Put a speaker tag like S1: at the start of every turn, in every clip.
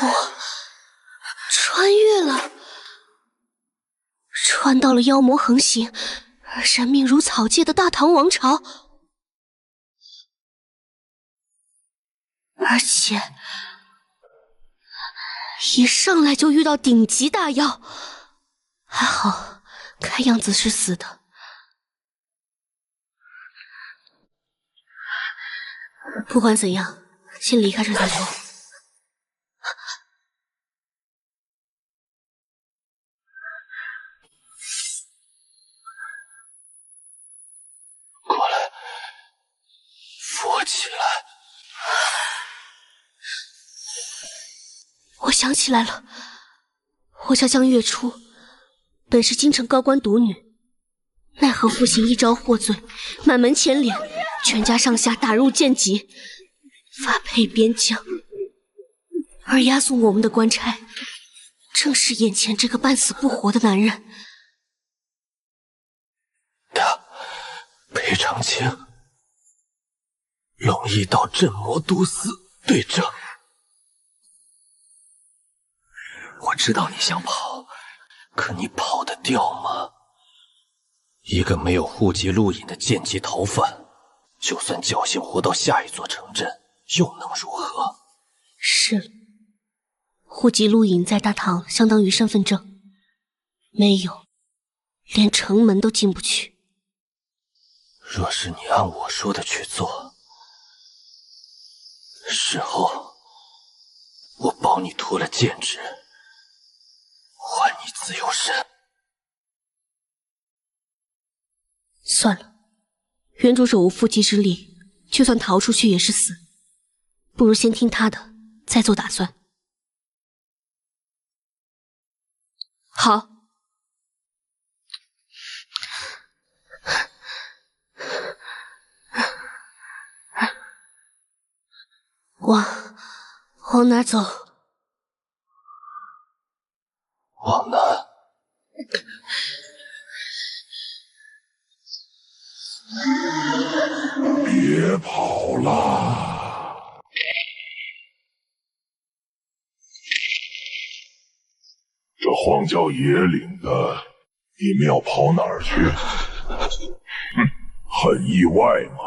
S1: 我穿越了，穿到了妖魔横行、人命如草芥的大唐王朝，而且一上来就遇到顶级大妖，还好，看样子是死的。不管怎样，先离开这再说。
S2: 过来，扶我起来。
S1: 我想起来了，我叫江月初，本是京城高官独女，奈何父亲一招获罪，满门牵连，全家上下打入剑籍，发配边疆。而押送我们的官差，正是眼前这个半死不活的男人。
S2: 他裴长青，龙缨道镇魔都司队长。我知道你想跑，可你跑得掉吗？一个没有户籍录影的剑籍逃犯，就算侥幸活到下一座城镇，又能如何？
S1: 是，户籍录影在大唐相当于身份证，没有，连城门都进不去。
S2: 若是你按我说的去做，事后我保你脱了剑指，还你自由身。
S1: 算了，原主手无缚鸡之力，就算逃出去也是死，不如先听他的，再做打算。好。往哪走？
S2: 往南。
S3: 别跑了！这荒郊野岭的，你们要跑哪儿去？很意外嘛！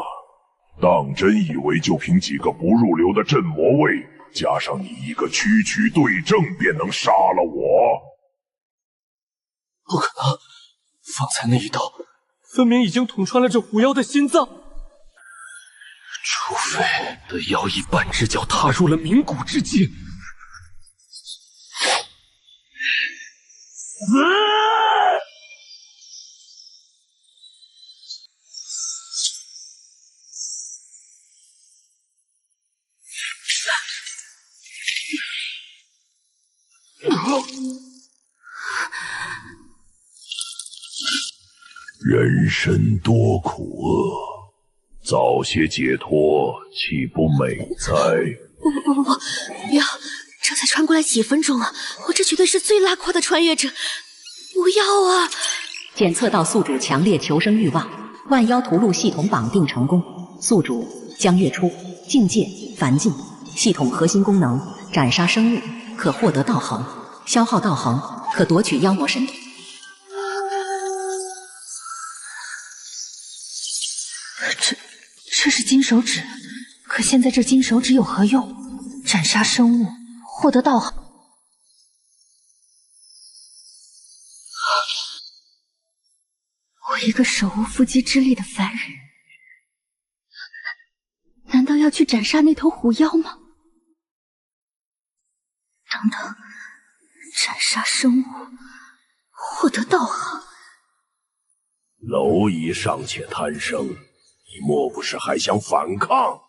S3: 当真以为就凭几个不入流的镇魔卫，加上你一个区区对证，便能杀了我？
S2: 不可能！方才那一刀，分明已经捅穿了这狐妖的心脏。除非这妖以半只脚踏入了冥谷之境。
S3: 人生多苦厄，早些解脱，岂不美哉？
S1: 不要！这才穿过来几分钟啊，我这绝对是最拉胯的穿越者！不要啊！
S4: 检测到宿主强烈求生欲望，万妖屠戮系统绑定成功。宿主江月初，境界凡境，系统核心功能斩杀生物，可获得道行，消耗道行可夺取妖魔神体。
S5: 这是金手指，可现在这金手指有何用？斩杀生物，获得道行。我一个手无缚鸡之力的凡人，难道要去斩杀那头狐妖吗？等等，斩杀生物，获得道行。
S3: 蝼蚁尚且贪生，你莫不是还想反抗？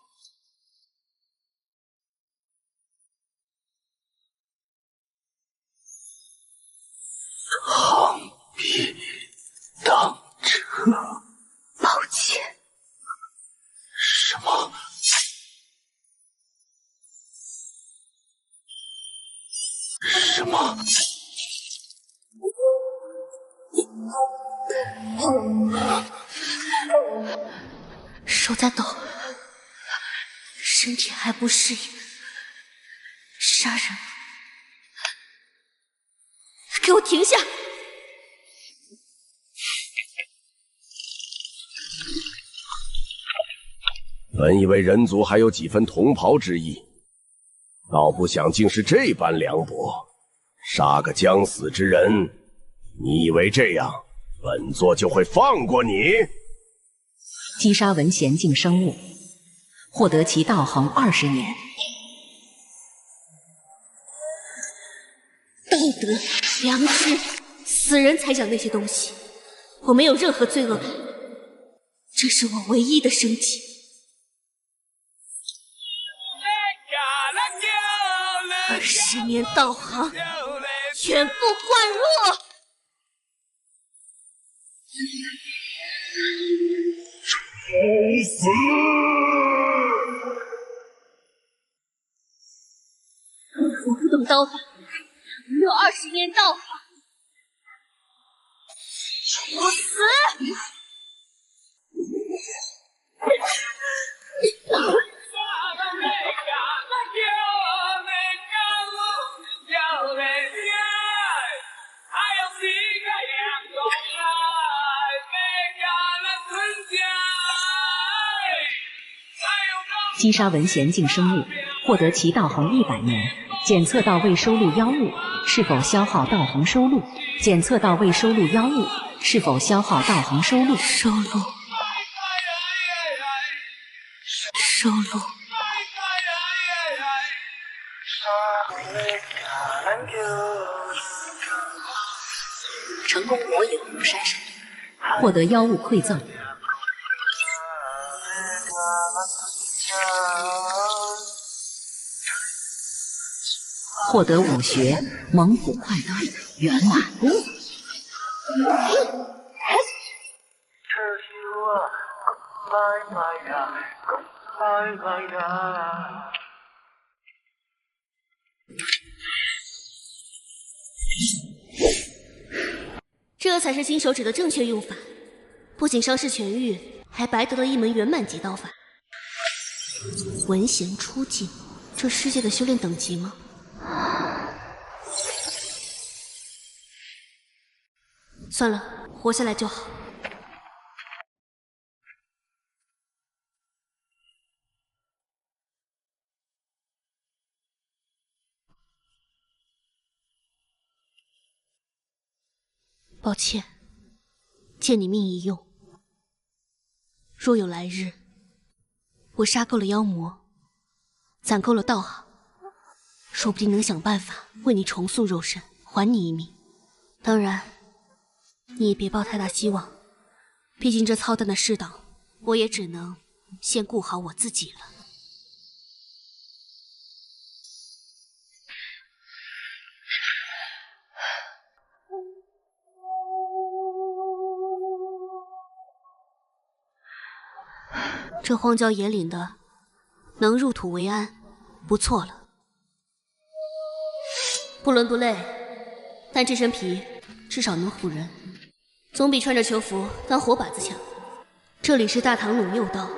S2: 螳臂当车。
S5: 抱歉。
S2: 什么？什么？
S1: 手在抖，身体还不适应。杀人给我停下！
S6: 本以为人族还有几分同袍之意，倒不想竟是这般凉薄。杀个将死之人，你以为这样本座就会放过你？
S4: 击杀文贤境生物，获得其道行20年。
S1: 道德、良知，死人才讲那些东西。我没有任何罪恶感，这是我唯一的生计。20年道行，全部灌入。
S3: 找死！
S1: 我不懂刀法，没有20年道行，我死！
S4: 击杀文贤境生物，获得其道行100年。检测到未收录妖物，是否消耗道行收录？检测到未收录妖物，是否消耗道行收录？
S1: 收录，收录。
S4: 成功魔影巫山神，获得妖物馈赠。获得武学猛虎快刀圆满。
S1: 这才是金手指的正确用法，不仅伤势痊愈，还白得了一门圆满级刀法。文贤出境，这世界的修炼等级吗？算了，活下来就好。抱歉，借你命一用。若有来日，我杀够了妖魔，攒够了道行，说不定能想办法为你重塑肉身，还你一命。当然，你也别抱太大希望，毕竟这操蛋的世道，我也只能先顾好我自己了。这荒郊野岭的，能入土为安，不错了。不伦不类，但这身皮至少能唬人，总比穿着囚服当活靶子强。这里是大唐陇右道，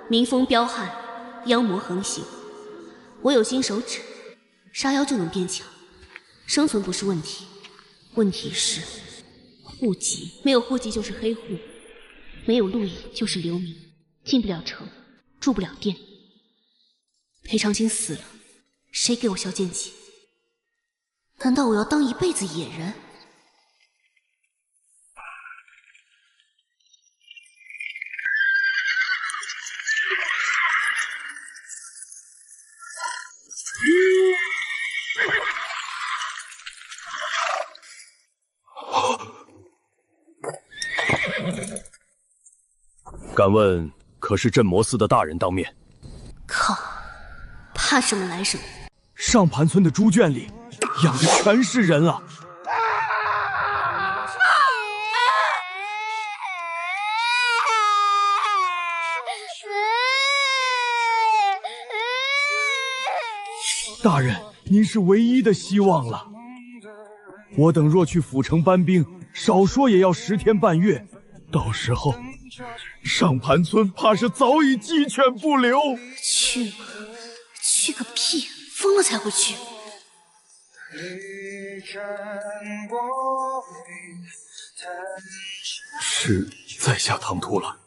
S1: 民风彪悍，妖魔横行。我有金手指，杀妖就能变强，生存不是问题，问题是户籍。没有户籍就是黑户，没有路引就是流民。进不了城，住不了店。裴长青死了，谁给我削剑戟？难道我要当一辈子野人？
S2: 敢问可是镇魔寺的大人当面？
S1: 靠，怕什么来什么。
S7: 上盘村的猪圈里养的全是人啊！大人，您是唯一的希望了。我等若去府城搬兵，少说也要10天半月，到时候上盘村怕是早已鸡犬不留。
S1: 去吗？去个屁！疯了才会去。
S7: 是在下唐突了。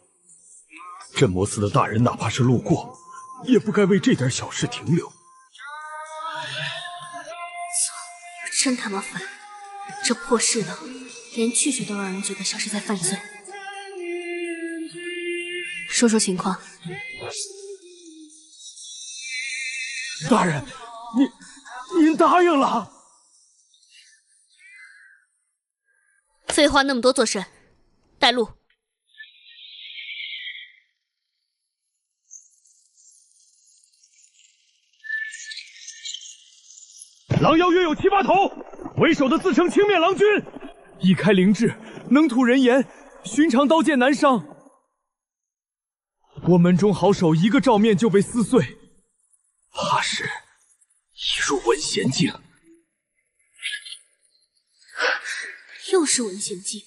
S7: 镇魔司的大人哪怕是路过，也不该为这点小事停留。
S1: 真他妈烦！这破侍郎连拒绝都让人觉得像是在犯罪。说说情况。
S7: 大人，您答应了。
S1: 废话那么多做甚？带路。
S7: 狼妖约有7、8头，为首的自称青面郎君，一开灵智，能吐人言，寻常刀剑难伤。我门中好手一个照面就被撕碎，怕是已入文贤境。
S1: 又是文贤境，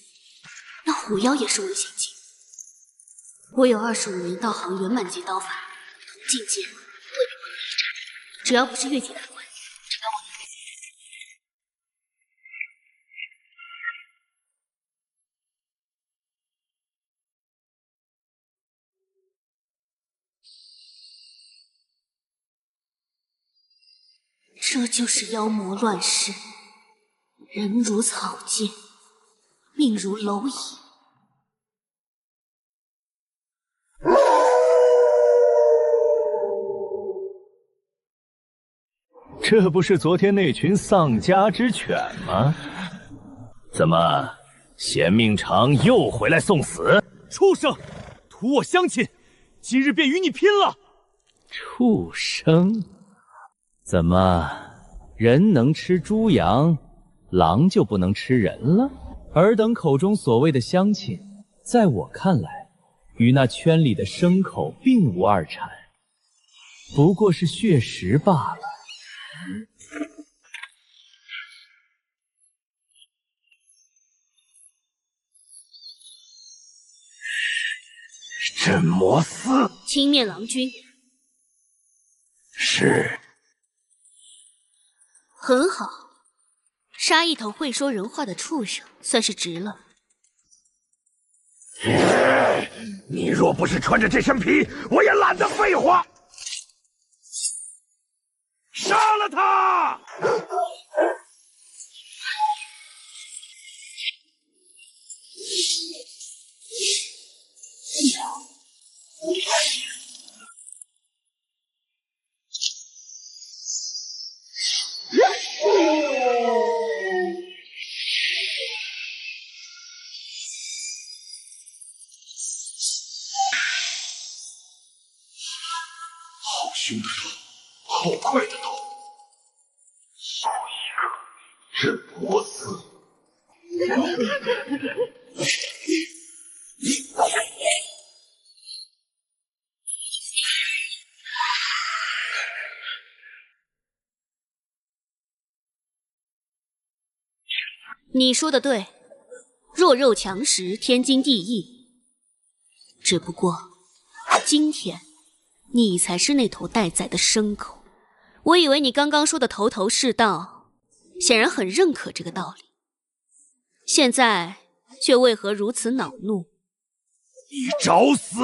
S1: 那虎妖也是文贤境。我有25年道行圆满级刀法，同境界未必会有一战。只要不是越级难关，只要我能。这就是妖魔乱世，人如草芥，命如蝼蚁。
S8: 这不是昨天那群丧家之犬吗？怎么，嫌命长又回来送死？
S7: 畜生，图我乡亲，今日便与你拼了！
S8: 畜生，怎么，人能吃猪羊，狼就不能吃人了？尔等口中所谓的乡亲，在我看来，与那圈里的牲口并无二产，不过是血食罢了。
S6: 镇魔司，
S1: 青面郎君，
S6: 是。
S1: 很好，杀一头会说人话的畜生，算是值了。
S6: 你若不是穿着这身皮，我也懒得废话。杀了他！好凶的刀，好快的刀，好一个镇魔司！
S1: 你说的对，弱肉强食，天经地义。只不过，今天你才是那头待宰的牲口。我以为你刚刚说的头头是道，显然很认可这个道理。现在却为何如此恼怒？
S6: 你找死！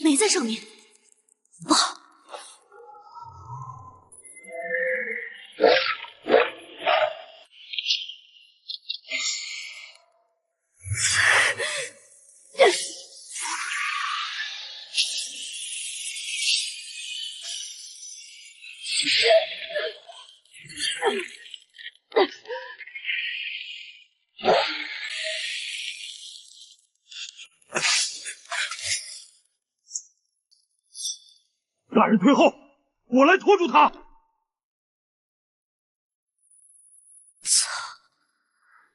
S1: 没在上面，不好！
S7: 大人退后，我来拖住他。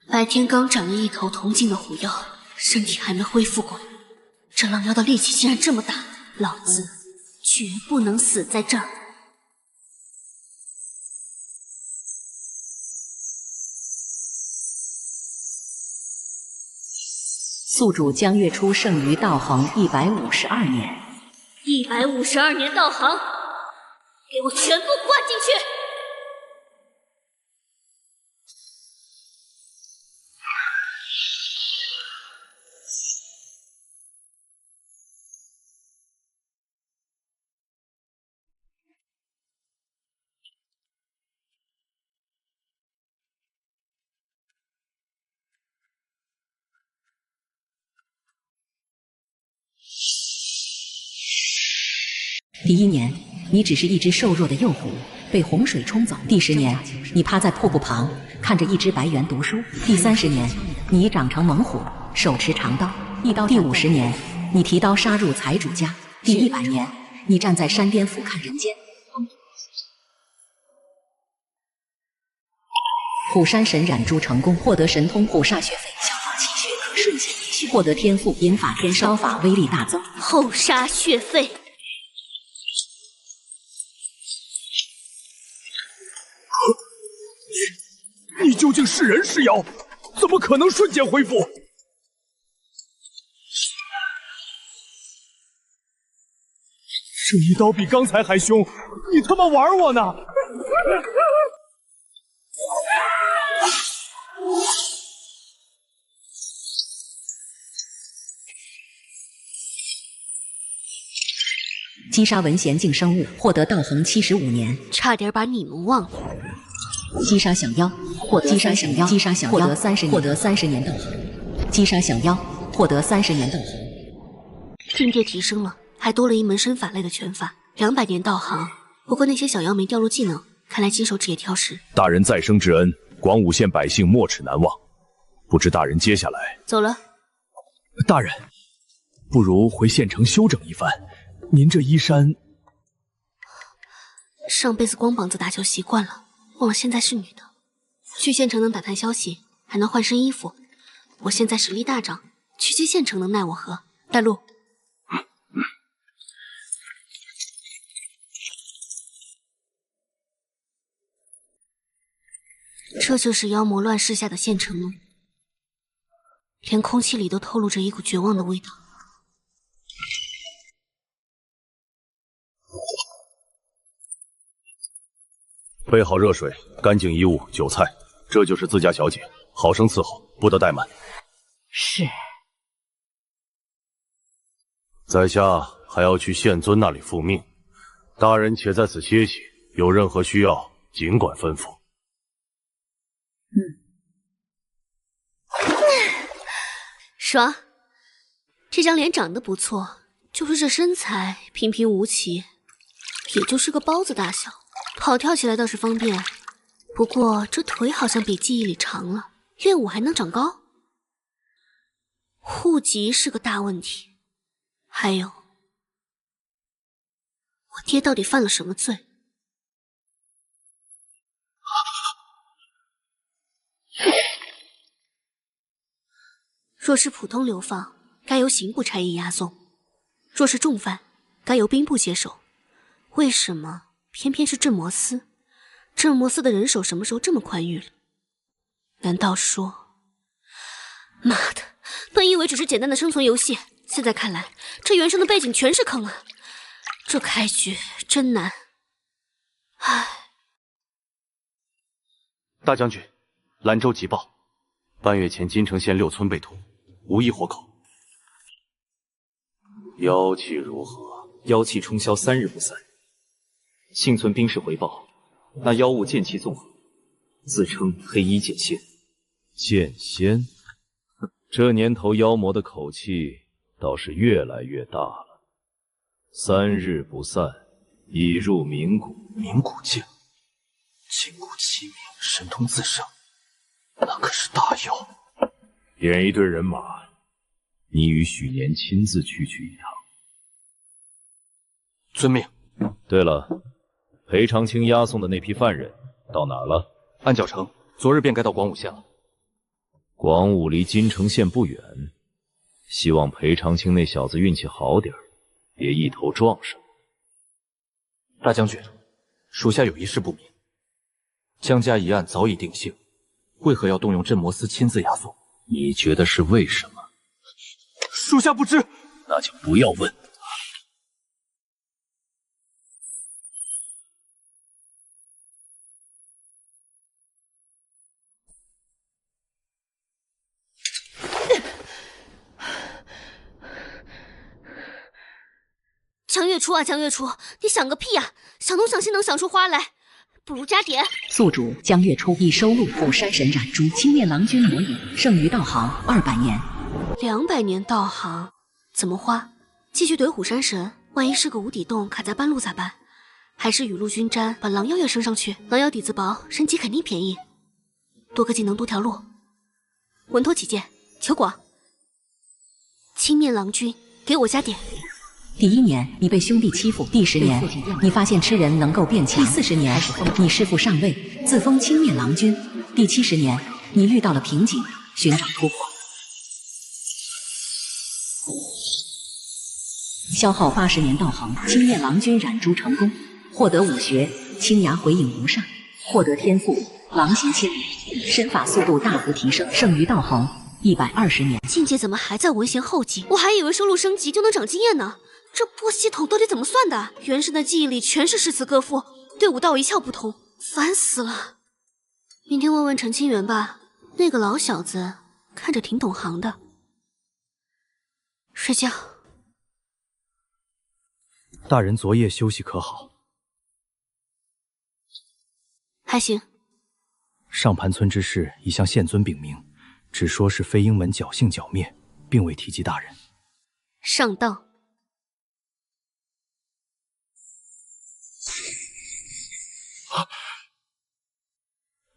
S1: 白天刚斩了一头铜镜的虎妖，身体还没恢复过来，这狼妖的力气竟然这么大，老子绝不能死在这儿。
S4: 宿主江月初剩余道行152年。
S1: 152年道行，给我全部灌进去！
S4: 第1年，你只是一只瘦弱的幼虎，被洪水冲走。第10年，你趴在瀑布旁，看着一只白猿读书。第30年，你已长成猛虎，手持长刀，一刀。第50年，你提刀杀入财主家。第100年，你站在山巅俯瞰人间。虎山神染珠成功，获得神通虎煞血沸，消化气血，可瞬间一血。获得天赋银法天烧法，威力大增。
S1: 后杀血沸。
S7: 你究竟是人是妖？怎么可能瞬间恢复？这一刀比刚才还凶，你他妈玩我呢！
S4: 击杀文贤境生物，获得道行75年。
S1: 差点把你们忘了。
S4: 击杀小妖，获得30年。击杀小妖，获得30年。获得30年道行。击杀小妖，获得30年道行。
S1: 境界提升了，还多了一门身法类的拳法，200年道行。不过那些小妖没掉落技能，看来金手指也挑食。
S3: 大人再生之恩，广武县百姓没齿难忘。不知大人接下来……
S1: 走了。
S7: 大人，不如回县城休整一番。您这衣衫……
S1: 上辈子光膀子打球习惯了，忘了现在是女的。去县城能打探消息，还能换身衣服。我现在实力大涨，去接县城能奈我何？带路。这就是妖魔乱世下的县城吗？连空气里都透露着一股绝望的味道。
S3: 备好热水、干净衣物、酒菜，这就是自家小姐，好生伺候，不得怠慢。
S4: 是。
S3: 在下还要去县尊那里复命，大人且在此歇息，有任何需要尽管吩咐。
S1: 爽，这张脸长得不错，就是这身材平平无奇，也就是个包子大小。跑跳起来倒是方便，不过这腿好像比记忆里长了，练武还能长高。户籍是个大问题，还有，我爹到底犯了什么罪？若是普通流放，该由刑部差役押送；若是重犯，该由兵部接手。为什么偏偏是镇魔司？镇魔司的人手什么时候这么宽裕了？难道说……妈的，本以为只是简单的生存游戏，现在看来，这原生的背景全是坑啊！这开局真难。唉。
S2: 大将军，兰州急报，半月前金城县6村被屠，无一活口。
S3: 妖气如何？
S2: 妖气冲霄3日不散。幸存兵士回报，那妖物剑气纵横，自称黑衣剑仙。
S8: 剑仙，这年头妖魔的口气倒是越来越大了。3日不散，已入冥谷。
S2: 冥谷境，筋骨齐鸣，神通自生，那可是大妖。
S9: 点一队人马，
S8: 你与许年亲自区一趟。
S2: 遵命。
S8: 对了，裴长青押送的那批犯人到哪儿了？
S2: 安角城，昨日便该到广武县了。
S8: 广武离金城县不远，希望裴长青那小子运气好点，别一头撞上。
S2: 大将军，属下有一事不明，江家一案早已定性，为何要动用镇魔司亲自押送？
S8: 你觉得是为什么？
S2: 属下不知。
S8: 那就不要问。
S1: 江月初啊，江月初，你想个屁呀！想东想西能想出花来，不如加点。
S4: 宿主江月初已收录虎山神染珠青面郎君魔影，剩余道行200年。
S1: 200年道行怎么花？继续怼虎山神，万一是个无底洞卡在半路咋办？还是雨露均沾，把狼妖也升上去？狼妖底子薄，升级肯定便宜。多个技能多条路，稳妥起见，求广。青面郎君，给我加点。
S4: 第1年，你被兄弟欺负；第10年，你发现吃人能够变强；第40年，你师父上位，自封青面郎君；第70年，你遇到了瓶颈，寻找突破。消耗80年道行，青面郎君染珠成功，获得武学青崖回影无上，获得天赋狼行千里，身法速度大幅提升，剩余道行120年。
S1: 境界怎么还在文贤后级？我还以为收录升级就能长经验呢。这破系统到底怎么算的？原神的记忆里全是诗词歌赋，对武道一窍不通，烦死了。明天问问陈清源吧，那个老小子看着挺懂行的。睡觉。
S7: 大人昨夜休息可好？
S1: 还行。
S7: 上盘村之事已向县尊禀明，只说是飞鹰门侥幸剿灭，并未提及大人。
S1: 上当。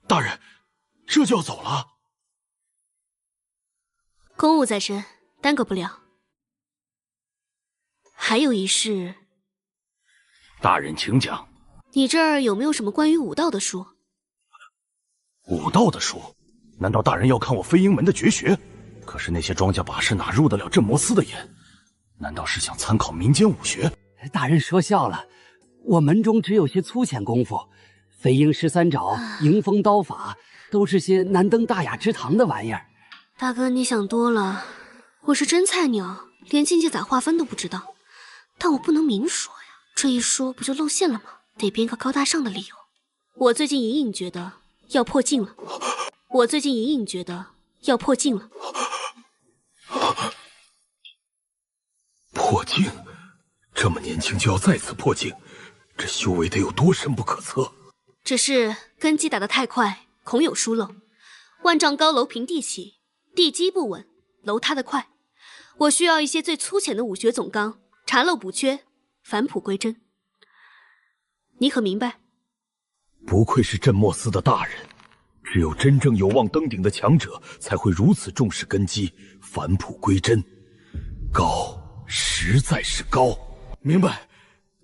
S7: 大人，这就要走了？
S1: 公务在身，耽搁不了。还有一事，
S7: 大人请讲。
S1: 你这儿有没有什么关于武道的书？
S7: 武道的书？难道大人要看我飞鹰门的绝学？可是那些庄稼把式哪入得了镇魔司的眼？难道是想参考民间武学？
S10: 大人说笑了，我门中只有些粗浅功夫。飞鹰13爪、迎风刀法，都是些难登大雅之堂的玩意儿。
S1: 大哥，你想多了，我是真菜鸟，连境界咋划分都不知道。但我不能明说呀，这一说不就露馅了吗？得编个高大上的理由。我最近隐隐觉得要破境了。
S7: 破境？这么年轻就要再次破境，这修为得有多深不可测？
S1: 只是根基打得太快，恐有疏漏。万丈高楼平地起，地基不稳，楼塌得快。我需要一些最粗浅的武学总纲，查漏补缺，返璞归真。你可明白？
S7: 不愧是镇魔司的大人，只有真正有望登顶的强者，才会如此重视根基，返璞归真。高，实在是高。明白，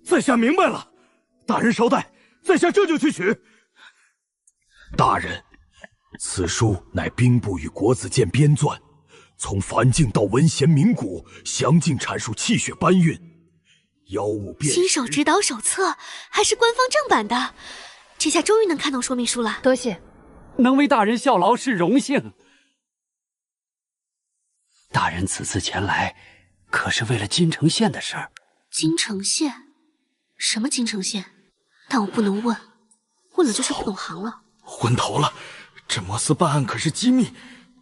S7: 在下明白了。大人稍待，在下这就去取。大人，此书乃兵部与国子监编纂，从凡境到文贤冥谷，详尽阐述气血搬运、妖物辨识。
S1: 新手指导手册，还是官方正版的。这下终于能看懂说明书了。
S5: 多谢，
S10: 能为大人效劳是荣幸。大人此次前来，可是为了金城县的事儿。
S1: 金城县？什么金城县？但我不能问，问了就是不懂行了。
S7: 昏头了，镇魔司办案可是机密，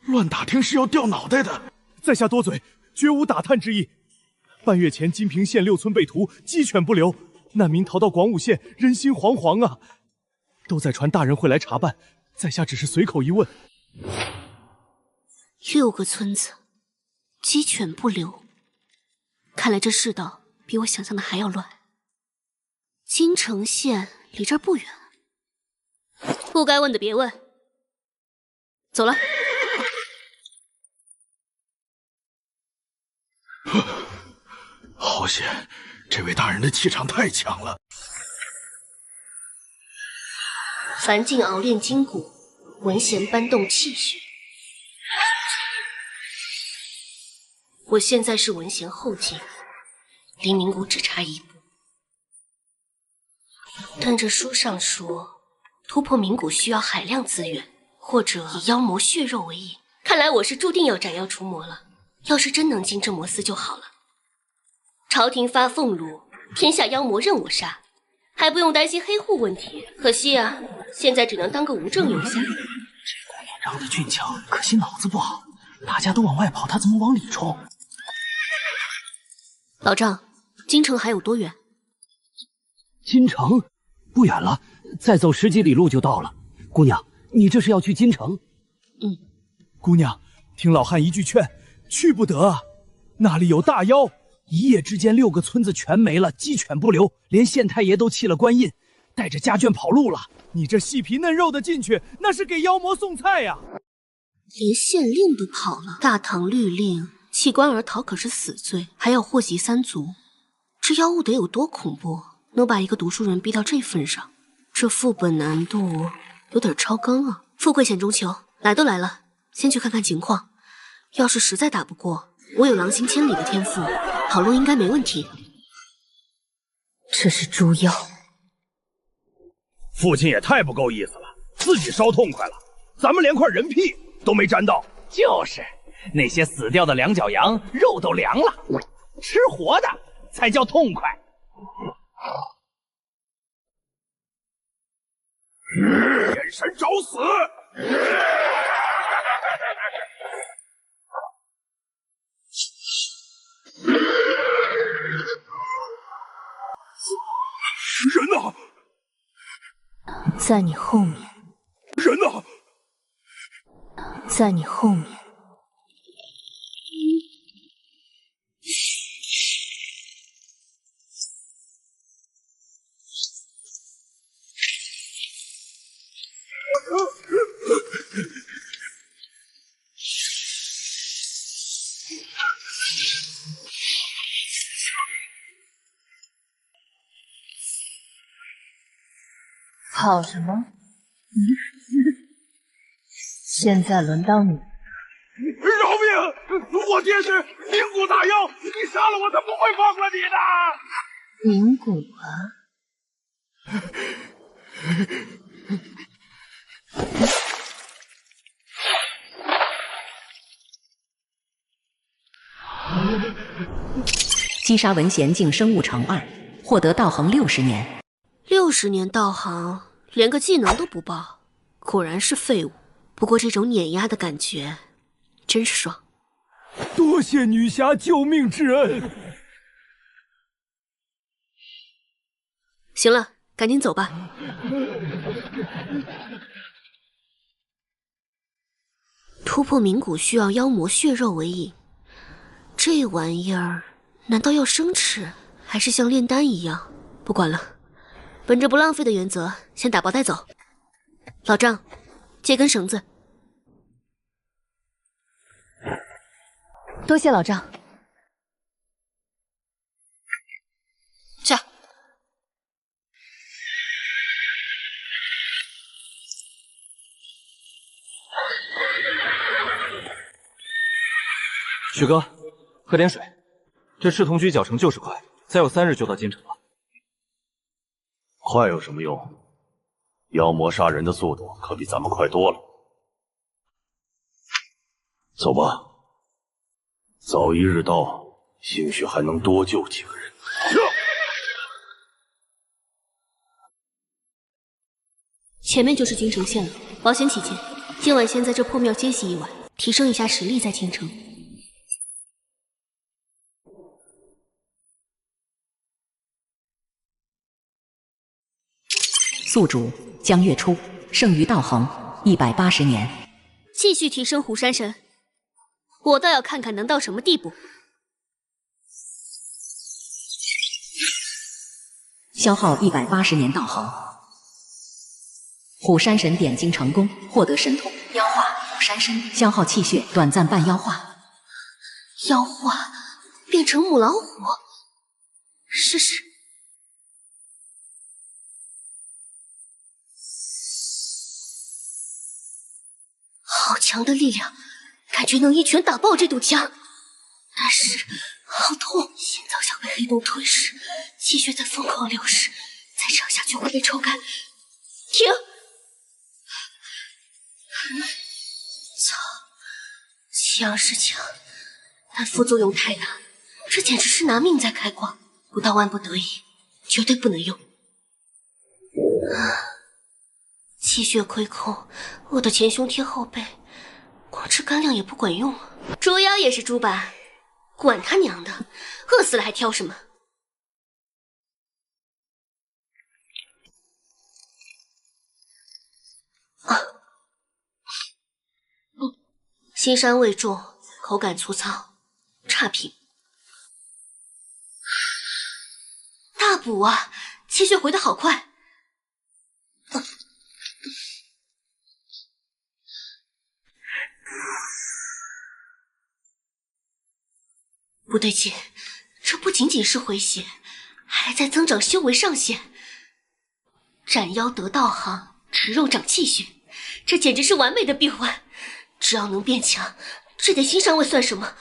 S7: 乱打听是要掉脑袋的。在下多嘴，绝无打探之意。半月前金平县6村被屠，鸡犬不留，难民逃到广武县，人心惶惶啊！都在传大人会来查办，在下只是随口一问。
S1: 6个村子，鸡犬不留，看来这世道比我想象的还要乱。京城县离这儿不远，不该问的别问。走了。
S7: 好险，这位大人的气场太强了。
S1: 凡境熬炼筋骨，文弦搬动气血。我现在是文弦后境，离冥谷只差一步。但这书上说，突破冥谷需要海量资源，或者以妖魔血肉为引。看来我是注定要斩妖除魔了。要是真能进这魔司就好了。朝廷发俸禄，天下妖魔任我杀，还不用担心黑户问题。可惜啊，现在只能当个无证游侠。
S11: 这姑娘长得俊俏，可惜脑子不好。大家都往外跑，她怎么往里冲？
S1: 老丈，京城还有多远？
S10: 京城不远了，再走10几里路就到了。姑娘，你这是要去京城？
S7: 姑娘，听老汉一句劝，去不得啊！那里有大妖，一夜之间6个村子全没了，鸡犬不留，连县太爷都弃了官印，带着家眷跑路了。你这细皮嫩肉的进去，那是给妖魔送菜呀！
S1: 连县令都跑了，大唐律令，弃官而逃可是死罪，还要祸及3族。这妖物得有多恐怖，能把一个读书人逼到这份上？这副本难度有点超纲啊！富贵险中求，来都来了，先去看看情况。要是实在打不过，我有狼行千里的天赋，跑路应该没问题。
S5: 这是猪妖。
S6: 父亲也太不够意思了，自己烧痛快了，咱们连块人屁都没沾到。
S11: 就是，那些死掉的2脚羊肉都凉了，吃活的才叫痛快。
S3: 眼神找死！人呢？
S5: 在你后面。
S3: 人呢？
S5: 在你后面。跑什么？现在轮到你。
S3: 饶命！我爹是冥谷大妖，你杀了我，他不会放过你的。
S5: 冥谷
S4: 啊！击杀文贤境生物乘2，获得道行60年。
S1: 60年道行，连个技能都不报，果然是废物。不过这种碾压的感觉真是爽。
S7: 多谢女侠救命之恩。
S1: 行了，赶紧走吧。突破冥谷需要妖魔血肉为引，这玩意儿难道要生吃，还是像炼丹一样？不管了，本着不浪费的原则，先打包带走。老丈，借根绳子。
S5: 多谢老丈。
S1: 去。
S2: 许哥，喝点水。这赤铜驹脚程就是快，再有3日就到京城了。
S6: 快有什么用？妖魔杀人的速度可比咱们快多了。走吧。早一日到，兴许还能多救几个人。
S1: 前面就是京城县了，保险起见，今晚先在这破庙歇息一晚，提升一下实力再进城。
S4: 宿主江月初，剩余道行180年。
S1: 继续提升虎山神，我倒要看看能到什么地步。
S4: 消耗180年道行。虎山神点睛成功，获得神通妖化虎山身，消耗气血，短暂半妖化。
S1: 妖化变成母老虎，试试。好强的力量，感觉能一拳打爆这堵墙，但是好痛，心脏像被黑洞吞噬，气血在疯狂流失，再这样下去会被抽干。停！操，强是强，但副作用太大，这简直是拿命在开挂，不到万不得已，绝对不能用。气血亏空，我的前胸贴后背，光吃干粮也不管用啊。猪妖也是猪吧，管他娘的，饿死了还挑什么？腥膻味重，口感粗糙，差评。大补啊，气血回得好快。不对劲，这不仅仅是回血，还在增长修为上限。斩妖得道行，吃肉长气血，这简直是完美的闭环。只要能变强，这点腥膻味算什么？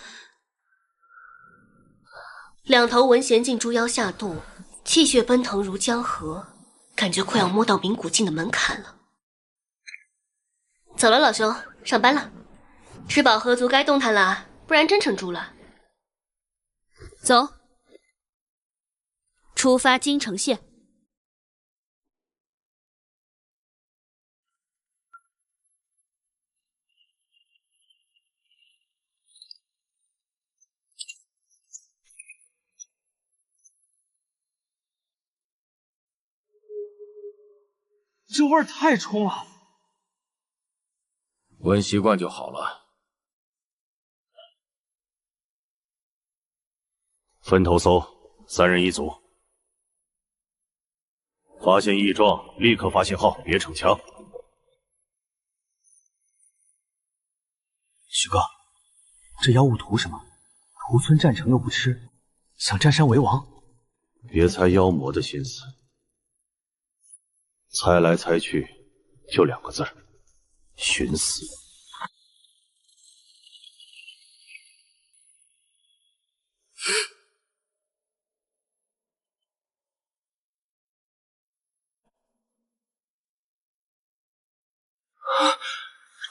S1: 两头文弦进猪妖下肚，气血奔腾如江河，感觉快要摸到冥古境的门槛了。走了，老兄，上班了。吃饱喝足，该动弹了，不然真成猪了。走，出发京城县。
S7: 这味儿太冲了，
S9: 闻习惯就好了。分头搜，3人1组，发现异状立刻发信号，别逞强。
S7: 许哥，这妖物图什么？屠村占城又不吃，想占山为王？
S9: 别猜妖魔的心思，猜来猜去就2个字儿：寻死。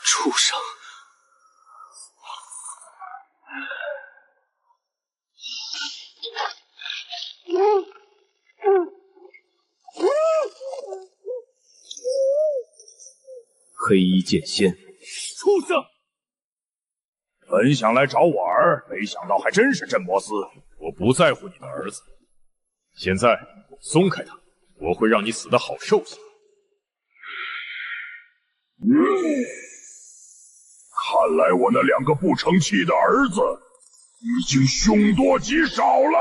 S2: 畜生！
S9: 黑衣剑仙，
S3: 畜生！本想来找我儿，没想到还真是镇魔司。
S9: 我不在乎你的儿子，现在松开他，我会让你死得好受些。
S3: 看来我那2个不成器的儿子已经凶多吉少了。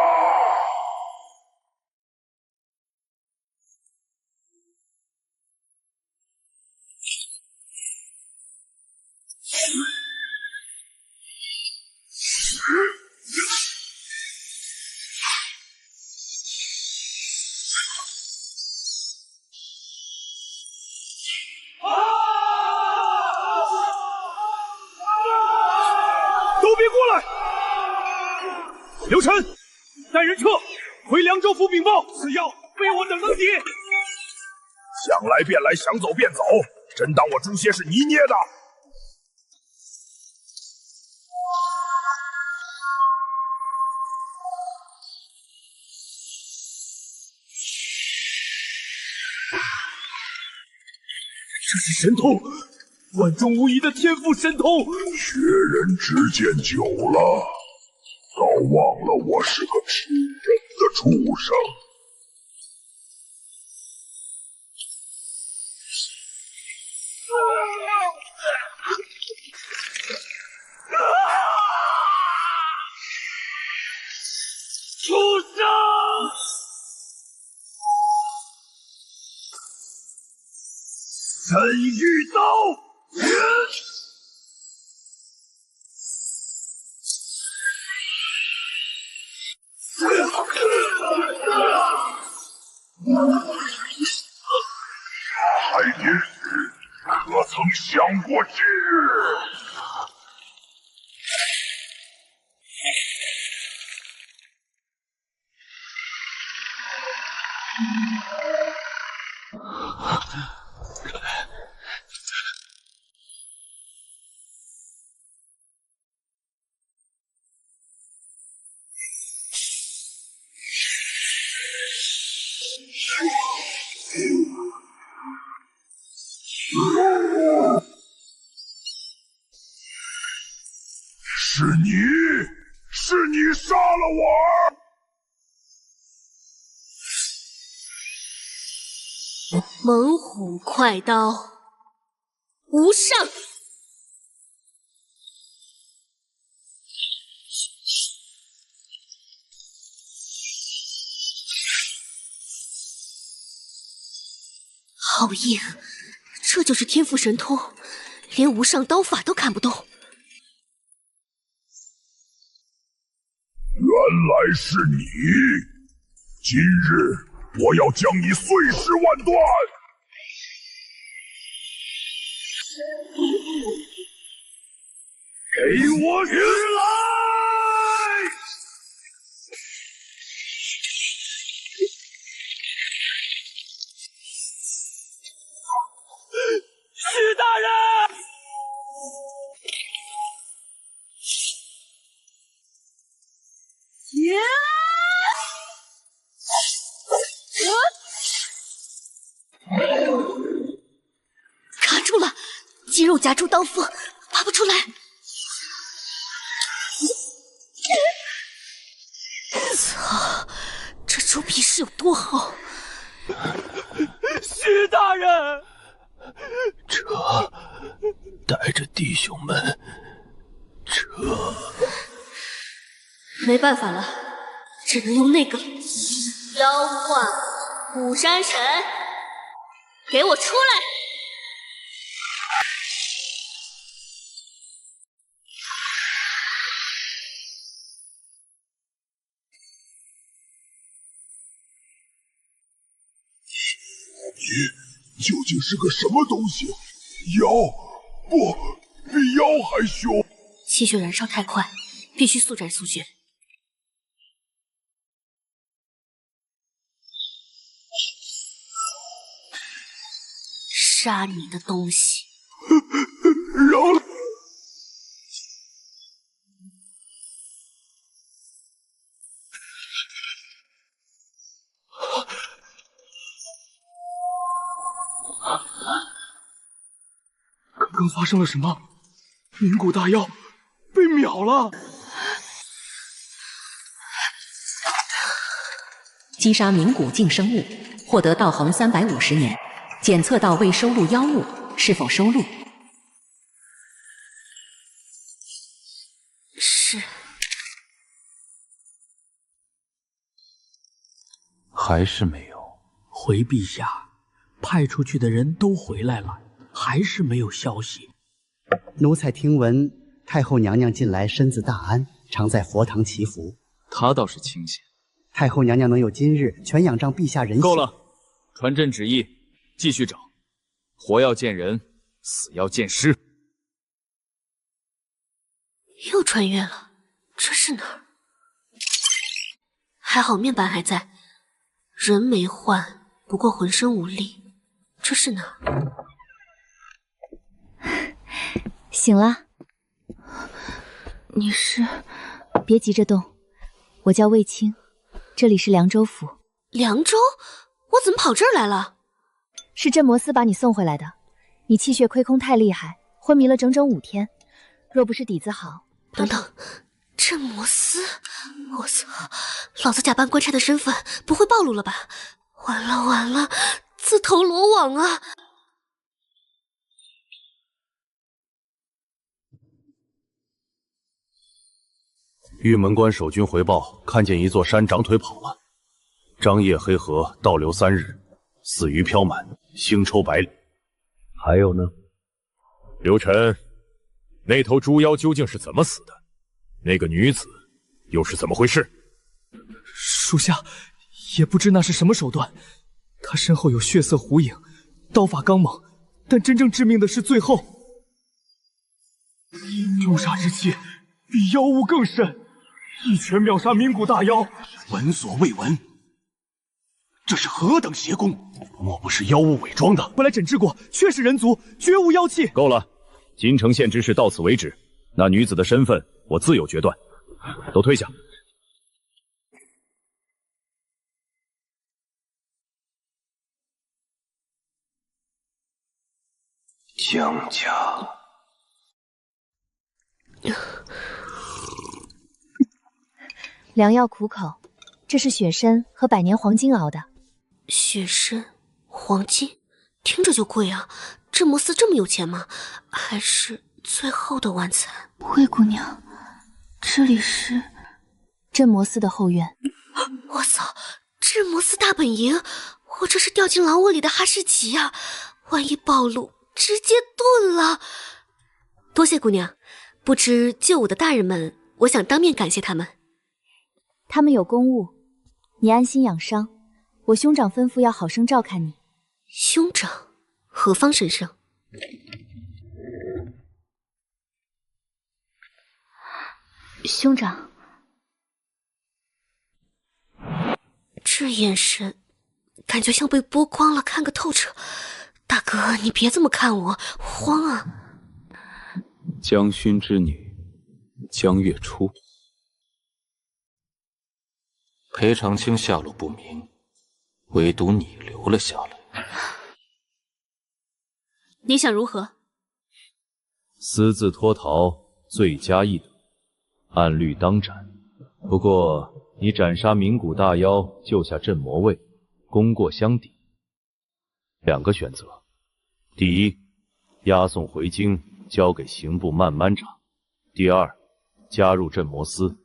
S7: 都别过来！刘晨，带人撤，回凉州府禀报，此药非我等能敌。
S3: 想来便来，想走便走，真当我诛仙是泥捏的？
S7: 这是神通，万中无一的天赋神通。
S3: 学人执剑久了，早忘了我是个吃人的畜生。
S7: 畜生！
S3: 神域刀！海蝶石可曾想过今日？是你杀了我
S1: 儿！猛虎快刀，无上！好硬，这就是天赋神通，连无上刀法都看不懂。
S3: 原来是你！今日我要将你碎尸万段！给我起来！
S7: 许大人！
S1: 卡住了，肌肉夹住刀锋，拔不出来。操，这猪皮是有多厚？
S7: 许大人，
S2: 这带着弟兄们，这
S1: 没办法了，只能用那个妖幻虎山神，给我出来！
S3: 你究竟是个什么东西？妖？不，比妖还凶！
S1: 气血燃烧太快，必须速战速决。杀你的东西！
S3: 饶了！
S7: 刚刚发生了什么？冥谷大妖被秒了！
S4: 击杀冥谷净生物，获得道行350年。检测到未收录妖物，是否收录？
S1: 是。
S2: 还是没有。
S12: 回陛下，派出去的人都回来了，还是没有消息。
S10: 奴才听闻太后娘娘近来身子大安，常在佛堂祈福。
S8: 她倒是清闲。
S10: 太后娘娘能有今日，全仰仗陛下人心。
S8: 够了，传朕旨意，继续找。活要见人，死要见尸。
S1: 又穿越了，这是哪儿？还好面板还在，人没换，不过浑身无力。这是哪儿？
S5: 醒了。你是？别急着动，我叫卫青，这里是凉州府。
S1: 凉州？我怎么跑这儿来了？
S5: 是镇魔司把你送回来的。你气血亏空太厉害，昏迷了整整5天。若不是底子好，
S1: 等等，镇魔司！我操，老子假扮官差的身份不会暴露了吧？完了完了，自投罗网啊！
S2: 玉门关守军回报，看见一座山长腿跑了。张掖黑河倒流3日，死鱼漂满，腥抽百里。
S6: 还有呢？
S9: 刘晨，那头猪妖究竟是怎么死的？那个女子又是怎么回事？
S7: 属下也不知那是什么手段。她身后有血色狐影，刀法刚猛，但真正致命的是最后。诛杀之气比妖物更甚，一拳秒杀冥谷大妖。
S6: 闻所未闻，这是何等邪功？莫不是妖物伪装的？
S7: 我来诊治过，确是人族，绝无妖气。
S9: 够了，京城县之事到此为止。那女子的身份，我自有决断。都退下。
S2: 江家。
S5: 良药苦口，这是雪参和百年黄金熬的。
S1: 雪参、黄金，听着就贵啊！镇魔司这么有钱吗？还是最后的晚餐？
S5: 灰姑娘，这里是镇魔司的后院。
S1: 我操！镇魔司大本营，我这是掉进狼窝里的哈士奇啊！万一暴露，直接炖了。多谢姑娘，不知救我的大人们，我想当面感谢他们。
S5: 他们有公务，你安心养伤。我兄长吩咐要好生照看你。
S1: 兄长？何方神圣？
S5: 兄长，
S1: 这眼神，感觉像被剥光了，看个透彻。大哥，你别这么看我，慌啊！
S2: 江勋之女，江月初。裴长青下落不明，唯独你留了下来。
S1: 你想如何？
S8: 私自脱逃，罪加一等，按律当斩。不过你斩杀冥谷大妖，救下镇魔卫，功过相抵。两个选择：第一，押送回京，交给刑部慢慢查；第二，加入镇魔司，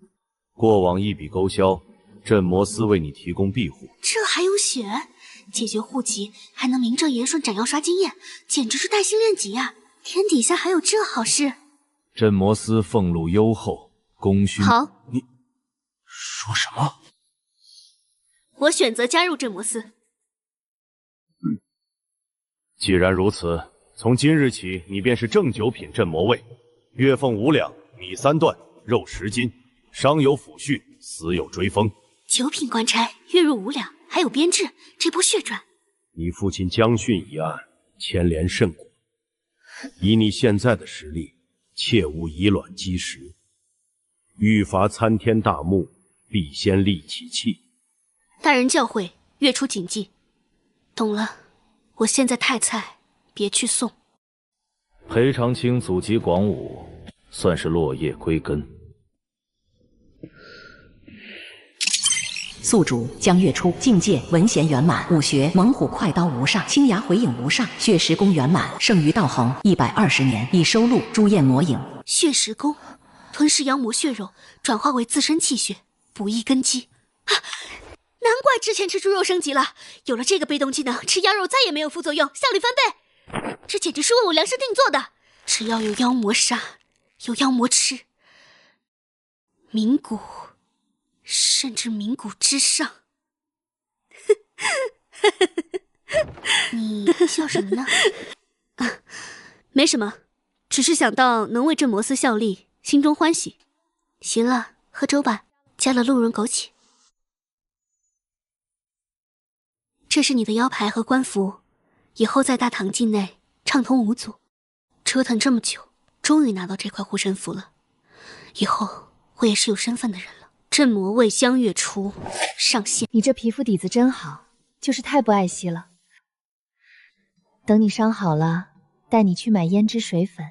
S8: 过往一笔勾销，镇魔司为你提供庇护。
S1: 这还有选？解决户籍还能名正言顺斩妖刷经验，简直是带薪练级啊！天底下还有这好事？
S8: 镇魔司俸禄优厚，功勋……
S1: 好，
S6: 你说什么？
S1: 我选择加入镇魔司。
S8: 既然如此，从今日起，你便是正九品镇魔卫，月俸5两，米3段，肉10斤，伤有抚恤，死有追封。
S1: 9品官差，月入5两，还有编制，这波血赚。
S6: 你父亲江训一案牵连甚广，以你现在的实力，切勿以卵击石。欲伐参天大木，必先利其器。
S1: 大人教诲，月初谨记。懂了，我现在太菜，别去送。
S8: 裴长青祖籍广武，算是落叶归根。
S4: 宿主江月初，境界文贤圆满，武学猛虎快刀无上，青崖回影无上，血石功圆满，胜于道行120年，已收录朱焰魔影。
S1: 血石功，吞噬妖魔血肉，转化为自身气血，补益根基。啊，难怪之前吃猪肉升级了，有了这个被动技能，吃妖肉再也没有副作用，效率翻倍。这简直是为我量身定做的。只要有妖魔杀，有妖魔吃，冥谷，甚至冥谷之上。你笑什么呢？啊，没什么，只是想到能为镇魔司效力，心中欢喜。行了，喝粥吧，加了鹿茸枸杞。这是你的腰牌和官服，以后在大唐境内畅通无阻。折腾这么久，终于拿到这块护身符了。以后我也是有身份的人了。镇魔卫江月初上线。
S5: 你这皮肤底子真好，就是太不爱惜了。等你伤好了，带你去买胭脂水粉。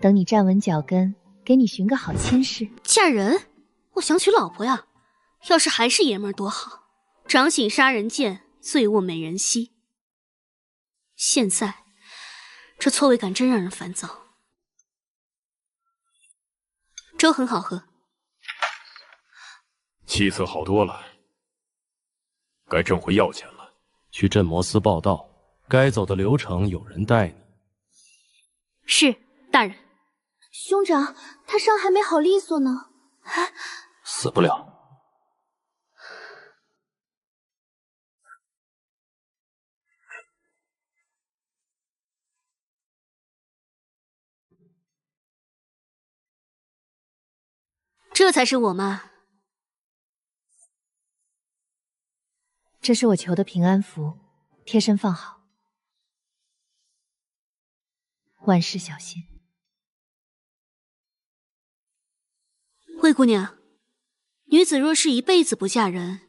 S5: 等你站稳脚跟，给你寻个好亲事。
S1: 嫁人？我想娶老婆呀！要是还是爷们儿多好，掌醒杀人剑，醉卧美人膝。现在这错位感真让人烦躁。粥很好喝，
S9: 气色好多了，该挣回药钱了。
S8: 去镇魔司报道，该走的流程有人带你。
S1: 是，大人。
S13: 兄长，他伤还没好利索呢。
S2: 死不了。
S1: 这才是我嘛。
S5: 这是我求的平安符，贴身放好，万事小心。
S1: 魏姑娘，女子若是一辈子不嫁人，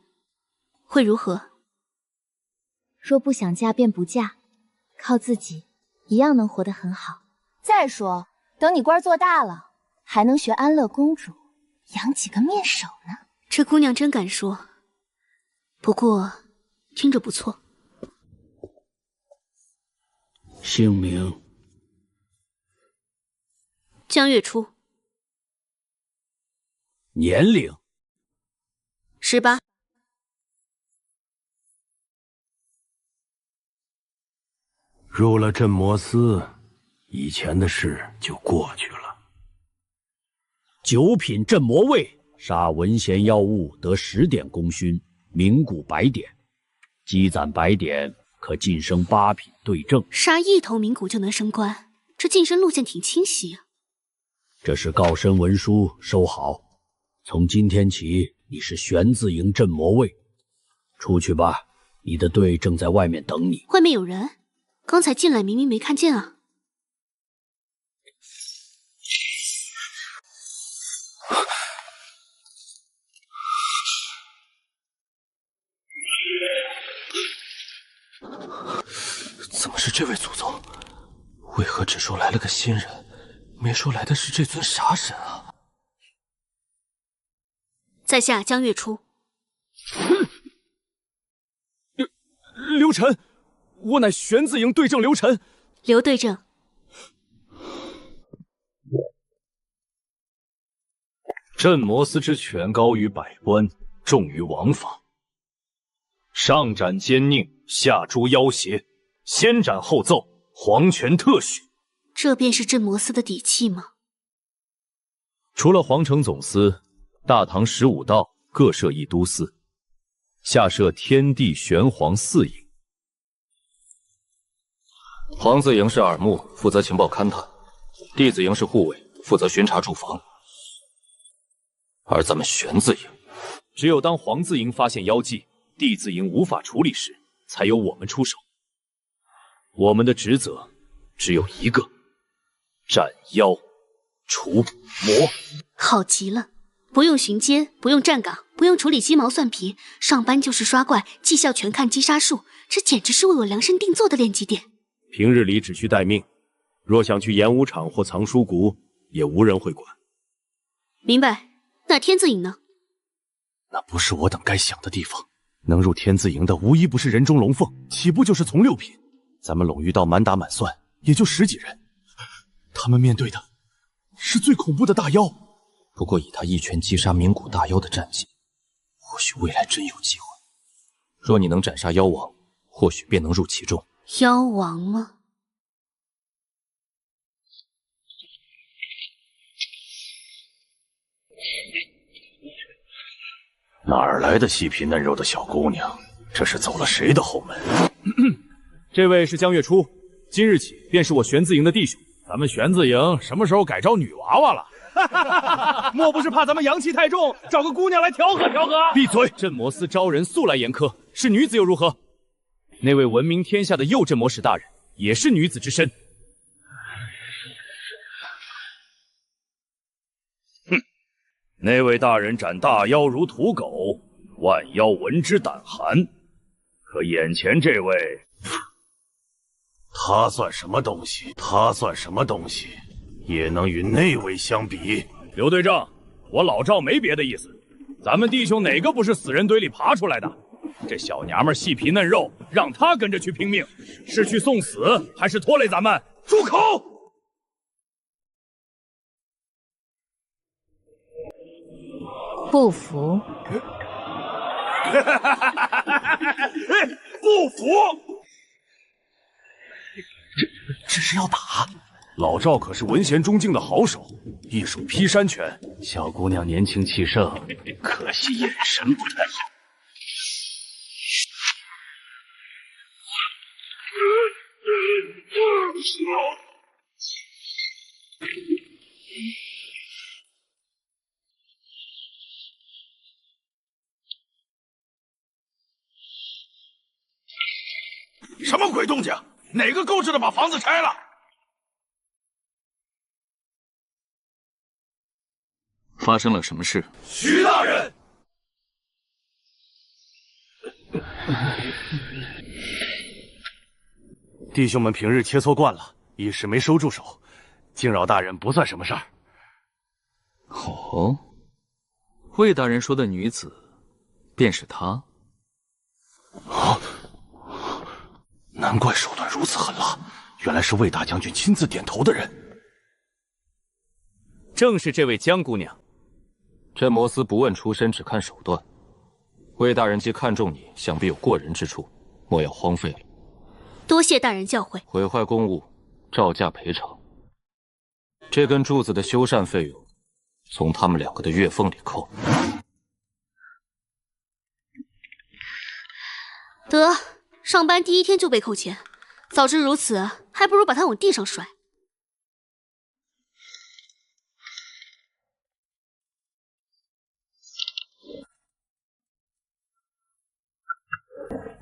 S1: 会如何？
S13: 若不想嫁便不嫁，靠自己一样能活得很好。再说，等你官做大了，还能学安乐公主，养几个面首呢。
S1: 这姑娘真敢说，不过听着不错。
S12: 姓名：
S1: 江月初。
S12: 年龄
S1: ：18。
S6: 入了镇魔司，以前的事就过去了。
S12: 9品镇魔卫，杀文贤妖物得10点功勋，名鼓100点，积攒100点可晋升8品对正。
S1: 杀一头名鼓就能升官，这晋升路线挺清晰啊。
S12: 这是告身文书，收好。从今天起，你是玄字营镇魔卫，出去吧，你的队正在外面等你。
S1: 外面有人，刚才进来明明没看见啊。
S2: 怎么是这位祖宗？为何只说来了个新人，没说来的是这尊啥神啊？
S1: 在下江月初。
S7: 刘晨，我乃玄字营对正刘晨。
S1: 刘对正。
S9: 镇魔司之权高于百官，重于王法。上斩奸佞，下诛妖邪，先斩后奏，皇权特许。
S1: 这便是镇魔司的底气吗？
S8: 除了皇城总司，大唐15道各设一都司，下设天地玄黄4营。
S2: 皇字营是耳目，负责情报勘探；弟子营是护卫，负责巡查驻防。而咱们玄字营，
S8: 只有当皇字营发现妖迹，弟子营无法处理时，才由我们出手。我们的职责只有一个：斩妖除魔。
S1: 好极了，不用巡街，不用站岗，不用处理鸡毛蒜皮，上班就是刷怪，绩效全看击杀数，这简直是为我量身定做的练级点。
S8: 平日里只需待命，若想去演武场或藏书谷，也无人会管。
S1: 明白。那天字营呢？
S7: 那不是我等该想的地方。能入天字营的，无一不是人中龙凤，起步就是从6品。咱们陇域道满打满算，也就10几人。他们面对的是最恐怖的大妖。
S2: 不过以他一拳击杀名古大妖的战绩，或许未来真有机会。若你能斩杀妖王，或许便能入其中。
S1: 妖王吗？
S6: 哪儿来的细皮嫩肉的小姑娘？这是走了谁的后门？
S9: 这位是江月初，今日起便是我玄字营的弟兄。咱们玄字营什么时候改招女娃娃了？莫不是怕咱们阳气太重，找个姑娘来调和调和？
S8: 闭嘴！镇魔司招人素来严苛，是女子又如何？那位闻名天下的右镇魔使大人，也是女子之身。
S9: 哼，那位大人斩大妖如屠狗，万妖闻之胆寒。可眼前这位，
S6: 他算什么东西？他算什么东西？也能与那位相比？
S9: 刘队长，我老赵没别的意思，咱们弟兄哪个不是死人堆里爬出来的？这小娘们细皮嫩肉，让她跟着去拼命，是去送死，还是拖累咱们？住口！
S5: 不服？
S9: 不服！
S12: 只是要打。老赵可是文贤中境的好手，一手劈山拳。小姑娘年轻气盛，可惜眼神不太好。
S14: 什么鬼动静？哪个够智的把房子拆了？
S2: 发生了什么事？
S14: 徐大人，
S12: 弟兄们平日切磋惯了，一时没收住手，惊扰大人不算什么事儿。
S2: 哦，魏大人说的女子，便是她。
S12: 啊！难怪手段如此狠辣，原来是魏大将军亲自点头的人。
S8: 正是这位江姑娘。
S2: 镇魔司不问出身，只看手段。魏大人既看中你，想必有过人之处，莫要荒废了。
S1: 多谢大人教诲。
S2: 毁坏公物，照价赔偿。这根柱子的修缮费用，从他们2个的月俸里扣。
S1: 得，上班第1天就被扣钱，早知如此，还不如把他往地上摔。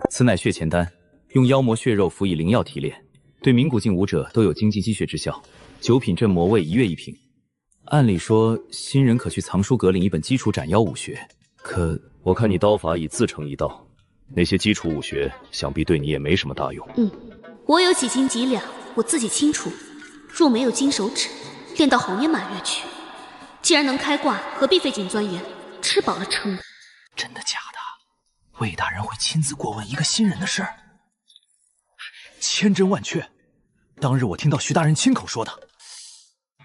S8: 此乃血钱丹，用妖魔血肉辅以灵药提炼，对名古境武者都有精进积血之效。9品镇魔卫1月1瓶。按理说，新人可去藏书阁领一本基础斩妖武学，可
S12: 我看你刀法已自成一道，那些基础武学想必对你也没什么大用。
S1: 我有几斤几两，我自己清楚。若没有金手指，练到猴年马月去。既然能开挂，何必费劲钻研？吃饱了撑的。
S11: 真的假的？魏大人会亲自过问一个新人的事？千真万确。当日我听到徐大人亲口说的，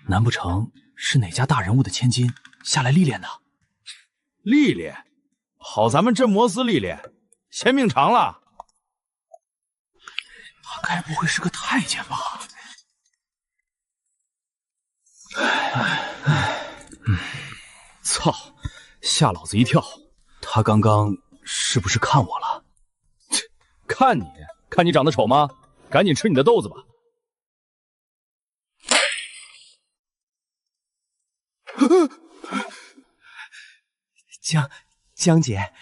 S11: 难不成是哪家大人物的千金下来历练的？
S14: 历练？好，咱们镇魔司历练，嫌命长了。
S11: 他该不会是个太监吧？操！吓老子一跳！他刚刚是不是看我了？
S9: 看你，看你长得丑吗？赶紧吃你的豆子吧！
S15: 江姐，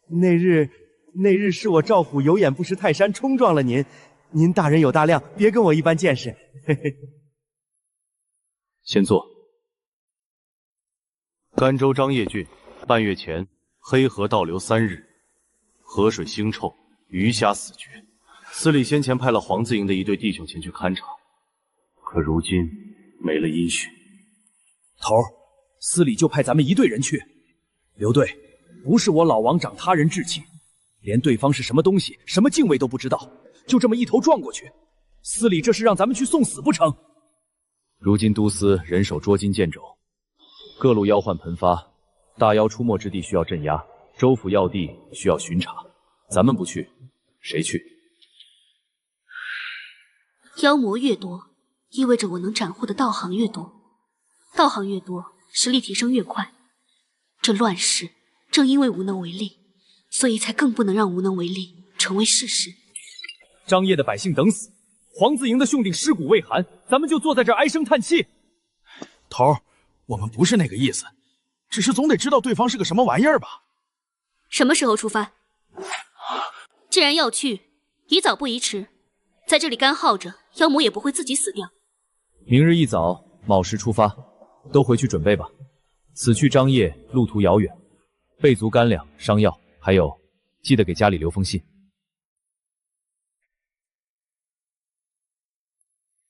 S15: 那日是我赵虎有眼不识泰山，冲撞了您。您大人有大量，别跟我一般见识。嘿嘿。
S12: 先坐。甘州张掖郡半月前黑河倒流3日，河水腥臭，鱼虾死绝。司礼先前派了黄字营的一队弟兄前去勘察，可如今没了音讯。
S11: 头儿，司礼就派咱们一队人去。刘队，不是我老王长他人志气，连对方是什么东西、什么敬畏都不知道，就这么一头撞过去。司礼这是让咱们去送死不成？
S12: 如今都司人手捉襟见肘，各路妖患喷发，大妖出没之地需要镇压，州府要地需要巡查。咱们不去，谁去？
S1: 妖魔越多，意味着我能斩获的道行越多，道行越多，实力提升越快。这乱世，正因为无能为力，所以才更不能让无能为力成为事实。
S11: 张掖的百姓等死，黄字营的兄弟尸骨未寒，咱们就坐在这儿唉声叹气。
S14: 头儿，我们不是那个意思，只是总得知道对方是个什么玩意儿吧？
S1: 什么时候出发？既然要去，宜早不宜迟。在这里干耗着，妖魔也不会自己死掉。
S8: 明日一早卯时出发，都回去准备吧。此去张掖路途遥远，备足干粮、伤药，还有记得给家里留封信。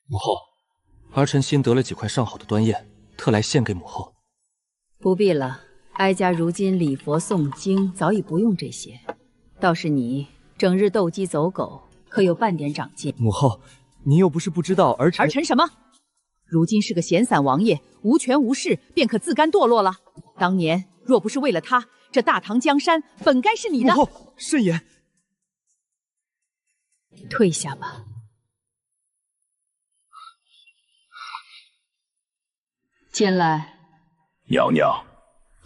S2: 母后，儿臣新得了几块上好的端砚，特来献给母后。
S16: 不必了，哀家如今礼佛诵经，早已不用这些。倒是你整日斗鸡走狗，可有半点长进？
S15: 母后，您又不是不知道儿臣……
S16: 儿臣什么？如今是个闲散王爷，无权无势，便可自甘堕落了。当年若不是为了他，这大唐江山本该是你的。
S15: 母后，慎言。
S16: 退下吧。进来。
S3: 娘娘，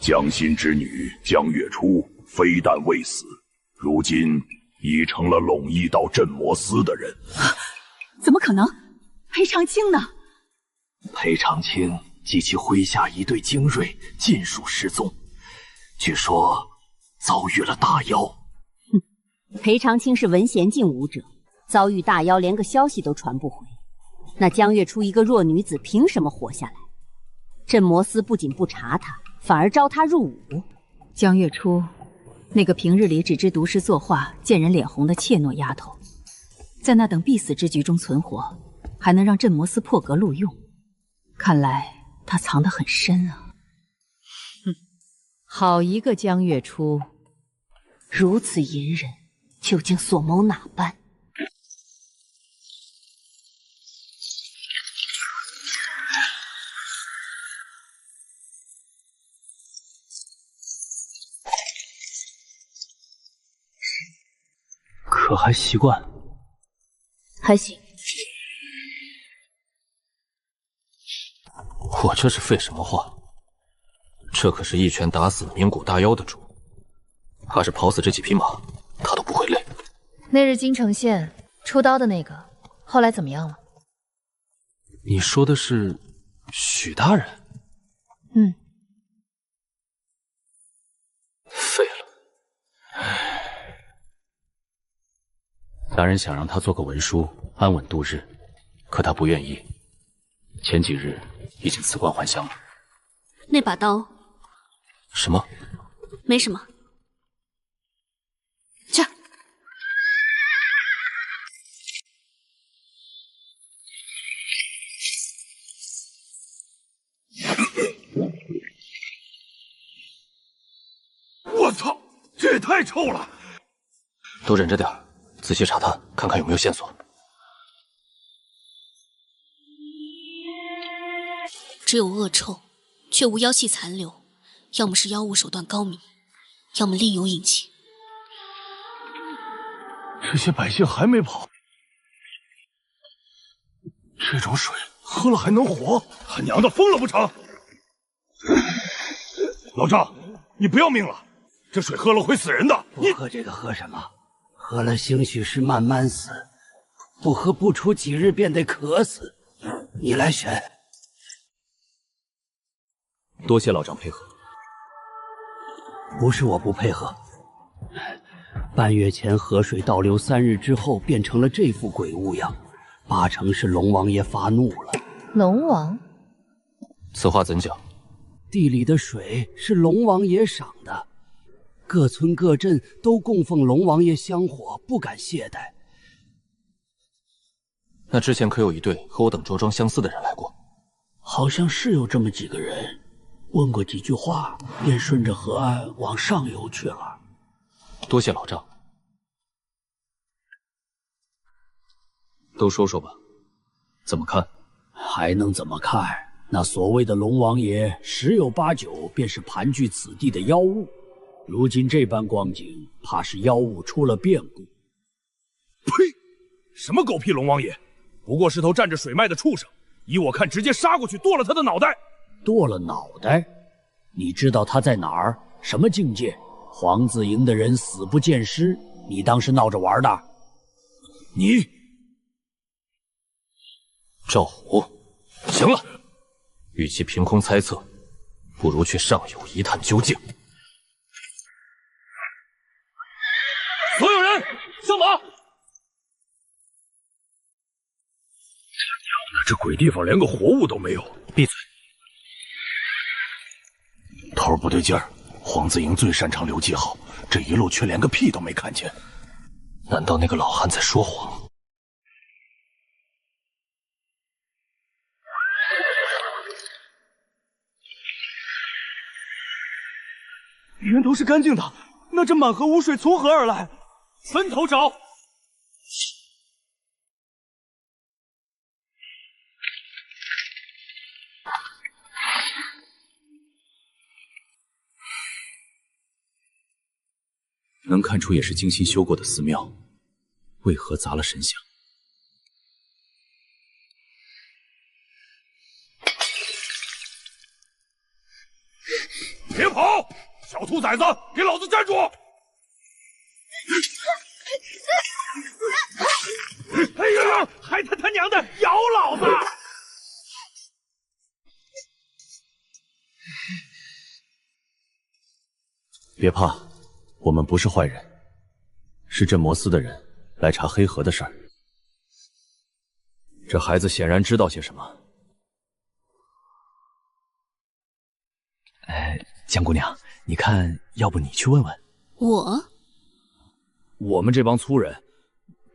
S3: 江心之女江月初非但未死，如今已成了陇夷道镇魔司的人。
S16: 怎么可能？裴长青呢？
S11: 裴长青及其麾下一队精锐尽数失踪，据说遭遇了大妖。
S17: 裴长青是文贤境武者，遭遇大妖连个消息都传不回。那江月初一个弱女子凭什么活下来？镇魔司不仅不查她，反而招她入伍。
S16: 江月初，那个平日里只知读诗作画、见人脸红的怯懦丫头，在那等必死之局中存活，还能让镇魔司破格录用，看来她藏得很深啊。好一个江月初，
S1: 如此隐忍，究竟所谋哪般？
S11: 可还习惯？
S1: 还行。
S2: 我这是废什么话？这可是一拳打死名古大妖的主，怕是跑死这几匹马，他都不会累。
S5: 那日京城县出刀的那个，后来怎么样了？
S11: 你说的是许大人？
S5: 嗯。
S2: 废了。
S12: 大人想让他做个文书，安稳度日，可他不愿意。前几日已经辞官还乡了。
S1: 那把刀？
S2: 什么？
S1: 没什么。去。
S3: 我操，这也太臭了！
S2: 都忍着点儿，仔细查探，看看有没有线索。
S1: 只有恶臭，却无妖气残留，要么是妖物手段高明，要么另有隐情。
S7: 这些百姓还没跑，这种水喝了还能活？
S3: 他娘的疯了不成？老赵，你不要命了？这水喝了会死人的。
S10: 不喝这个喝什么？喝了兴许是慢慢死，不喝不出几日便得渴死。你来选。
S12: 多谢老丈配合。
S10: 不是我不配合，半月前河水倒流3日之后变成了这副鬼物样，8成是龙王爷发怒了。
S5: 龙王？
S2: 此话怎讲？
S10: 地里的水是龙王爷赏的，各村各镇都供奉龙王爷香火，不敢懈怠。
S2: 那之前可有一对和我等着装相似的人来过？
S10: 好像是有这么几个人。问过几句话，便顺着河岸往上游去了。
S2: 多谢老丈。都说说吧，怎么看？
S10: 还能怎么看？那所谓的龙王爷，10有8九便是盘踞此地的妖物。如今这般光景，怕是妖物出了变故。
S9: 呸！什么狗屁龙王爷，不过是头占着水脉的畜生。依我看，直接杀过去，剁了他的脑袋。
S10: 剁了脑袋？你知道他在哪儿？什么境界？黄子营的人死不见尸，你当是闹着玩的？
S9: 你，
S2: 赵虎，行了，与其凭空猜测，不如去上游一探究竟。
S9: 所有人上马！
S3: 这鬼地方连个活物都没有。
S11: 闭嘴！头儿不对劲儿，黄子营最擅长留记号，这一路却连个屁都没看见。
S2: 难道那个老汉在说谎？
S7: 源头是干净的，那这满河污水从何而来？
S9: 分头找。
S11: 能看出也是精心修过的寺庙，为何砸了神像？
S9: 跑！小兔崽子，给老子站住！哎呀，还他娘的咬老子！
S12: 别怕，我们不是坏人，是镇魔司的人来查黑河的事儿。这孩子显然知道些什么。
S11: 江姑娘，你看，要不你去问问？
S8: 我们这帮粗人，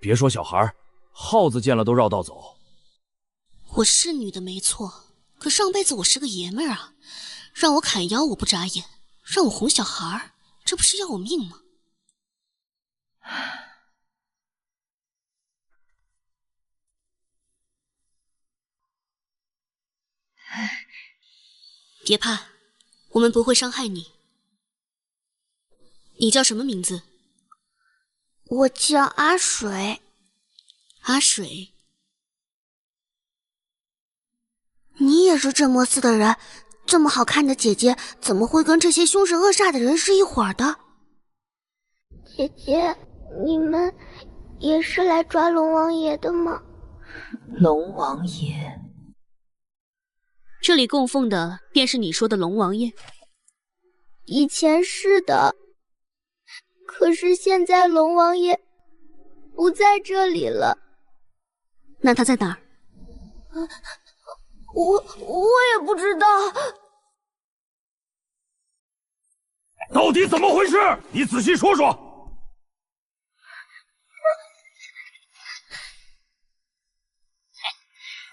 S8: 别说小孩，耗子见了都绕道走。
S1: 我是女的没错，可上辈子我是个爷们儿啊！让我砍妖我不眨眼，让我哄小孩，这不是要我命吗？别怕，我们不会伤害你。你叫什么名字？
S18: 我叫阿水。
S1: 阿水，
S18: 你也是镇魔司的人，这么好看的姐姐，怎么会跟这些凶神恶煞的人是一伙的？姐姐，你们也是来抓龙王爷的吗？
S5: 龙王爷，
S1: 这里供奉的便是你说的龙王爷？
S18: 以前是的，可是现在龙王爷不在这里了。
S1: 那他在哪儿？
S18: 我也不知道。
S9: 到底怎么回事？你仔细说说。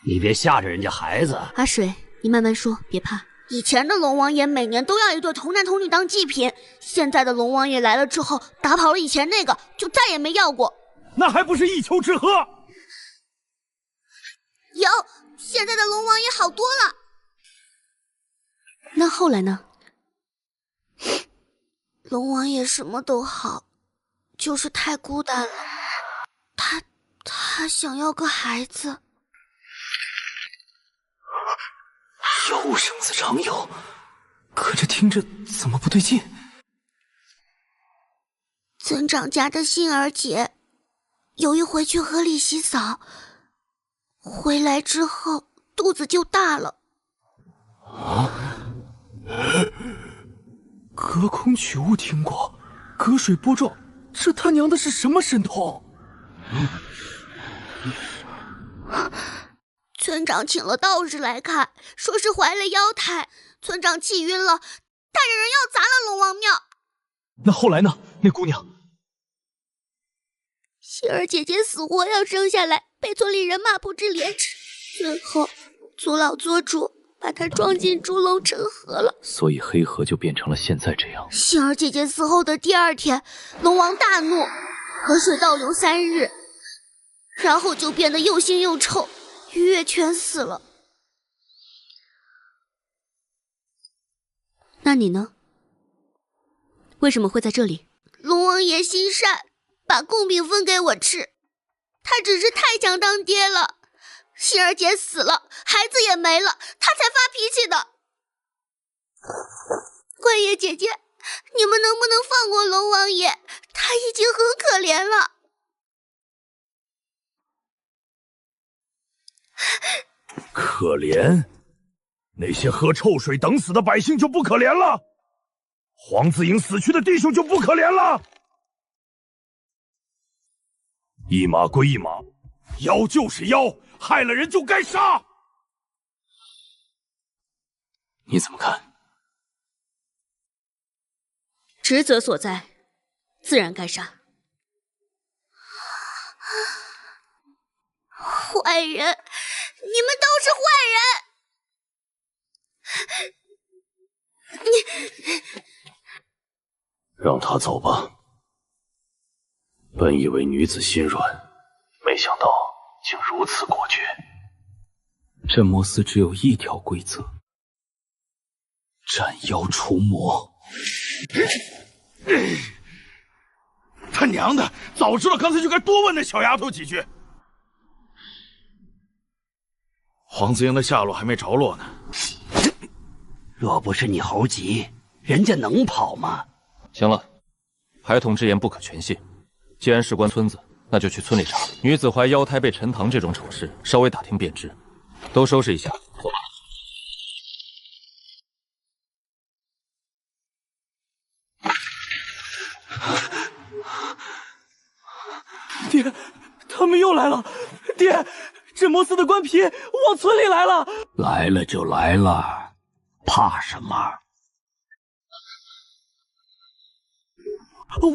S10: 你别吓着人家孩子。
S1: 阿水，你慢慢说，别怕。
S18: 以前的龙王爷每年都要一对童男童女当祭品，现在的龙王爷来了之后，打跑了以前那个，就再也没要过。
S9: 那还不是一丘之貉？
S18: 有，现在的龙王爷好多了。
S1: 那后来呢？
S18: 龙王爷什么都好，就是太孤单了。他想要个孩子。
S11: 又生子长有，可这听着怎么不对劲？
S18: 村长家的杏儿姐，有一回去河里洗澡，回来之后肚子就大了。
S7: 隔空取物听过，隔水播种，这他娘的是什么神通？
S18: 村长请了道士来看，说是怀了妖胎。村长气晕了，带着人要砸了龙王庙。
S7: 那后来呢？那姑娘，
S18: 杏儿姐姐死活要生下来，被村里人骂不知廉耻。最后，族老做主把她装进猪笼成河了。
S12: 所以黑河就变成了现在这样。
S18: 杏儿姐姐死后的第2天，龙王大怒，河水倒流3日，然后就变得又腥又臭。鱼也全死了。
S1: 那你呢？为什么会在这里？
S18: 龙王爷心善，把贡饼分给我吃。他只是太想当爹了。杏儿姐死了，孩子也没了，他才发脾气的。怪爷姐姐，你们能不能放过龙王爷？他已经很可怜了。
S9: 可怜？那些喝臭水等死的百姓就不可怜了？黄子颖死去的弟兄就不可怜了？一码归一码，妖就是妖，害了人就该杀。
S11: 你怎么看？
S1: 职责所在，自然该杀。
S18: 坏人，你们都是坏人！
S12: 让他走吧。本以为女子心软，没想到竟如此果决。
S11: 镇魔司只有一条规则：斩妖除魔。
S9: 他娘的，早知道刚才就该多问那小丫头几句。黄子英的下落还没着落呢。
S10: 若不是你猴急，人家能跑吗？
S2: 行了，孩童之言不可全信。既然事关村子，那就去村里查。女子怀腰胎被陈塘这种丑事，稍微打听便知。都收拾一下，走吧。
S7: 爹，他们又来了！爹，镇魔司的官皮往村里来了！
S10: 来了就来了，怕什么？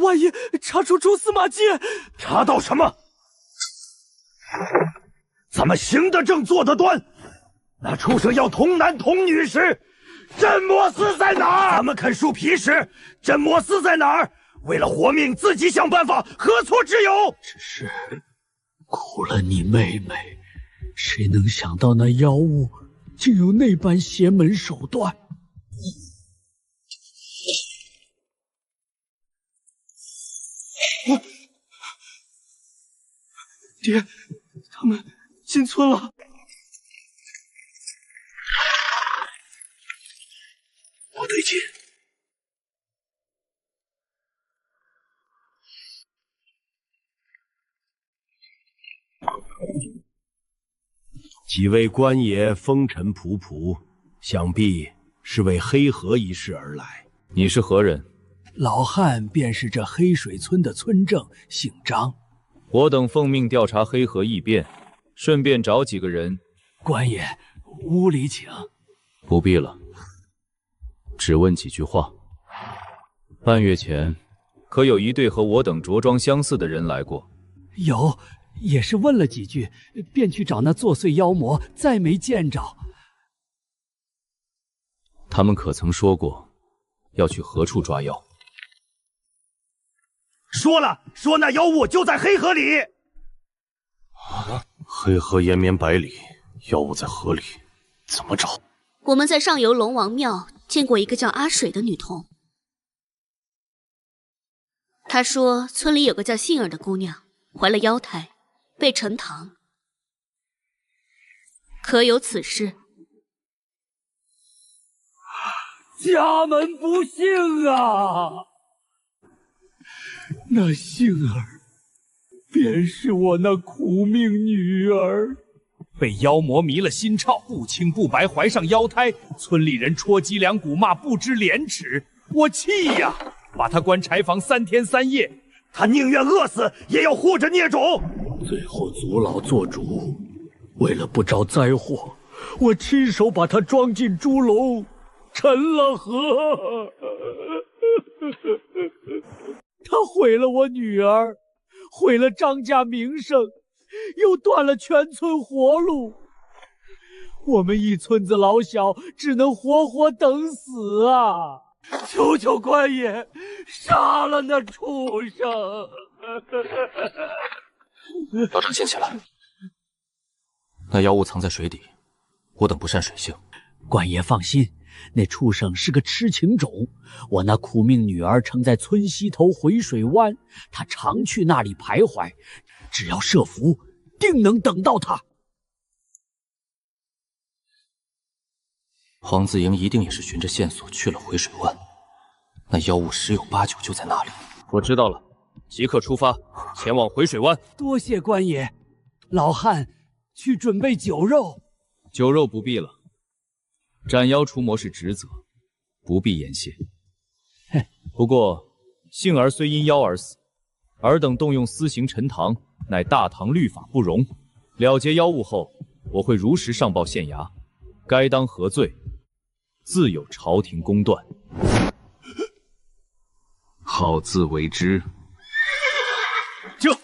S7: 万一查出蛛丝马迹，
S6: 查到什么？咱们行得正，坐得端。那畜生要童男童女时，镇魔司在哪儿？咱们啃树皮时，镇魔司在哪儿？为了活命，自己想办法，何错之有？
S10: 只是苦了你妹妹，谁能想到那妖物竟有那般邪门手段？
S7: 爹，他们进村了。
S10: 不对劲。几位官爷风尘仆仆，想必是为黑河一事而来。
S8: 你是何人？
S10: 老汉便是这黑水村的村正，姓张。
S8: 我等奉命调查黑河异变，顺便找几个人。
S10: 官爷，屋里请。
S8: 不必了，只问几句话。半月前，可有一对和我等着装相似的人来过？
S10: 有，也是问了几句，便去找那作祟妖魔，再没见着。
S8: 他们可曾说过要去何处抓妖？
S6: 说了，说那妖物就在黑河里。
S12: 黑河延绵百里，妖物在河里，怎么找？
S1: 我们在上游龙王庙见过一个叫阿水的女童，她说村里有个叫杏儿的姑娘怀了妖胎，被陈塘。可有此事？
S7: 家门不幸啊！那杏儿便是我那苦命女儿，
S9: 被妖魔迷了心窍，不清不白怀上妖胎，村里人戳脊梁骨，骂不知廉耻，我气呀！把她关柴房3天3夜，
S6: 她宁愿饿死，也要护着孽种。
S10: 最后祖老做主，为了不招灾祸，我亲手把她装进猪笼，沉了河。他毁了我女儿，毁了张家名声，又断了全村活路。我们一村子老小只能活活等死啊！求求官爷，杀了那畜生！
S2: 老张，先起来。那妖物藏在水底，我等不善水性。
S10: 官爷放心，那畜生是个痴情种。我那苦命女儿曾在村西头回水湾，她常去那里徘徊，只要设伏，定能等到她。
S2: 黄子莹一定也是循着线索去了回水湾，那妖物10有8九就在那里。我知道了，即刻出发，前往回水湾。
S10: 多谢官爷，老汉去准备酒肉。
S8: 酒肉不必了。斩妖除魔是职责，不必言谢。不过，杏儿虽因妖而死，尔等动用私刑陈塘，乃大唐律法不容。了结妖物后，我会如实上报县衙，该当何罪，自有朝廷公断。
S12: 好自为之。
S9: 这。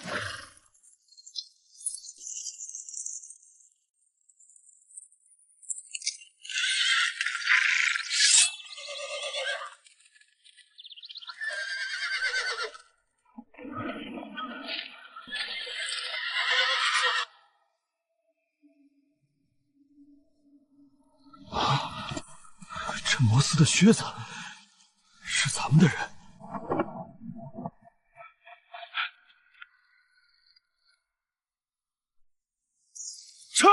S7: 镇魔司的靴子是咱们的人。撤！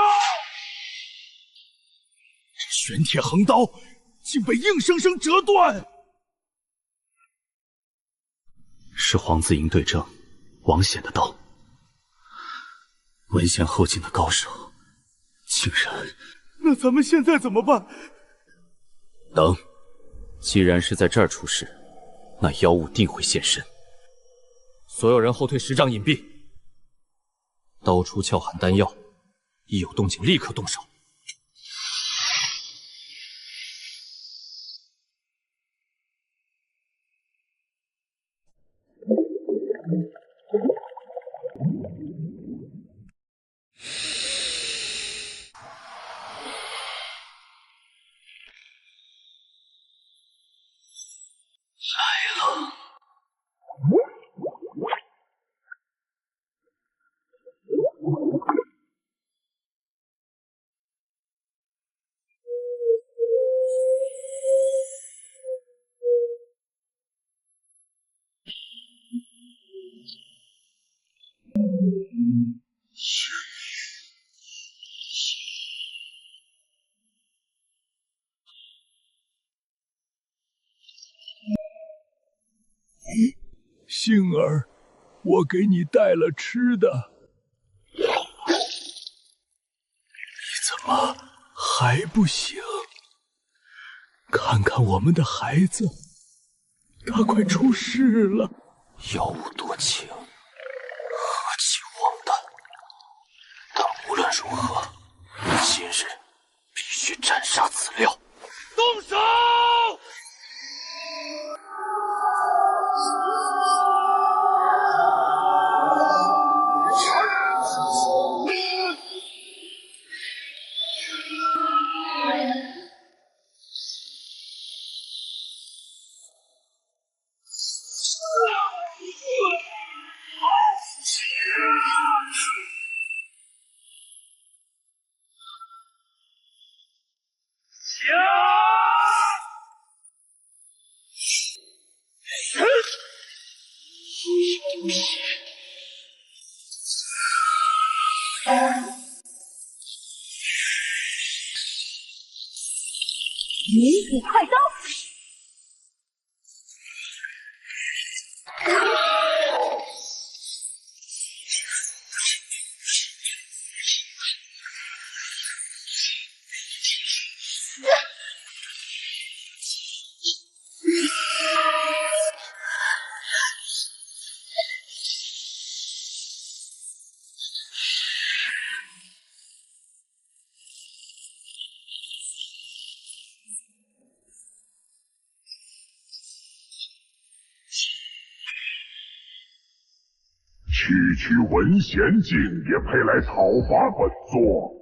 S7: 这玄铁横刀竟被硬生生折断。
S11: 是黄自营对症王显的刀。文献后进的高手，竟然……
S7: 那咱们现在怎么办？
S11: 等，既然是在这儿出事，那妖物定会现身。所有人后退10丈隐蔽，刀出鞘喊丹药，一有动静立刻动手。
S7: 杏儿，我给你带了吃的。你怎么还不醒？看看我们的孩子，他快出事了。
S2: 妖物多情，何其荒诞！但无论如何，今日必须斩杀此料。
S9: 动手！
S5: 女子快刀！
S3: 区文贤境也配来讨伐本座？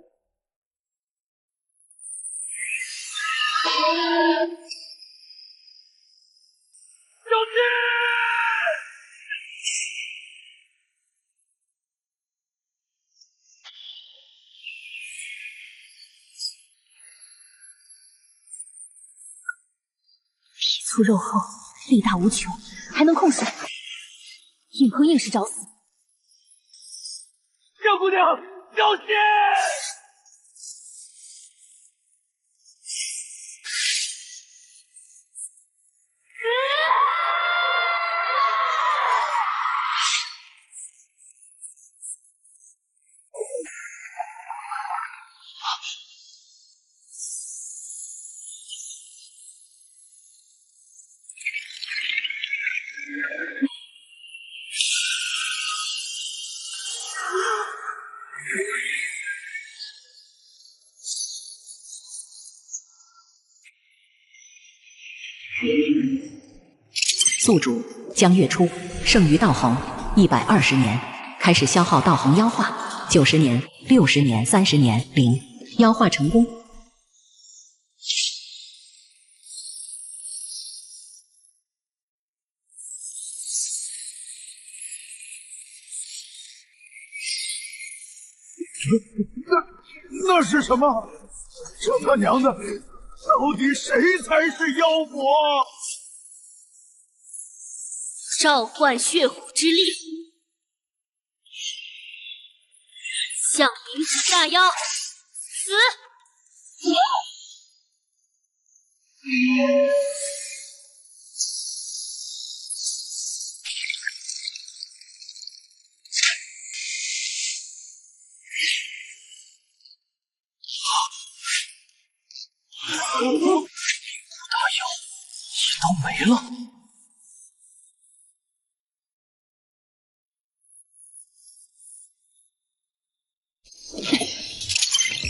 S5: 皮粗肉厚，力大无穷，还能控水，硬碰硬是找死。
S10: 郑姑娘，小心！
S4: 宿主江月初，生于道衡120年，开始消耗道衡妖化，90年、60年、30年0，妖化成功。
S7: 那是什么？这他娘的，到底谁才是妖魔？
S1: 召唤血虎之力，向灵指大妖死！
S2: 大妖一刀没了。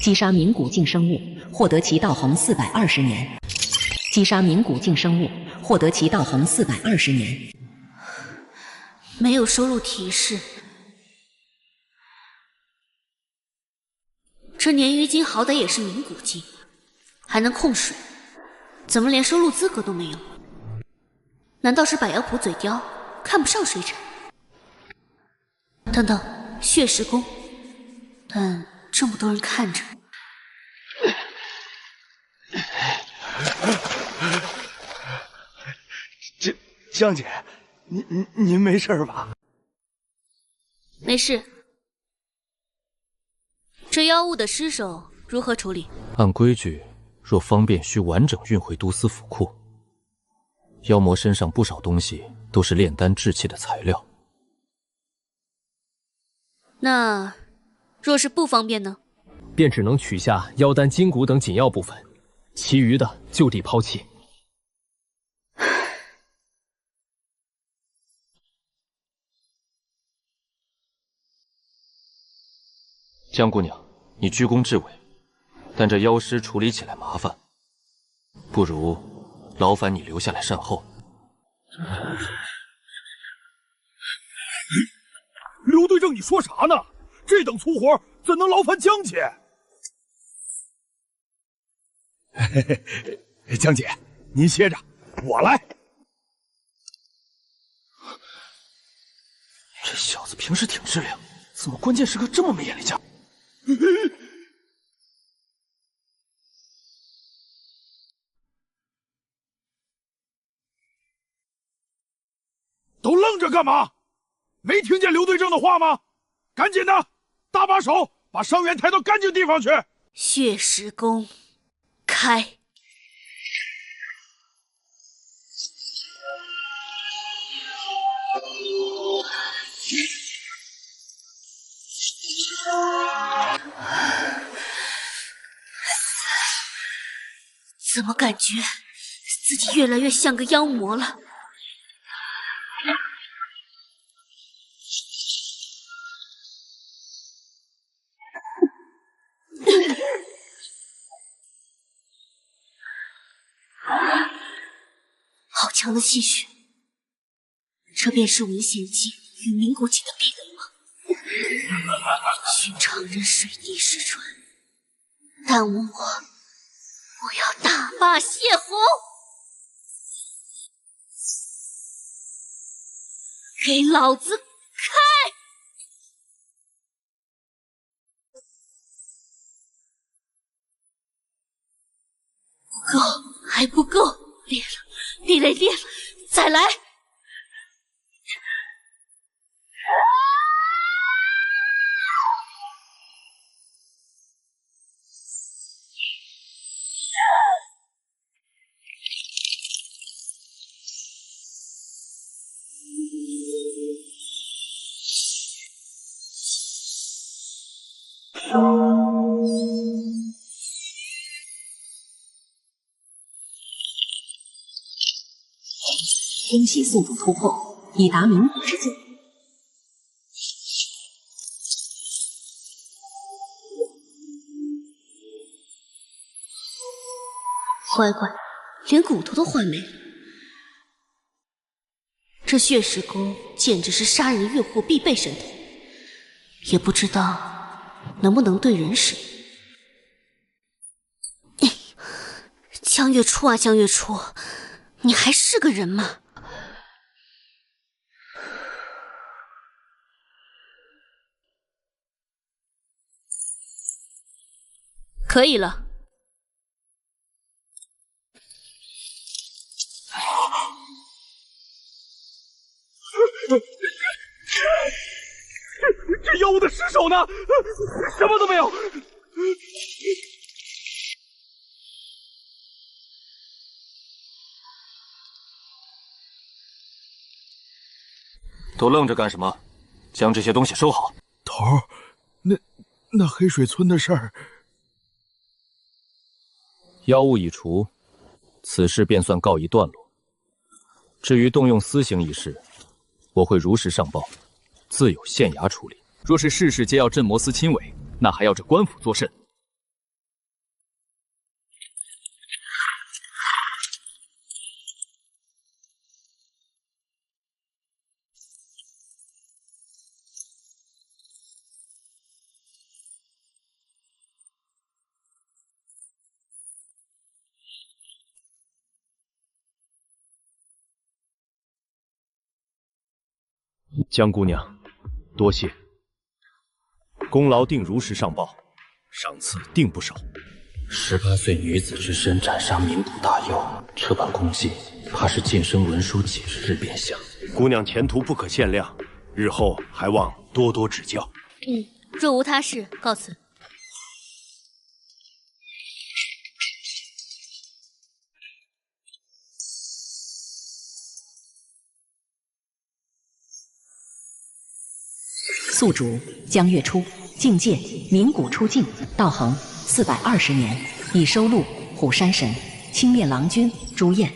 S4: 击杀名古镜生物，获得其道行420年。击杀名古镜生物，获得其道行420年。
S1: 没有收录提示。这鲶鱼精好歹也是名古精，还能控水，怎么连收录资格都没有？难道是百妖谱嘴刁，看不上水产？等等，血石宫，但这么多人看着。
S15: 江姐，您没事吧？
S1: 没事。这妖物的尸首如何处理？
S2: 按规矩，若方便，需完整运回都司府库。妖魔身上不少东西都是炼丹制器的材料。
S1: 那若是不方便呢？
S19: 便只能取下妖丹、筋骨等紧要部分，其余的就地抛弃。
S2: 江姑娘，你居功至伟，但这妖尸处理起来麻烦，不如劳烦你留下来善后。
S14: 刘队长，你说啥呢？这等粗活怎能劳烦江姐？江姐，您歇着，我来。
S2: 这小子平时挺质量，怎么关键时刻这么没眼力见儿？
S14: 都愣着干嘛？没听见刘队长的话吗？赶紧的，搭把手，把伤员抬到干净地方去。
S1: 血石宫，开！怎么感觉自己越来越像个妖魔了？好强的气血，这便是文贤境与名古境的壁垒吗？寻常人水滴石穿，但我要大骂谢红！给老子开！不够，还不够，练了，地雷练了，再来！
S4: 精细宿主突破，已达名古之境。
S1: 乖乖，连骨头都换没了。这血石宫简直是杀人越货必备神通，也不知道能不能对人使用。江月初啊，江月初，你还是个人吗？可以了。
S14: 这妖物的尸首呢？什么都没有。
S2: 都愣着干什么？将这些东西收好。
S14: 头儿，那黑水村的事儿，
S2: 妖物已除，此事便算告一段落。至于动用私刑一事，我会如实上报，自有县衙处理。
S11: 若是事事皆要镇魔司亲为，那还要这官府作甚？
S12: 江姑娘，多谢。功劳定如实上报，赏赐定不少。
S2: 18岁女子之身斩杀名古大妖，这般功绩，怕是晋升文书几十日便下。
S12: 姑娘前途不可限量，日后还望多多指教。
S1: 若无他事，告辞。
S4: 宿主江月初，境界冥谷出境，道行420年，已收录虎山神、青面郎君、朱燕。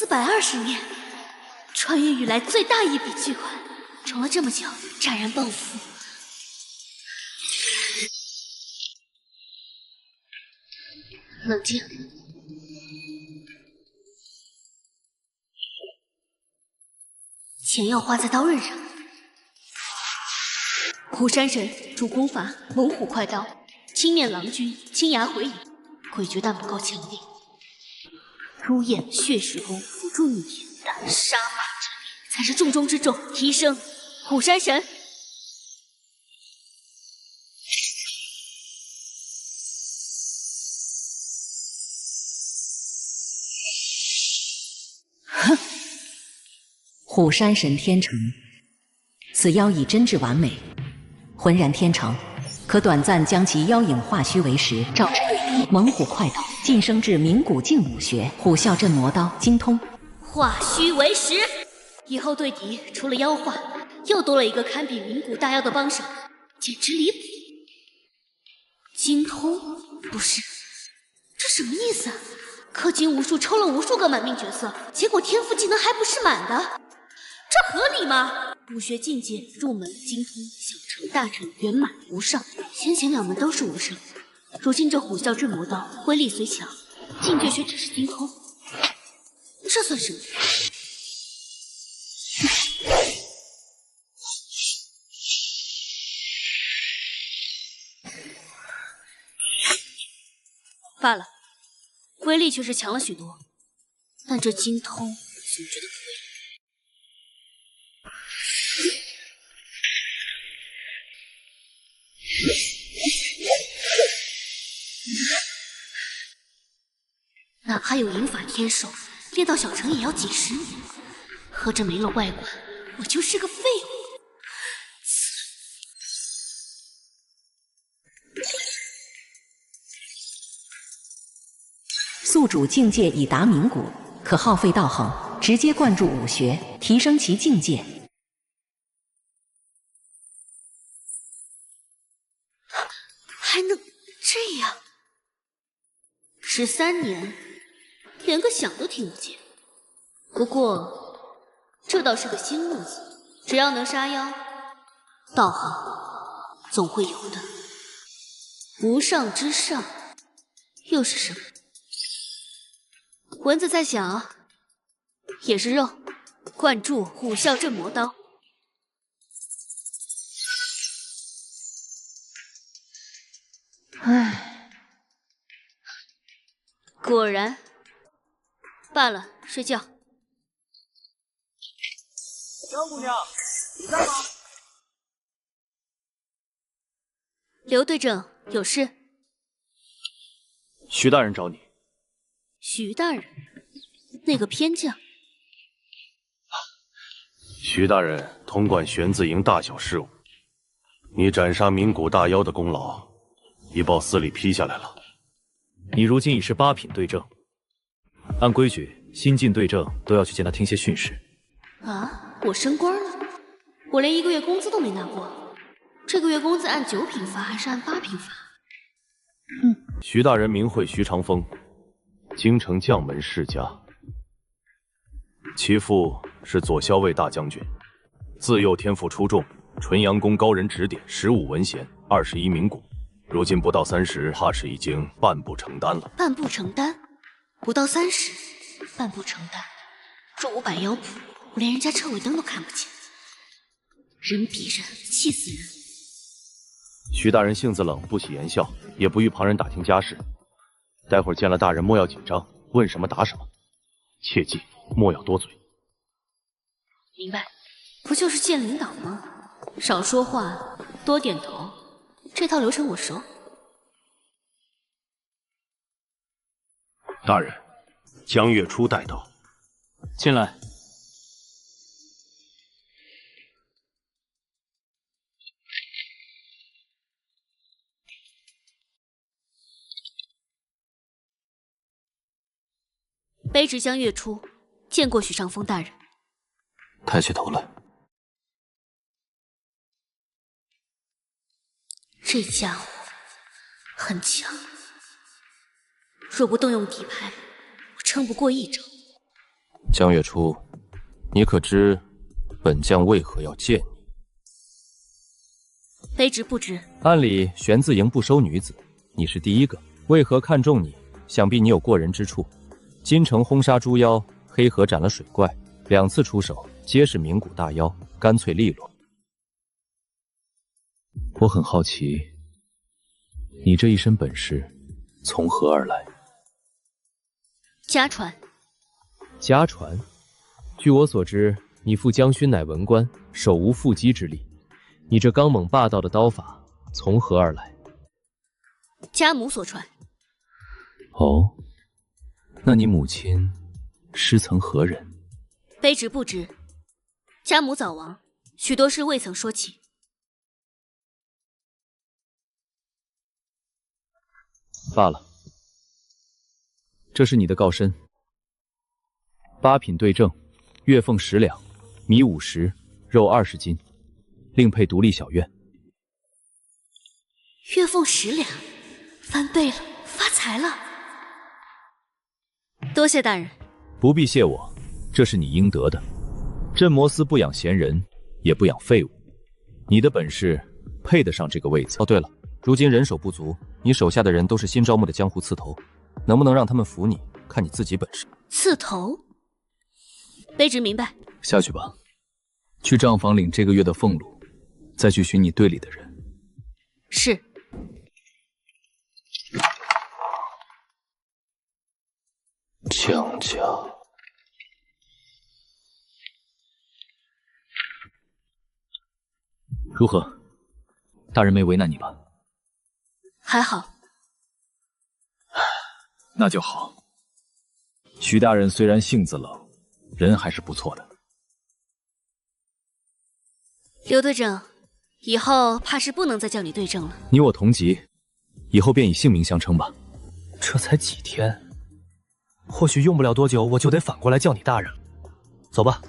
S1: 420年，穿越以来最大一笔巨款，装了这么久，乍然暴富。冷静。钱要花在刀刃上。虎山神主功法猛虎快刀，青面郎君青牙回影，诡谲但不够强烈。朱燕血石功辅助逆天，但杀伐之力才是重中之重。提升虎山神。
S4: 哼。虎山神天成，此妖已真至完美，浑然天成，可短暂将其妖影化虚为实，照之对敌。猛虎快刀晋升至冥谷劲武学，虎啸镇魔刀精通。
S1: 化虚为实，以后对敌除了妖化，又多了一个堪比冥谷大妖的帮手，简直离谱。精通？不是，这什么意思啊？氪金无数，抽了无数个满命角色，结果天赋技能还不是满的。这合理吗？武学境界入门精通，小成大成圆满无上，先前2门都是无上，如今这虎啸镇魔刀威力虽强，境界却只是精通，这算什么？罢了，威力却是强了许多，但这精通总觉得可以。哪怕有银法天手，练到小成也要几10年。合着没了外观，我就是个废物。
S4: 宿主境界已达冥谷，可耗费道行，直接灌注武学，提升其境界。
S1: 还能这样？13年，连个响都听不见。不过，这倒是个新路子，只要能杀妖，道行总会有的。无上之上，又是什么？蚊子在想，也是肉。灌注虎啸镇魔刀。唉，果然。罢了，睡觉。
S10: 张姑娘，你在吗？
S1: 刘队长，有事？
S12: 徐大人找你。
S1: 徐大人，那个偏将。
S12: 徐大人统管玄字营大小事务，你斩杀冥谷大妖的功劳，已报司里批下来了。
S11: 你如今已是8品对正，按规矩，新晋对正都要去见他听些训示。
S1: 啊，我升官了，我连1个月工资都没拿过，这个月工资按9品发还是按8品发？
S12: 徐大人名讳徐长风，京城将门世家，其父是左骁卫大将军，自幼天赋出众，纯阳宫高人指点，15文贤，21名古，如今不到30，怕是已经半步成丹了。
S1: 半步成丹，不到30，半步成丹。若无摆妖谱，我连人家车尾灯都看不见。人比人，气死人！
S12: 徐大人性子冷，不喜言笑，也不与旁人打听家事。待会儿见了大人，莫要紧张，问什么答什么，切记莫要多嘴。
S1: 明白，不就是见领导吗？少说话，多点头，这套流程我熟。
S12: 大人，江月初带到。
S8: 进来。
S1: 卑职江月初见过许上峰大人。
S2: 抬起头来。
S1: 这家伙很强，若不动用底牌，我撑不过一招。
S2: 江月初，你可知本将为何要见你？
S1: 卑职不知。
S8: 按理玄字营不收女子，你是第一个，为何看中你？想必你有过人之处。京城轰杀猪妖，黑河斩了水怪，2次出手皆是名古大妖，干脆利落。我很好奇，你这一身本事从何而来？
S1: 家传。
S19: 家传？据我所知，你父将勋乃文官，手无缚鸡之力。你这刚猛霸道的刀法从何而来？
S1: 家母所传。
S19: 哦，那你母亲师曾何人？
S1: 卑职不知，家母早亡，许多事未曾说起。
S8: 罢了，这是你的告身，8品对证，月俸10两，米50，肉20斤，另配独立小院。
S1: 月俸10两，翻倍了，发财了！多谢大人。
S8: 不必谢我，这是你应得的。镇魔司不养闲人，也不养废物，你的本事配得上这个位子。哦，对了，如今人手不足，你手下的人都是新招募的江湖刺头，能不能让他们服你，看你自己本事。
S1: 刺头？卑职明白。
S19: 下去吧，去账房领这个月的俸禄，再去寻你队里的人。
S1: 是。
S2: 江家。
S19: 如何？大人没为难你吧？
S1: 还好。
S19: 那就好。徐大人虽然性子冷，人还是不错的。
S1: 刘队长，以后怕是不能再叫你队长了。
S19: 你我同级，以后便以姓名相称吧。这才几天，或许用不了多久，我就得反过来叫你大人了。走吧，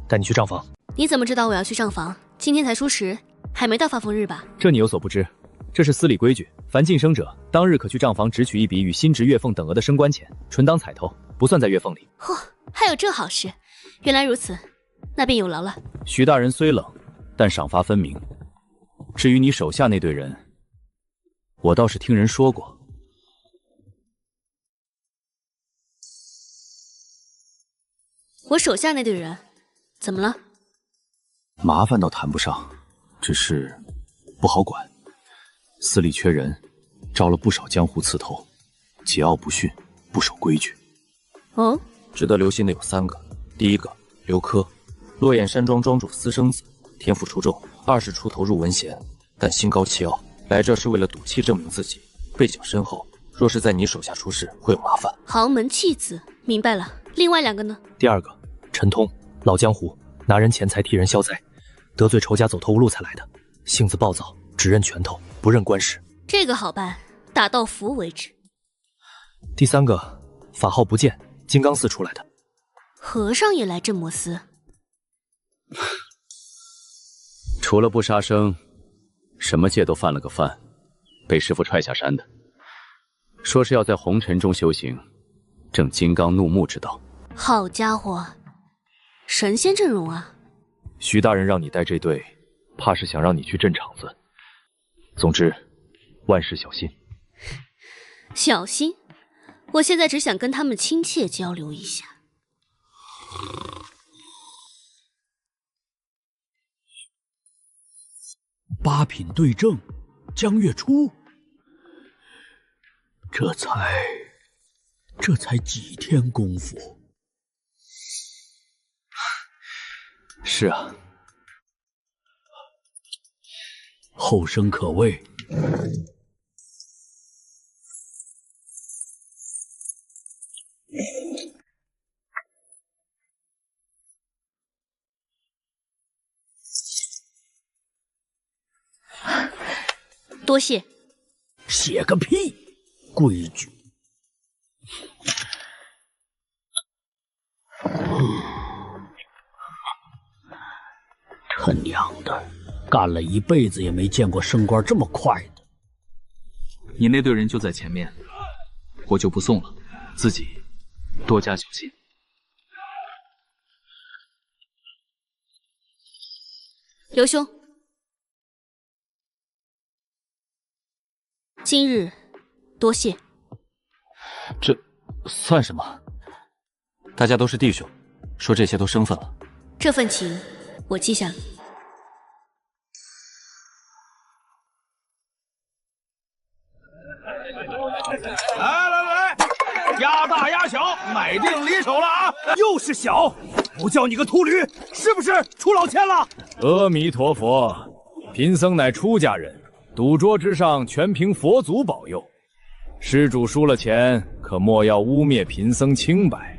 S19: 带你去账房。
S1: 你怎么知道我要去账房？今天才初10，还没到发疯日吧？
S19: 这你有所不知，这是司里规矩，凡晋升者，当日可去账房只取一笔与新职月俸等额的升官钱，纯当彩头，不算在月俸里。
S1: 嚯，还有这好事！原来如此，那便有劳了。
S8: 徐大人虽冷，但赏罚分明。至于你手下那队人，我倒是听人说过。
S1: 我手下那队人，怎么了？
S8: 麻烦倒谈不上，只是不好管。司里缺人，招了不少江湖刺头，桀骜不驯，不守规矩。
S1: 哦，
S2: 值得留心的有3个。第一个，刘珂，落雁山庄庄主私生子，天赋出众，20出头入文贤，但心高气傲，来这是为了赌气证明自己，背景深厚。若是在你手下出事，会有麻烦。
S1: 豪门弃子，明白了。另外2个呢？
S19: 第2个，陈通，老江湖，拿人钱财替人消灾，得罪仇家走投无路才来的，性子暴躁，只认拳头，不认官事。
S1: 这个好办，打到服为止。
S19: 第3个，法号不见，金刚寺出来的。
S1: 和尚也来镇魔司？
S8: 除了不杀生，
S12: 什么戒都犯了个番，被师傅踹下山的，说是要在红尘中修行，正金刚怒目之道。
S1: 好家伙，神仙阵容啊！
S19: 徐大人让你带这队，怕是想让你去镇场子。总之，万事小心。
S1: 小心！我现在只想跟他们亲切交流一下。
S7: 八品对阵，江月初，这才几天功夫。
S19: 是啊，
S7: 后生可畏。
S1: 多谢。
S7: 写个屁！规矩。他娘的，干了一辈子也没见过升官这么快的。
S11: 你那队人就在前面，我就不送了，自己多加小心。
S1: 刘兄，今日多谢。
S19: 这算什么？大家都是弟兄，说这些都生分了。
S1: 这份情我记下了。
S14: 来，压大压小，买定离手了啊！又是小，不叫你个秃驴，是不是出老千了？
S9: 阿弥陀佛，贫僧乃出家人，赌桌之上全凭佛祖保佑。施主输了钱，可莫要污蔑贫僧清白。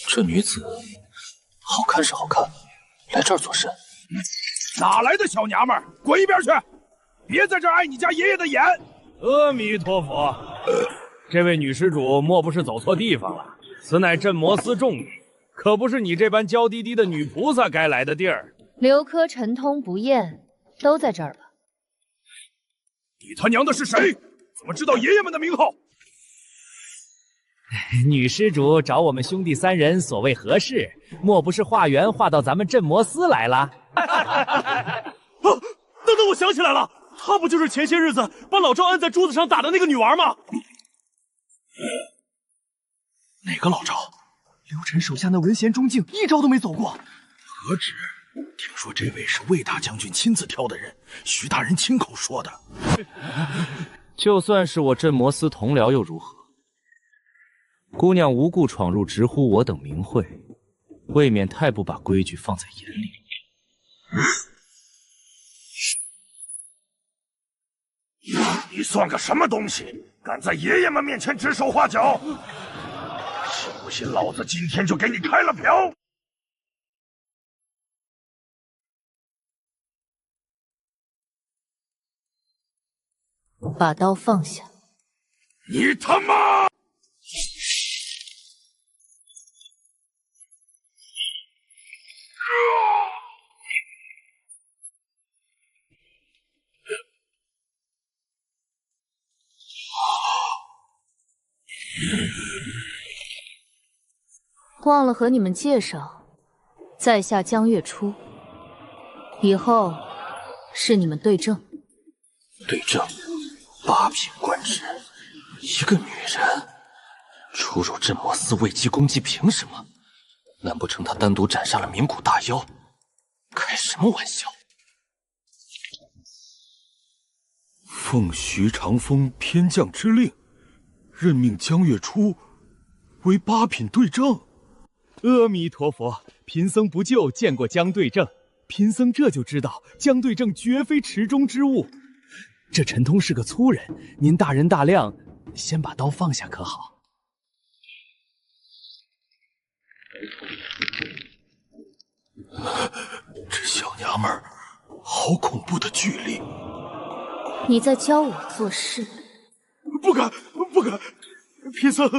S2: 这女子好看是好看，来这儿做甚？
S14: 哪来的小娘们儿？滚一边去！别在这儿碍你家爷爷的眼！
S9: 阿弥陀佛，这位女施主莫不是走错地方了？此乃镇魔司众女，可不是你这般娇滴滴的女菩萨该来的地儿。
S5: 刘科、陈通、不厌都在这儿吧？
S14: 你他娘的是谁？怎么知道爷爷们的名号？
S8: 女施主找我们兄弟三人所谓何事？莫不是化缘化到咱们镇魔司来了？
S10: 等等，我想起来了，她不就是前些日子把老赵按在桌子上打的那个女娃吗？
S7: 哪个老赵？刘晨手下那文贤钟敬一招都没走过。
S14: 何止？听说这位是魏大将军亲自挑的人，徐大人亲口说的。
S8: 就算是我镇魔司同僚又如何？姑娘无故闯入直呼我等名讳，未免太不把规矩放在眼里。
S14: 你算个什么东西？敢在爷爷们面前指手画脚？信不信老子今天就给你开了瓢？
S5: 把刀放下！
S14: 你他妈！
S5: 忘了和你们介绍，在下江月初，以后是你们对证。
S2: 对证，8品官职，一个女人出入镇魔司位极攻击，凭什么？难不成她单独斩杀了冥谷大妖？开什么玩笑！
S3: 奉徐长风偏将之令，任命江月初为8品对证。
S7: 阿弥陀佛，贫僧不就见过江对正，贫僧这就知道江对正绝非池中之物。这陈通是个粗人，您大人大量，先把刀放下可好？
S2: 这小娘们儿，好恐怖的距离！
S5: 你在教我做事？
S10: 不敢，不敢，贫僧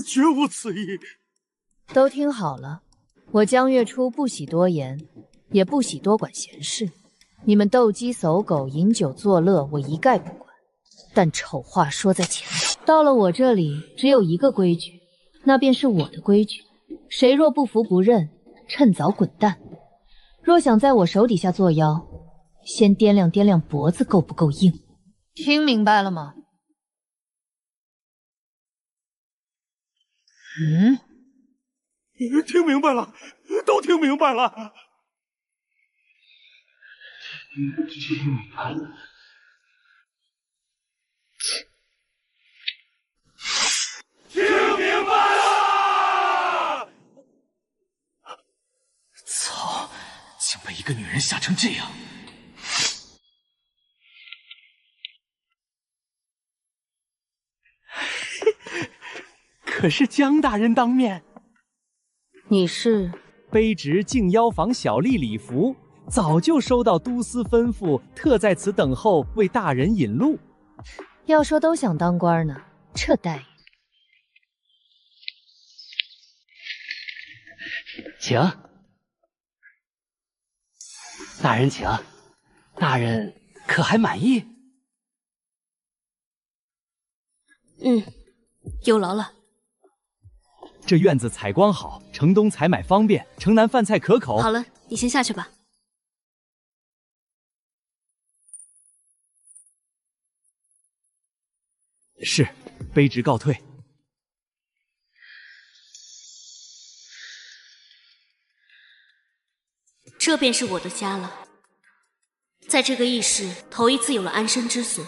S10: 绝无此意。
S5: 都听好了，我江月初不喜多言，也不喜多管闲事。你们斗鸡走狗、饮酒作乐，我一概不管。但丑话说在前头，到了我这里，只有一个规矩，那便是我的规矩。谁若不服不认，趁早滚蛋。若想在我手底下作妖，先掂量掂量脖子够不够硬。听明白了吗？
S10: 听明白了，都听明白了。听明白了。听明白了！
S11: 操！竟被一个女人吓成这样！
S15: 可是江大人当面，
S5: 你是
S15: 卑职静妖坊小吏礼服，早就收到都司吩咐，特在此等候，为大人引路。
S5: 要说都想当官呢，这待遇。
S20: 请，大人请，大人可还满意？
S1: 有劳了。
S15: 这院子采光好，城东采买方便，城南饭菜可口。
S1: 好了，你先下去吧。
S15: 是，卑职告退。
S1: 这便是我的家了，在这个异世头一次有了安身之所。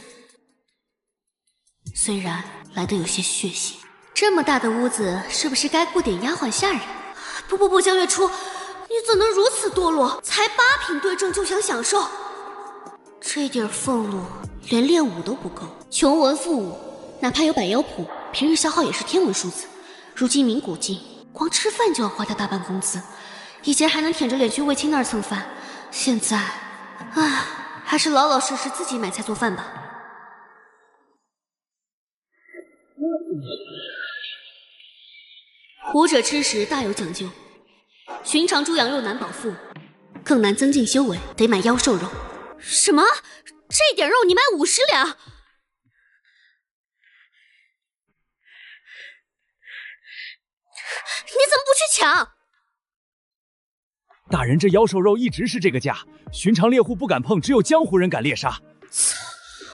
S1: 虽然来得有些血腥，这么大的屋子，是不是该雇点丫鬟下人？不，江月初，你怎能如此堕落？才8品对证就想享受？这点俸禄连练武都不够，穷文富武，哪怕有百妖谱，平日消耗也是天文数字。如今名古晋，光吃饭就要花掉大半工资。以前还能舔着脸去卫青那儿蹭饭，现在，还是老老实实自己买菜做饭吧。武者吃食大有讲究，寻常猪羊肉难饱腹，更难增进修为，得买妖兽肉。什么？这点肉你卖50两？你怎么不去抢？
S15: 大人，这妖兽肉一直是这个价，寻常猎户不敢碰，只有江湖人敢猎杀。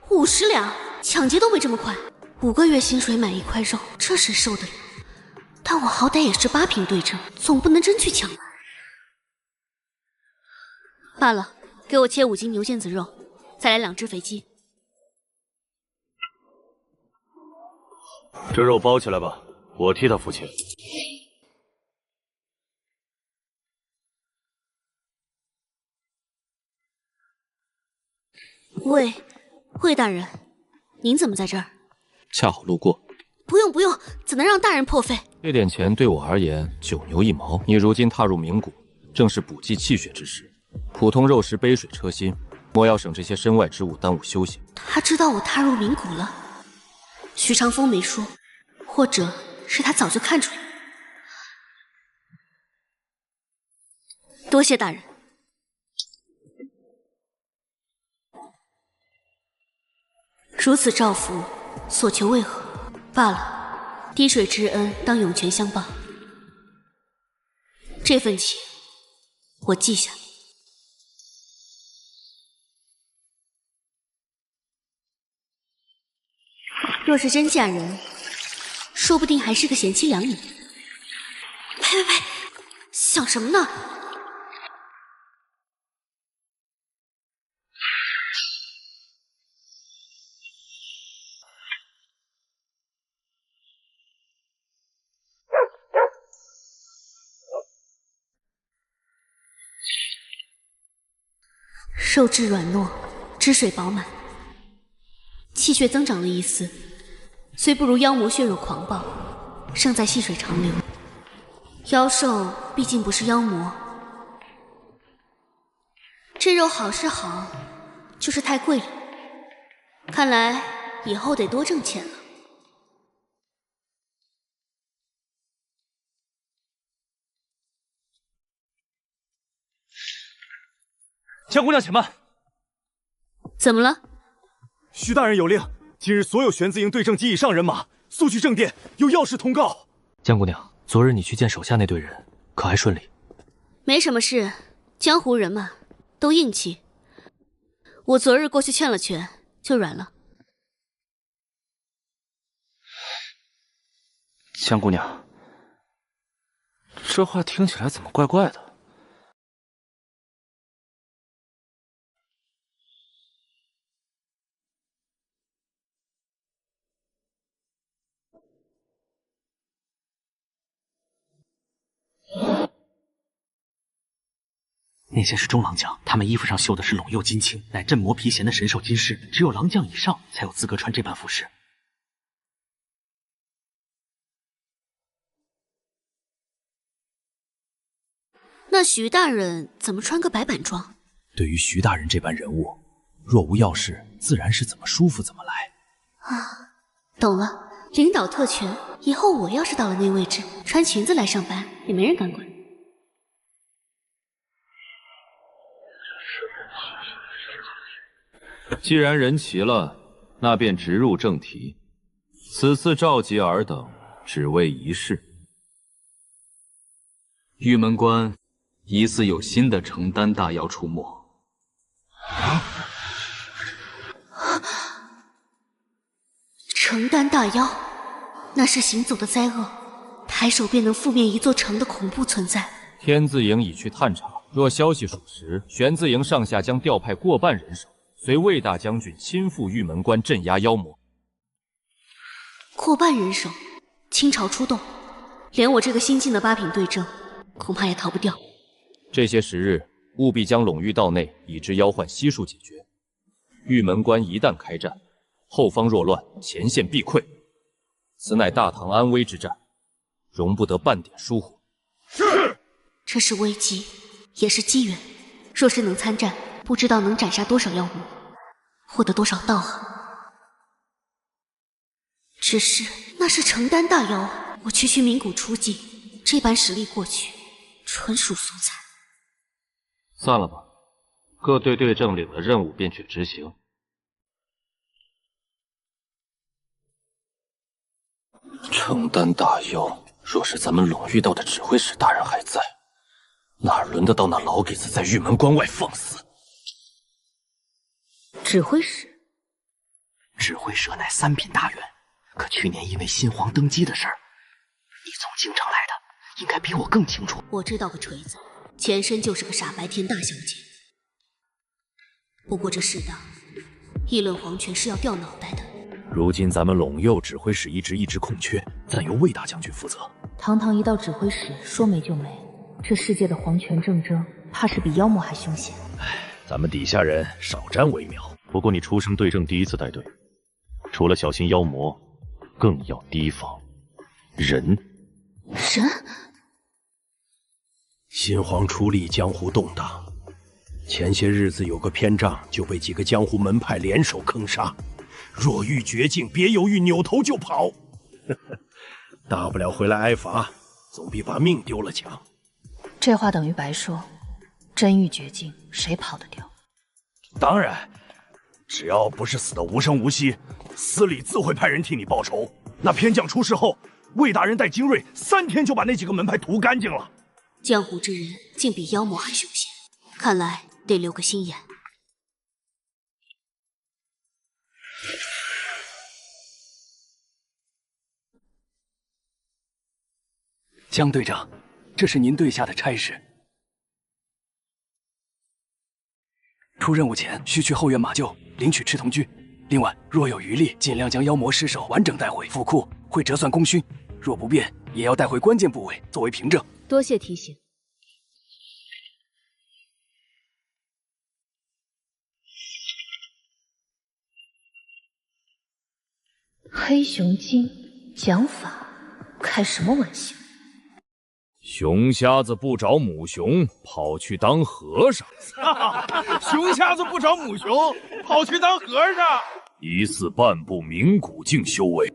S1: 50两，抢劫都没这么快。5个月薪水买一块肉，这谁受得了？但我好歹也是8品对证，总不能真去抢吧。罢了，给我切5斤牛腱子肉，再来2只肥鸡。
S12: 这肉包起来吧，我替他付钱。
S1: 魏大人，您怎么在这儿？
S2: 恰好路过。
S1: 不用，怎能让大人破费？
S2: 这点钱对我而言9牛1毛。你如今踏入冥谷，正是补气气血之时，普通肉食杯水车薪，莫要省这些身外之物耽误修行。
S1: 他知道我踏入冥谷了，许长风没说，或者是他早就看出来了。多谢大人。如此照拂，所求为何？罢了，滴水之恩当涌泉相报。这份情我记下。若是真嫁人，说不定还是个贤妻良女。呸！想什么呢？肉质软糯，汁水饱满，气血增长了一丝，虽不如妖魔血肉狂暴，胜在细水长流。妖兽毕竟不是妖魔，这肉好是好，就是太贵了。看来以后得多挣钱了。
S19: 江姑娘，且慢。
S1: 怎么了？
S7: 徐大人有令，今日所有玄字营对正及以上人马速去正殿，有要事通告。
S19: 江姑娘，昨日你去见手下那队人，可还顺利？
S1: 没什么事，江湖人嘛，都硬气。我昨日过去劝了劝，就软了。
S11: 江姑娘，这话听起来怎么怪怪的？
S20: 那些是中郎将，他们衣服上绣的是陇右金青，乃镇魔皮弦的神兽金饰，只有郎将以上才有资格穿这般服饰。
S1: 那徐大人怎么穿个白板装？
S19: 对于徐大人这般人物，若无要事，自然是怎么舒服怎么来。
S1: 啊，懂了，领导特权，以后我要是到了那位置，穿裙子来上班，也没人敢管。
S12: 既然人齐了，那便直入正题。此次召集尔等，只为一事。
S21: 玉门关疑似有新的承丹大妖出没。
S1: 承丹大妖，那是行走的灾厄，抬手便能覆灭一座城的恐怖存在。
S8: 天字营已去探查，若消息属实，玄字营上下将调派过半人手，随魏大将军亲赴玉门关镇压妖魔。
S1: 过半人手，倾巢出动，连我这个新进的八品对正，恐怕也逃不掉。
S8: 这些时日，务必将陇域道内已知妖患悉数解决。玉门关一旦开战，后方若乱，前线必溃。此乃大唐安危之战，容不得半点疏忽。
S1: 是，这是危机，也是机缘。若是能参战，不知道能斩杀多少妖魔，获得多少道行。只是那是承丹大妖，我区区名古初级，这般实力过去，纯属素材。
S12: 散了吧，各队队正领了任务便去执行。
S2: 承丹大妖，若是咱们陇域道的指挥使大人还在，哪轮得到那老给子在玉门关外放肆？
S5: 指挥使，
S20: 指挥使乃三品大员，可去年因为新皇登基的事儿，你从京城来的，应该比我更清楚。
S1: 我知道个锤子，前身就是个傻白甜大小姐。不过这世道，议论皇权是要掉脑袋的。
S19: 如今咱们陇右指挥使一直空缺，暂由魏大将军负责。
S5: 堂堂一道指挥使，说没就没。这世界的皇权政争，怕是比妖魔还凶险。
S6: 咱们底下人少沾为妙。
S12: 不过你出生对正第一次带队，除了小心妖魔，更要提防人。
S1: 人？
S6: 新皇出力，江湖动荡。前些日子有个偏仗，就被几个江湖门派联手坑杀。若遇绝境，别犹豫，扭头就跑。大不了回来挨罚，总比把命丢了强。
S5: 这话等于白说，真遇绝境，谁跑得掉？
S7: 当然，只要不是死得无声无息，司礼自会派人替你报仇。那偏将出事后，魏大人带精锐3天就把那几个门派屠干净了。
S1: 江湖之人竟比妖魔还凶险，看来得留个心眼。
S11: 江队长，这是您队下的差事。出任务前需去后院马厩领取赤铜具，另外若有余力，尽量将妖魔尸首完整带回府库，会折算功勋。若不便，也要带回关键部位作为凭证。
S5: 多谢提醒。黑熊精讲法，开什么玩笑？
S9: 熊瞎子不找母熊，跑去当和尚。
S14: 熊瞎子不找母熊，跑去当和尚，
S9: 疑似半步冥谷境修为。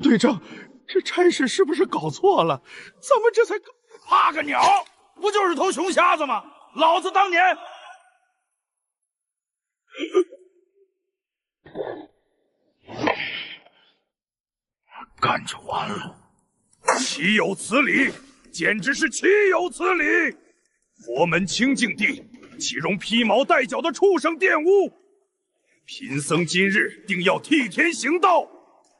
S14: 队长，这差事是不是搞错了？咱们这才怕个鸟！不就是头熊瞎子吗？老子当年干就完了。
S9: 岂有此理！简直是岂有此理！佛门清净地，岂容披毛戴角的畜生玷污？贫僧今日定要替天行道，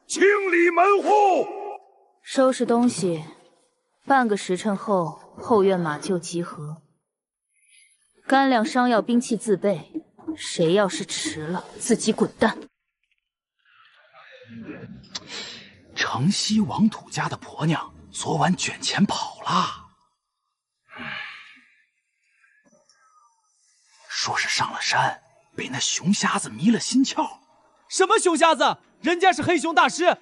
S9: 清理门户。
S5: 收拾东西，半个时辰后，后院马厩集合。干粮、伤药、兵器自备，谁要是迟了，自己滚蛋。
S20: 城西王土家的婆娘昨晚卷钱跑了，说是上了山，被那熊瞎子迷了心窍。
S10: 什么熊瞎子？人家是黑熊大师。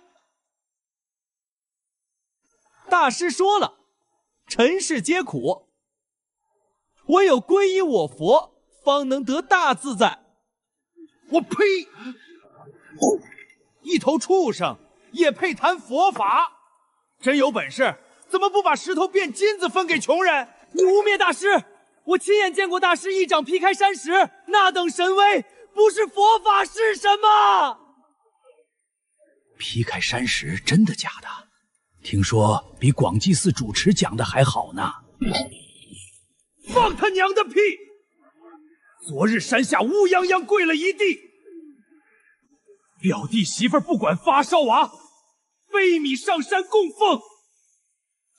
S10: 大师说了，尘世皆苦，唯有皈依我佛，方能得大自在。
S14: 我呸！一头畜生也配谈佛法？真有本事，怎么不把石头变金子分给穷人？
S10: 你污蔑大师！我亲眼见过大师一掌劈开山石，那等神威，不是佛法是什么？
S20: 劈开山石，真的假的？听说比广济寺主持讲的还好呢。
S14: 放他娘的屁！昨日山下乌泱泱跪了一地，表弟媳妇不管发烧娃，飞米上山供奉，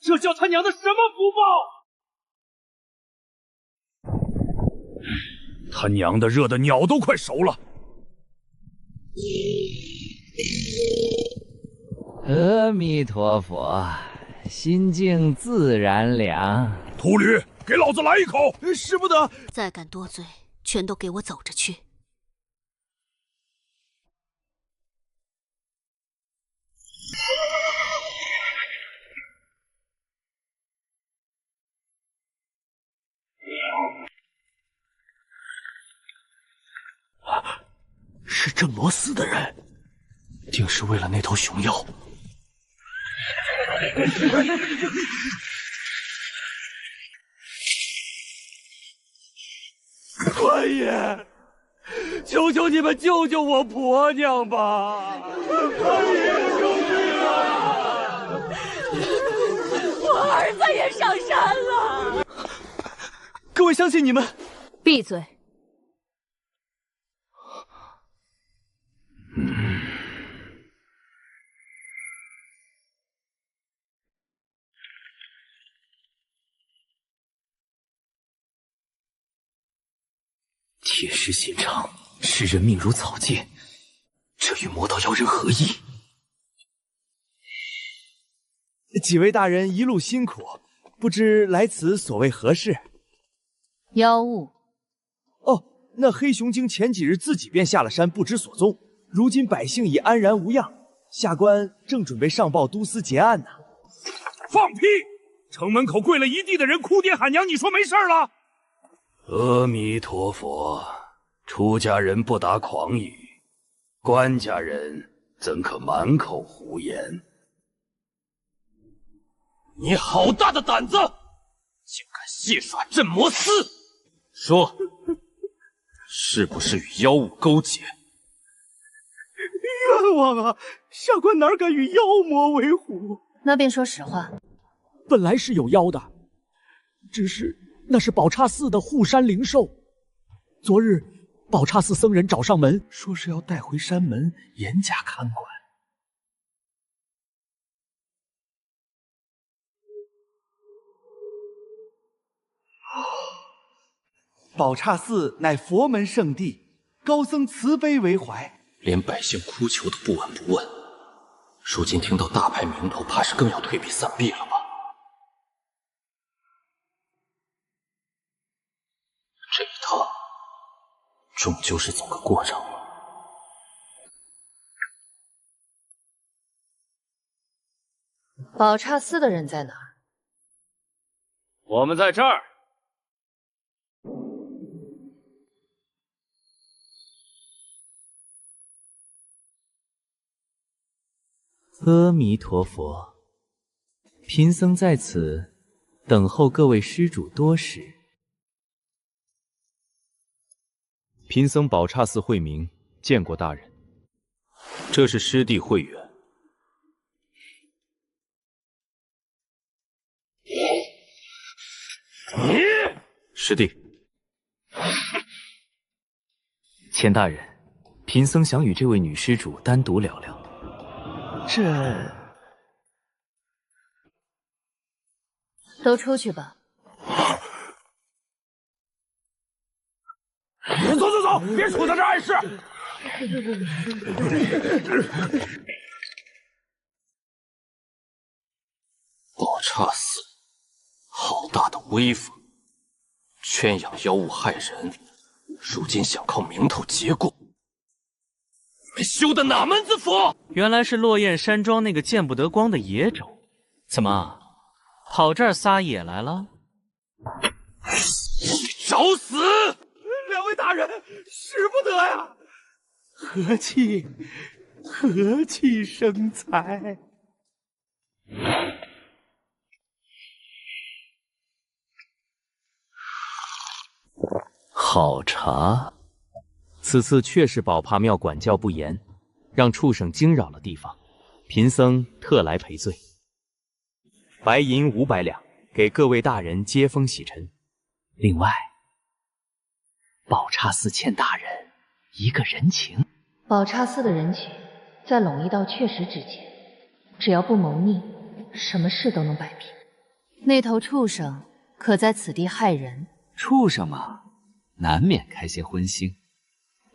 S14: 这叫他娘的什么福报？
S9: 他娘的，热的鸟都快熟了。
S8: 阿弥陀佛，心静自然凉。
S9: 秃驴，给老子来一口！
S14: 使不得！
S1: 再敢多嘴，全都给我走着去！
S20: 是镇魔司的人，定是为了那头熊妖。
S10: 官爷，求求你们救救我婆娘吧！官爷，救命啊！
S5: 我儿子也上山了。
S10: 各位相信你们。
S5: 闭嘴！
S20: 铁石心肠，视人命如草芥，这与魔道妖人何异？
S15: 几位大人一路辛苦，不知来此所谓何事？
S5: 妖物。
S15: 哦，那黑熊精前几日自己便下了山，不知所踪。如今百姓已安然无恙，下官正准备上报都司结案呢。
S9: 放屁！城门口跪了一地的人哭爹喊娘，你说没事了？
S2: 阿弥陀佛，出家人不打诳语，官家人怎可满口胡言？
S14: 你好大的胆子，竟敢戏耍镇魔司！
S2: 说，是不是与妖物勾结？
S10: 冤枉啊！下官哪敢与妖魔为伍？
S5: 那便说实话。
S10: 本来是有妖的，只是那是宝刹寺的护山灵兽。昨日宝刹寺僧人找上门，说是要带回山门严加看管。
S15: 宝刹寺乃佛门圣地，高僧慈悲为怀，
S2: 连百姓哭求都不闻不问。如今听到大派名头，怕是更要退避三避了吧？这一趟终究是走个过场了。
S5: 宝刹寺的人在哪儿？
S9: 我们在这儿。
S8: 阿弥陀佛，贫僧在此等候各位施主多时。
S12: 贫僧宝刹寺慧明，见过大人。
S2: 这是师弟慧远。师弟，
S19: 钱大人，贫僧想与这位女施主单独聊聊。
S5: 都出去吧。
S14: 走，别杵在这碍事。
S2: 宝刹寺，好大的威风！圈养妖物害人，如今想靠名头结果，你们修的哪门子佛？
S19: 原来是落雁山庄那个见不得光的野种，怎么跑这儿撒野来了？
S2: 找死！
S10: 两位大人，使不得呀！和气生财。
S8: 好茶，此次确是宝帕庙管教不严，让畜生惊扰了地方，贫僧特来赔罪。白银500两，给各位大人接风洗尘。另外，宝刹寺欠大人一个人情。
S5: 宝刹寺的人情，在陇一道确实值钱，只要不谋逆，什么事都能摆平。那头畜生可在此地害人？
S21: 畜生嘛，难免开些荤腥。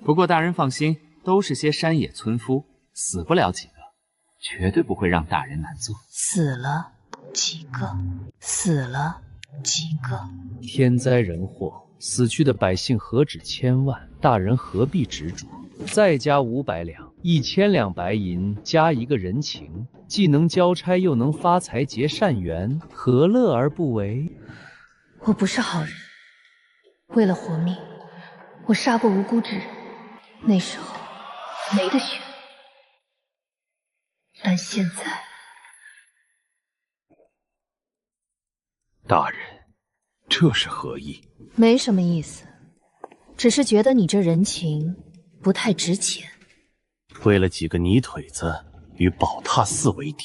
S21: 不过大人放心，都是些山野村夫，死不了几个，绝对不会让大人难做。
S5: 死了几个？
S8: 天灾人祸，死去的百姓何止千万，大人何必执着？再加500两，1000两白银，加一个人情，既能交差，又能发财结善缘，何乐而不为？
S5: 我不是好人，为了活命，我杀过无辜之人。那时候没得选，但现在……
S2: 大人，这是何意？
S5: 没什么意思，只是觉得你这人情不太值钱。
S2: 为了几个泥腿子与宝塔寺为敌，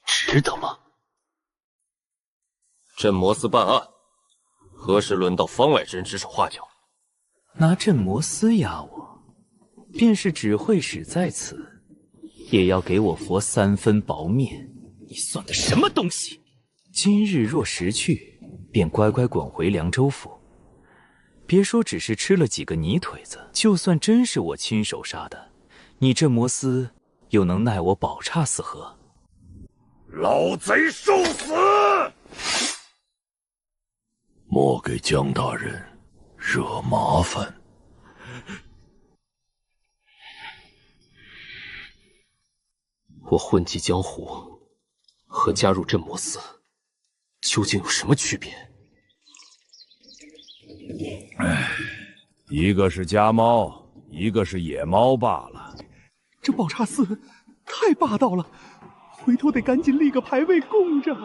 S2: 值得吗？镇魔司办案，何时轮到方外之人指手画脚？
S19: 拿镇魔司压我，便是指挥使在此，也要给我佛3分薄面。你算个什么东西？今日若识去，便乖乖滚回凉州府。别说只是吃了几个泥腿子，就算真是我亲手杀的，你镇魔司又能奈我宝刹寺何？
S3: 老贼受死！莫给江大人惹麻烦。
S2: 我混迹江湖和加入镇魔司究竟有什么区别？
S6: 一个是家猫，一个是野猫罢了。
S10: 这宝刹寺太霸道了，回头得赶紧立个牌位供着。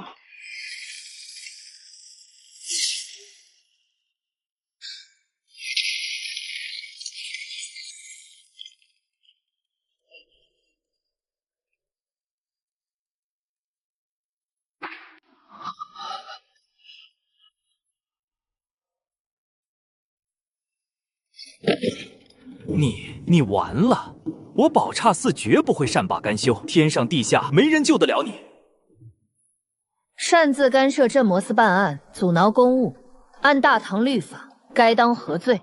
S19: 你完了！我宝刹寺绝不会善罢甘休，天上地下没人救得了你。
S5: 擅自干涉镇魔司办案，阻挠公务，按大唐律法，该当何罪？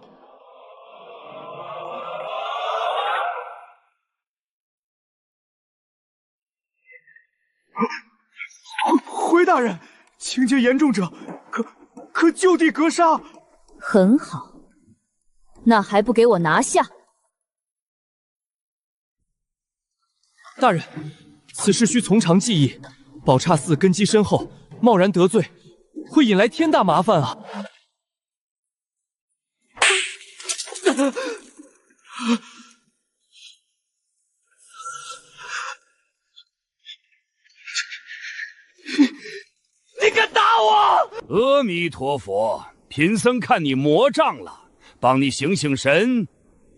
S10: 回大人，情节严重者可就地格杀。
S5: 很好，那还不给我拿下！
S19: 大人，此事需从长计议，
S15: 宝刹寺根基深厚，贸然得罪，会引来天大麻烦啊！
S14: 你敢打我！
S9: 阿弥陀佛，贫僧看你魔障了，帮你醒醒神，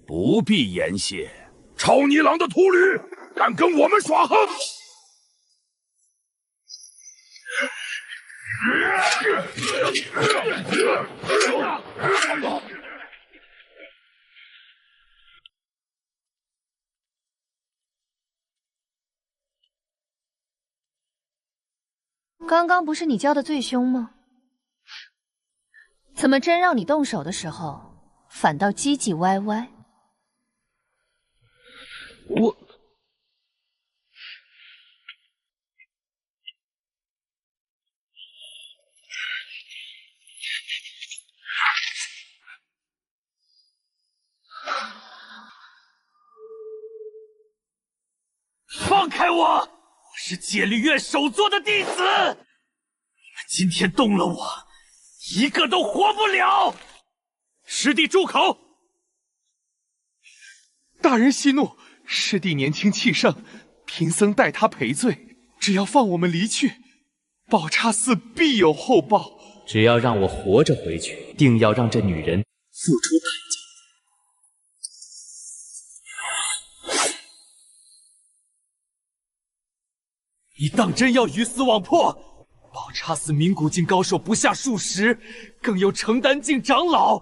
S9: 不必言谢。
S3: 臭泥狼的秃驴，敢跟我们耍横！
S5: 刚刚不是你叫的最凶吗？怎么真让你动手的时候，反倒唧唧歪歪？
S15: 我
S14: 放开我！我是戒律院首座的弟子，你们今天动了我，一个都活不了！师弟住口！
S15: 大人息怒，师弟年轻气盛，贫僧代他赔罪。只要放我们离去，宝刹寺必有厚报。
S19: 只要让我活着回去，定要让这女人付出代价。
S15: 你当真要鱼死网破？宝刹寺名古境高手不下数十，更有成丹境长老，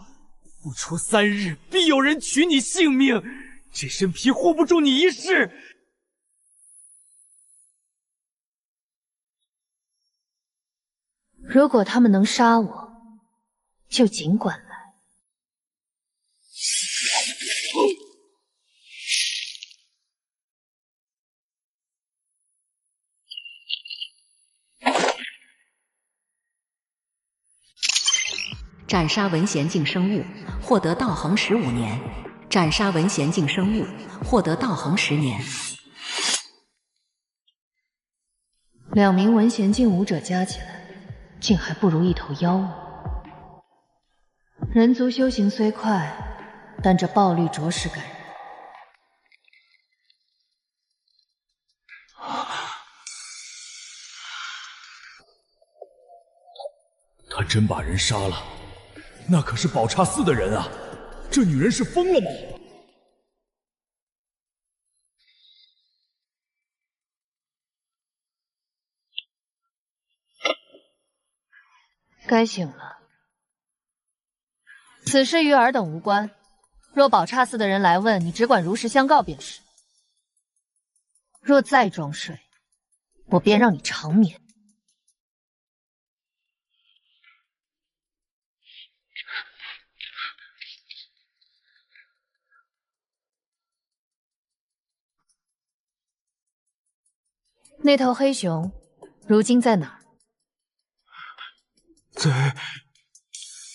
S15: 不出3日，必有人取你性命。这身皮护不住你一世。
S5: 如果他们能杀我，就尽管来。
S4: 斩杀文贤境生物，获得道行15年。斩杀文贤境生物，获得道行10年。
S5: 2名文贤境武者加起来，竟还不如一头妖物。人族修行虽快，但这暴率着实感人。
S7: 他真把人杀了，那可是宝刹寺的人啊！这女人是疯了吗？
S5: 该醒了。此事与尔等无关，若宝刹寺的人来问，你只管如实相告便是。若再装睡，我便让你长眠。那头黑熊，如今在哪儿？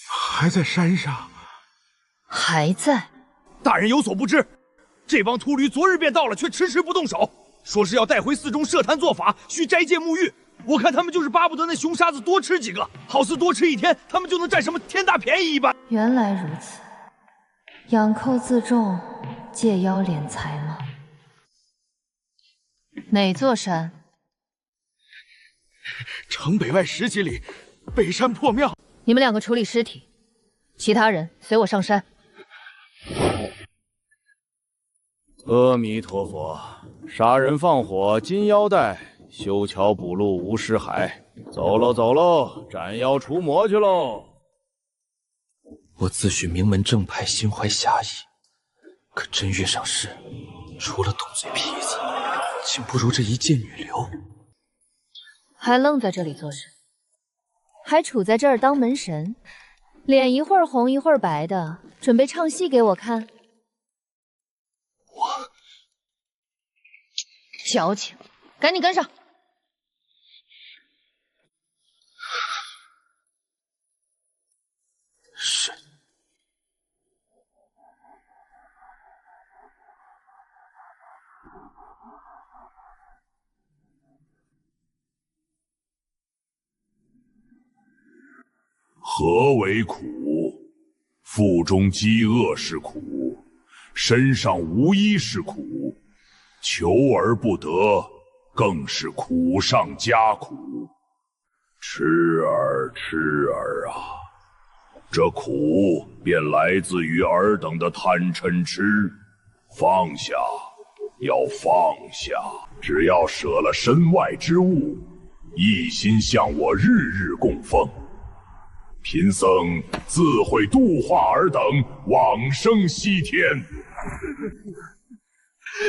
S7: 还在山上。
S5: 还在？
S14: 大人有所不知，这帮秃驴昨日便到了，却迟迟不动手，说是要带回寺中设坛做法，需斋戒沐浴。我看他们就是巴不得那熊沙子多吃几个，好似多吃一天，他们就能占什么天大便宜一般。
S5: 原来如此，养寇自重，戒妖敛财吗？哪座山？
S7: 城北外10几里，北山破庙。
S5: 你们2个处理尸体，其他人随我上山。
S12: 阿弥陀佛，杀人放火金腰带，修桥补路无尸骸。走喽走喽，斩妖除魔去喽！
S2: 我自诩名门正派，心怀侠义，可真遇上事，除了动嘴皮子，竟不如这一介女流。
S5: 还愣在这里做什？还杵在这儿当门神，脸一会儿红一会儿白的，准备唱戏给我看？
S2: 我
S5: 矫情，赶紧跟上！
S2: 是。
S3: 何为苦？腹中饥饿是苦，身上无衣是苦，求而不得，更是苦上加苦。痴儿，痴儿啊！这苦便来自于尔等的贪嗔痴。放下，要放下！只要舍了身外之物，一心向我日日供奉，贫僧自会度化尔等往生西天。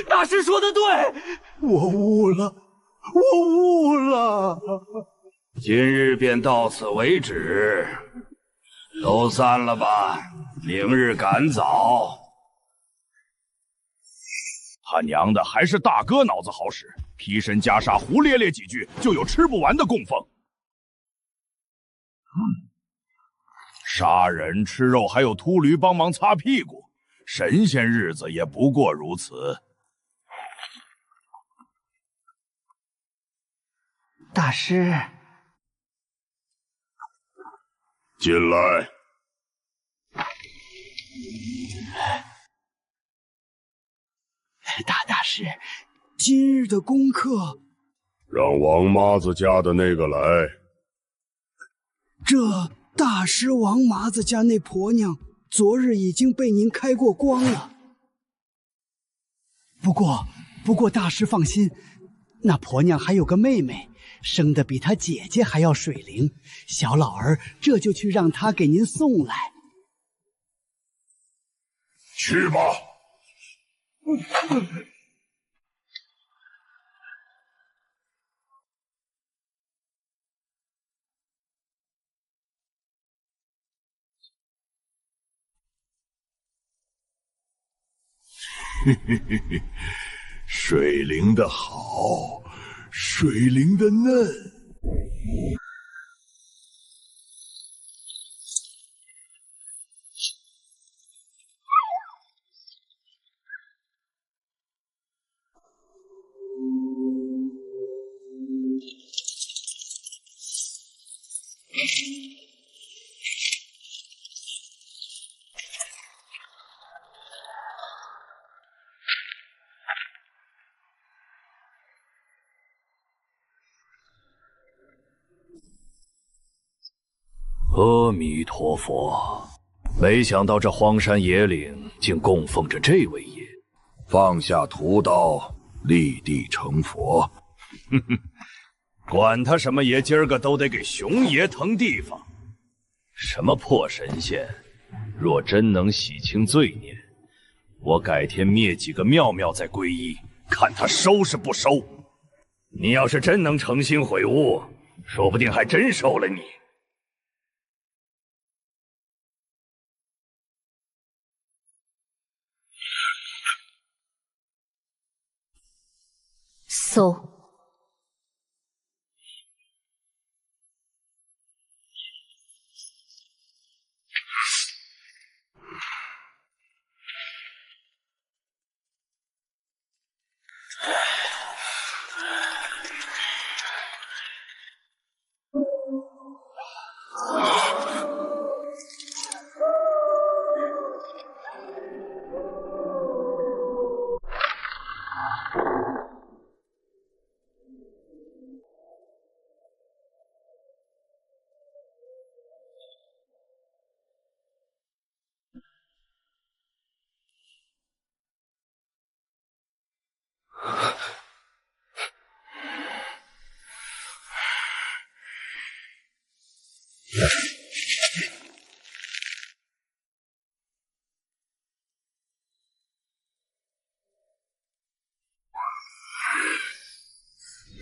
S10: 大师说的对，我悟了，我悟了。
S14: 今日便到此为止，都散了吧，明日赶早。他娘的，还是大哥脑子好使，披身袈裟胡咧咧几句，就有吃不完的供奉。杀人吃肉，还有秃驴帮忙擦屁股，神仙日子也不过如此。
S20: 大师，
S3: 进来。
S20: 大师，今日的功课，
S3: 让王麻子家的那个来。
S13: 这大师王麻子家那婆娘，昨日已经被您开过光了。不过大师放心，那婆娘还有个妹妹，生得比她姐姐还要水灵。小老儿这就去让她给您送来。
S3: 去吧。水灵的好，水灵的嫩。
S2: 阿弥陀佛，没想到这荒山野岭竟供奉着这位爷。
S3: 放下屠刀，立地成佛。
S14: 哼哼，管他什么爷，今儿个都得给熊爷腾地方。
S2: 什么破神仙，若真能洗清罪孽，我改天灭几个庙庙再皈依，看他收是不收。
S14: 你要是真能诚心悔悟，说不定还真收了你。
S5: 搜。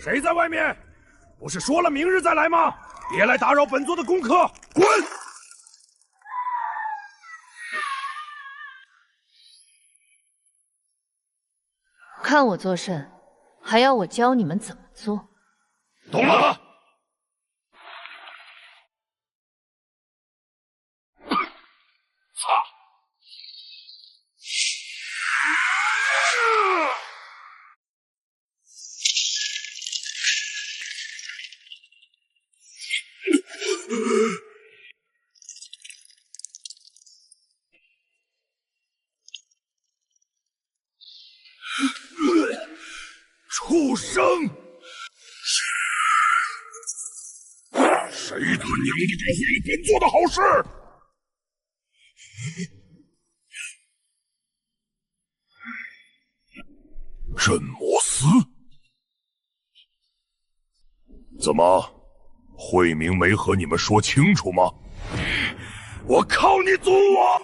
S14: 谁在外面？不是说了明日再来吗？别来打扰本座的功课，滚！
S5: 看我做甚，还要我教你们怎么做？
S14: 懂了。
S3: 生！谁他娘的搞毁了本座的好事？镇魔司？怎么，慧明没和你们说清楚吗？我靠你祖啊！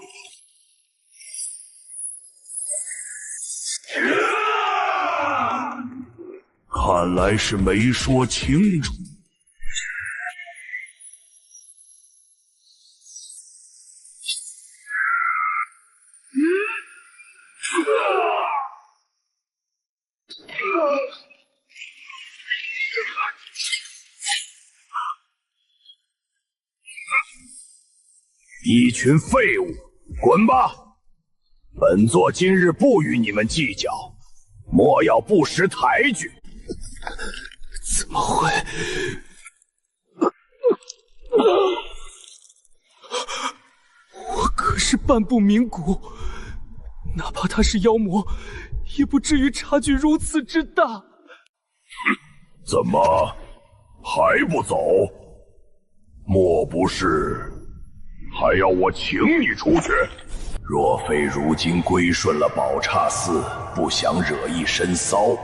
S3: 看来是没说清楚。一群废物，滚吧！本座今日不与你们计较，莫要不识抬举。
S15: 怎么会？我可是半部冥骨，哪怕他是妖魔，也不至于差距如此之大。
S3: 怎么还不走？莫不是还要我请你出去？若非如今归顺了宝刹寺，不想惹一身骚，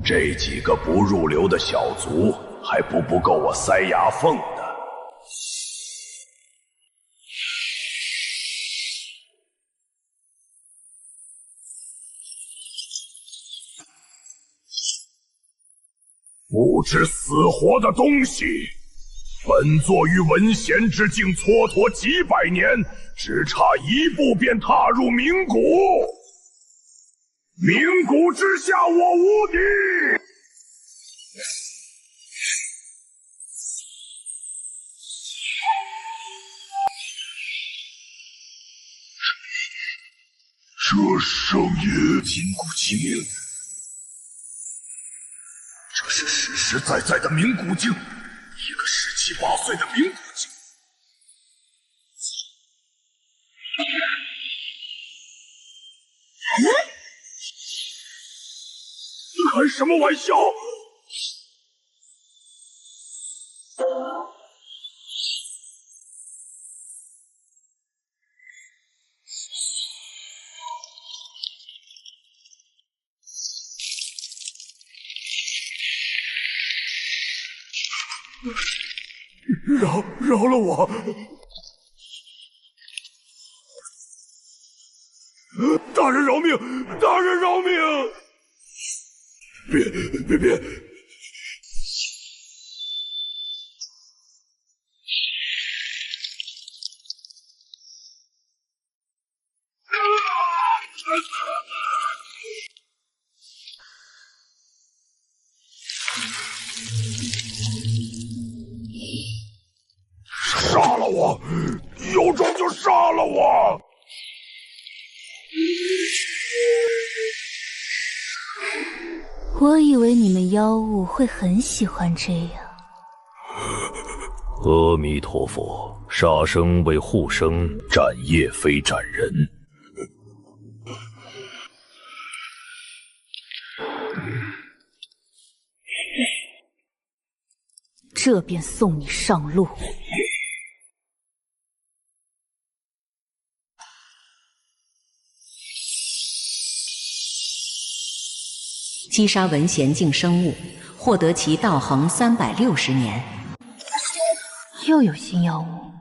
S3: 这几个不入流的小卒还不够我塞牙缝的。不知死活的东西！本座与文贤之境蹉跎几百年，只差一步便踏入冥谷。冥谷之下，我无敌！这声音金谷齐鸣，这是实实在在的冥谷境。一个17、18岁的冥谷境，开什么玩笑！饶了我！大人饶命！大人饶命！别！杀了我！有种就杀了我！
S1: 我以为你们妖物会很喜欢这样。
S3: 阿弥陀佛，杀生为护生，斩业非斩人。
S16: 这便送你上路。
S4: 击杀文贤境生物，获得其道行360年。
S1: 又有新妖物，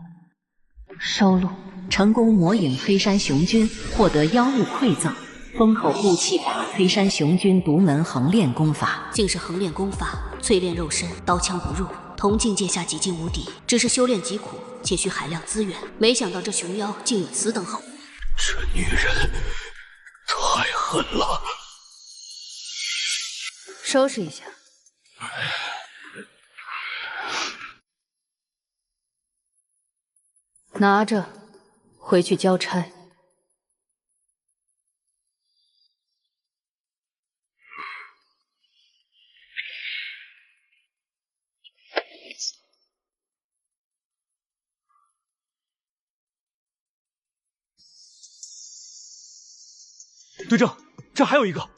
S1: 收录。
S4: 成功魔影黑山雄君，获得妖物馈赠。封口护气法黑山雄君独门横练功法，
S1: 竟是横练功法，淬炼肉身，刀枪不入，同境界下几近无敌。只是修炼极苦，且需海量资源。没想到这熊妖竟有此等好物。
S3: 这女人太狠了。
S5: 收拾一下。拿着，回去交差。
S7: 队长，这还有一个。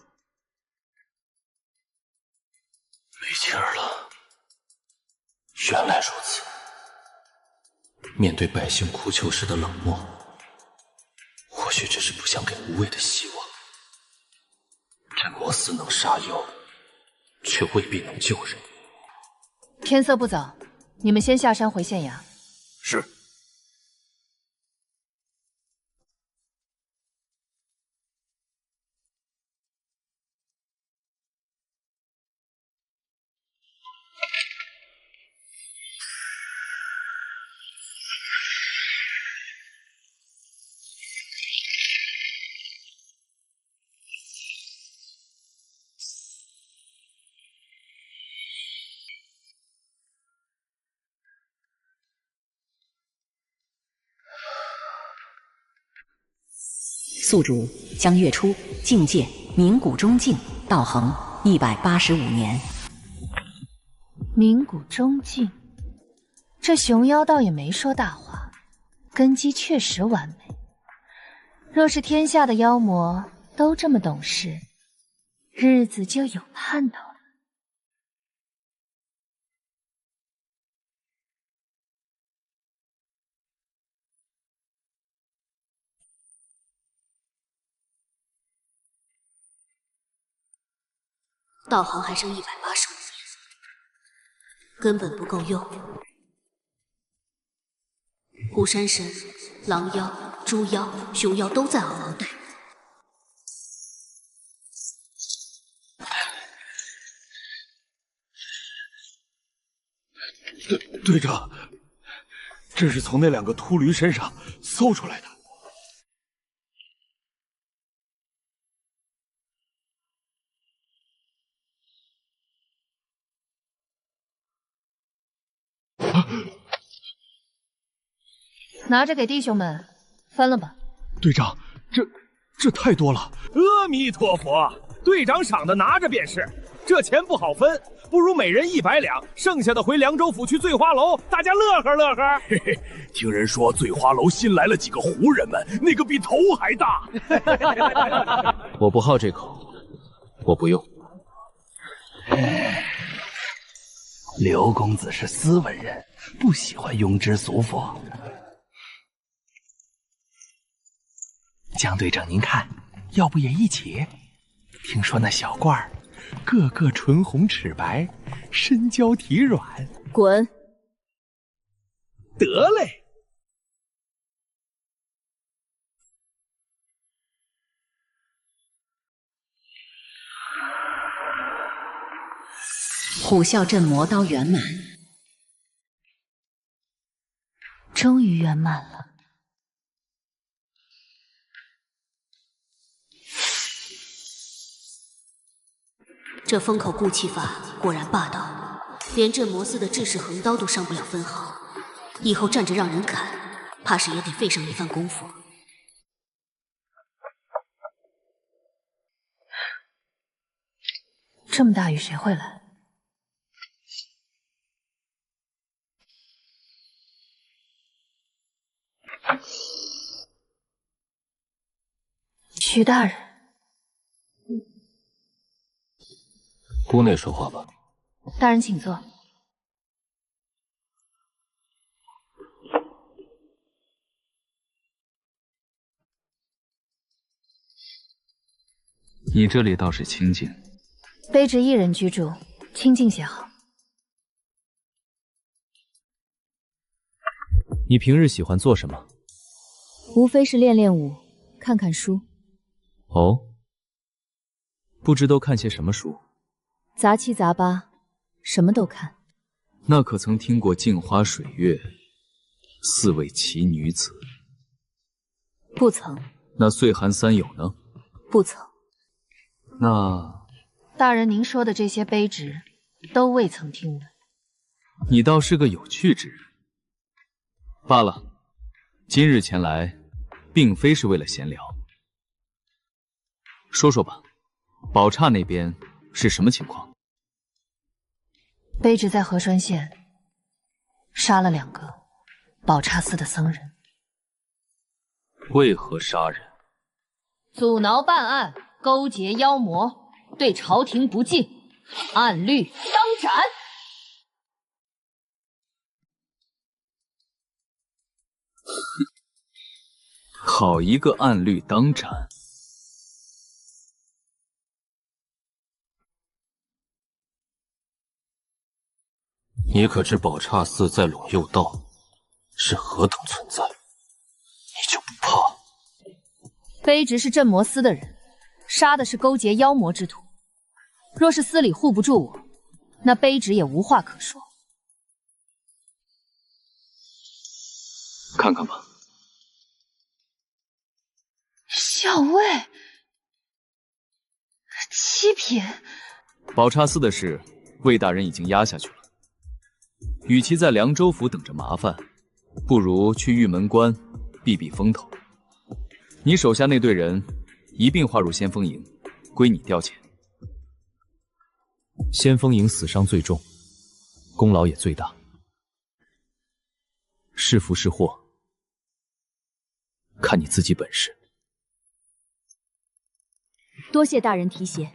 S2: 原来如此。面对百姓哭求时的冷漠，或许只是不想给无畏的希望。镇魔司能杀妖，却未必能救人。
S5: 天色不早，你们先下山回县衙。
S3: 是。
S4: 宿主江月初，境界冥谷中境，道行185年。
S5: 冥谷中境，这熊妖倒也没说大话，根基确实完美。若是天下的妖魔都这么懂事，日子就有盼头了。
S1: 道行还剩185年，根本不够用。虎山神、狼妖、猪妖、熊妖都在嗷嗷待
S7: 捕。队长，这是从那2个秃驴身上搜出来的。
S5: 拿着给弟兄们分了吧。
S7: 队长，这太多了。
S14: 阿弥陀佛，队长赏的拿着便是。这钱不好分，不如每人100两，剩下的回凉州府去醉花楼，大家乐呵乐呵。
S3: 嘿嘿，听人说醉花楼新来了几个胡人们，那个比头还大。
S2: 我不好这口，我不用。
S20: 刘公子是斯文人，不喜欢庸脂俗佛。江队长，您看，要不也一起？听说那小罐儿，个个唇红齿白，身娇体软。
S5: 滚！
S14: 得嘞。
S4: 虎啸镇魔刀圆满，
S5: 终于圆满了。
S1: 这封口固气法果然霸道，连镇魔司的制式横刀都伤不了分毫。以后站着让人砍，怕是也得费上一番功夫。
S5: 这么大雨谁会来？徐大人，
S2: 屋内说话吧。
S5: 大人请坐。
S21: 你这里倒是清静。
S5: 卑职一人居住，清静些好。
S8: 你平日喜欢做什么？
S5: 无非是练练武，看看书。
S8: 哦，不知都看些什么书？
S5: 杂七杂八，什么都看。
S21: 那可曾听过镜花水月，4位奇女子？
S5: 不曾。
S21: 那岁寒三友呢？
S5: 不曾。
S21: 那
S5: 大人您说的这些卑职，都未曾听闻。
S21: 你倒是个有趣之人。罢了，今日前来，并非是为了闲聊。说说吧，宝刹那边是什么情况？
S5: 卑职在和川县杀了2个宝刹寺的僧人。
S21: 为何杀人？
S5: 阻挠办案，勾结妖魔，对朝廷不敬，按律当斩。
S8: 好一个暗绿当斩！
S2: 你可知宝刹寺在陇右道是何等存在？你就不怕？
S5: 卑职是镇魔司的人，杀的是勾结妖魔之徒。若是司里护不住我，那卑职也无话可说。
S8: 看看吧。
S5: 校尉，七品。
S8: 宝刹寺的事，魏大人已经压下去了。与其在凉州府等着麻烦，不如去玉门关避避风头。你手下那队人一并划入先锋营，归你调遣。先锋营死伤最重，功劳也最大。是福是祸，看你自己本事。
S5: 多谢大人提携。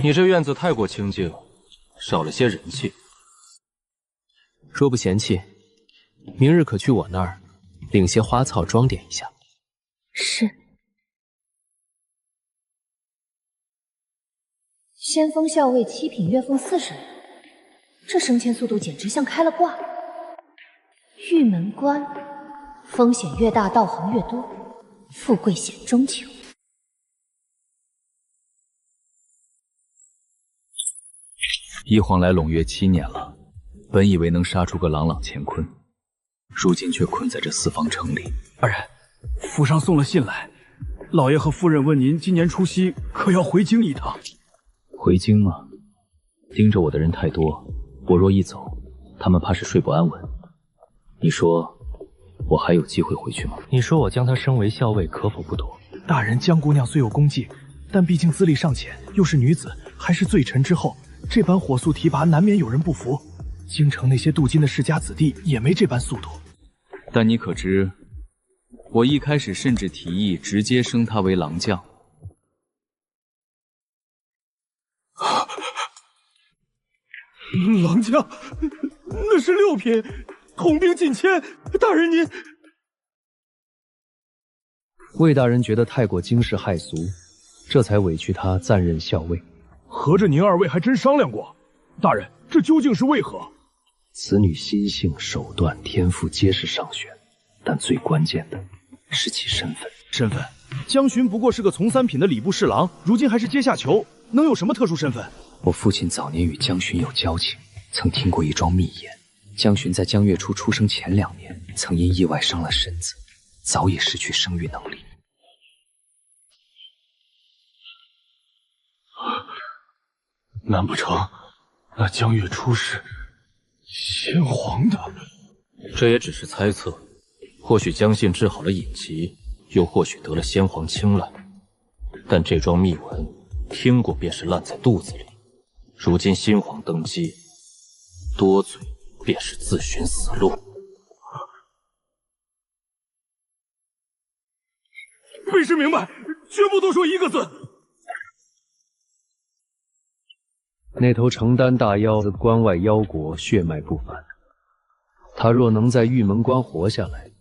S2: 你这院子太过清静，少了些人气。
S19: 若不嫌弃，明日可去我那儿领些花草装点一下。
S5: 是。先锋校尉七品，月俸40人，这升迁速度简直像开了挂。玉门关，风险越大，道行越多，富贵险中求。
S8: 一晃来陇岳7年了，本以为能杀出个朗朗乾坤，如今却困在这四方城里。
S7: 大人，府上送了信来，老爷和夫人问您今年除夕可要回京一趟。
S8: 回京吗？盯着我的人太多，我若一走，他们怕是睡不安稳。你说我还有机会回去吗？
S19: 你说我将她升为校尉，可否不妥？
S7: 大人，江姑娘虽有功绩，但毕竟资历尚浅，又是女子，还是罪臣之后，这般火速提拔，难免有人不服。京城那些镀金的世家子弟也没这般速度。
S8: 但你可知，我一开始甚至提议直接升他为郎将。
S7: 郎将，那是6品，统兵近千。大人您，
S19: 魏大人觉得太过惊世骇俗，这才委屈他暂任校尉。
S7: 合着您2位还真商量过？大人，这究竟是为何？
S19: 此女心性、手段、天赋皆是上选，但最关键的是其身份。
S7: 身份？江巡不过是个从3品的礼部侍郎，如今还是阶下囚，能有什么特殊身份？
S19: 我父亲早年与江巡有交情，曾听过一桩密言。江巡在江月初出生前2年，曾因意外伤了身子，早已失去生育能力。
S3: 难不成那江月初是先皇的？
S2: 这也只是猜测，或许江信治好了隐疾，又或许得了先皇青睐。但这桩密文，听过便是烂在肚子里。如今新皇登基，多嘴便是自寻死路。
S7: 卑职明白，绝不多说一个字。
S19: 那头承丹大妖自关外妖国，血脉不凡。他若能在玉门关活下来，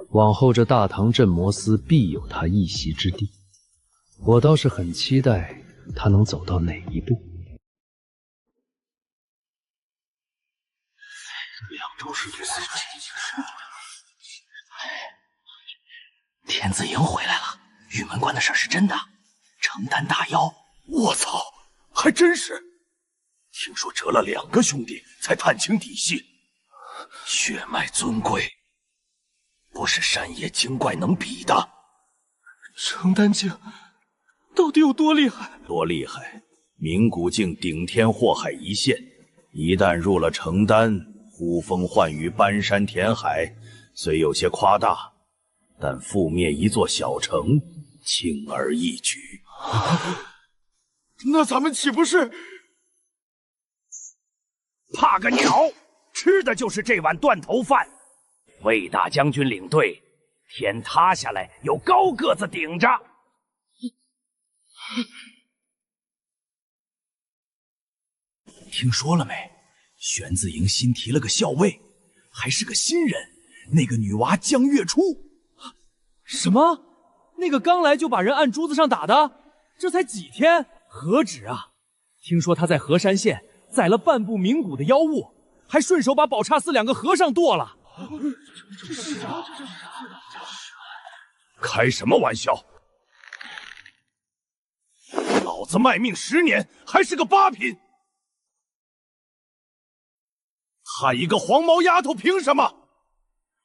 S19: 往后这大唐镇魔司必有他一席之地。我倒是很期待他能走到哪一步。
S20: 凉州是天子营回来了，玉门关的事是真的。承丹大妖，
S3: 我操，还真是！听说折了2个兄弟才探清底细，
S20: 血脉尊贵，不是山野精怪能比的。
S3: 承丹境到底有多厉害？
S6: 多厉害！名古境顶天祸海一线，一旦入了承丹，呼风唤雨，搬山填海，虽有些夸大，但覆灭一座小城，轻而易举。
S3: 那咱们岂不是？
S14: 怕个鸟！吃的就是这碗断头饭。魏大将军领队，天塌下来有高个子顶着。
S20: 听说了没？玄子营新提了个校尉，
S10: 还是个新人，那个女娃江月初。
S15: 什么？那个刚来就把人按珠子上打的？这才几天，何止啊！听说他在河山县宰了半部名古的妖物，还顺手把宝刹寺2个和尚剁了。
S14: 开什么玩笑！老子卖命10年，还是个8品。他一个黄毛丫头凭什么？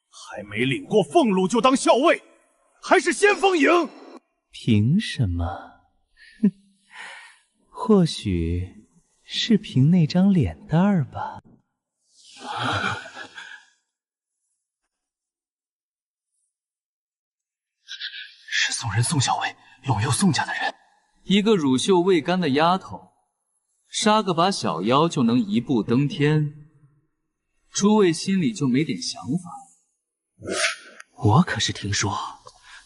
S14: 还没领过俸禄就当校尉，还是先锋营？
S8: 凭什么？哼，或许是凭那张脸蛋儿吧。
S11: 是宋人宋校尉笼诱宋家的人。
S21: 一个乳臭未干的丫头，杀个把小妖就能一步登天，诸位心里就没点想法？
S20: 我可是听说，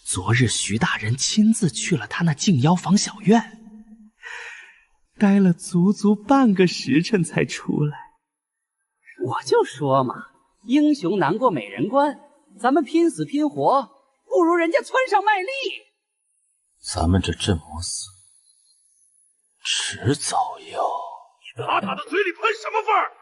S20: 昨日徐大人亲自去了他那净妖坊小院，待了足足半个时辰才出来。
S17: 我就说嘛，英雄难过美人关，咱们拼死拼活，不如人家村上卖力。
S2: 咱们这镇魔司迟早要……
S14: 你打打的嘴里喷什么味儿？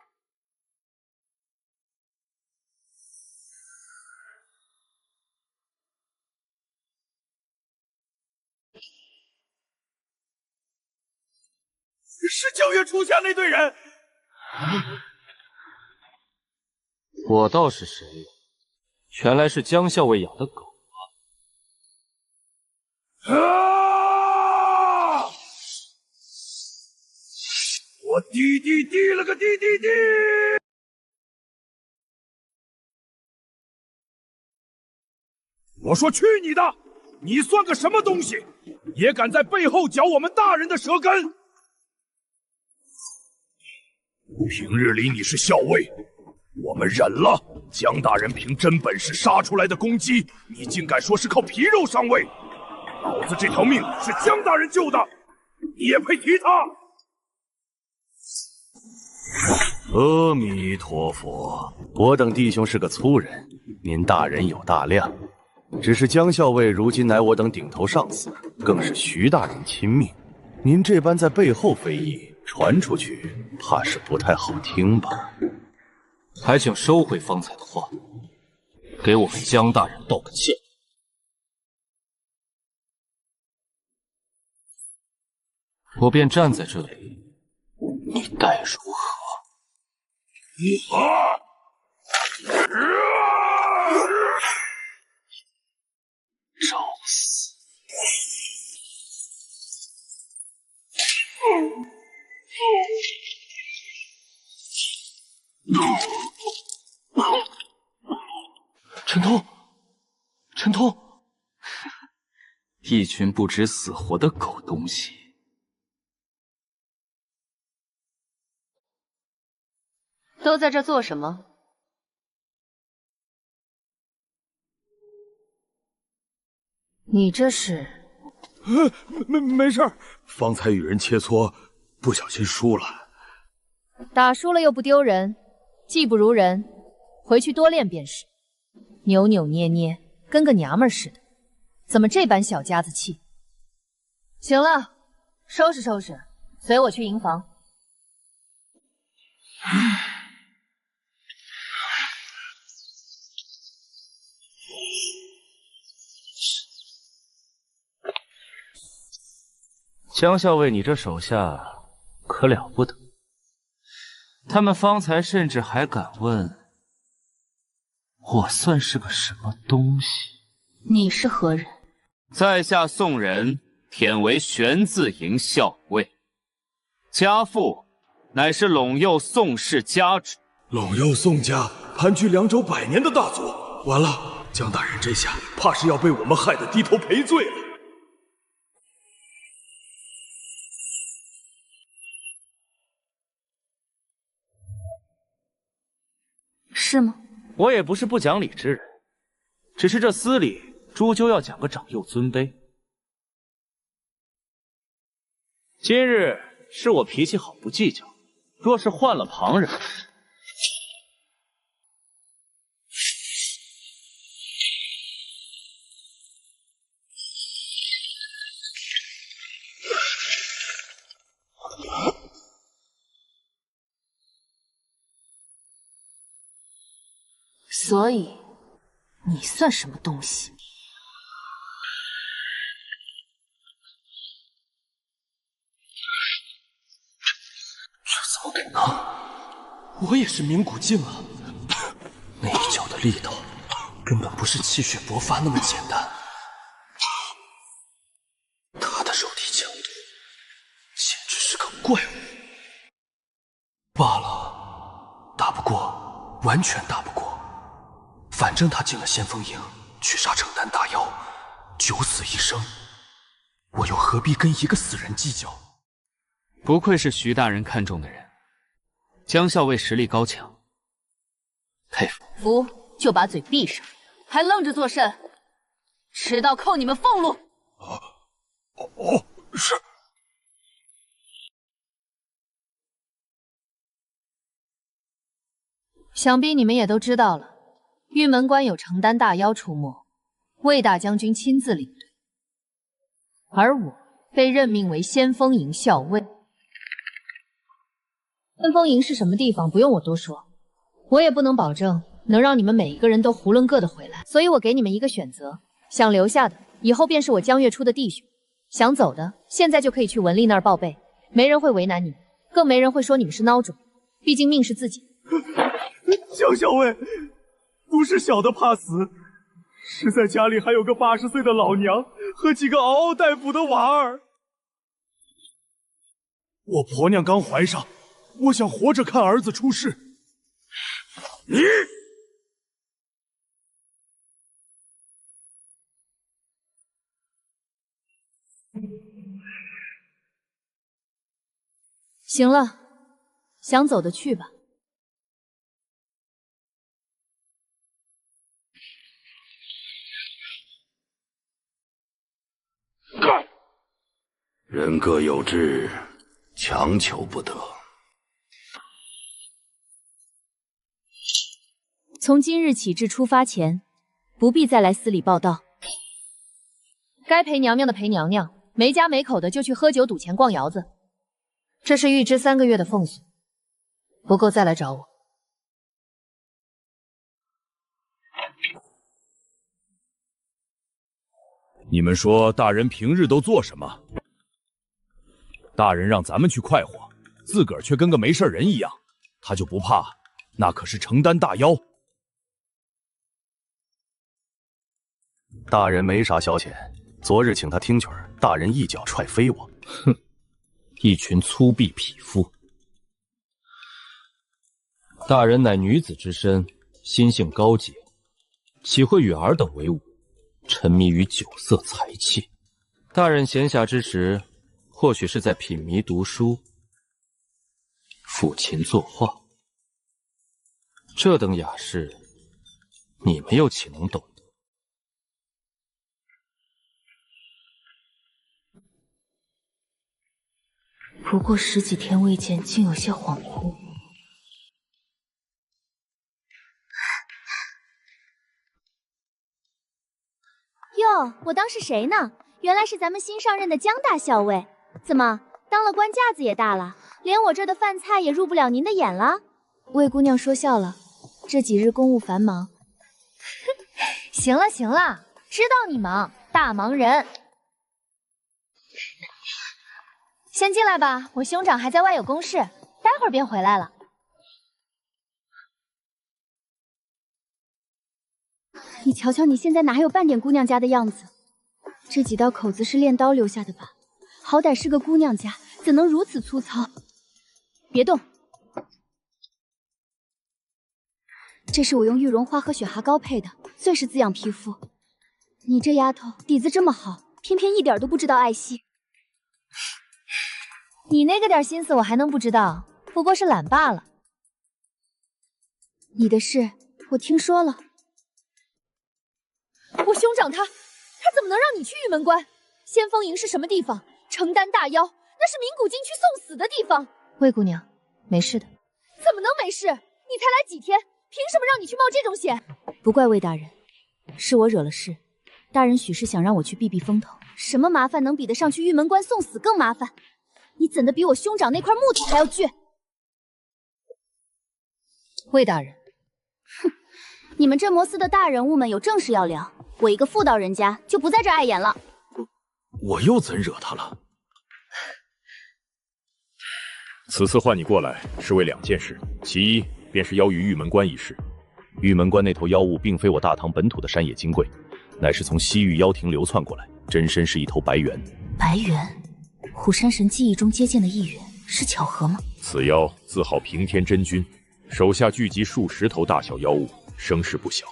S14: 是江月初下那队人。
S2: 我倒是谁，原来是江校尉养的狗
S14: 啊！我滴滴滴了个滴滴滴！我说去你的！你算个什么东西，也敢在背后嚼我们大人的舌根？平日里你是校尉，我们忍了。江大人凭真本事杀出来的公鸡，你竟敢说是靠皮肉上位？老子这条命是江大人救的，你也配提他？
S6: 阿弥陀佛，我等弟兄是个粗人，您大人有大量。只是江校尉如今乃我等顶头上司，更是徐大人亲命。您这般在背后非议，传出去，怕是不太好听吧？
S2: 还请收回方才的话，给我们江大人道个歉。我便站在这里，你待如何？找死！
S21: 陈通，陈通，一群不知死活的狗东西！
S5: 都在这做什么？你这是？
S3: 没事，方才与人切磋，不小心输了。
S5: 打输了又不丢人，技不如人，回去多练便是。扭扭捏捏，跟个娘们似的，怎么这般小家子气？行了，收拾收拾，随我去营房。
S21: 江校尉，你这手下可了不得。他们方才甚至还敢问我算是个什么东西。
S5: 你是何人？
S21: 在下宋人，忝为玄字营校尉，家父乃是陇右宋氏家主。
S3: 陇右宋家盘踞凉州100年的大族，完了，江大人这下怕是要被我们害得低头赔罪了。
S5: 是吗？
S21: 我也不是不讲理之人，只是这司里终究要讲个长幼尊卑。今日是我脾气好不计较，若是换了旁人，
S5: 所以，你算什么东西？
S2: 这怎么可能？
S11: 我也是名古境啊！
S2: 那一脚的力道，根本不是气血勃发那么简单。他的肉体强度，简直是个怪物。罢了，打不过，完全打不过。反正他进了先锋营，去杀承丹大妖，九死一生，我又何必跟一个死人计较？
S21: 不愧是徐大人看中的人，江校尉实力高强，佩服。
S5: 服就把嘴闭上，还愣着作甚？迟到扣你们俸禄。
S3: 是。
S5: 想必你们也都知道了，玉门关有承丹大妖出没，魏大将军亲自领队，而我被任命为先锋营校尉。先锋营是什么地方，不用我多说，我也不能保证能让你们每一个人都囫囵个的回来，所以我给你们一个选择，想留下的以后便是我江月初的弟兄，想走的现在就可以去文丽那儿报备，没人会为难你们，更没人会说你们是孬种，毕竟命是自己。
S7: 江校尉，不是小的怕死，是在家里还有个80岁的老娘和几个嗷嗷待哺的娃儿。我婆娘刚怀上，我想活着看儿子出世。你
S5: 行了，想走的去吧。
S6: 人各有志，强求不得。
S5: 从今日起至出发前，不必再来司里报到。该陪娘娘的陪娘娘，没家没口的就去喝酒赌钱逛窑子。这是预支3个月的俸禄，不够再来找我。
S9: 你们说大人平日都做什么？大人让咱们去快活，自个儿却跟个没事人一样，他就不怕？那可是承丹大妖。
S12: 大人没啥消遣，昨日请他听曲儿，大人一脚踹飞我。
S2: 哼，一群粗鄙匹夫！大人乃女子之身，心性高洁，岂会与尔等为伍，沉迷于酒色财气？大人闲暇之时，或许是在品茗读书、抚琴作画，这等雅事，你们又岂能懂？
S1: 不过10几天未见，竟有些恍惚。
S18: 哟，我当是谁呢？原来是咱们新上任的江大校尉。怎么，当了官架子也大了，连我这儿的饭菜也入不了您的眼了？魏姑娘说笑了，这几日公务繁忙。
S5: 行了行了，知道你忙，大忙人。先进来吧，我兄长还在外有公事，待会儿便回来了。
S18: 你瞧瞧你现在哪有半点姑娘家的样子？这几道口子是练刀留下的吧？好歹是个姑娘家，怎能如此粗糙？别动，这是我用玉绒花和雪蛤膏配的，最是滋养皮肤。你这丫头底子这么好，偏偏一点都不知道爱惜。
S5: 你那个点心思我还能不知道？不过是懒罢了。
S18: 你的事我听说了。
S5: 我兄长他怎么能让你去玉门关？先锋营是什么地方？承丹大妖，那是鸣古禁区送死的地方。魏姑娘，没事的。
S18: 怎么能没事？你才来几天，凭什么让你去冒这种险？不怪魏大人，是我惹了事。大人许是想让我去避避风头。什么麻烦能比得上去玉门关送死更麻烦？你怎的比我兄长那块木头还要倔？
S5: 魏大人，
S18: 哼，你们镇魔司的大人物们有正事要聊，我一个妇道人家就不在这碍眼了。
S2: 我又怎惹他了？
S13: 此次唤你过来是为2件事，其一便是邀于玉门关一事。玉门关那头妖物并非我大唐本土的山野金贵，乃是从西域妖庭流窜过来，真身是一头白猿。
S16: 白猿，虎山神记忆中接见的一员，是巧合吗？
S13: 此妖自号平天真君，手下聚集数十头大小妖物，声势不小。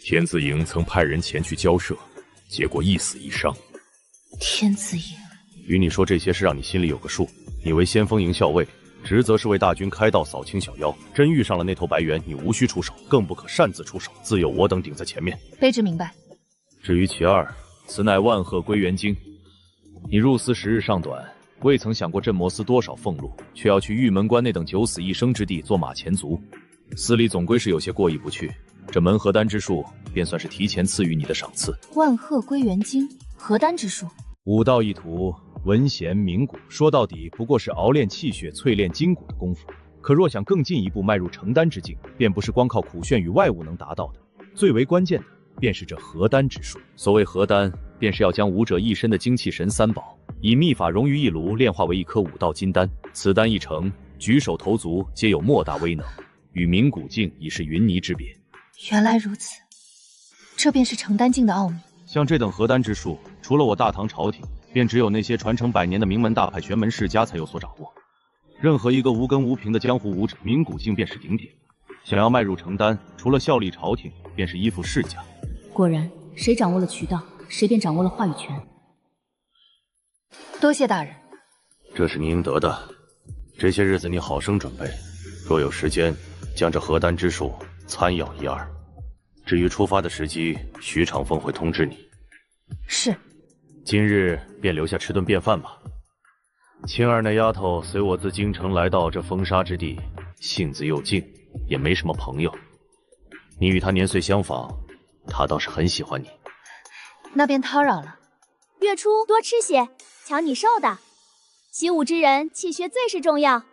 S13: 天字营曾派人前去交涉，结果一死一伤。
S16: 天字营，
S13: 与你说这些是让你心里有个数。你为先锋营校尉，职责是为大军开道扫清小妖。真遇上了那头白猿，你无需出手，更不可擅自出手，自有我等顶在前面。
S5: 卑职明白。
S13: 至于其二，此乃万壑归元经。你入司时日尚短，未曾想过镇魔司多少俸禄，却要去玉门关那等九死一生之地做马前卒，司里总归是有些过意不去。这门合丹之术，便算是提前赐予你的赏赐。
S16: 万壑归元经，合丹之术，
S8: 武道一途，文贤明骨，说到底不过是熬炼气血、淬炼筋骨的功夫。可若想更进一步迈入成丹之境，便不是光靠苦炫与外物能达到的。最为关键的，便是这合丹之术。所谓合丹，便是要将武者一身的精气神三宝，以秘法融于一炉，炼化为一颗武道金丹。此丹一成，举手投足皆有莫大威能，与明骨境已是云泥之别。
S16: 原来如此，这便是成丹境的奥秘。
S13: 像这等合丹之术，除了我大唐朝廷，便只有那些传承100年的名门大派、玄门世家才有所掌握。任何一个无根无凭的江湖武者，明骨境便是顶点。想要迈入成丹，除了效力朝廷，便是依附世家。
S16: 果然，谁掌握了渠道，谁便掌握了话语权。
S5: 多谢大人。
S13: 这是你应得的。这些日子你好生准备，若有时间，将这合丹之术参咬一二。至于出发的时机，徐长风会通知你。
S5: 是。
S13: 今日便留下吃顿便饭吧。青儿那丫头随我自京城来到这风沙之地，性子又静，也没什么朋友。你与她年岁相仿，她倒是很喜欢你。
S5: 那便叨扰了。
S18: 月初多吃些，瞧你瘦的。习武之人，气血最是重要。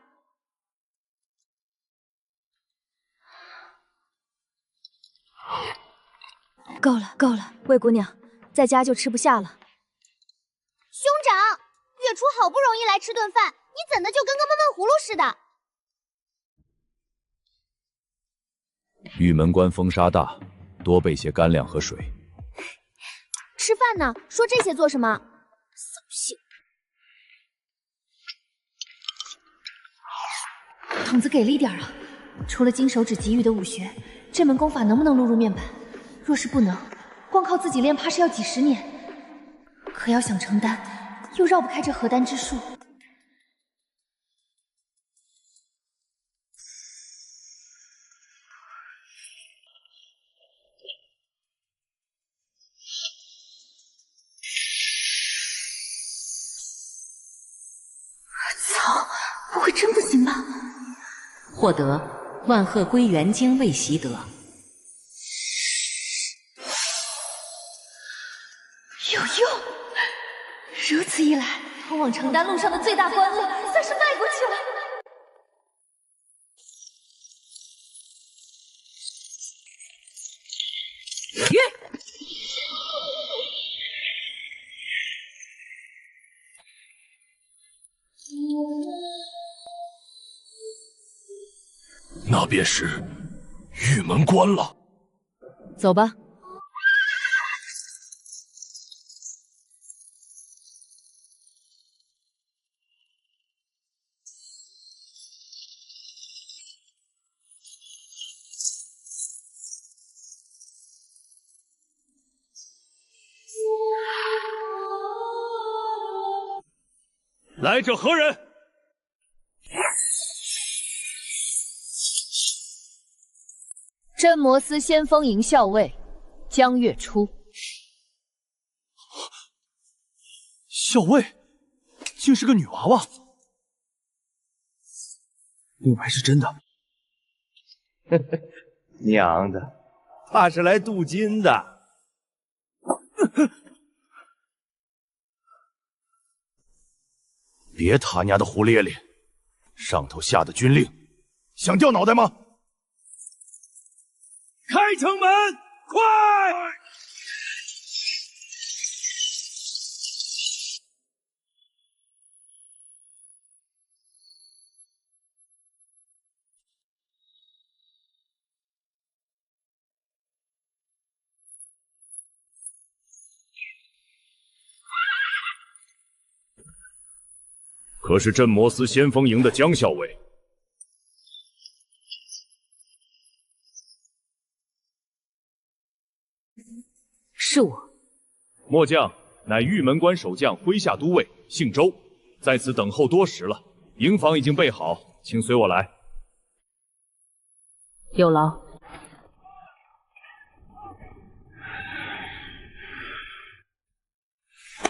S5: 够了，够了，魏姑娘，在家就吃不下了。
S18: 兄长，月初好不容易来吃顿饭，你怎的就跟个闷闷葫芦似的？
S8: 玉门关风沙大，多备些干粮和水。
S18: 吃饭呢，说这些做什么？扫兴！
S16: 童子给力点啊！除了金手指给予的武学，这门功法能不能录入面板？若是不能，光靠自己练，怕是要几10年。可要想成丹，又绕不开这合丹之术。操，不会真不行吧？
S4: 获得万壑归元经未习得。
S16: 有用！如此一来，通往成丹路上的最大关路算是迈过去了。
S2: 那便是玉门关了。
S5: 走吧。
S9: 来者何人？
S5: 镇魔司先锋营校尉江月初。
S7: 校尉，竟是个女娃娃，不还是真的？
S22: 娘的，怕是来镀金的。
S12: 别他娘的胡咧咧！上头下的军令，想掉脑袋吗？
S14: 开城门，快！
S9: 可是镇魔司先锋营的江校尉。
S5: 是我。
S9: 末将乃玉门关守将麾下都尉，姓周，在此等候多时了。营房已经备好，请随我来。
S5: 有劳。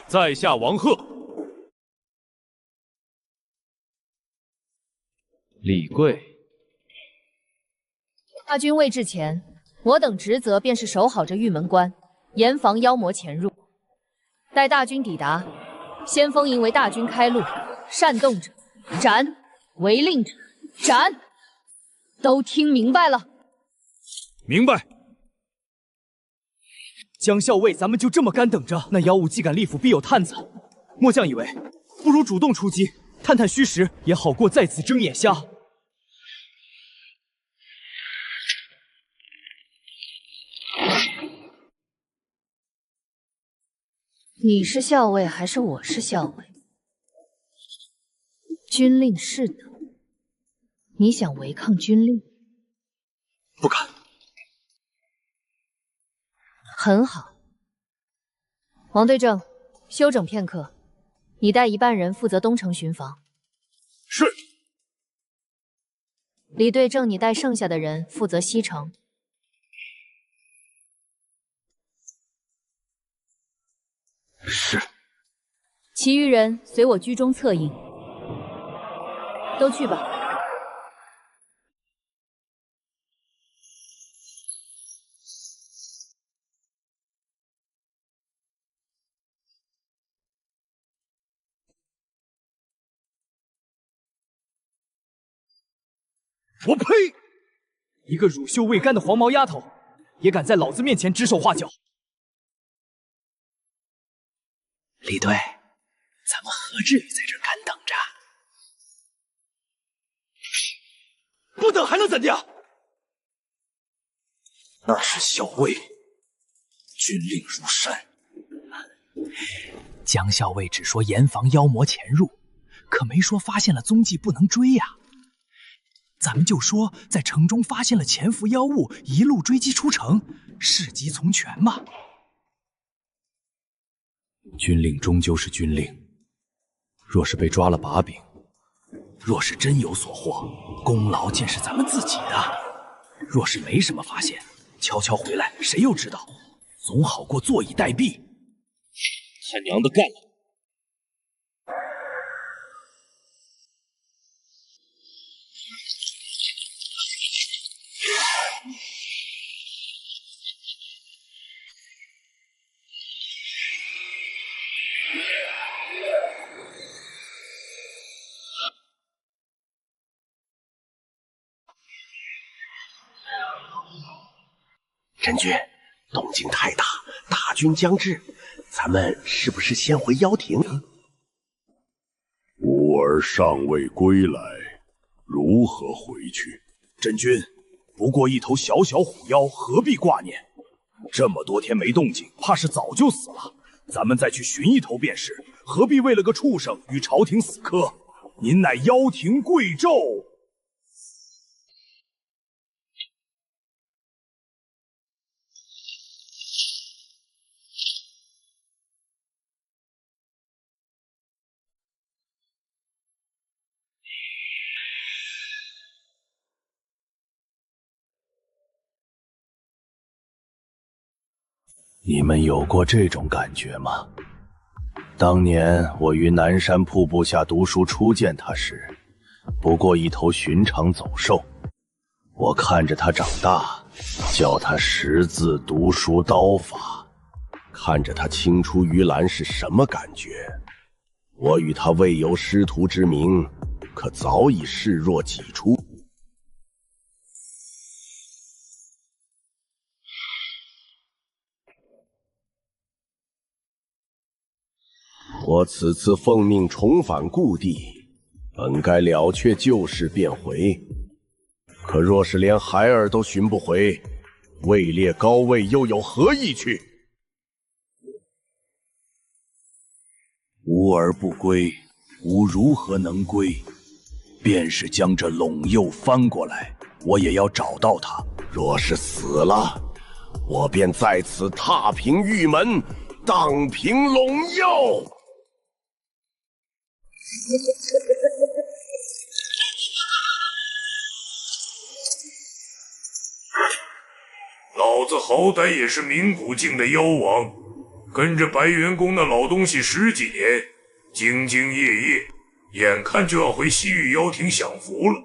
S9: 在下王贺。
S8: 李贵，
S5: 大军未至前，我等职责便是守好这玉门关，严防妖魔潜入。待大军抵达，先锋营为大军开路，煽动者斩，违令者斩。都听明白了？
S9: 明白。
S15: 江校尉，咱们就这么干等着？那妖物既敢立府，必有探子。末将以为，不如主动出击，探探虚实，也好过在此睁眼瞎。
S5: 你是校尉还是我是校尉？军令是的，你想违抗军令？
S15: 不敢。
S5: 很好，王队正，休整片刻，你带一半人负责东城巡防。
S9: 是。
S5: 李队正，你带剩下的人负责西城。
S12: 是。
S5: 其余人随我居中策应。都去吧。
S15: 我呸！一个乳臭未干的黄毛丫头，也敢在老子面前指手画脚！
S20: 李队，咱们何至于在这干等着？
S15: 不等还能怎的？
S14: 那是校尉，军令如山。
S20: 江校尉只说严防妖魔潜入，可没说发现了踪迹不能追呀。咱们就说在城中发现了潜伏妖物，一路追击出城，事急从权嘛。
S7: 军令终究是军令，若是被抓了把柄，
S20: 若是真有所获，功劳见是咱们自己的；若是没什么发现，悄悄回来，谁又知道？总好过坐以待毙。
S9: 他娘的干了！
S6: 真君，动静太大，大军将至，咱们是不是先回妖亭？
S3: 吾儿尚未归来，如何回去？
S14: 真君，不过一头小小虎妖，何必挂念？这么多天没动静，怕是早就死了。咱们再去寻一头便是，何必为了个畜生与朝廷死磕？您乃妖廷贵胄。
S12: 你们有过这种感觉吗？当年我于南山瀑布下读书初见他时，不过一头寻常走兽。我看着他长大，教他识字、读书、刀法，看着他青出于蓝是什么感觉？
S6: 我与他未有师徒之名，可早已视若己出。我此次奉命重返故地，本该了却旧事便回。可若是连孩儿都寻不回，位列高位又有何意趣？
S20: 吾儿不归，吾如何能归？便是将这陇右翻过来，我也要找到他。
S6: 若是死了，我便在此踏平玉门，荡平陇右。
S10: 老子好歹也是冥谷境的妖王，跟着白猿宫那老东西10几年，兢兢业业，眼看就要回西域妖庭享福了，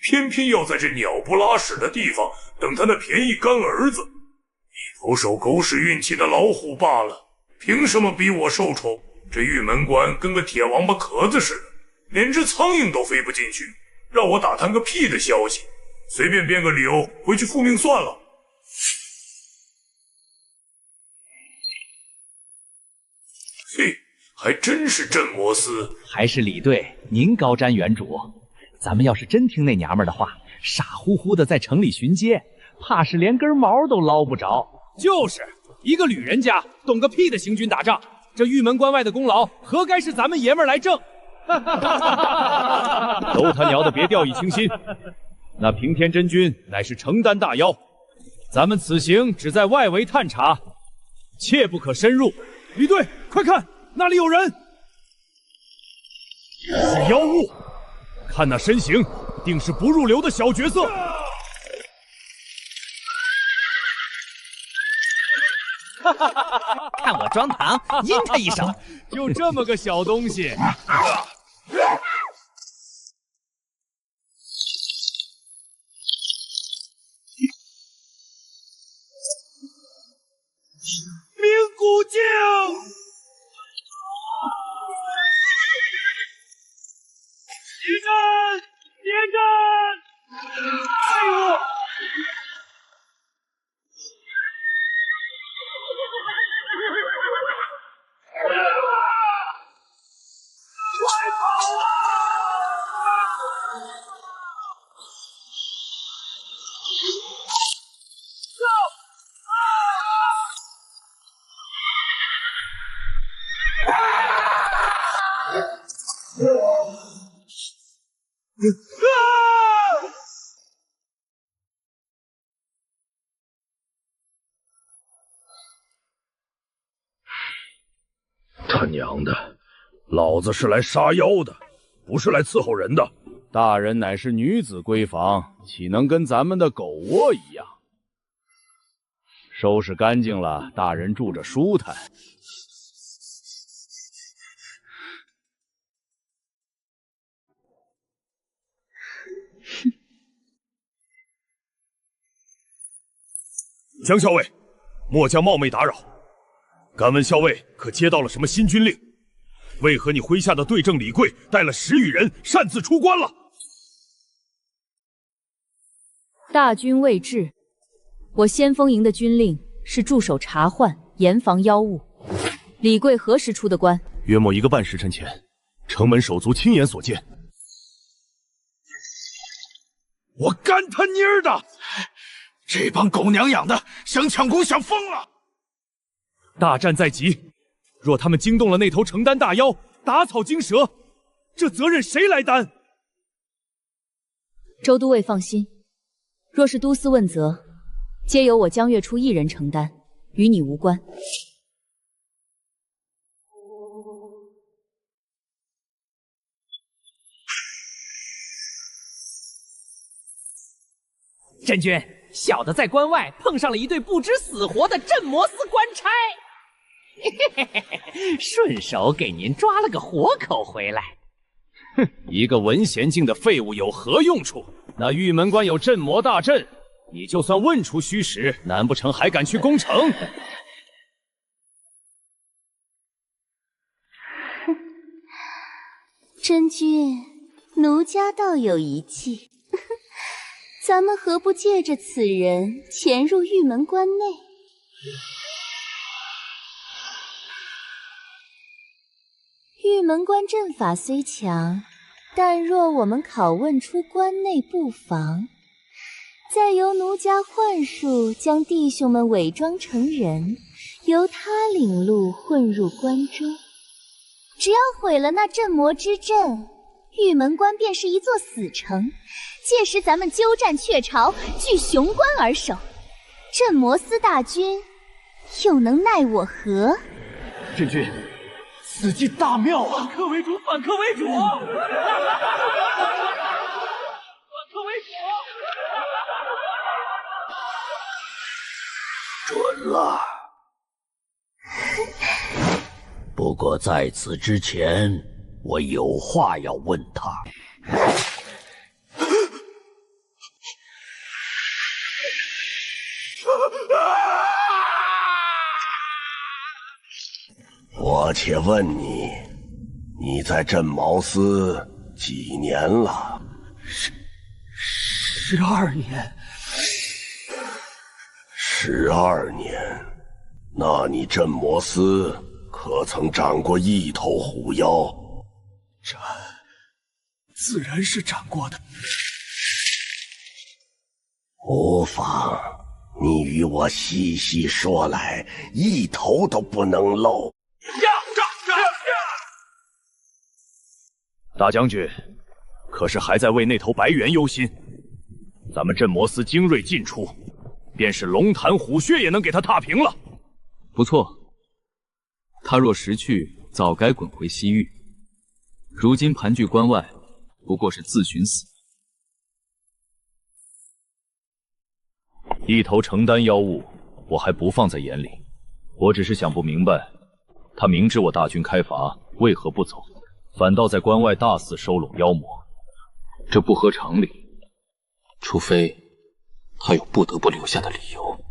S10: 偏偏要在这鸟不拉屎的地方等他那便宜干儿子，一头受狗屎运气的老虎罢了，凭什么比我受宠？这玉门关跟个铁王八壳子似的，连只苍蝇都飞不进去，让我打探个屁的消息，随便编个理由回去复命算了。嘿，还真是镇魔司，
S8: 还是李队您高瞻远瞩。咱们要是真听那娘们的话，傻乎乎的在城里巡街，怕是连根毛都捞不着。
S14: 就是一个旅人家，懂个屁的行军打仗，这玉门关外的功劳，何该是咱们爷们儿来挣？
S9: 都他娘的别掉以轻心！那平天真君乃是承丹大妖，咱们此行只在外围探查，切不可深入。
S14: 李队，快看，那里有人！
S9: 是妖物，看那身形，定是不入流的小角色。
S11: 看我装糖，阴他一手。
S9: 就这么个小东西。
S14: 冥谷境，别战，别战！哎呦！快跑啊！
S3: 他娘的，老子是来杀妖的，不是来伺候人的。
S9: 大人乃是女子闺房，岂能跟咱们的狗窝一样？收拾干净了，大人住着舒坦。
S3: 江校尉，末将冒昧打扰，敢问校尉可接到了什么新军令？为何你麾下的对正李贵带了10余人擅自出关了？
S5: 大军未至，我先锋营的军令是驻守查患，严防妖物。李贵何时出的关？
S12: 约莫1个半时辰前，城门手足亲眼所见。
S14: 我干他妮儿的！这帮狗娘养的，想抢功想疯了！
S9: 大战在即，若他们惊动了那头承丹大妖，打草惊蛇，这责任谁来担？
S5: 周都尉放心，若是都司问责，皆由我江月初一人承担，与你无关。
S11: 真君，小的在关外碰上了一对不知死活的镇魔司官差，顺手给您抓了个活口回来。
S9: 哼，一个文贤境的废物有何用处？那玉门关有镇魔大阵，你就算问出虚实，难不成还敢去攻城？
S17: 真君，奴家倒有一计，咱们何不借着此人潜入玉门关内？玉门关阵法虽强，但若我们拷问出关内布防，再由奴家幻术将弟兄们伪装成人，由他领路混入关中。只要毁了那镇魔之阵，玉门关便是一座死城。届时咱们鸠占鹊巢，据雄关而守，镇魔司大军又能奈我何？
S7: 真君，此计大妙啊！
S14: 反客为主，反客为主！反客为
S6: 主！准了。不过在此之前，我有话要问他。我且问你，你在镇茅司几年了
S7: ？12年。
S6: 12年，那你镇魔司可曾斩过一头狐妖？
S7: 自然是斩过的。
S6: 无妨，你与我细细说来，一头都不能漏。
S9: 大将军，可是还在为那头白猿忧心？咱们镇魔司精锐尽出，便是龙潭虎穴也能给他踏平了。
S8: 不错，他若识趣，早该滚回西域。如今盘踞关外，不过是自寻死。
S9: 一头成丹妖物，我还不放在眼里。我只是想不明白，他明知我大军开伐，为何不走，反倒在关外大肆收拢妖魔？
S8: 这不合常理。除非他有不得不留下的理由。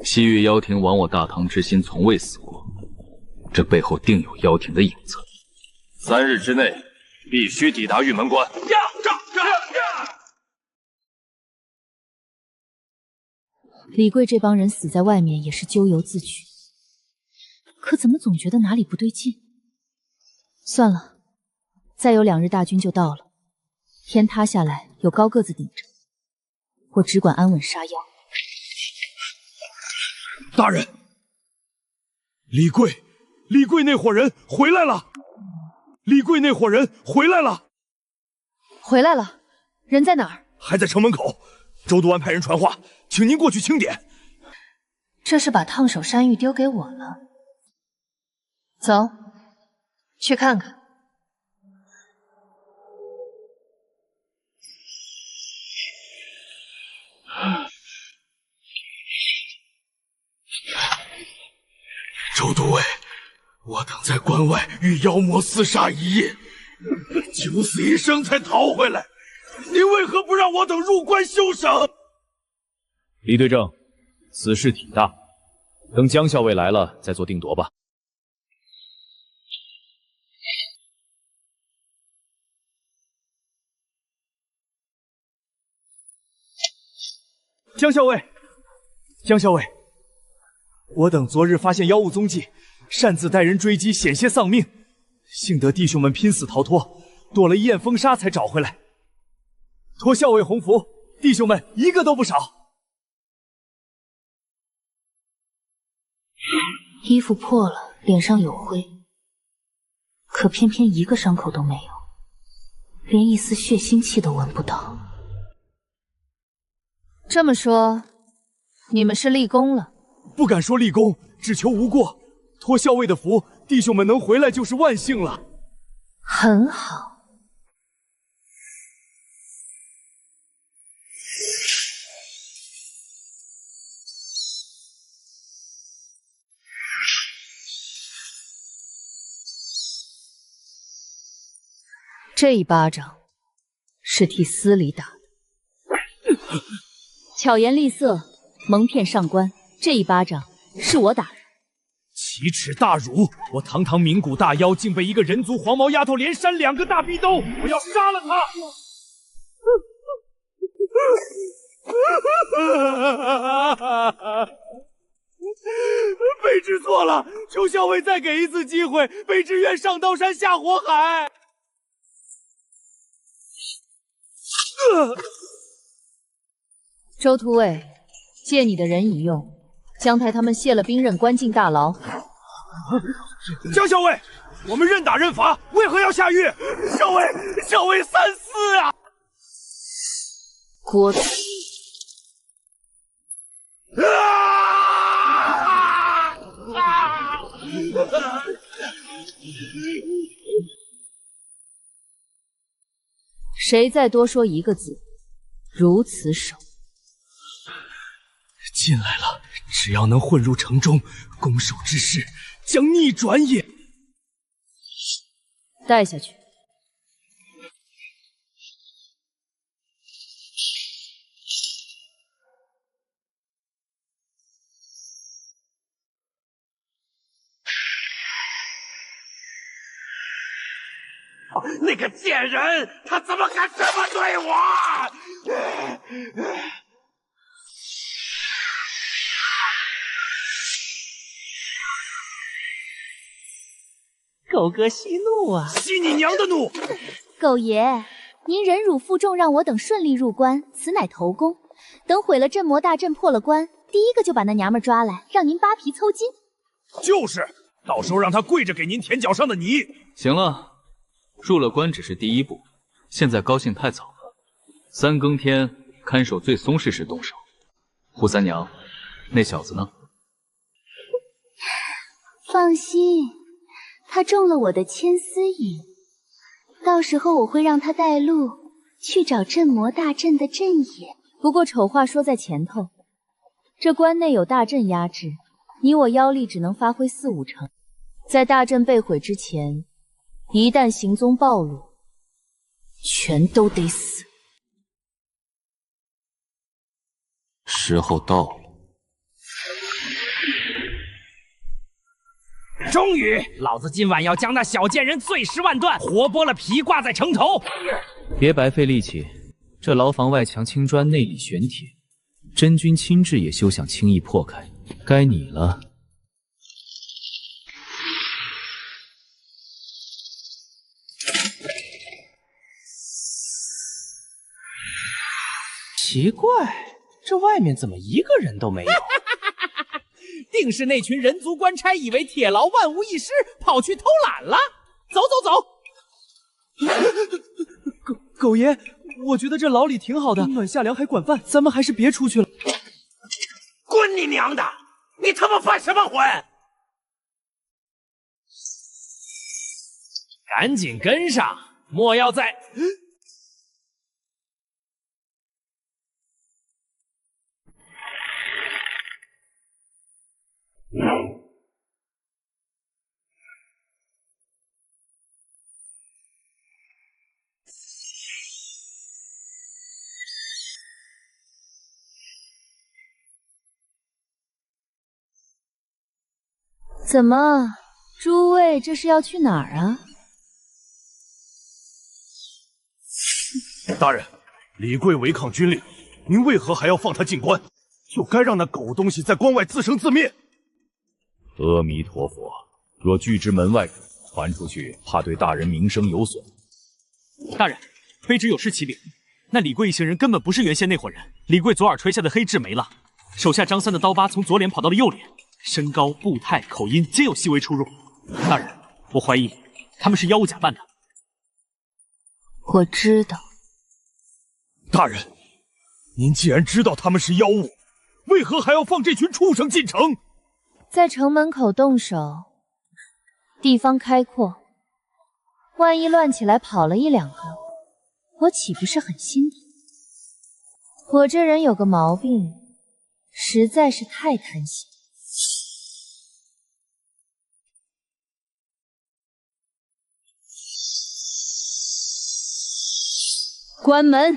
S8: 西域妖庭亡我大唐之心从未死过，这背后定有妖庭的影子。
S9: 3日之内必须抵达玉门关。
S5: 李贵这帮人死在外面也是咎由自取，可怎么总觉得哪里不对劲？算了，再有2日大军就到了，天塌下来有高个子顶着，我只管安稳杀妖。
S7: 大人，李贵那伙人回来了！李贵那伙人回来了！
S5: 回来了，人在哪儿？
S7: 还在城门口。周督安派人传话，请您过去清点。
S5: 这是把烫手山芋丢给我了。走，去看看。
S7: 周都尉，我等在关外与妖魔厮杀一夜，九死一生才逃回来，您为何不让我等入关休整？
S9: 李队正，此事体大，等江校尉来了再做定夺吧。
S7: 江校尉，江校尉，我等昨日发现妖物踪迹，擅自带人追击，险些丧命，幸得弟兄们拼死逃脱，躲了一夜风沙才找回来。托校尉洪福，弟兄们一个都不少。
S5: 衣服破了，脸上有灰，可偏偏一个伤口都没有，连一丝血腥气都闻不到。这么说，你们是立功了？
S7: 不敢说立功，只求无过。托校尉的福，弟兄们能回来就是万幸了。
S5: 很好。这一巴掌是替司礼打的。巧言厉色，蒙骗上官，这一巴掌是我打的。
S14: 奇耻大辱！我堂堂名古大妖，竟被一个人族黄毛丫头连扇2个大逼兜！我要杀了他！卑职错了，求校尉再给一次机会，卑职愿上刀山下火海。
S5: 周突尉，借你的人已用，江台他们卸了兵刃，关进大牢。
S14: 江校尉，我们任打任罚，为何要下狱？校尉三思啊！
S5: 郭子。谁再多说一个字，如此手。
S15: 进来了，只要能混入城中，攻守之势将逆转也。
S5: 带下去。
S14: 那个贱人，他怎么敢这么对我？
S15: 狗哥息怒啊！
S14: 息你娘的怒！
S18: 狗爷，您忍辱负重，让我等顺利入关，此乃头功。等毁了镇魔大阵，破了关，第一个就把那娘们抓来，让您扒皮抽筋。
S14: 就是，到时候让他跪着给您舔脚上的泥。
S13: 行了，入了关只是第一步，现在高兴太早了。3更天看守最松弛时动手。扈三娘，那小子呢？
S18: 放心，他中了我的牵丝引，到时候我会让他带路去找镇魔大阵的阵眼。
S5: 不过丑话说在前头，这关内有大阵压制，你我妖力只能发挥4、5成。在大阵被毁之前，一旦行踪暴露，全都得死。
S13: 时候到了。
S14: 终于，老子今晚要将那小贱人碎尸万段，活剥了皮挂在城头。
S8: 别白费力气，这牢房外墙青砖，内里玄铁，真君亲至也休想轻易破开。该你了。
S15: 奇怪，这外面怎么一个人都没有？定是那群人族官差以为铁牢万无一失，跑去偷懒了。走走走！狗爷，我觉得这牢里挺好的，暖下凉还管饭，咱们还是别出去了。
S14: 滚你娘的！你他妈犯什么浑？赶紧跟上，莫要再……
S5: 怎么，诸位这是要去哪儿啊？
S14: 大人，李贵违抗军令，您为何还要放他进关？就该让那狗东西在关外自生自灭。
S9: 阿弥陀佛，若拒之门外，传出去，怕对大人名声有损。
S15: 大人，卑职有失启禀，那李贵一行人根本不是原先那伙人。李贵左耳垂下的黑痣没了，手下张三的刀疤从左脸跑到了右脸。身高、步态、口音皆有细微出入。大人，我怀疑他们是妖物假扮的。
S5: 我知道。
S14: 大人，您既然知道他们是妖物，为何还要放这群畜生进城？
S5: 在城门口动手，地方开阔，万一乱起来跑了1、2个，我岂不是很心疼？我这人有个毛病，实在是太贪心。关门！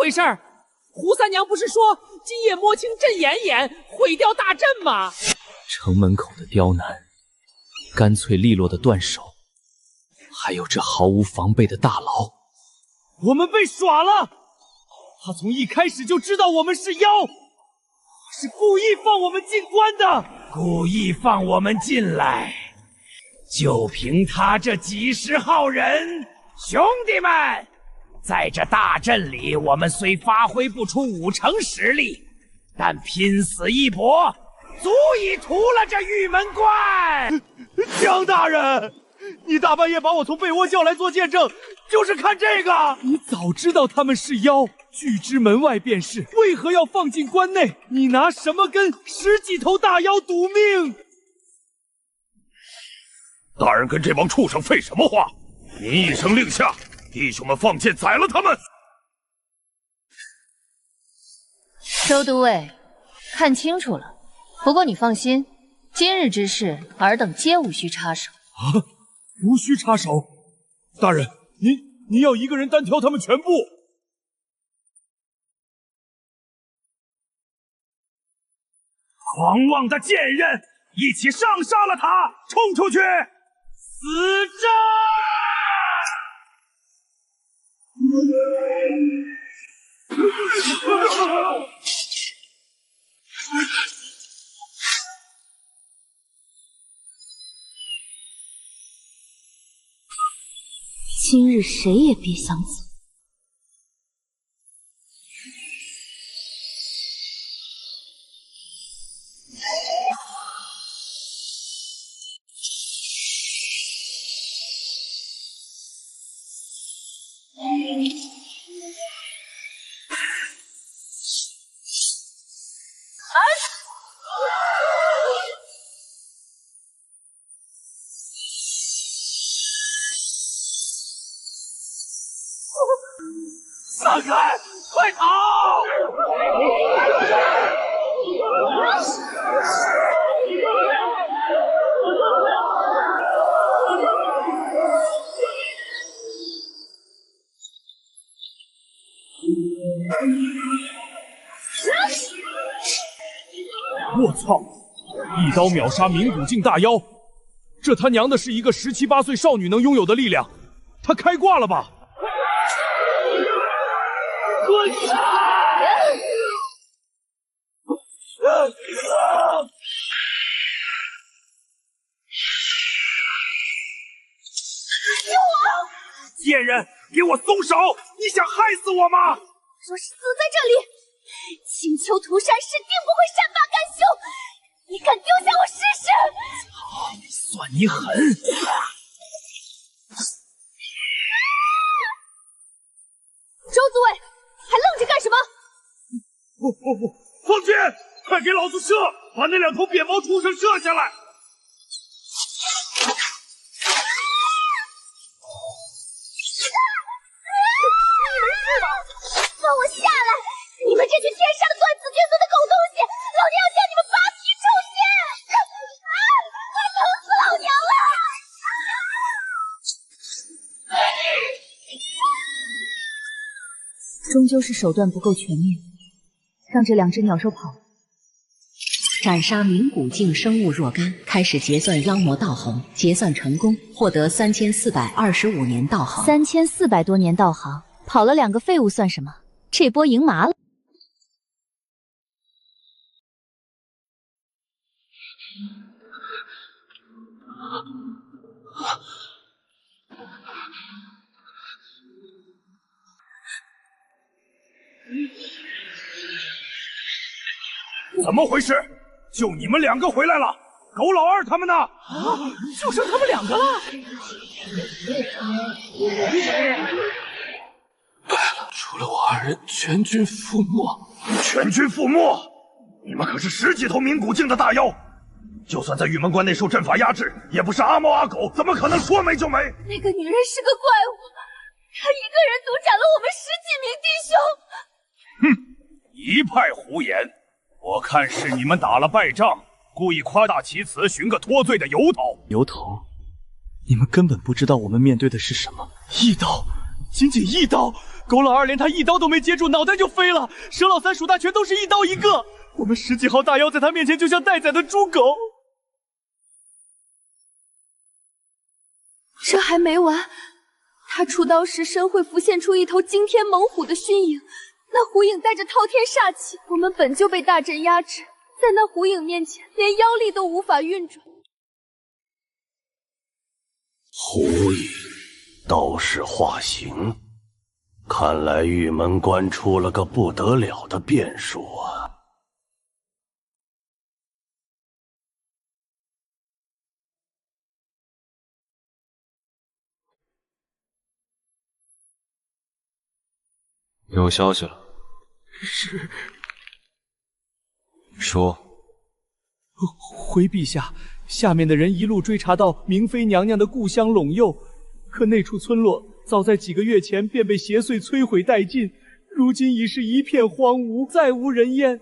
S15: 回事？胡三娘不是说今夜摸清阵眼，毁掉大阵吗？
S8: 城门口的刁难，干脆利落的断手，还有这毫无防备的大牢，
S7: 我们被耍了！他从一开始就知道我们是妖，是故意放我们进关的，
S14: 故意放我们进来。就凭他这几十号人，兄弟们，在这大阵里，我们虽发挥不出5成实力，但拼死一搏，足以屠了这玉门关。
S7: 江大人，你大半夜把我从被窝叫来做见证，就是看这个？你早知道他们是妖，拒之门外便是，为何要放进关内？你拿什么跟10几头大妖赌命？
S9: 大人跟这帮畜生废什么话？您一声令下，弟兄们放箭宰了他们。
S5: 周都尉，看清楚了。不过你放心，今日之事，尔等皆无需插手。
S7: 啊，无需插手。大人，您要一个人单挑他们全部？
S14: 狂妄的贱人，一起上杀了他！冲出去！死战！
S1: 今日谁也别想走。
S14: 散开！快逃！
S7: 我操！一刀秒杀冥古境大妖，这他娘的是一个17、18岁少女能拥有的力量，他开挂了吧？滚开！
S14: 救我！贱人，给我松手！你想害死我吗？
S18: 若是死在这里，青丘屠山是定不会善罢甘休。你敢丢下我试试？
S14: 操，算你狠！
S18: 周子伟，还愣着干什么？
S14: 放箭！快给老子射！把那2头扁毛畜生射下来！
S18: 你们是吗？放我下来！你们这群天杀的断子绝孙的狗东西，老娘要将你们扒皮抽血！快疼死老娘了！
S16: 终究是手段不够全面，让这2只鸟兽跑。
S4: 斩杀冥古境生物若干，开始结算妖魔道行，结算成功，获得3425年道行。
S5: 3400多年道行，跑了2个废物算什么？这波赢麻了。
S14: 怎么回事？就你们2个回来了，狗老二他们呢？
S15: 就剩他们2个了。
S2: 败了，除了我2人，全军覆没。
S14: 全军覆没！你们可是10几头冥古境的大妖，就算在玉门关内受阵法压制，也不是阿猫阿狗，怎么可能说没就没？
S18: 那个女人是个怪物，她一个人独斩了我们10几名弟兄。
S9: 哼，一派胡言！我看是你们打了败仗，故意夸大其词，寻个脱罪的由头。
S7: 由头？你们根本不知道我们面对的是什么，1刀，仅仅1刀，
S15: 狗老二连他一刀都没接住，脑袋就飞了。佘老三、鼠大全都是一刀一个，我们10几号大妖在他面前就像待宰的猪狗。
S19: 这还没完，他出刀时身会浮现出一头惊天猛虎的虚影，那虎影带着滔天煞气，我们本就被大阵压制，在那虎影面前连妖力都无法运转。
S6: 虎影，刀式化形，看来玉门关出了个不得了的变数啊！
S12: 有消息了。
S15: 是。
S12: 说。
S15: 回陛下，下面的人一路追查到明妃娘娘的故乡陇右，可那处村落早在几个月前便被邪祟摧毁殆尽，如今已是一片荒芜，再无人烟。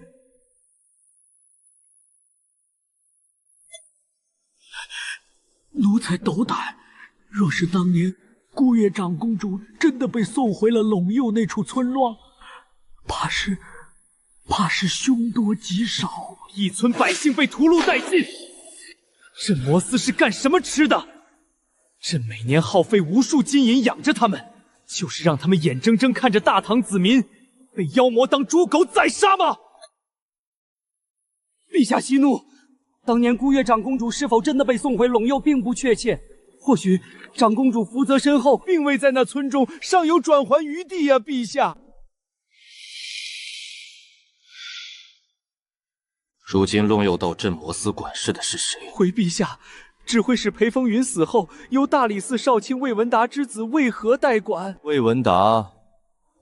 S21: 奴才斗胆，若是当年姑爷长公主真的被送回了陇右那处村落，怕是凶多吉少，
S15: 一村百姓被屠戮殆尽。镇魔司是干什么吃的？朕每年耗费无数金银养着他们，就是让他们眼睁睁看着大唐子民被妖魔当猪狗宰杀吗？陛下息怒，当年姑爷长公主是否真的被送回陇右并不确切，或许长公主福泽身后，并未在那村中尚有转圜余地呀，陛下。
S2: 如今陇右道镇魔司管事的是谁？
S15: 回陛下，只会使裴风云死后，由大理寺少卿魏文达之子魏和代管。
S13: 魏文达，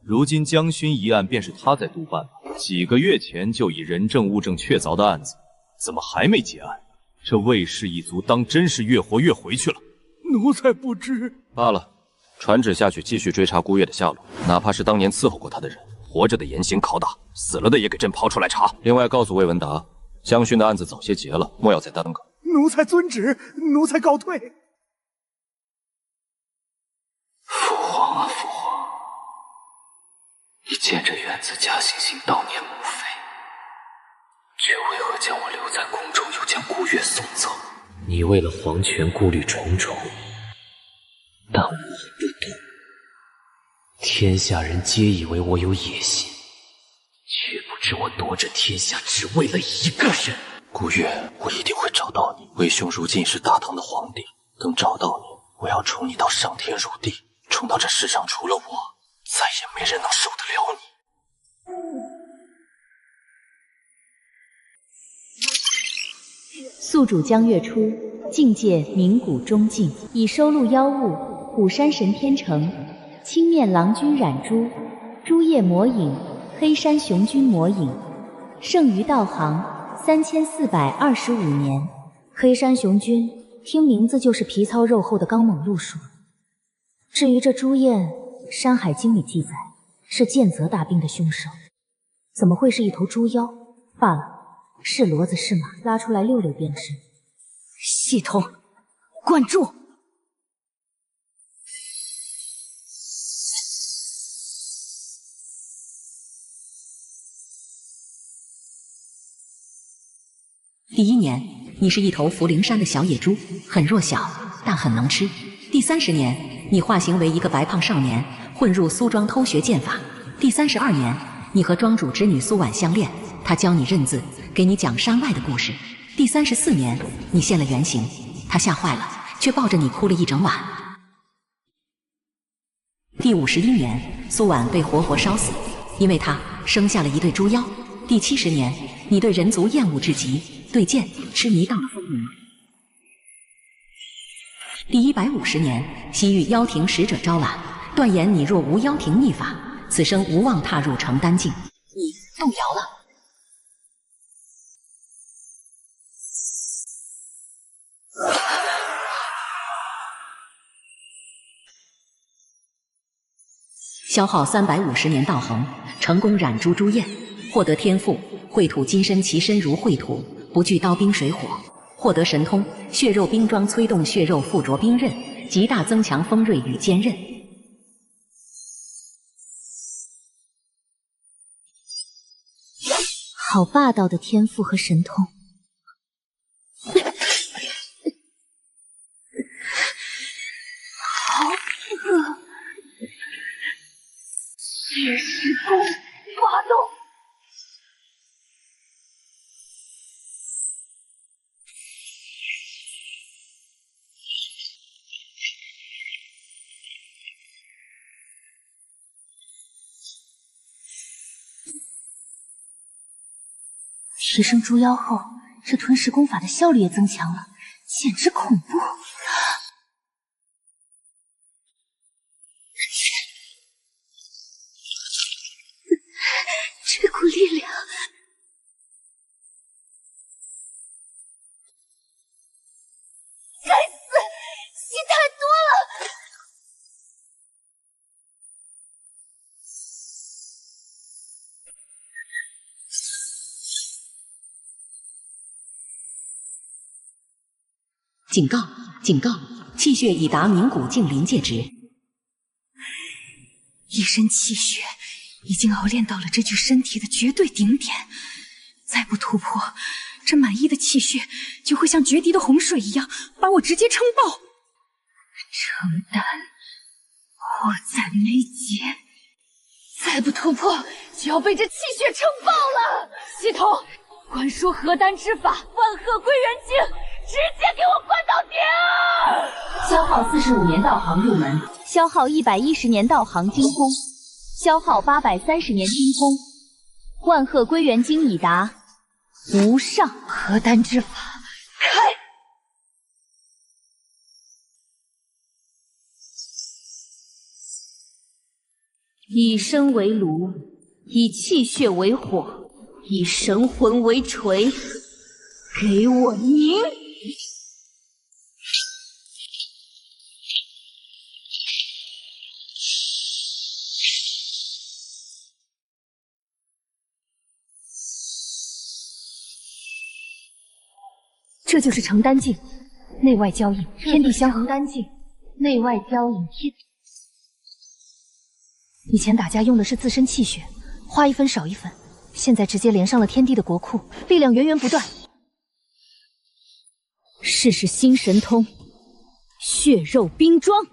S13: 如今江勋一案便是他在督办吧？几个月前就以人证物证确凿的案子，怎么还没结案？这魏氏一族当真是越活越回去了。
S21: 奴才不知。
S2: 罢了，传旨下去继续追查姑爷的下落，哪怕是当年伺候过他的人，活着的严刑拷打，死了的也给朕抛出来查。另外告诉魏文达，江勋的案子早些结了，莫要再耽搁。
S21: 奴才遵旨，奴才告退。
S23: 父皇啊，父皇，你见着远子嘉兴行悼念母妃，却为何将我留在宫中，又将姑爷送走？你为了皇权顾虑重重，但我不懂。天下人皆以为我有野心，却不知我夺这天下只为了一个人。
S2: 姑爷，我一定会找到你。魏兄如今是大唐的皇帝，等找到你，我要宠你到上天入地，宠到这世上除了我，再也没人能受得了
S17: 你。宿主江月初，境界冥谷中境，已收录妖物虎山神天成、青面郎君染珠、朱叶魔影、黑山雄君魔影，剩余道行3425年。黑山雄君，听名字就是皮糙肉厚的刚猛路数。至于这朱燕，《山海经》里记载是剑泽大兵的凶手，怎么会是一头猪妖？罢了，是骡子是马，拉出来溜溜便是。
S16: 系统，灌注。
S4: 第1年，你是一头福陵山的小野猪，很弱小，但很能吃。第30年，你化形为一个白胖少年，混入苏庄偷学剑法。第32年，你和庄主之女苏婉相恋，她教你认字，给你讲山外的故事。第34年，你现了原形，她吓坏了，却抱着你哭了一整晚。第51年，苏婉被活活烧死，因为她生下了一对猪妖。第70年，你对人族厌恶至极，对剑痴迷到了疯魔。第150年，西域妖庭使者招揽，断言你若无妖庭秘法，此生无望踏入成丹境。你动摇了。消耗350年道行，成功染珠朱燕，获得天赋秽土金身，其身如秽土，不惧刀兵水火；获得神通血肉冰装，催动血肉附着冰刃，极大增强锋锐与坚韧。
S17: 好霸道的天赋和神通。
S19: 好恶！血石功发动。
S17: 提升猪妖后，这吞噬功法的效率也增强了，简直恐怖！这股力量，
S19: 该死，戏太多了！
S4: 警告！警告！气血已达冥谷境临界值。
S16: 一身气血已经熬炼到了这具身体的绝对顶点，再不突破，这满溢的气血就会像决堤的洪水一样，把我直接撑爆。承担，迫在眉睫，
S19: 再不突破，就要被这气血撑爆了！系统，灌输核丹之法，万壑归元经，直接给我灌到底啊！
S4: 消耗45年道行入门，
S17: 消耗110年道行精通，消耗830年精通。万壑归元经已达无上
S19: 核丹之法，开！
S17: 以身为炉，以气血为火，以神魂为锤，给我凝！
S16: 这就是成丹境，内外交映，天地相合。
S19: 成丹境，内外交映，天。
S16: 以前打架用的是自身气血，花一分少一分，现在直接连上了天地的国库，力量源源不断。
S17: 试试新神通，血肉冰装。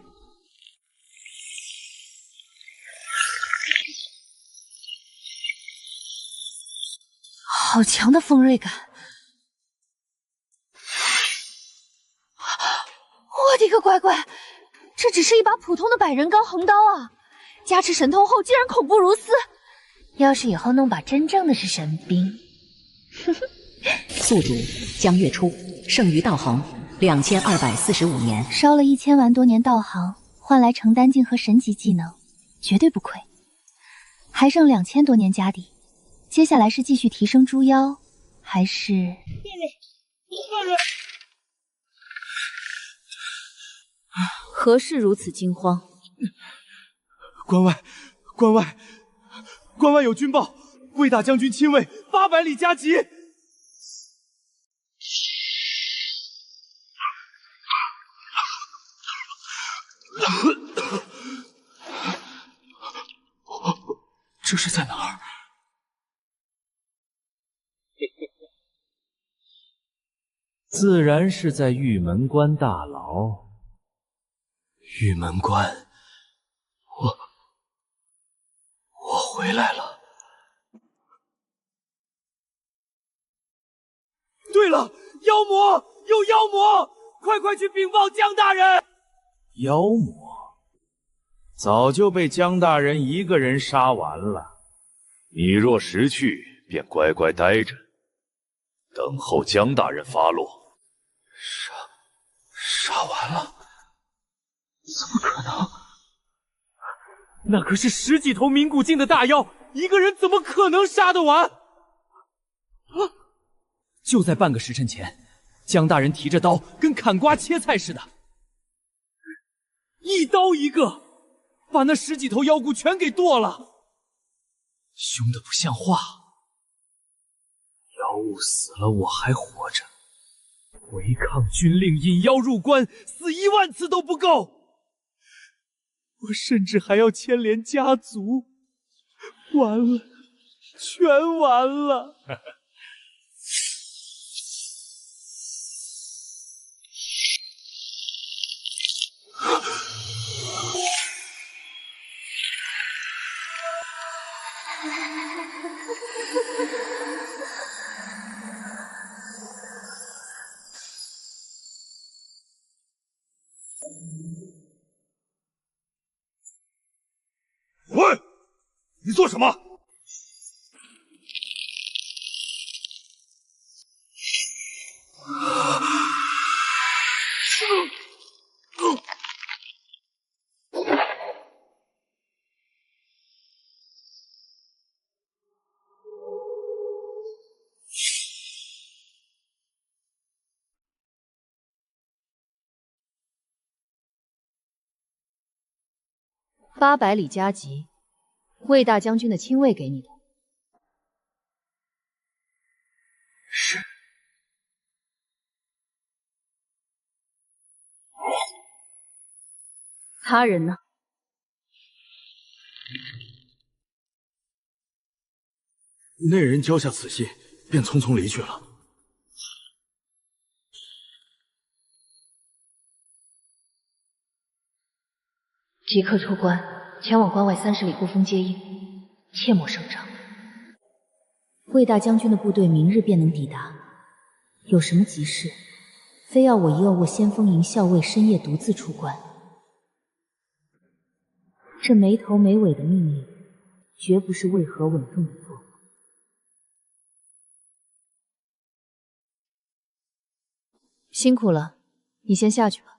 S16: 好强的锋锐感！
S19: 我的个乖乖，这只是一把普通的百人钢横刀啊！加持神通后竟然恐怖如斯，要是以后弄把真正的是神兵，
S4: 宿主江月初，剩余道行2245年，
S17: 烧了1000万多年道行，换来成丹境和神级技能，绝对不亏。还剩2000多年家底，接下来是继续提升猪妖，还是？何事如此惊慌？
S7: 关外，关外，关外有军报，魏大将军亲卫800里加急。
S11: 这是在哪儿？
S8: 自然是在玉门关大牢。
S2: 玉门关，我回来了。
S7: 对了，妖魔，有妖魔，快去禀报江大人！
S8: 妖魔早就被江大人一个人杀完了。
S12: 你若识趣，便乖乖待着，等候江大人发落。
S2: 杀完了？
S7: 怎么可能？那可是10几头冥谷境的大妖，一个人怎么可能杀得完？
S11: 就在半个时辰前，江大人提着刀跟砍瓜切菜似的，
S7: 一刀一个，把那10几头妖骨全给剁了，
S11: 凶得不像话。
S7: 妖物死了，我还活着，违抗军令，引妖入关，死1万次都不够。我甚至还要牵连家族，完了，
S15: 全完了。
S14: 喂，你做什么？800
S5: 里加急，魏大将军的亲卫给你的。
S14: 是。
S16: 他人呢？
S7: 那人交下此信，便匆匆离去了。
S5: 即刻出关，前往关外30里呼风接应，切莫声张。魏大将军的部队明日便能抵达，有什么急事，非要我一二握先锋营校尉深夜独自出关。这没头没尾的命令，绝不是魏和稳重的做法。辛苦了，你先下去吧。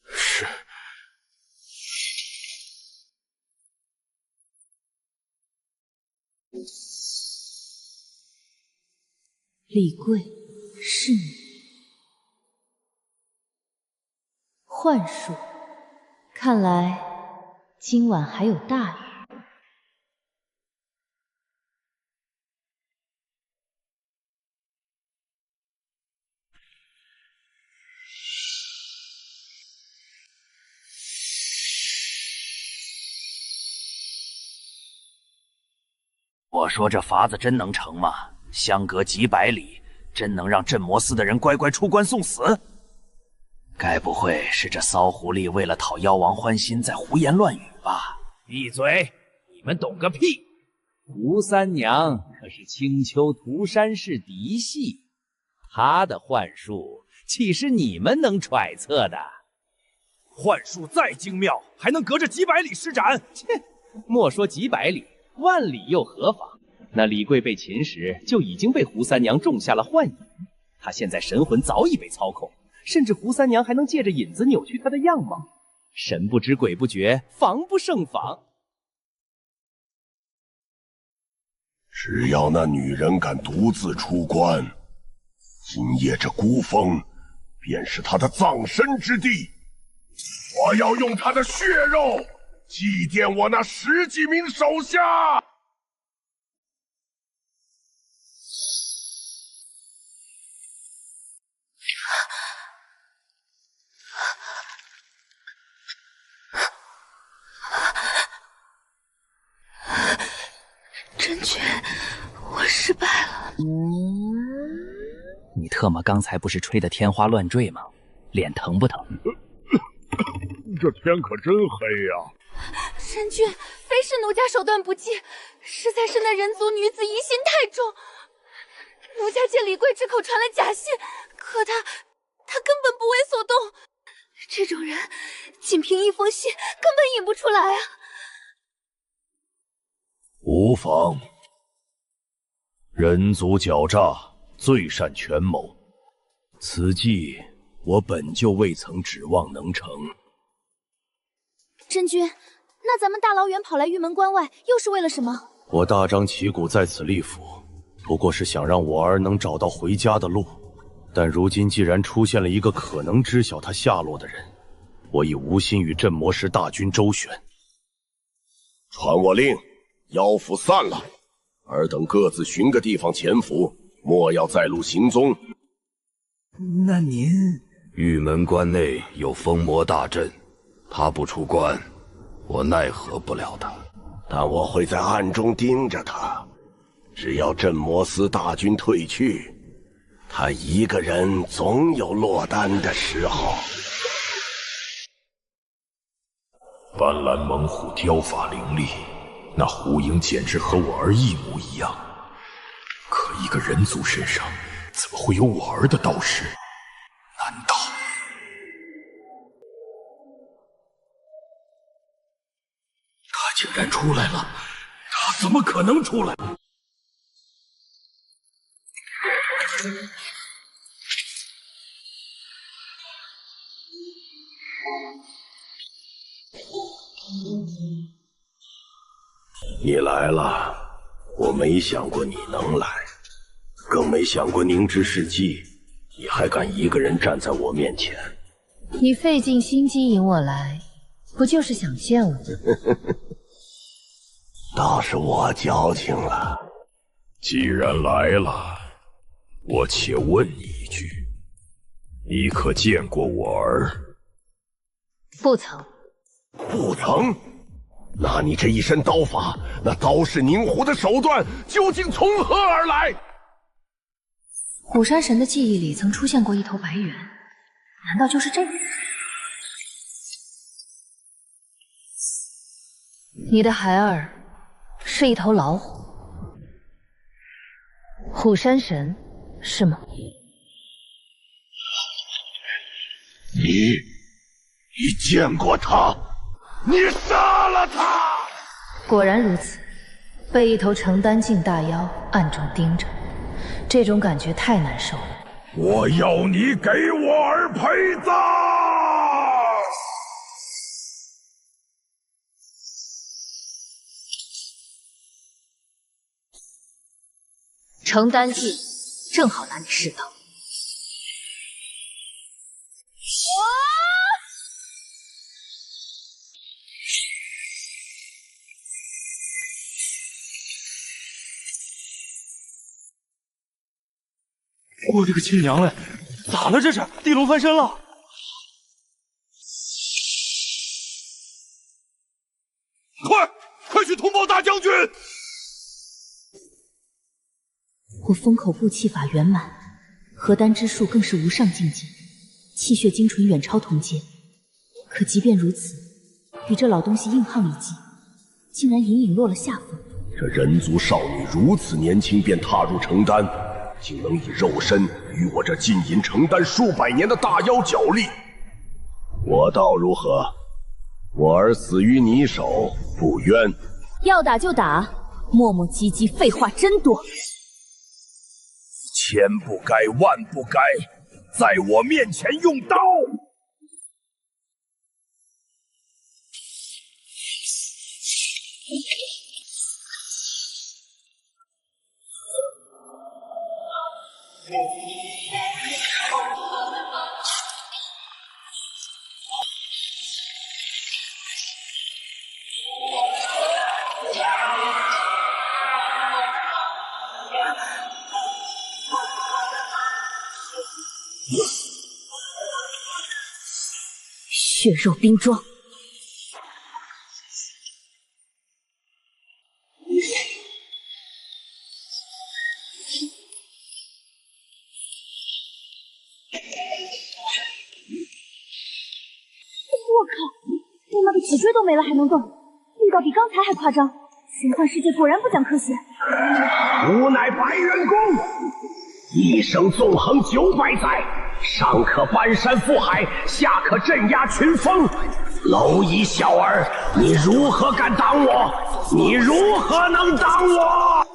S7: 是。
S5: 李贵，是你。幻术，看来今晚还有大雨。
S10: 我说这法子真能成吗？相隔几百里，真能让镇魔司的人乖乖出关送死？该不会是这骚狐狸为了讨妖王欢心在胡言乱语吧？
S8: 闭嘴！你们懂个屁！胡三娘可是青丘涂山氏嫡系，她的幻术岂是你们能揣测的？
S9: 幻术再精妙，还能隔着几百里施展？
S8: 切！莫说几百里，万里又何妨？那李贵被擒时就已经被胡三娘种下了幻影，他现在神魂早已被操控，甚至胡三娘还能借着引子扭曲他的样貌，神不知鬼不觉，防不胜防。
S6: 只要那女人敢独自出关，今夜这孤峰便是她的葬身之地。我要用她的血肉祭奠我那10几名手下。
S1: 真君，我失败了。
S10: 你特么刚才不是吹得天花乱坠吗？脸疼不疼？
S3: 这天可真黑呀！
S19: 真君，非是奴家手段不济，实在是那人族女子疑心太重。奴家借李贵之口传了假信，可他根本不为所动。这种人，仅凭一封信根本引不出来啊！
S12: 无妨，人族狡诈，最善权谋。此计我本就未曾指望能成。
S18: 真君，那咱们大老远跑来玉门关外，又是为了什么？
S12: 我大张旗鼓在此立府，不过是想让我儿能找到回家的路。但如今既然出现了一个可能知晓他下落的人，我已无心与镇魔师大军周旋。
S6: 传我令，妖府散了，尔等各自寻个地方潜伏，莫要再露行踪。
S11: 那您……
S3: 玉门关内有封魔大阵，他不出关，我奈何不了他。
S6: 但我会在暗中盯着他，只要镇魔司大军退去，他一个人总有落单的时候。
S3: 斑斓猛虎雕法凌厉，那胡影简直和我儿一模一样。可一个人族身上怎么会有我儿的刀势？难道他竟然出来了？他怎么可能出来？
S6: 你来了，我没想过你能来，更没想过凝之世纪，你还敢一个人站在我面前。
S5: 你费尽心机引我来，不就是想见我？
S6: 倒是我矫情了。
S3: 既然来了，我且问你一句：你可见过我儿？
S5: 不曾。
S6: 不曾？那你这一身刀法，那刀式凝狐的手段，究竟从何而来？
S5: 虎山神的记忆里曾出现过一头白猿，难道就是这个？你的孩儿是一头老虎，虎山神是吗？
S6: 你见过他？你杀了他！
S5: 果然如此，被一头成丹境大妖暗中盯着，这种感觉太难受了。
S3: 我要你给我儿陪葬！
S5: 成丹境正好拿你试刀。
S7: 我的个亲娘嘞！咋了这是？地龙翻身了！
S3: 快去通报大将军！
S16: 我封口部气法圆满，合丹之术更是无上境界，气血精纯远超同阶。可即便如此，与这老东西硬夯一记，竟然隐隐落了下风。
S6: 这人族少女如此年轻便踏入成丹，竟能以肉身与我这浸淫成丹数百年的大妖角力，我道如何？我儿死于你手，不冤。
S16: 要打就打，磨磨唧唧，废话真多。
S3: 千不该万不该，在我面前用刀！
S16: 血肉冰霜，
S19: 对妈的脊椎都没了还能动，力道比刚才还夸张。玄幻世界果然不讲科学。
S6: 吾乃白猿公，一生纵横900载，上可搬山覆海，下可镇压群峰。蝼蚁小儿，你如何敢挡我？你如何能挡我？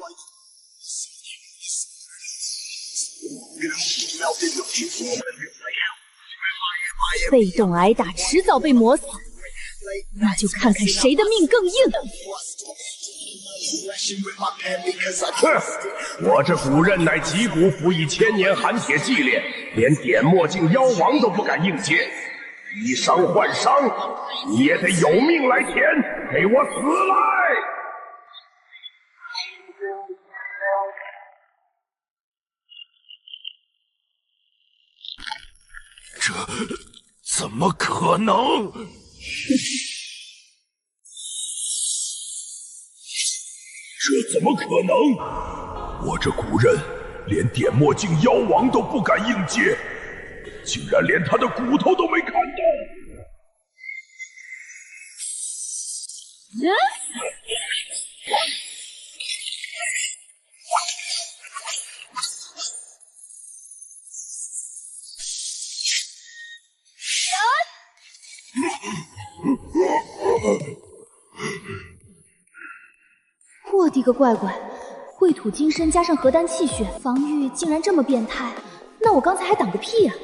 S16: 被动挨打，迟早被磨死。那就看看谁的命更硬。
S6: 哼！我这骨刃乃脊骨辅以1000年寒铁祭炼，连点墨境妖王都不敢硬接。以伤换伤，你也得有命来填，给我死来！
S3: 这怎么可能？这怎么可能？我这古刃连点墨镜妖王都不敢应接，竟然连他的骨头都没看到。
S18: 我的个乖乖！秽土金身加上核弹气血，防御竟然这么变态，那我刚才还挡个屁啊！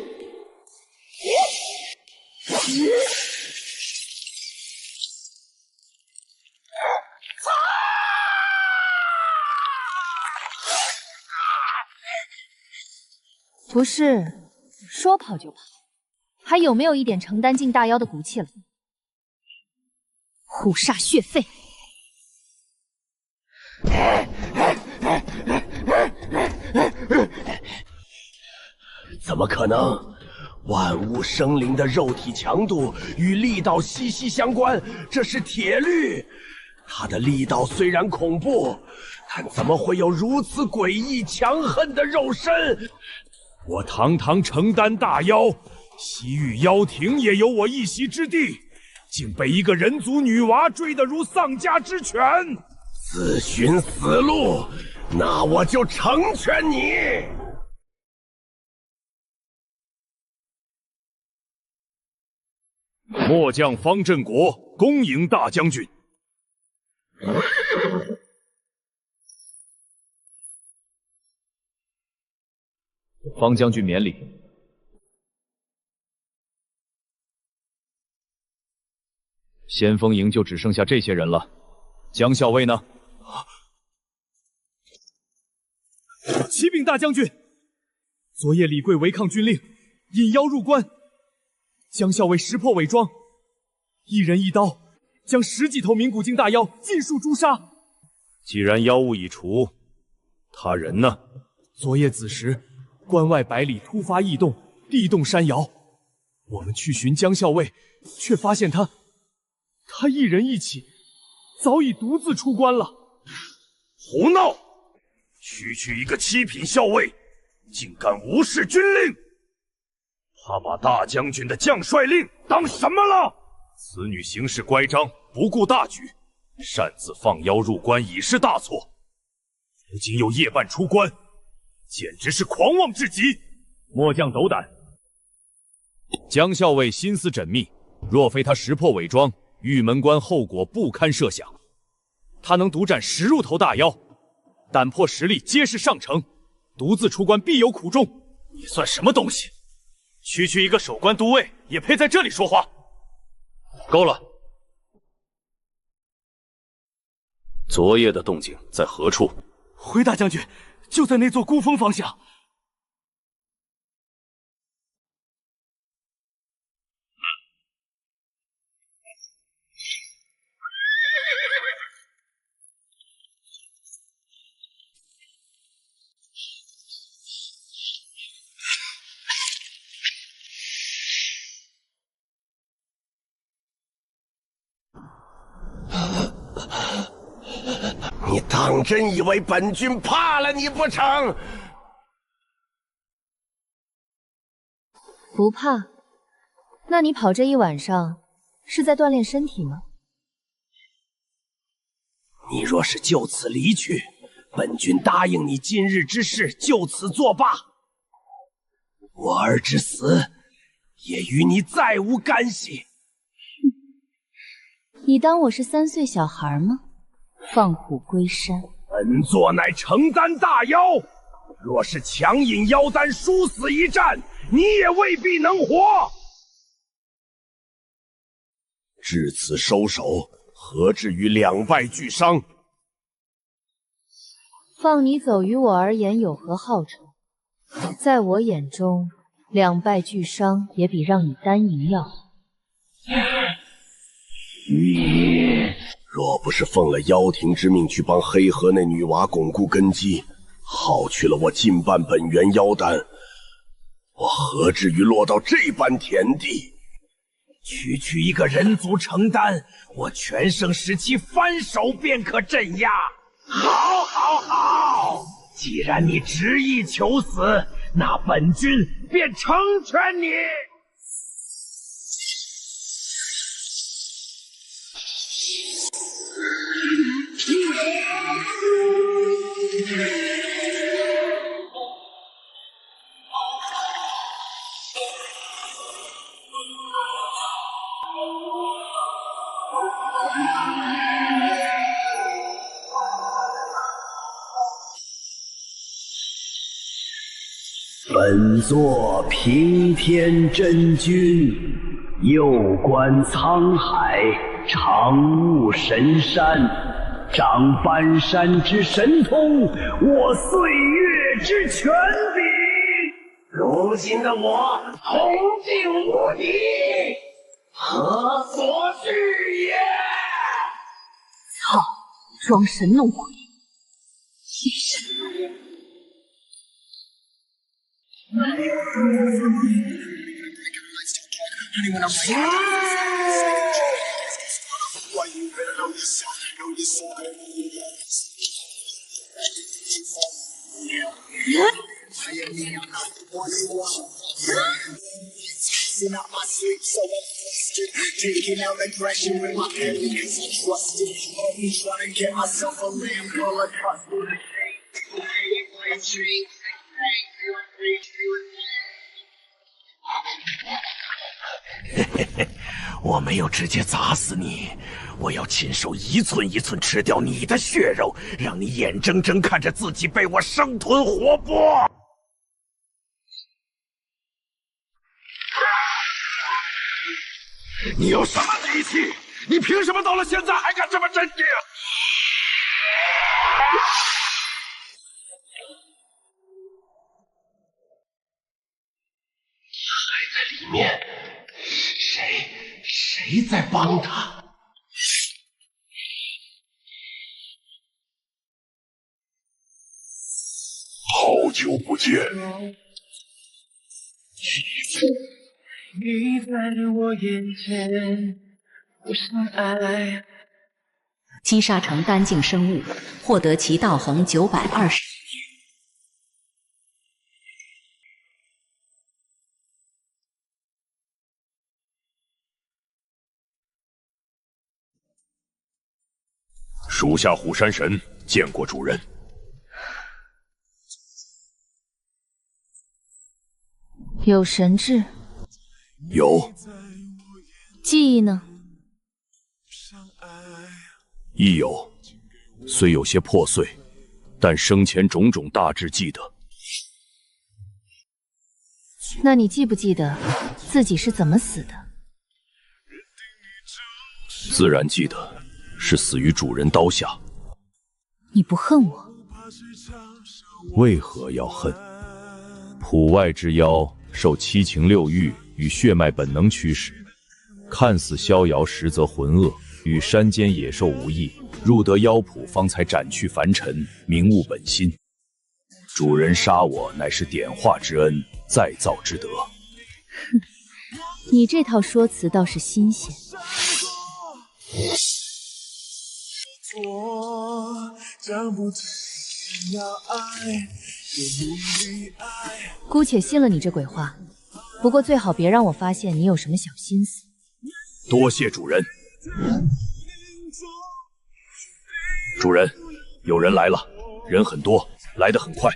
S5: 不是说跑就跑，还有没有一点承担进大妖的骨气了？虎煞血废！
S6: 怎么可能？万物生灵的肉体强度与力道息息相关，这是铁律。他的力道虽然恐怖，但怎么会有如此诡异强横的肉身？
S9: 我堂堂承担大妖，西域妖庭也有我一席之地，竟被一个人族女娃追得如丧家之犬，
S6: 自寻死路，那我就成全你。
S9: 末将方振国恭迎大将军。
S8: 方将军免礼。先锋营就只剩下这些人了，江校尉呢？
S14: 启禀大将军，昨夜李贵违抗军令，引妖入关，江校尉识破伪装，一人一刀，将10几头冥古境大妖尽数诛杀。
S9: 既然妖物已除，他人呢？
S14: 昨夜子时，关外百里突发异动，地动山摇。我们去寻江校尉，却发现他一人一起，早已独自出关了。
S9: 胡闹！区一个7品校尉，竟敢无视军令！他把大将军的将帅令当什么了？此女行事乖张，不顾大局，擅自放妖入关已是大错，如今又夜半出关，简直是狂妄至极！末将斗胆。
S8: 江校尉心思缜密，若非他识破伪装，玉门关后果不堪设想。他能独占10入头大妖，胆魄实力皆是上乘，独自出关必有苦衷。
S9: 你算什么东西？区一个守关都尉也配在这里说话？
S12: 够了！昨夜的动静在何处？
S14: 回大将军，就在那座孤峰方向。
S6: 你当真以为本军怕了你不成？
S5: 不怕。那你跑这一晚上是在锻炼身体吗？
S6: 你若是就此离去，本军答应你今日之事就此作罢。我儿之死也与你再无干系。
S18: 你当我是3岁小孩吗？放虎归山。
S6: 本座乃承丹大妖，若是强饮妖丹，殊死一战，你也未必能活。至此收手，何至于两败俱伤？
S5: 放你走于我而言有何好处？在我眼中，2败俱伤也比让你单赢要好。
S6: 你若不是奉了妖庭之命去帮黑河那女娃巩固根基，耗去了我近半本源妖丹，我何至于落到这般田地？区一个人族承丹，我全盛时期翻手便可镇压。好，
S14: 既然你执意求死，那本君便成全你。
S6: 本座平天真君，右观沧海，常悟神山，掌半山之神通，握岁月之权柄。如今的我铜镜无敌，何所惧也？
S16: 操！装神弄鬼，替身！
S13: Taking out aggression with my pen because I trust it. I'm trying to get myself a lamb full of trust.
S14: 我没有直接砸死你，我要亲手一寸一寸吃掉你的血肉，让你眼睁睁看着自己被我生吞活剥。你有什么底气？你凭什么到了现在还敢这么镇定？还在里面？是谁？谁在帮他？
S3: 好久不见。
S13: 你在我眼前，我深爱。
S4: 击杀成干净生物，获得其道行920。
S3: 属下虎山神见过主人。
S5: 有神智，
S3: 有
S5: 记忆呢？
S3: 亦有，虽有些破碎，但生前种种大致记得。
S5: 那你记不记得自己是怎么死的？
S3: 自然记得，是死于主人刀下。
S5: 你不恨我？
S3: 为何要恨？普外之妖。 受七情六欲与血脉本能驱使，看似逍遥，实则浑噩，与山间野兽无异。入得妖谱，方才斩去凡尘，明悟本心。主人杀我，乃是点化之恩，再造之德。
S5: 哼，你这套说辞倒是新鲜。姑且信了你这鬼话，不过最好别让我发现你有什么小心思。
S3: 多谢主人。主人，有人来了，人很多，来得很快。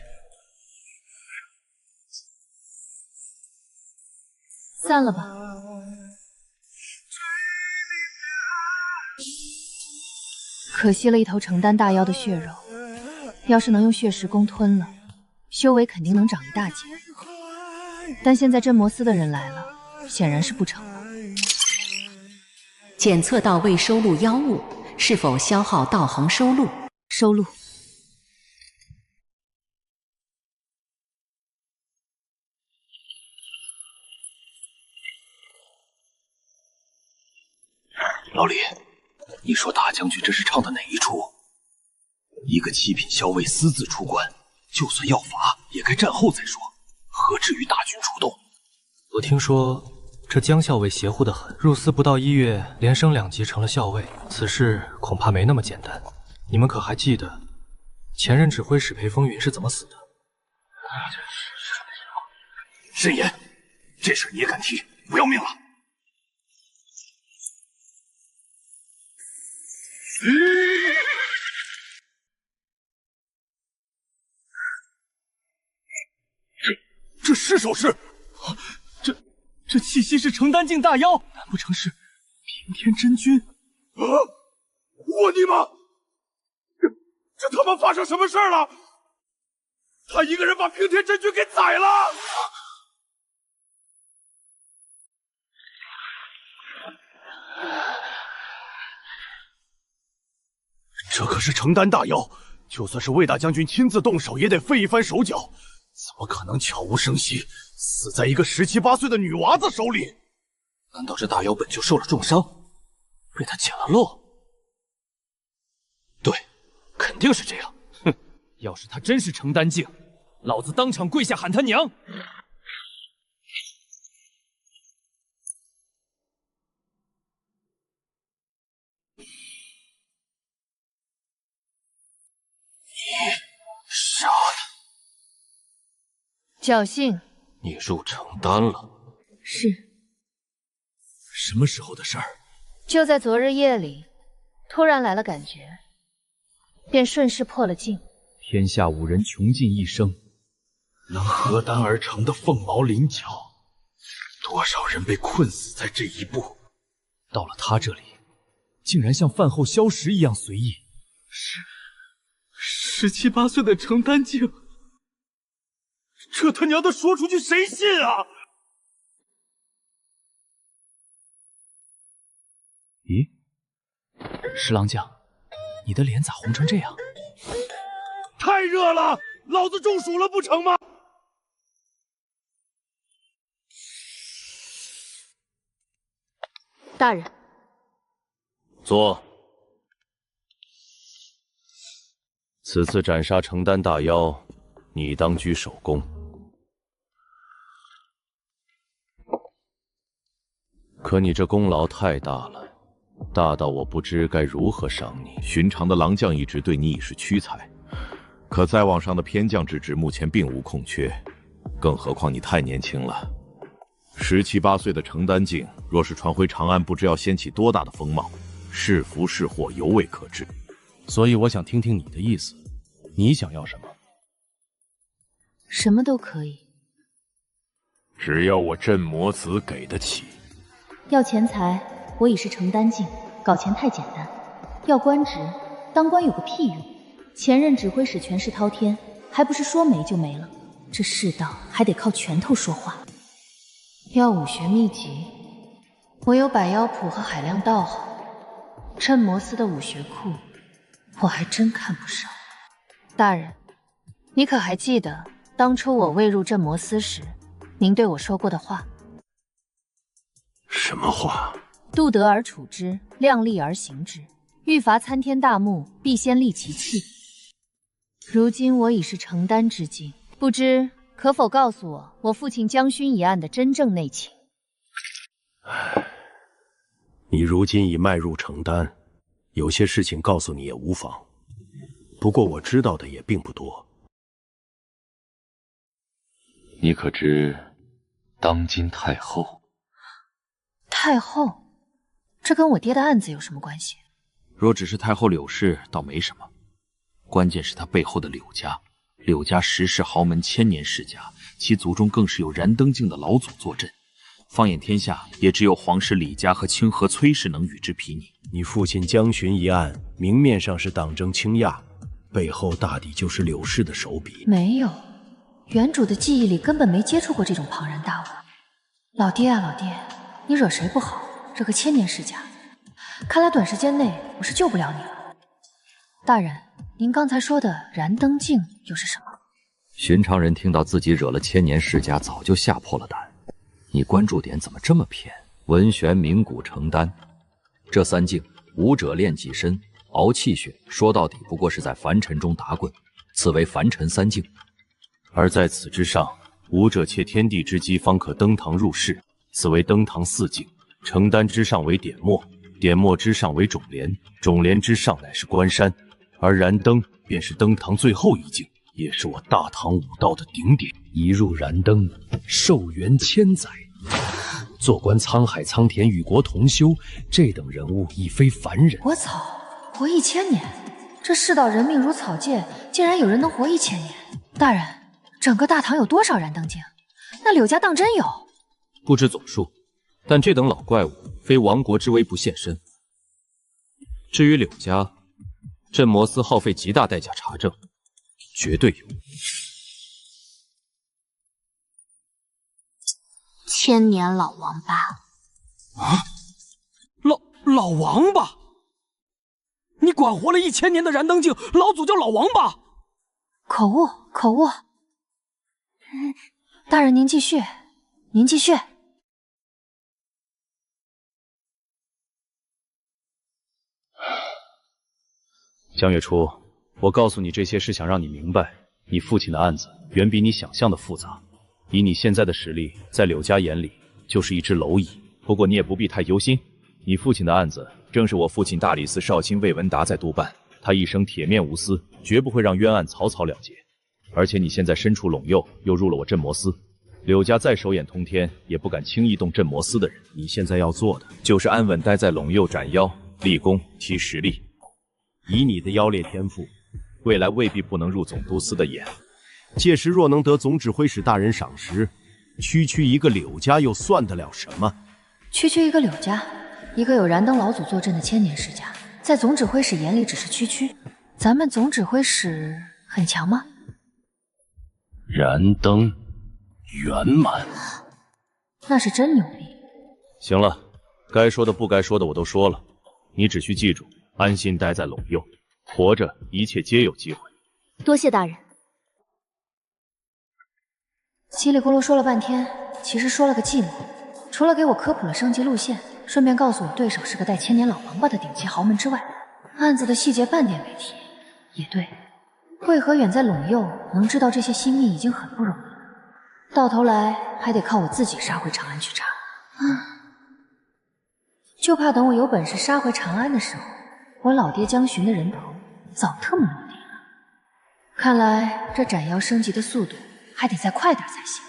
S5: 散了吧。可惜了一头承丹大妖的血肉，要是能用血石攻吞了。 修为肯定能长一大截，但现在镇魔司的人来了，显然是不成了。
S4: 检测到未收录妖物，是否消耗道行收录？
S5: 收录。
S2: 老李，你说大将军这是唱的哪一出？一个七品校尉私自出关。 就算要罚，也该战后再说，何至于大军出动？
S20: 我听说这江校尉邪乎得很，入司不到1月，连升2级成了校尉，此事恐怕没那么简单。你们可还记得前任指挥使裴风云是怎么死的？
S3: 申言，这事你也敢提？不要命了！
S7: 这是首饰，这气息是成丹境大妖，难不成是平天真君？
S3: 啊！我尼玛！这他妈发生什么事儿了？他一个人把平天真君给宰了！
S6: 这可是成丹大妖，就算是魏大将军亲自动手，也得费一番手脚，怎么可能悄无声息死在一个17、18岁的女娃子手里？
S2: 难道这大妖本就受了重伤，被他捡了漏？对，肯定是这样。
S14: 哼，要是他真是成丹境，老子当场跪下喊他娘！
S2: 杀他！
S5: 侥幸，
S2: 你入成丹了。
S5: 是。
S7: 什么时候的事儿？
S5: 就在昨日夜里，突然来了感觉，便顺势破了境。
S14: 天下武人穷尽一生，
S7: 能合丹而成的凤毛麟角，多少人被困死在这一步。
S14: 到了他这里，竟然像饭后消食一样随意。
S7: 17、18岁的成丹境，这他娘的说出去谁信啊？
S14: 咦，十郎将，你的脸咋红成这样？
S3: 太热了，老子中暑了不成吗？
S5: 大人，
S12: 坐。此次斩杀成丹大妖，你当居首功。可你这功劳太大了，大到我不知该如何赏你。
S21: 寻常的郎将一职对你已是屈才，可再往上的偏将之职目前并无空缺，更何况你太年轻了。17、18岁的成丹境，若是传回长安，不知要掀起多大的风暴，是福是祸，犹未可知。
S20: 所以我想听听你的意思，你想要什么？
S5: 什么都可以，
S3: 只要我镇魔子给得起。
S18: 要钱财，我已是成丹境，搞钱太简单；要官职，当官有个屁用！前任指挥使权势滔天，还不是说没就没了？这世道还得靠拳头说话。
S5: 要武学秘籍，我有百妖谱和海量道行，镇魔司的武学库，我还真看不上。大人，你可还记得当初我未入镇魔司时，您对我说过的话？
S6: 什么话？
S5: 度德而处之，量力而行之。欲伐参天大木，必先利其器。如今我已是成丹之境，不知可否告诉我，我父亲将勋一案的真正内情？
S6: 你如今已迈入成丹，有些事情告诉你也无妨。不过我知道的也并不多。
S12: 你可知当今太后？
S5: 太后？这跟我爹的案子有什么关系？
S10: 若只是太后柳氏，倒没什么。关键是她背后的柳家。柳家实是豪门千年世家，其族中更是有燃灯境的老祖坐镇。放眼天下，也只有皇室李家和清河崔氏能与之比拟。
S6: 你父亲江巡一案，明面上是党争倾轧，背后大抵就是柳氏的手笔。
S5: 没有，原主的记忆里根本没接触过这种庞然大物。老爹啊，老爹，你惹谁不好？惹个千年世家，看来短时间内我是救不了你了。大人，您刚才说的燃灯镜又是什么？
S10: 寻常人听到自己惹了千年世家，早就吓破了胆。你关注点怎么这么偏？文玄、冥谷、成丹，这三境，武者练己身，熬气血，说到底不过是在凡尘中打滚，此为凡尘三境。
S12: 而在此之上，武者窃天地之机，方可登堂入室，此为登堂四境。成丹之上为点墨，点墨之上为种莲，种莲之上乃是关山，而燃灯
S2: 便是登堂最后一境，也是我大唐武道的顶点。一入燃灯，寿元千载。做官沧海桑田，与国同修，这等人物已非凡人。
S5: 活草活1000年，这世道人命如草芥，竟然有人能活1000年。大人，整个大唐有多少燃灯境？那柳家当真有？
S2: 不知总数，但这等老怪物，非亡国之危不现身。至于柳家，镇魔司耗费极大代价查证，绝对有。
S1: 千年老王八
S14: 啊！老王八！你管活了1000年的燃灯境，老祖叫老王八！
S5: 口误，口误。大人您继续，您继续。
S8: 江月初，我告诉你这些是想让你明白，你父亲的案子远比你想象的复杂。以你现在的实力，在柳家眼里就是一只蝼蚁。不过你也不必太忧心，你父亲的案子正是我父亲大理寺少卿魏文达在督办，他一生铁面无私，绝不会让冤案草草了结。而且你现在身处陇右，又入了我镇魔司，柳家再手眼通天，也不敢轻易动镇魔司的人。你现在要做的，就是安稳待在陇右斩妖，立功提实力。以你的妖猎天赋，未来未必不能入总督司的眼。届时若能得总指挥使大人赏识，区一个柳家又算得了什么？
S5: 区一个柳家，一个有燃灯老祖坐镇的千年世家，在总指挥使眼里只是区。咱们总指挥使很强吗？
S2: 燃灯圆满，
S5: 那是真牛逼。
S8: 行了，该说的不该说的我都说了，你只需记住，安心待在陇右，活着一切皆有机会。
S1: 多谢大人。
S5: 叽里咕噜说了半天，其实说了个寂寞。除了给我科普了升级路线，顺便告诉我对手是个带千年老王八的顶级豪门之外，案子的细节半点没提。也对，为何远在陇右能知道这些心秘已经很不容易，到头来还得靠我自己杀回长安去查。就怕等我有本事杀回长安的时候，我老爹江巡的人头早特么落地了。看来这斩妖升级的速度还得再快点才行。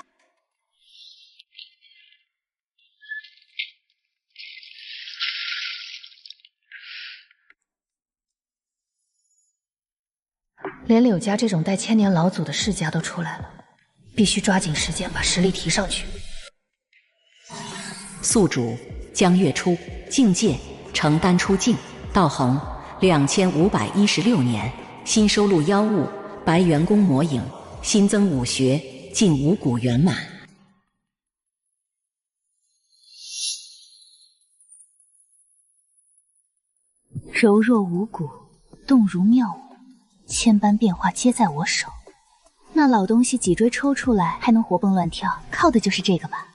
S5: 连柳家这种带千年老祖的世家都出来了，必须抓紧时间把实力提上去。
S4: 宿主江月初，境界承丹出境，道行2516年，新收录妖物白猿宫魔影，新增5学，近5谷圆满。
S1: 柔若五谷，动如妙舞，千般变化皆在我手。那老东西脊椎抽出来还能活蹦乱跳，靠的就是这个吧。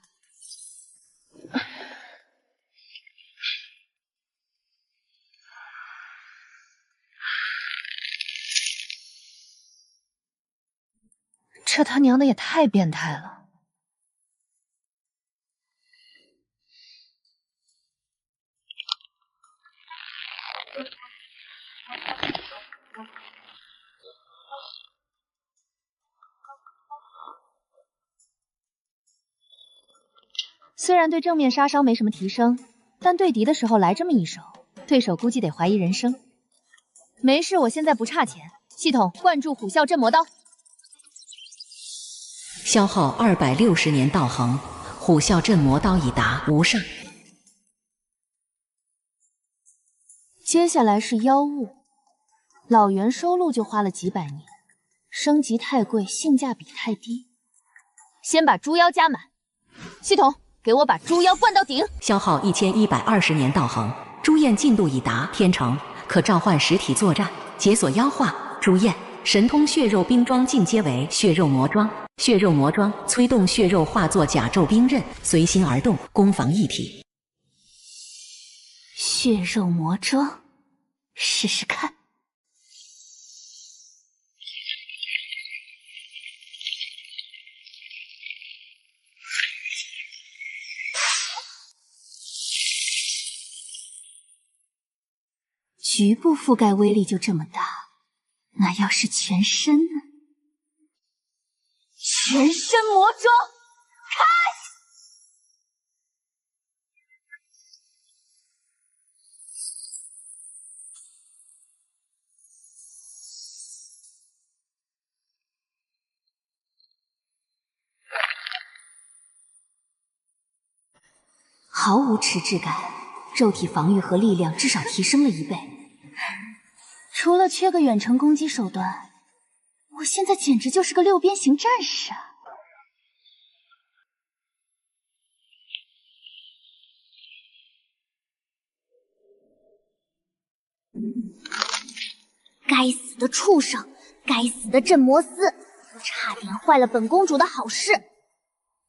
S5: 这他娘的也太变态了！
S18: 虽然对正面杀伤没什么提升，但对敌的时候来这么一手，对手估计得怀疑人生。没事，我现在不差钱。系统灌注虎啸镇魔刀，
S4: 消耗260年道行，虎啸镇魔刀已达无上。
S18: 接下来是妖物，老袁收录就花了几百年，升级太贵，性价比太低。先把猪妖加满，系统给我把猪妖灌到顶。
S4: 消耗1120年道行，朱焰进度已达天成，可召唤实体作战，解锁妖化。朱焰神通血肉冰装进阶为血肉魔装，血肉魔装催动血肉化作甲胄冰刃，随心而动，攻防一体。
S1: 血肉魔装，试试看。局部覆盖威力就这么大，
S19: 那要是全身呢？全身魔装开！
S1: 毫无迟滞感，肉体防御和力量至少提升了1倍。
S19: 除了缺个远程攻击手段，我现在简直就是个6边形战士啊！
S18: 该死的畜生，该死的镇魔司，差点坏了本公主的好事。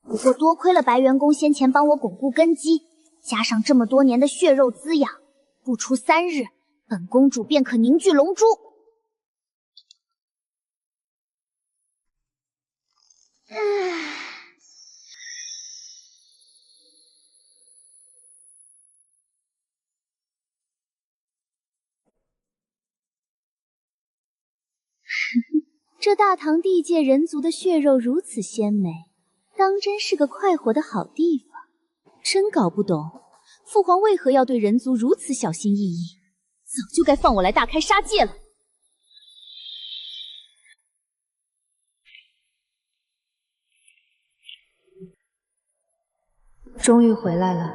S18: 不过多亏了白元公先前帮我巩固根基，加上这么多年的血肉滋养，不出3日，本公主便可凝聚龙珠。这大唐地界人族的血肉如此鲜美，当真是个快活的好地方。真搞不懂，父皇为何要对人族如此小心翼翼？早就该放我来大开杀戒了。
S5: 终于回来了。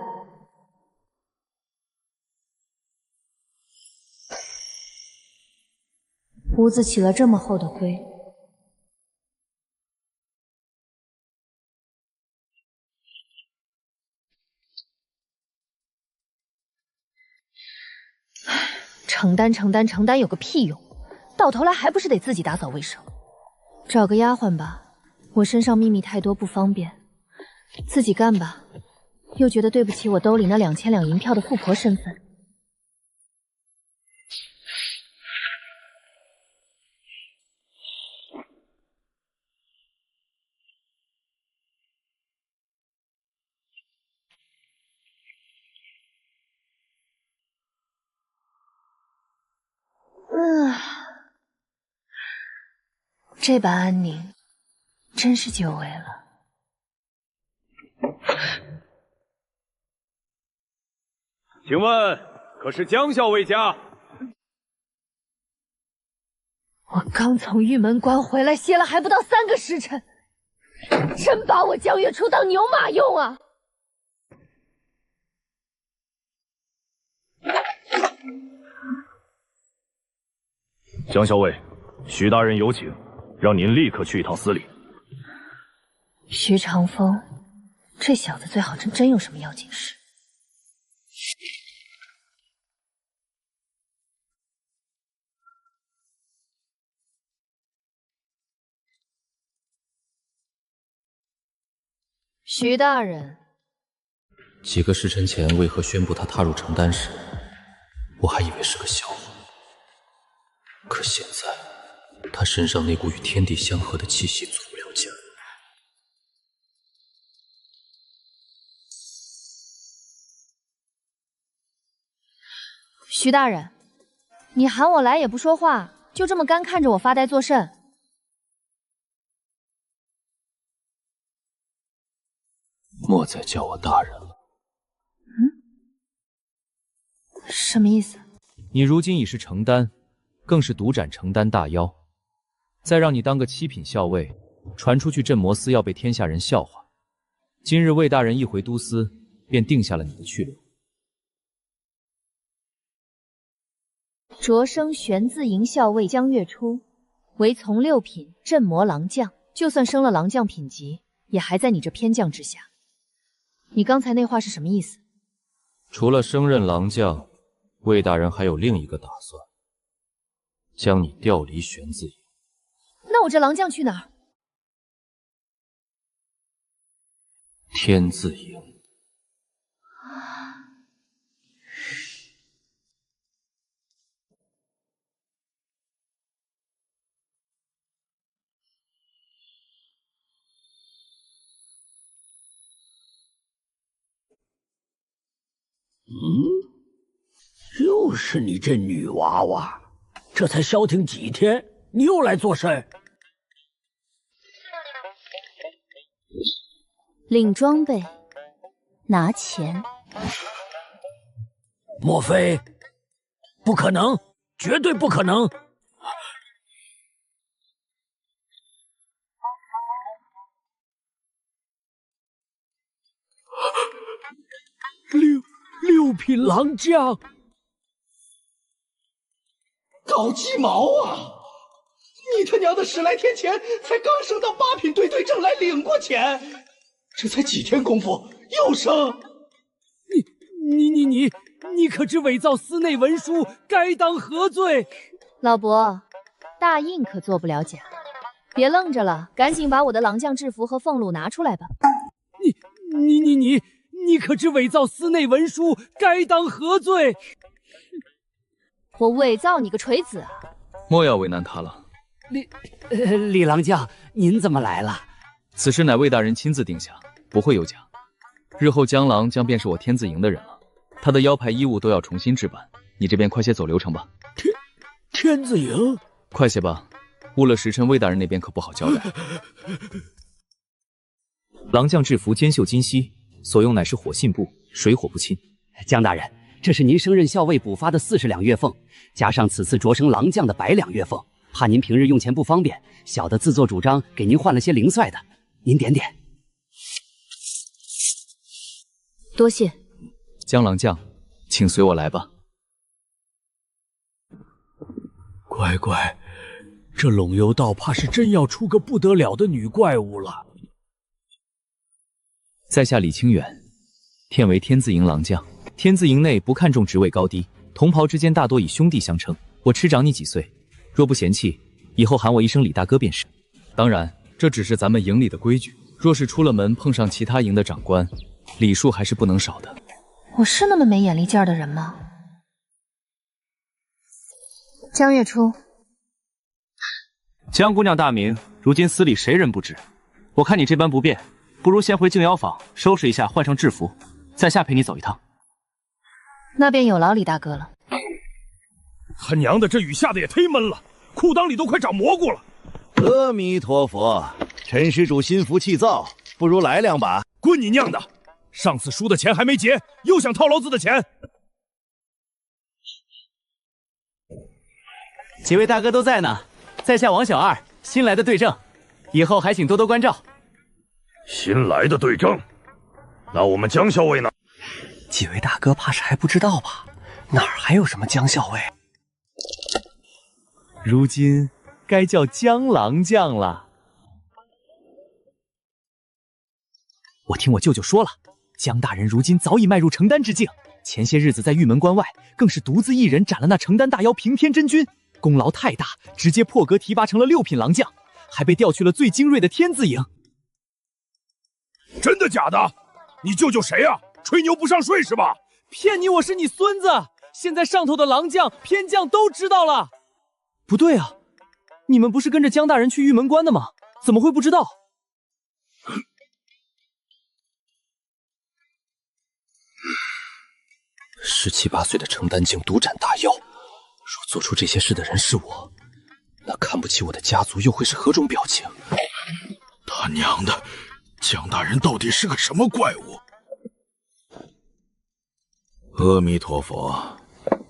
S5: 屋子起了这么厚的灰，承担有个屁用！到头来还不是得自己打扫卫生。找个丫鬟吧，我身上秘密太多不方便，自己干吧。又觉得对不起我兜里那2000两银票的富婆身份。这般安宁，真是久违了。
S9: 请问，可是江校尉家？
S5: 我刚从玉门关回来，歇了还不到3个时辰，真把我江月初当牛马用啊！
S9: 江校尉，徐大人有请，让您立刻去一趟司礼。
S5: 徐长风，这小子最好真有什么要紧事。徐大人，
S8: 几个时辰前为何宣布他踏入承丹时，我还以为是个笑话。可现在，他身上那股与天地相合的气息阻不了家。
S5: 徐大人，你喊我来也不说话，就这么干看着我发呆作甚？
S8: 莫再叫我大人了。
S5: 什么意思？
S8: 你如今已是承丹，更是独斩承丹大妖，再让你当个7品校尉，传出去镇魔司要被天下人笑话。今日魏大人一回都司，便定下了你的去留。
S5: 擢升玄字营校尉江月初，为从6品镇魔郎将，就算升了郎将品级，也还在你这偏将之下。你刚才那话是什么意思？
S8: 除了升任郎将，魏大人还有另一个打算，将你调离玄字营。
S5: 那我这郎将去哪儿？
S8: 天字营。
S17: 又是你这女娃娃，这才消停几天，你又来做甚？
S18: 领装备，拿钱。
S17: 莫非？不可能，绝对不可能！六品狼将，
S22: 搞鸡毛啊！你他娘的10来天前才刚升到8品队队长来领过钱，这才几天功夫又升？
S17: 你可知伪造司内文书，该当何罪？
S5: 老伯，大印可做不了假，别愣着了，赶紧把我的狼将制服和俸禄拿出来吧。
S17: 你可知伪造司内文书，该当何罪？
S5: 我伪造你个锤子啊！
S8: 莫要为难他了。
S23: 李郎将，您怎么来了？
S8: 此事乃魏大人亲自定下，不会有假。日后江郎将便是我天字营的人了，他的腰牌衣物都要重新置办，你这边快些走流程吧。
S17: 天字营，
S8: 快些吧，误了时辰，魏大人那边可不好交代。
S23: 狼将制服尖绣金锡，所用乃是火信布，水火不侵。江大人，这是您升任校尉补发的40两月俸，加上此次擢升狼将的100两月俸，怕您平日用钱不方便，小的自作主张给您换了些零碎的，您点点。
S5: 多谢。
S8: 江郎将，请随我来吧。
S17: 乖乖，这陇右道怕是真要出个不得了的女怪物了。
S8: 在下李清远，天为天字营狼将。天字营内不看重职位高低，同袍之间大多以兄弟相称。我吃长你几岁，若不嫌弃，以后喊我一声李大哥便是。当然，这只是咱们营里的规矩。若是出了门碰上其他营的长官，礼数还是不能少的。
S5: 我是那么没眼力劲儿的人吗？江月初，
S23: 江姑娘大名，如今司里谁人不知？我看你这般不便，不如先回静妖坊收拾一下，换上制服，在下陪你走一趟。
S5: 那便有劳李大哥了。
S9: 他娘的，这雨下的也忒闷了，裤裆里都快长蘑菇了。
S24: 阿弥陀佛，陈施主心浮气躁，不如来2把。
S9: 滚你娘的！上次输的钱还没结，又想套老子的钱。
S23: 几位大哥都在呢，在下王小二，新来的队正，以后还请多多关照。
S9: 新来的队正，那我们江校尉呢？
S23: 几位大哥怕是还不知道吧？哪儿还有什么江校尉？
S8: 如今该叫江郎将了。
S23: 我听我舅舅说了，江大人如今早已迈入成丹之境，前些日子在玉门关外，更是独自一人斩了那成丹大妖平天真君，功劳太大，直接破格提拔成了6品狼将，还被调去了最精锐的天字营。
S9: 真的假的？你舅舅谁啊？吹牛不上税是吧？
S15: 骗你，我是你孙子！现在上头的狼将、偏将都知道了。不对啊，你们不是跟着江大人去玉门关的吗？怎么会不知道
S2: ？17、18岁的成丹境独斩大妖，若做出这些事的人是我，那看不起我的家族又会是何种表情？
S3: 他娘的，江大人到底是个什么怪物？阿弥陀佛，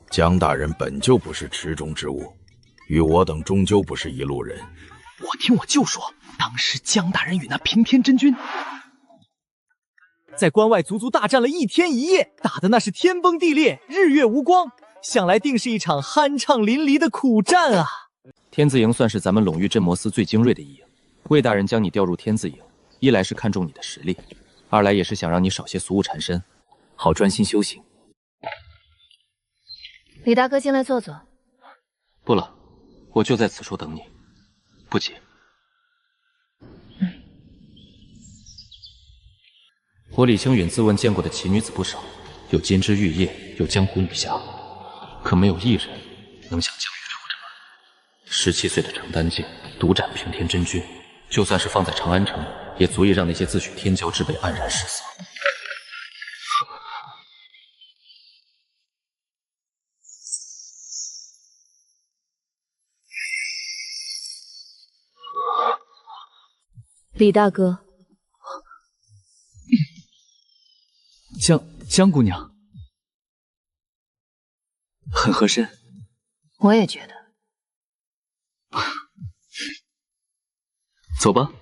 S3: 江大人本就不是池中之物，与我等终究不是一路人。
S23: 我听我舅说，当时江大人与那平天真君
S15: 在关外足足大战了1天1夜，打的那是天崩地裂，日月无光，想来定是一场酣畅淋漓的苦战啊！
S8: 天字营算是咱们陇域镇魔司最精锐的一营，魏大人将你调入天字营，一来是看重你的实力，二来也是想让你少些俗务缠身，好专心修行。
S5: 李大哥进来坐坐。
S8: 不了，我就在此处等你，不急。我李清远自问见过的奇女子不少，有金枝玉叶，有江湖女侠，可没有一人能像江月初这般17岁的成丹境独斩平天真君，就算是放在长安城，也足以让那些自诩天骄之辈黯然失色。
S5: 李大哥，
S20: 江姑娘很合身。
S5: 我也觉得。
S20: 走吧。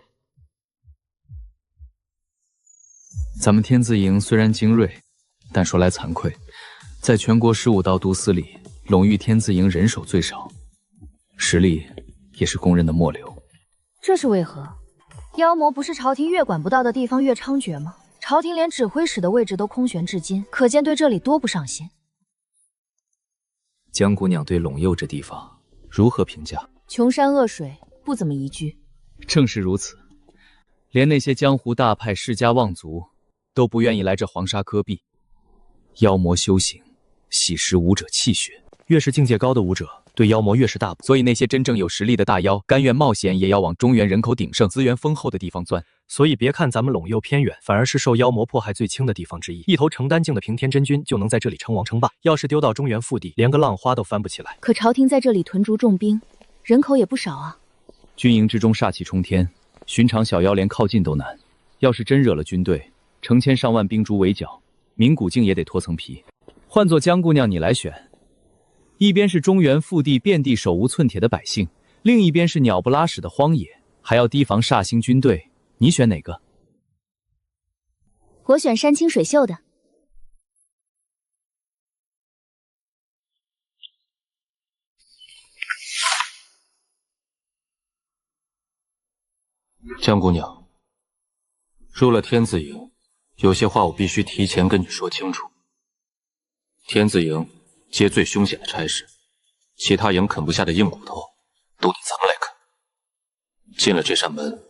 S20: 咱们天字营虽然精锐，但说来惭愧，在全国15道都司里，陇域天字营人手最少，实力也是公认的末流。
S5: 这是为何？妖魔不是朝廷越管不到的地方越猖獗吗？朝廷连指挥使的位置都空悬至今，可见对这里多不上心。
S20: 江姑娘对陇右这地方如何评价？
S5: 穷山恶水，不怎么宜居。
S20: 正是如此，连那些江湖大派世家望族都不愿意来这黄沙戈壁。妖魔修行，洗蚀武者气血，越是境界高的武者，对妖魔越是大补。所以那些真正有实力的大妖，甘愿冒险也要往中原人口鼎盛、资源丰厚的地方钻。
S7: 所以别看咱们陇右偏远，反而是受妖魔迫害最轻的地方之一。一头成丹境的平天真君就能在这里称王称霸，要是丢到中原腹地，连个浪花都翻不起来。
S5: 可朝廷在这里屯驻重兵，人口也不少啊。
S20: 军营之中煞气冲天，寻常小妖连靠近都难。要是真惹了军队，成千上万兵卒围剿，鸣古境也得脱层皮。换做江姑娘你来选，一边是中原腹地遍地手无寸铁的百姓，另一边是鸟不拉屎的荒野，还要提防煞星军队，你选哪个？
S18: 我选山清水秀的。
S2: 江姑娘，入了天字营，有些话我必须提前跟你说清楚。天字营接最凶险的差事，其他营啃不下的硬骨头，都得咱们来啃。进了这扇门，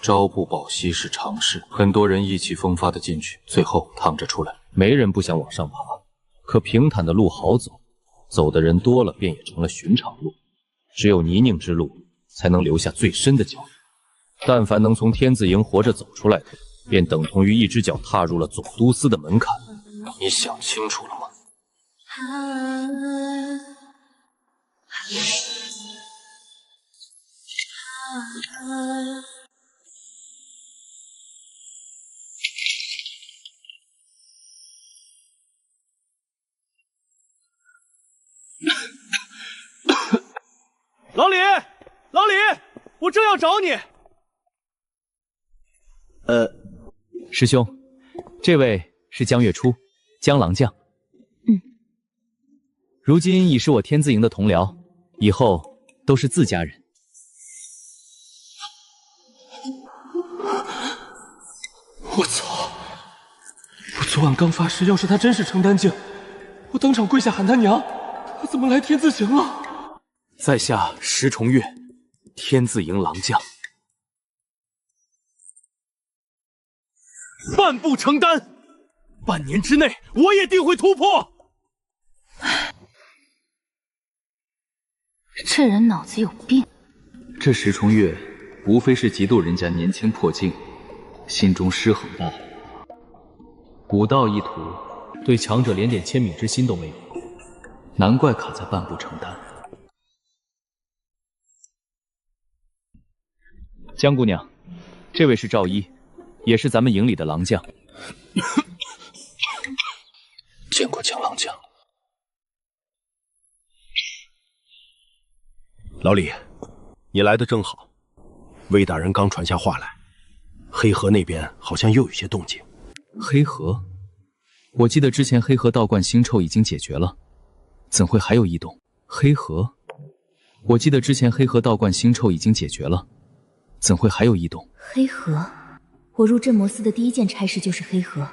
S2: 朝不保夕是常事，很多人意气风发的进去，最后躺着出来。没人不想往上爬，可平坦的路好走，走的人多了，便也成了寻常路。只有泥泞之路，才能留下最深的脚印。但凡能从天字营活着走出来的，便等同于一只脚踏入了总督司的门槛。你想清楚了吗？
S15: 老李，老李，我正要找你。
S20: 师兄，这位是江月初，江郎将。如今已是我天字营的同僚，以后都是自家人。
S22: 我操！我昨晚刚发誓，要是他真是成丹境，我当场跪下喊他娘。他怎么来天字营了？
S7: 在下石重月，天字营郎将。
S15: 半步成丹，半年之内我也定会突破。
S5: 这人脑子有病。
S20: 这石重月无非是嫉妒人家年轻破镜，心中失衡罢了。武道一途，对强者连点怜悯之心都没有，难怪卡在半步成丹。江姑娘，这位是赵一，也是咱们营里的郎将。
S2: 见过江郎将。
S6: 老李，你来的正好。魏大人刚传下话来，黑河那边好像又有些动静。
S20: 黑河？我记得之前黑河道观腥臭已经解决了，怎会还有异动？黑河？我记得之前黑河道观腥臭已经解决了，怎会还有异动？
S18: 黑河？我入镇魔司的第一件差事就是黑河，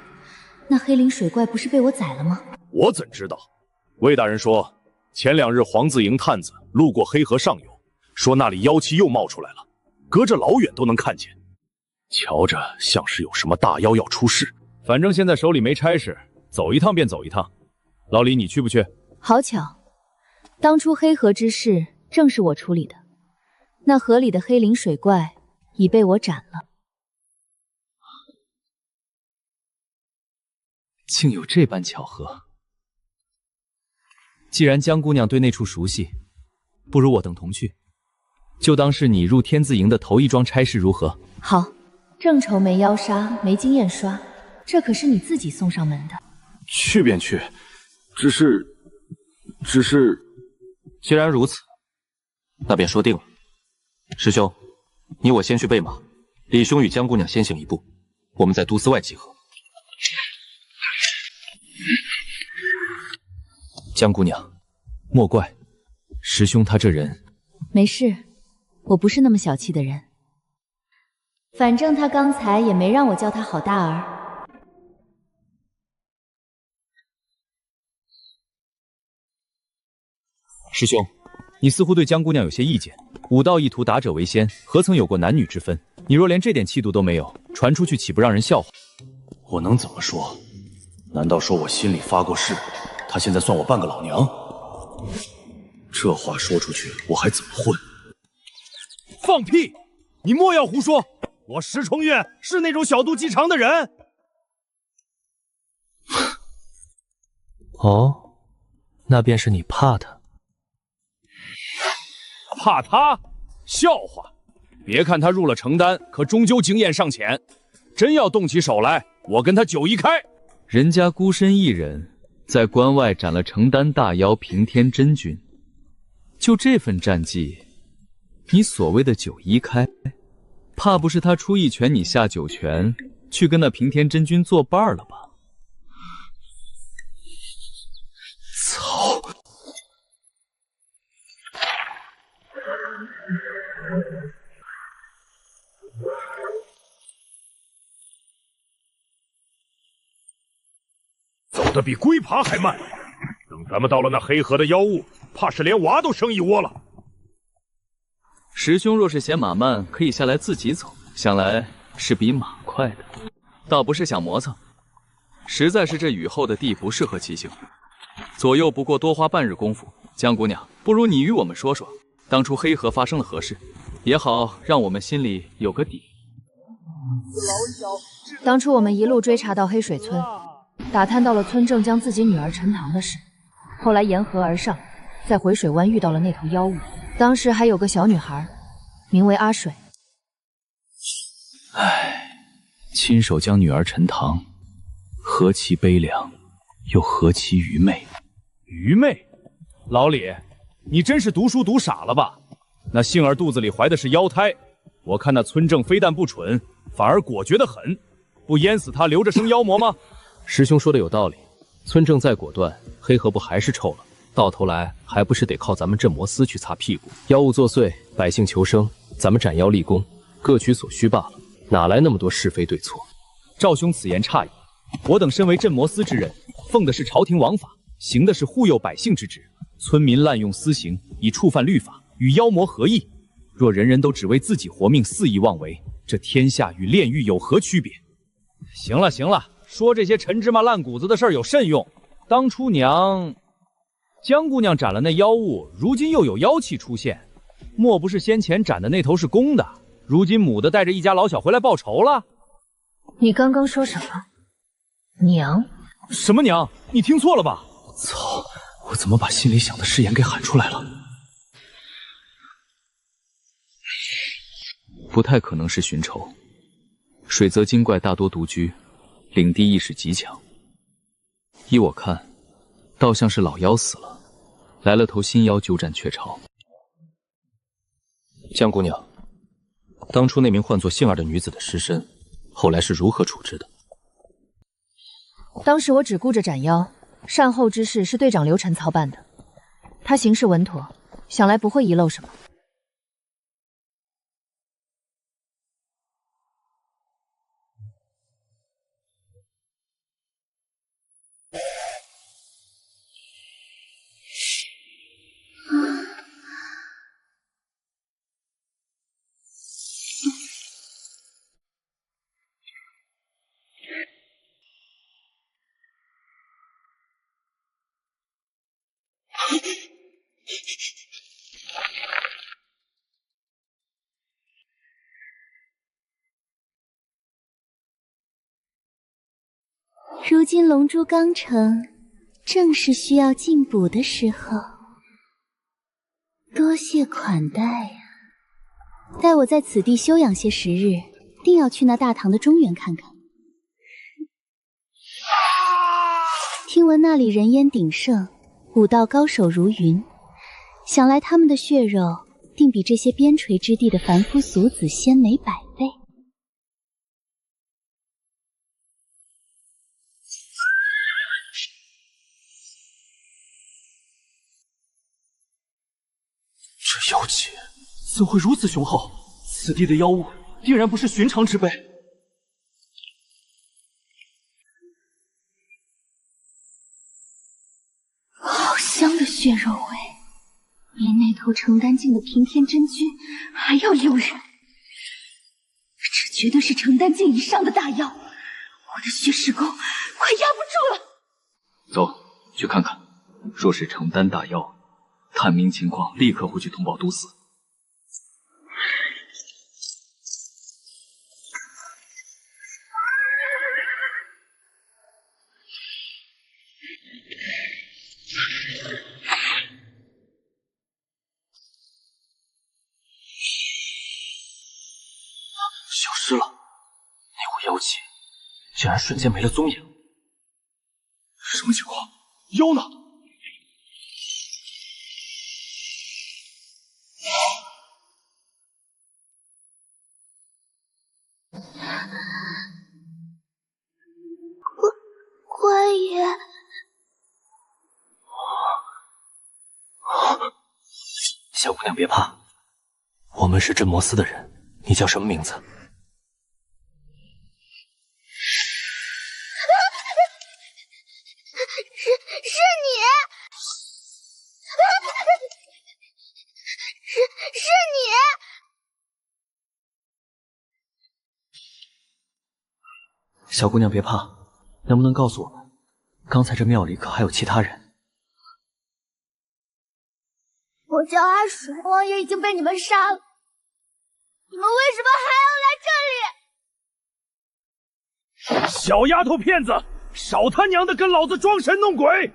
S18: 那黑灵水怪不是被我宰了吗？
S12: 我怎知道？魏大人说，前2日黄字营探子路过黑河上游，说那里妖气又冒出来了，隔着老远都能看见，瞧着像是有什么大妖要出世。
S8: 反正现在手里没差事，走一趟便走一趟。老李，你去不去？
S5: 好巧，当初黑河之事正是我处理的，那河里的黑灵水怪已被我斩了。
S20: 竟有这般巧合。既然江姑娘对那处熟悉，不如我等同去，就当是你入天字营的头一桩差事，如何？
S5: 好，正愁没妖杀，没经验刷，这可是你自己送上门的。
S12: 去便去，只是，
S7: 既然如此，那便说定了。师兄，你我先去备马，李兄与江姑娘先行一步，我们在都司外集合。江姑娘，莫怪，师兄他这人……
S5: 没事，我不是那么小气的人。
S18: 反正他刚才也没让我叫他好大儿。
S20: 师兄，你似乎对江姑娘有些意见。武道一途，达者为先，何曾有过男女之分？你若连这点气度都没有，传出去岂不让人笑话？
S12: 我能怎么说？难道说我心里发过誓，她现在算我半个老娘？这话说出去，我还怎么混？
S14: 放屁！你莫要胡说！我石重月是那种小肚鸡肠的人。
S7: 哦，那便是你怕他。
S9: 怕他？笑话！别看他入了成丹，可终究经验尚浅。真要动起手来，我跟他9一开。
S20: 人家孤身一人，在关外斩了成丹大妖平天真君，就这份战绩，你所谓的9一开，怕不是他出一拳你下9拳，去跟那平天真君作伴了吧？
S12: 操！
S9: 走得比龟爬还慢，等咱们到了那黑河的妖物，怕是连娃都生一窝了。
S20: 师兄若是嫌马慢，可以下来自己走，想来是比马快的。倒不是想磨蹭，实在是这雨后的地不适合骑行，左右不过多花半日功夫。江姑娘，不如你与我们说说，当初黑河发生了何事，也好让我们心里有个底。
S5: 当初我们一路追查到黑水村，打探到了村正将自己女儿陈塘的事，后来沿河而上，在回水湾遇到了那头妖物，当时还有个小女孩，名为阿水。
S20: 唉，亲手将女儿陈塘，何其悲凉，又何其愚昧。
S9: 愚昧？老李，你真是读书读傻了吧？那杏儿肚子里怀的是妖胎，我看那村正非但不蠢，反而果决得很，不淹死他留着生妖魔吗？
S7: 师兄说的有道理，村正再果断，黑河不还是臭了？到头来还不是得靠咱们镇魔司去擦屁股？妖物作祟，百姓求生，咱们斩妖立功，各取所需罢了，哪来那么多是非对错？
S20: 赵兄此言差矣，我等身为镇魔司之人，奉的是朝廷王法，行的是护佑百姓之职。村民滥用私刑，以触犯律法，与妖魔何异？若人人都只为自己活命，肆意妄为，这天下与炼狱有何区别？
S9: 行了行了，说这些陈芝麻烂谷子的事儿有甚用？当初江姑娘斩了那妖物，如今又有妖气出现，莫不是先前斩的那头是公的，如今母的带着一家老小回来报仇了？
S5: 你刚刚说什么？娘？
S9: 什么娘？你听错了吧？
S20: 操！我怎么把心里想的誓言给喊出来了？不太可能是寻仇。水泽精怪大多独居，领地意识极强。依我看，倒像是老妖死了，来了头新妖鸠占鹊巢。
S7: 江姑娘，当初那名唤作杏儿的女子的尸身，后来是如何处置的？
S5: 当时我只顾着斩妖，善后之事是队长刘晨操办的，他行事稳妥，想来不会遗漏什么。
S18: 如今龙珠刚成，正是需要进补的时候。多谢款待呀！待我在此地休养些时日，定要去那大唐的中原看看。听闻那里人烟鼎盛，武道高手如云，想来他们的血肉定比这些边陲之地的凡夫俗子鲜美百倍。
S14: 这妖气怎会如此雄厚？此地的妖物定然不是寻常之辈。
S19: 好香的血肉味，比那头成丹境的平天真君还要诱人。这绝对是成丹境以上的大妖，我的血石功快压不住了。
S7: 走，去看看。若是成丹大妖，探明情况，立刻回去通报都司。消失了，那股妖气竟然瞬间没了踪影。
S14: 什么情况？妖呢？
S19: 乖爷，
S2: 小姑娘别怕，我们是镇魔司的人。你叫什么名字？
S19: 是你，是你。
S2: 小姑娘别怕，能不能告诉我们，刚才这庙里可还有其他人？
S19: 我叫阿水，王爷已经被你们杀了，你们为什么还要来这里？
S14: 小丫头片子，少他娘的跟老子装神弄鬼！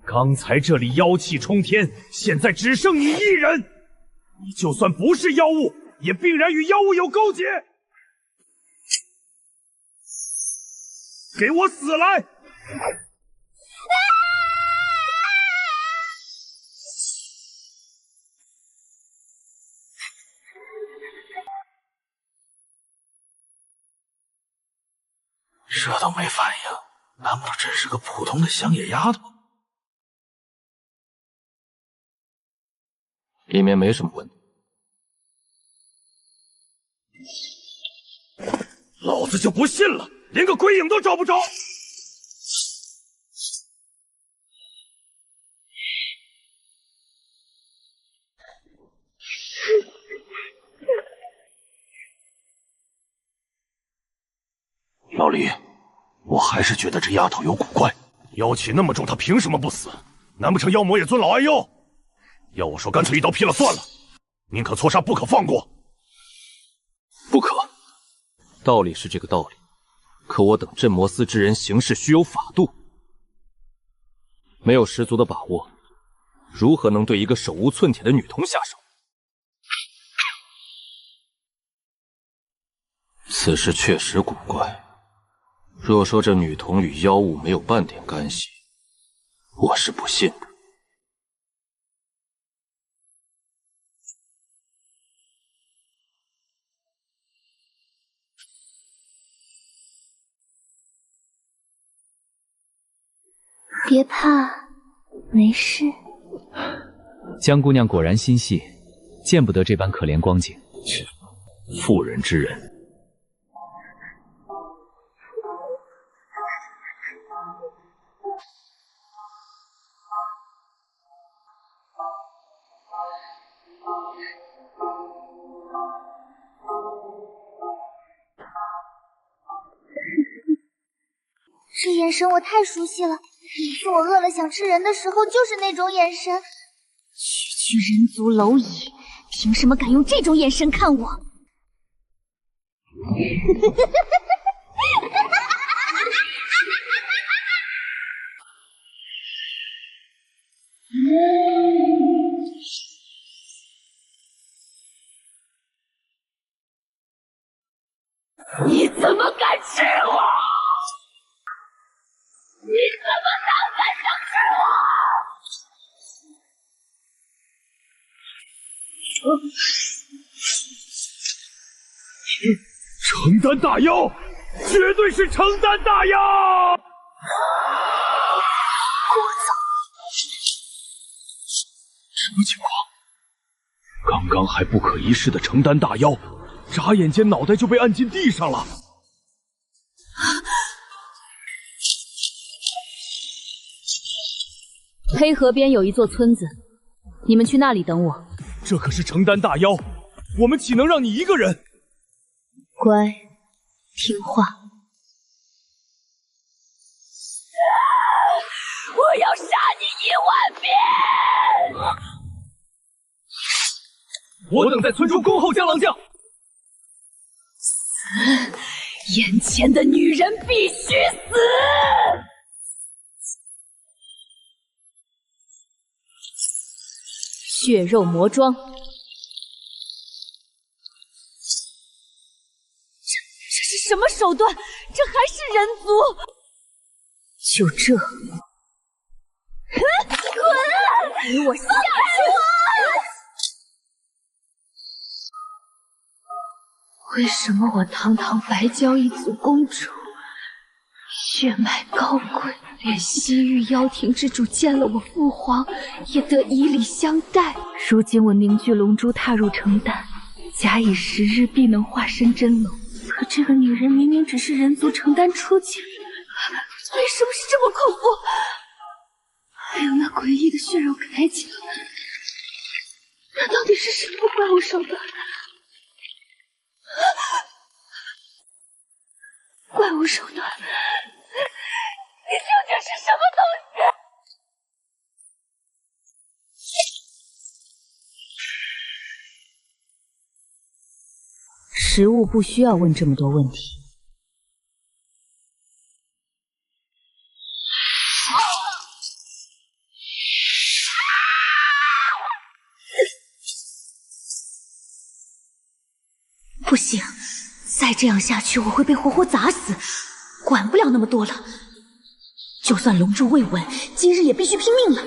S14: 刚才这里妖气冲天，现在只剩你一人，你就算不是妖物，也必然与妖物有勾结。给我死来！
S22: 这都没反应，难不成真是个普通的乡野丫头？
S2: 里面没什么问题。
S14: 老子就不信了，连个鬼影都找不着。
S2: 老李，我还是觉得这丫头有古怪。
S9: 妖气那么重，她凭什么不死？难不成妖魔也尊老爱幼？要我说，干脆一刀劈了算了，宁可错杀，不可放过。
S2: 不可，道理是这个道理，可我等镇魔司之人行事须有法度，没有十足的把握，如何能对一个手无寸铁的女童下手？此事确实古怪。若说这女童与妖物没有半点干系，我是不信的。
S18: 别怕，没事。
S20: 江姑娘果然心细，见不得这般可怜光景。
S2: 切，妇人之仁。
S19: 这眼神我太熟悉了，每次我饿了想吃人的时候，就是那种眼神。区区人族蝼蚁，凭什么敢用这种眼神看我？
S11: 吃我！你怎么胆敢想吃我？
S14: 承担大妖，绝对是承担大妖！
S17: 什么情况？刚刚还不可一世的承担大妖，眨眼间脑袋就被按进地上了。
S5: 黑河边有一座村子，你们去那里等我。
S14: 这可是承担大妖，我们岂能让你一个人？
S5: 乖，听话。
S11: 我要杀你10000遍！
S14: 我等在村中恭候江郎将。
S11: 死！眼前的女人必须死！
S5: 血肉魔装，这
S19: 是什么手段？这还是人族？
S5: 就这，
S19: 滚！
S5: 给我下去！
S19: 为什么我堂堂白娇一族公主，血脉高贵，连西域妖庭之主见了我父皇，也得以礼相待。如今我凝聚龙珠，踏入成丹，假以时日，必能化身真龙。可这个女人明明只是人族成丹初阶，为什么是这么恐怖？还有那诡异的血肉铠甲，那到底是什么怪物手段？怪物手段，你究竟是什么东
S5: 西？食物不需要问这么多问题。
S1: 不行，再这样下去我会被活活砸死，管不了那么多了。就算龙珠未稳，今日也必须拼命了。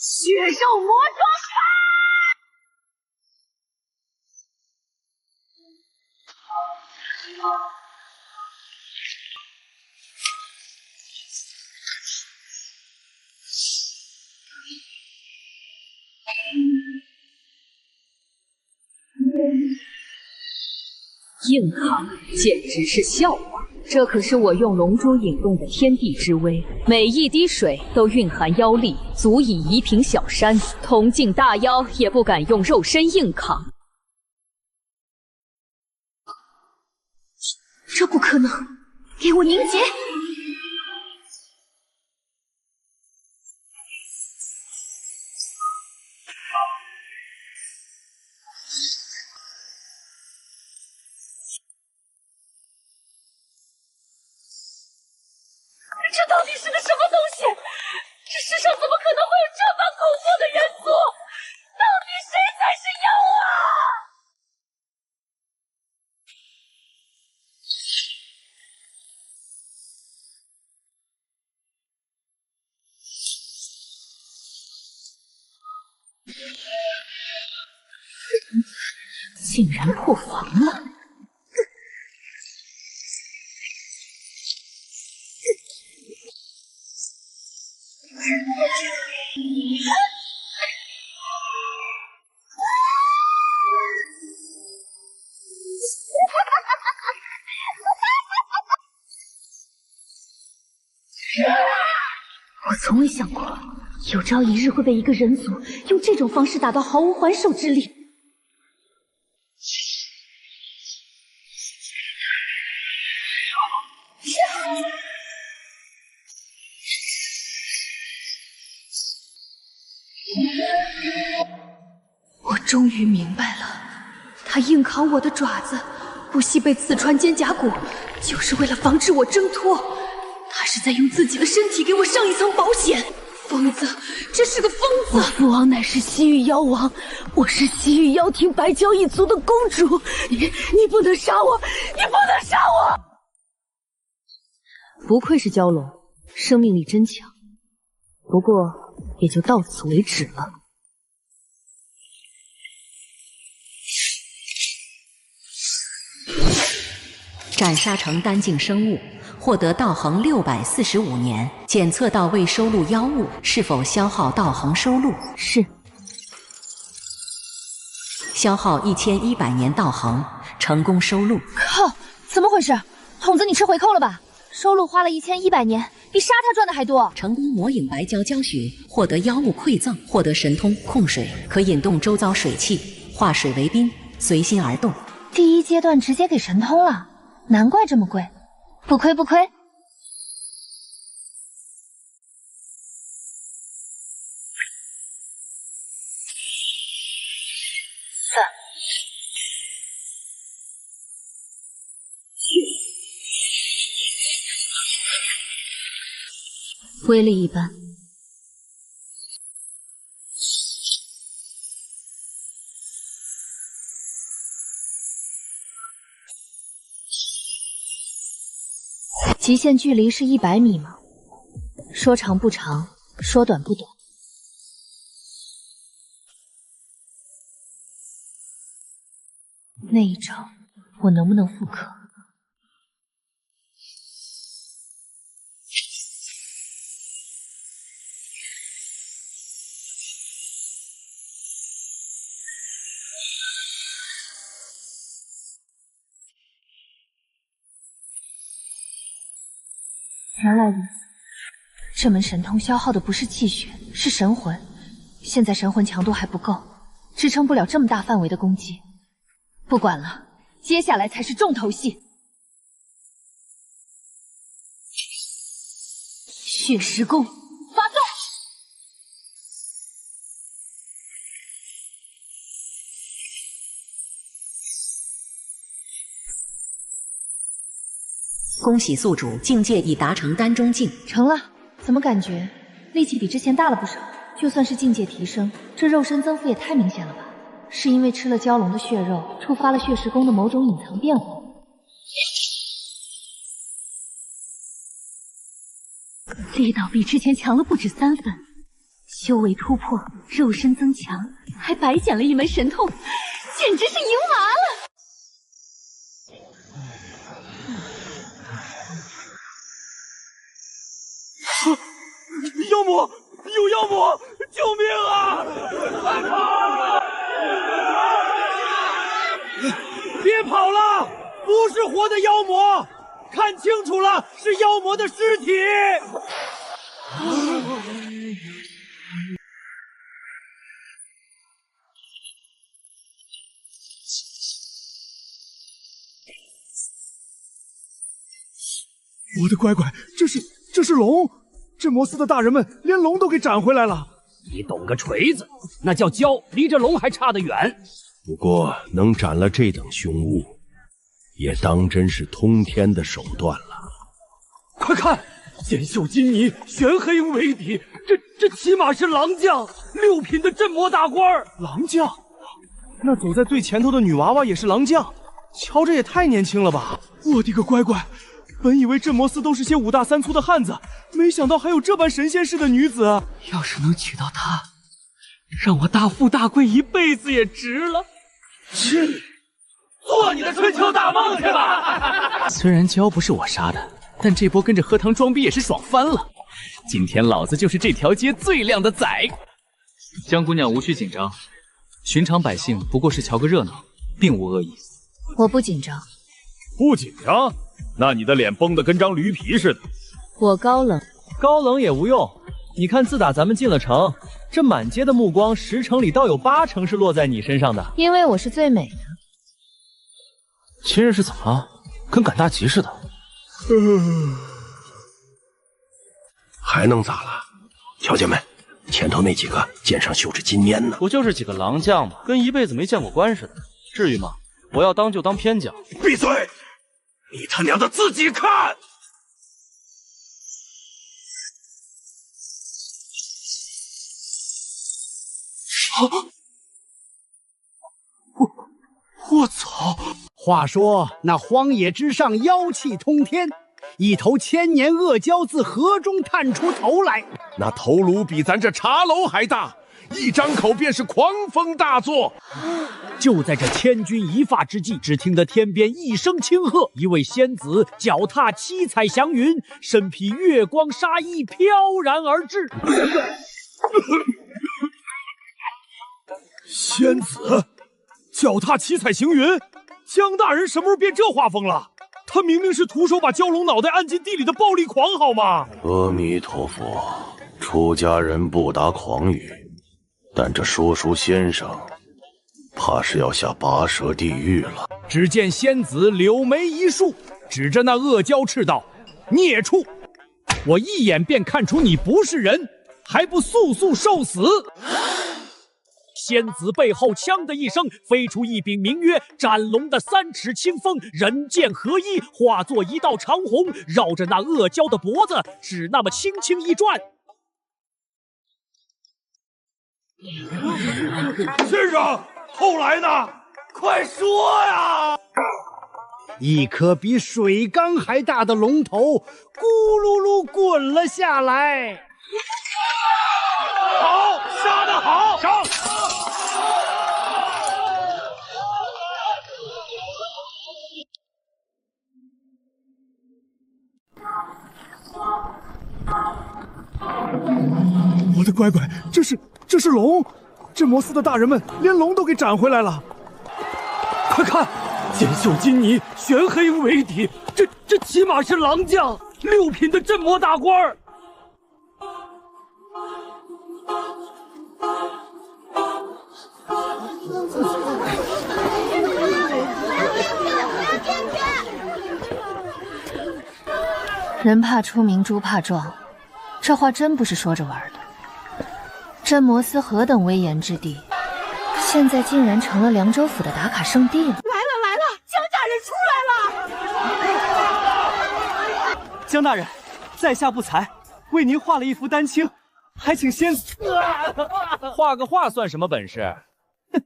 S11: 血肉魔装
S5: 硬扛简直是笑话。这可是我用龙珠引动的天地之威，每一滴水都蕴含妖力，足以夷平小山。铜镜大妖也不敢用肉身硬扛。
S1: 这不可能！给我凝结！
S11: 这到底是个什么东西？这世上怎么可能会有这般恐怖的元素？到底谁才是妖啊？竟然破防了！我从未想过，有朝一日会被一个人族用这种方式打到毫无还手之力。
S19: 我终于明白了，他硬扛我的爪子，不惜被刺穿肩胛骨，就是为了防止我挣脱。他是在用自己的身体给我上一层保险。疯子，这是个疯子！
S11: 我父王乃是西域妖王，我是西域妖庭白蛟一族的公主，你不能杀我，你不能杀我！
S5: 不愧是蛟龙，生命力真强。不过也就到此为止了。
S4: 斩杀成单境生物，获得道行645年，检测到未收录妖物是否消耗道行收录。
S5: 是。
S4: 消耗1100年道行，成功收录。
S18: 靠！怎么回事？筒子，你吃回扣了吧？收录花了1100年，比杀他赚的还多。
S4: 成功魔影白蛟教学，获得妖物馈赠，获得神通控水，可引动周遭水汽，化水为冰，随心而动。
S18: 第1阶段直接给神通了。难怪这么贵，不亏不亏。
S5: 威力一般。
S18: 极限距离是100米吗？说长不长，说短不短。那一招我能不能复刻？原来如此，这门神通消耗的不是气血，是神魂。现在神魂强度还不够，支撑不了这么大范围的攻击。不管了，接下来才是重头戏。
S11: 血石功发动！
S4: 恭喜宿主境界已达成丹中境。
S18: 成了，怎么感觉力气比之前大了不少？就算是境界提升，这肉身增幅也太明显了吧？是因为吃了蛟龙的血肉，触发了血石功的某种隐藏变化。
S11: 力道比之前强了不止3分，修为突破，肉身增强，还白捡了一门神通，简直是赢麻了！
S14: 妖魔！有妖魔！救命啊！快跑！别跑了！不是活的妖魔，看清楚了，是妖魔的尸体！我的乖乖，这是龙！镇魔司的大人们连龙都给斩回来了。
S22: 你懂个锤子，那叫蛟，离这龙还差得远。
S6: 不过能斩了这等凶物，也当真是通天的手段了。
S14: 快看，剑秀金泥，玄黑无为敌，这起码是狼将，6品的镇魔大官。狼将？那走在最前头的女娃娃也是狼将，瞧着也太年轻了吧！我的个乖乖！本以为镇魔司都是些5大3粗的汉子，没想到还有这般神仙式的女子。
S15: 要是能娶到她，让我大富大贵一辈子也值了。
S14: 切！
S15: 做你的春秋大梦去吧！
S8: 虽然焦不是我杀的，但这波跟着喝汤装逼也是爽翻了。今天老子就是这条街最靓的仔。江姑娘无需紧张，寻常百姓不过是瞧个热闹，并无恶意。
S5: 我不紧张。
S9: 不紧张？那你的脸绷得跟张驴皮似的。
S5: 我高冷。
S15: 高冷也无用。你看，自打咱们进了城，这满街的目光10成里倒有8成是落在你身上的。
S5: 因为我是最美的。
S7: 今日是怎么了？跟赶大集似的。
S6: 还能咋了？小姐们，前头那几个肩上绣着金链呢。
S12: 不就是几个狼将吗？跟一辈子没见过官似的，至于吗？我要当就当偏将。
S22: 闭嘴！你他娘的自己看！
S17: 我操！话说那荒野之上妖气通天，一头千年恶蛟自河中探出头来，
S6: 那头颅比咱这茶楼还大，一张口便是狂风大作。
S17: 就在这千钧一发之际，只听得天边一声轻喝，一位仙子脚踏七彩祥云，身披月光纱衣飘然而至。
S14: 仙子脚踏七彩行云，江大人什么时候变这画风了？他明明是徒手把蛟龙脑袋按进地里的暴力狂，好吗？
S12: 阿弥陀佛，出家人不达诳语，但这说书先生怕是要下拔舌地狱了。
S17: 只见仙子柳眉一竖，指着那恶蛟斥道：“孽畜！我一眼便看出你不是人，还不速速受死！”仙子背后锵的一声飞出一柄名曰斩龙的3尺清风，人剑合一，化作一道长虹，绕着那恶蛟的脖子，只那么轻轻一转。
S14: 先生，后来呢？快说呀！
S17: 一颗比水缸还大的龙头咕噜噜滚了下来。
S14: 好，杀得好！上！
S10: 我的乖乖，这是龙！镇魔司的大人们连龙都给斩回来了。
S14: 快看，剑秀金泥，玄黑为底，这起码是狼将6品的镇魔大官儿。
S5: 人怕出名，猪怕壮，这话真不是说着玩的。镇魔司何等威严之地，现在竟然成了凉州府的打卡圣地了。
S11: 来了，江大人出来了！
S15: 江大人，在下不才，为您画了一幅丹青，还请仙子。
S8: 画个画算什么本事？哼！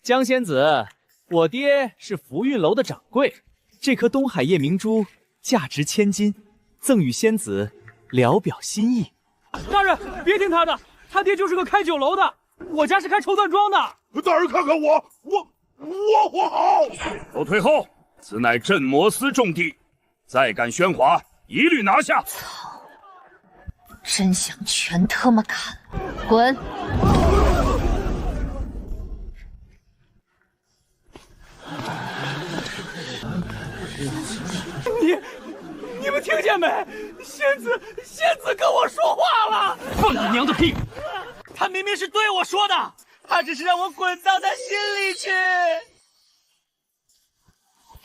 S8: 江仙子，我爹是福运楼的掌柜，这颗东海夜明珠价值1000金，赠与仙子聊表心意。
S15: 大人，别听他的，他爹就是个开酒楼的，我家是开绸缎庄的。
S3: 大人看看我活好！
S9: 都退后！此乃镇魔司重地，再敢喧哗，一律拿下！
S5: 操！真想全他妈砍！滚！
S15: 你们听见没？仙子跟我说话了！
S14: 放你娘的屁！
S15: 他明明是对我说的，他只是让我滚到他心里去。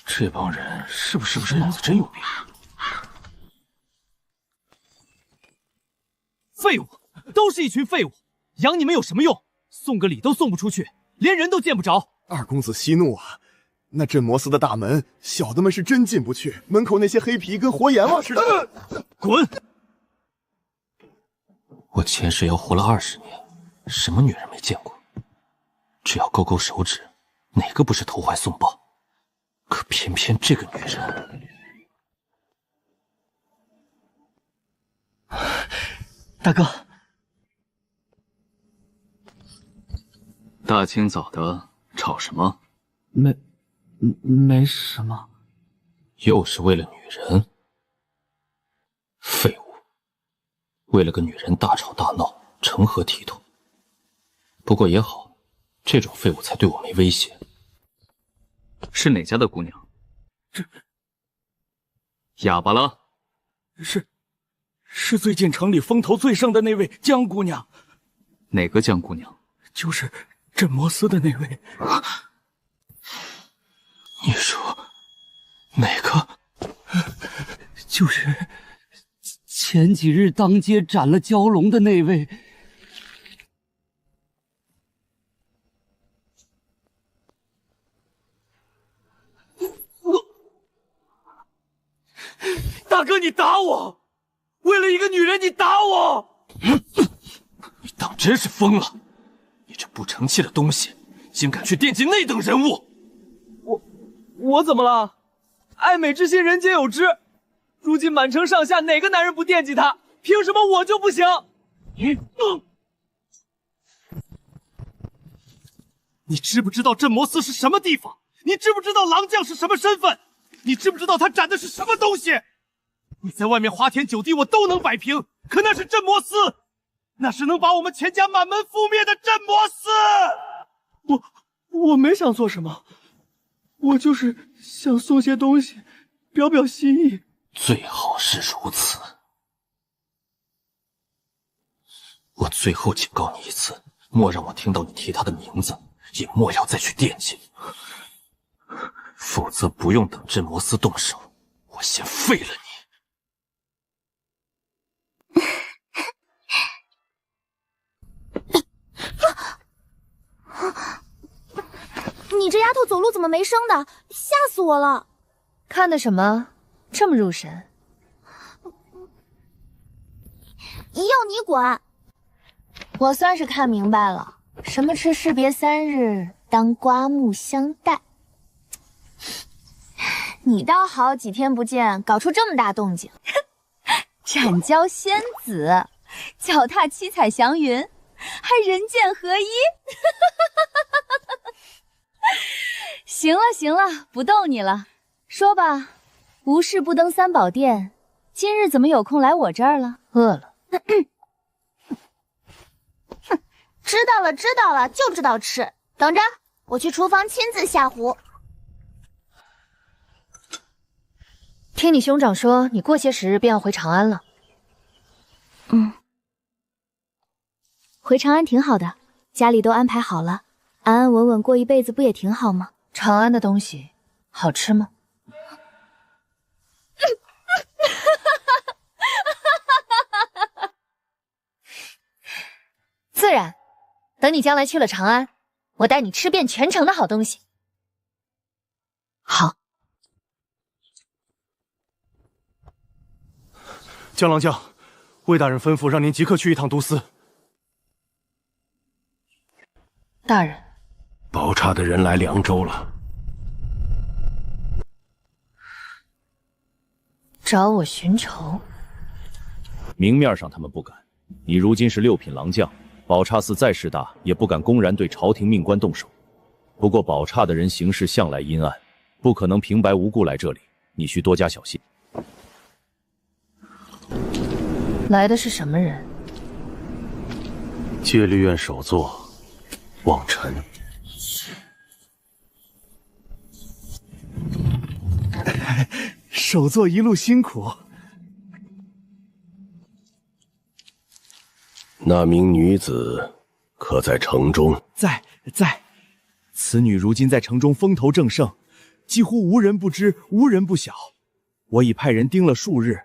S7: 这帮人是不是脑子真有病？
S15: 废物，都是一群废物，养你们有什么用？送个礼都送不出去，连人都见不着。
S10: 二公子息怒啊！那镇魔司的大门，小的们是真进不去，门口那些黑皮跟活阎王似的。
S14: 滚！
S2: 我前世要活了20年，什么女人没见过？只要勾勾手指，哪个不是投怀送抱？可偏偏这个女人……
S15: 大哥，
S7: 大清早的吵什么？
S15: 没什么。
S2: 又是为了女人？废物！为了个女人大吵大闹，成何体统？不过也好，这种废物才对我没威胁。
S20: 是哪家的姑娘？
S15: 这
S20: 哑巴了？
S15: 是最近城里风头最盛的那位江姑娘。
S20: 哪个江姑娘？
S15: 就是镇魔司的那位。
S2: 你说哪个？
S15: 就是前几日当街斩了蛟龙的那位。大哥，你打我！为了一个女人，你打我！
S2: 你当真是疯了！你这不成器的东西，竟敢去惦记那等人物！
S15: 我怎么了？爱美之心，人皆有之。如今满城上下哪个男人不惦记她？凭什么我就不行？
S14: 你知不知道镇魔司是什么地方？你知不知道狼将是什么身份？你知不知道他斩的是什么东西？你在外面花天酒地我都能摆平，可那是镇魔司，那是能把我们全家满门覆灭的镇魔司。
S15: 我没想做什么，我就是想送些东西，表表心意。
S2: 最好是如此。我最后警告你一次，莫让我听到你提他的名字，也莫要再去惦记，否则不用等镇魔司动手，我先废了你。
S18: 你这丫头走路怎么没声的？吓死我了！
S5: 看的什么？这么入神？
S18: 要你管！我算是看明白了，什么吃士别3日，当刮目相待。你倒好，几天不见，搞出这么大动静。
S11: 斩蛟仙子，脚踏七彩祥云，还人剑合一。行了行了，不逗你了。说吧，无事不登三宝殿，今日怎么有空来我这儿了？
S5: 饿了。
S18: 知道了知道了，就知道吃。等着，我去厨房亲自下壶。
S5: 听你兄长说，你过些时日便要回长安了。
S11: 回长安挺好的，家里都安排好了，安安稳稳过一辈子不也挺好吗？
S5: 长安的东西好吃吗？自然，等你将来去了长安，我带你吃遍全城的好东西。好。
S14: 江郎将，魏大人吩咐让您即刻去一趟都司。
S5: 大人，
S6: 宝刹的人来凉州了，
S5: 找我寻仇。
S20: 明面上他们不敢，你如今是6品郎将，宝刹寺再势大，也不敢公然对朝廷命官动手。不过宝刹的人行事向来阴暗，不可能平白无故来这里，你需多加小心。
S5: 来的是什么人？
S12: 戒律院首座，望尘。
S14: 首座一路辛苦。
S6: 那名女子可在城中？
S14: 在。此女如今在城中风头正盛，几乎无人不知，无人不晓。我已派人盯了数日，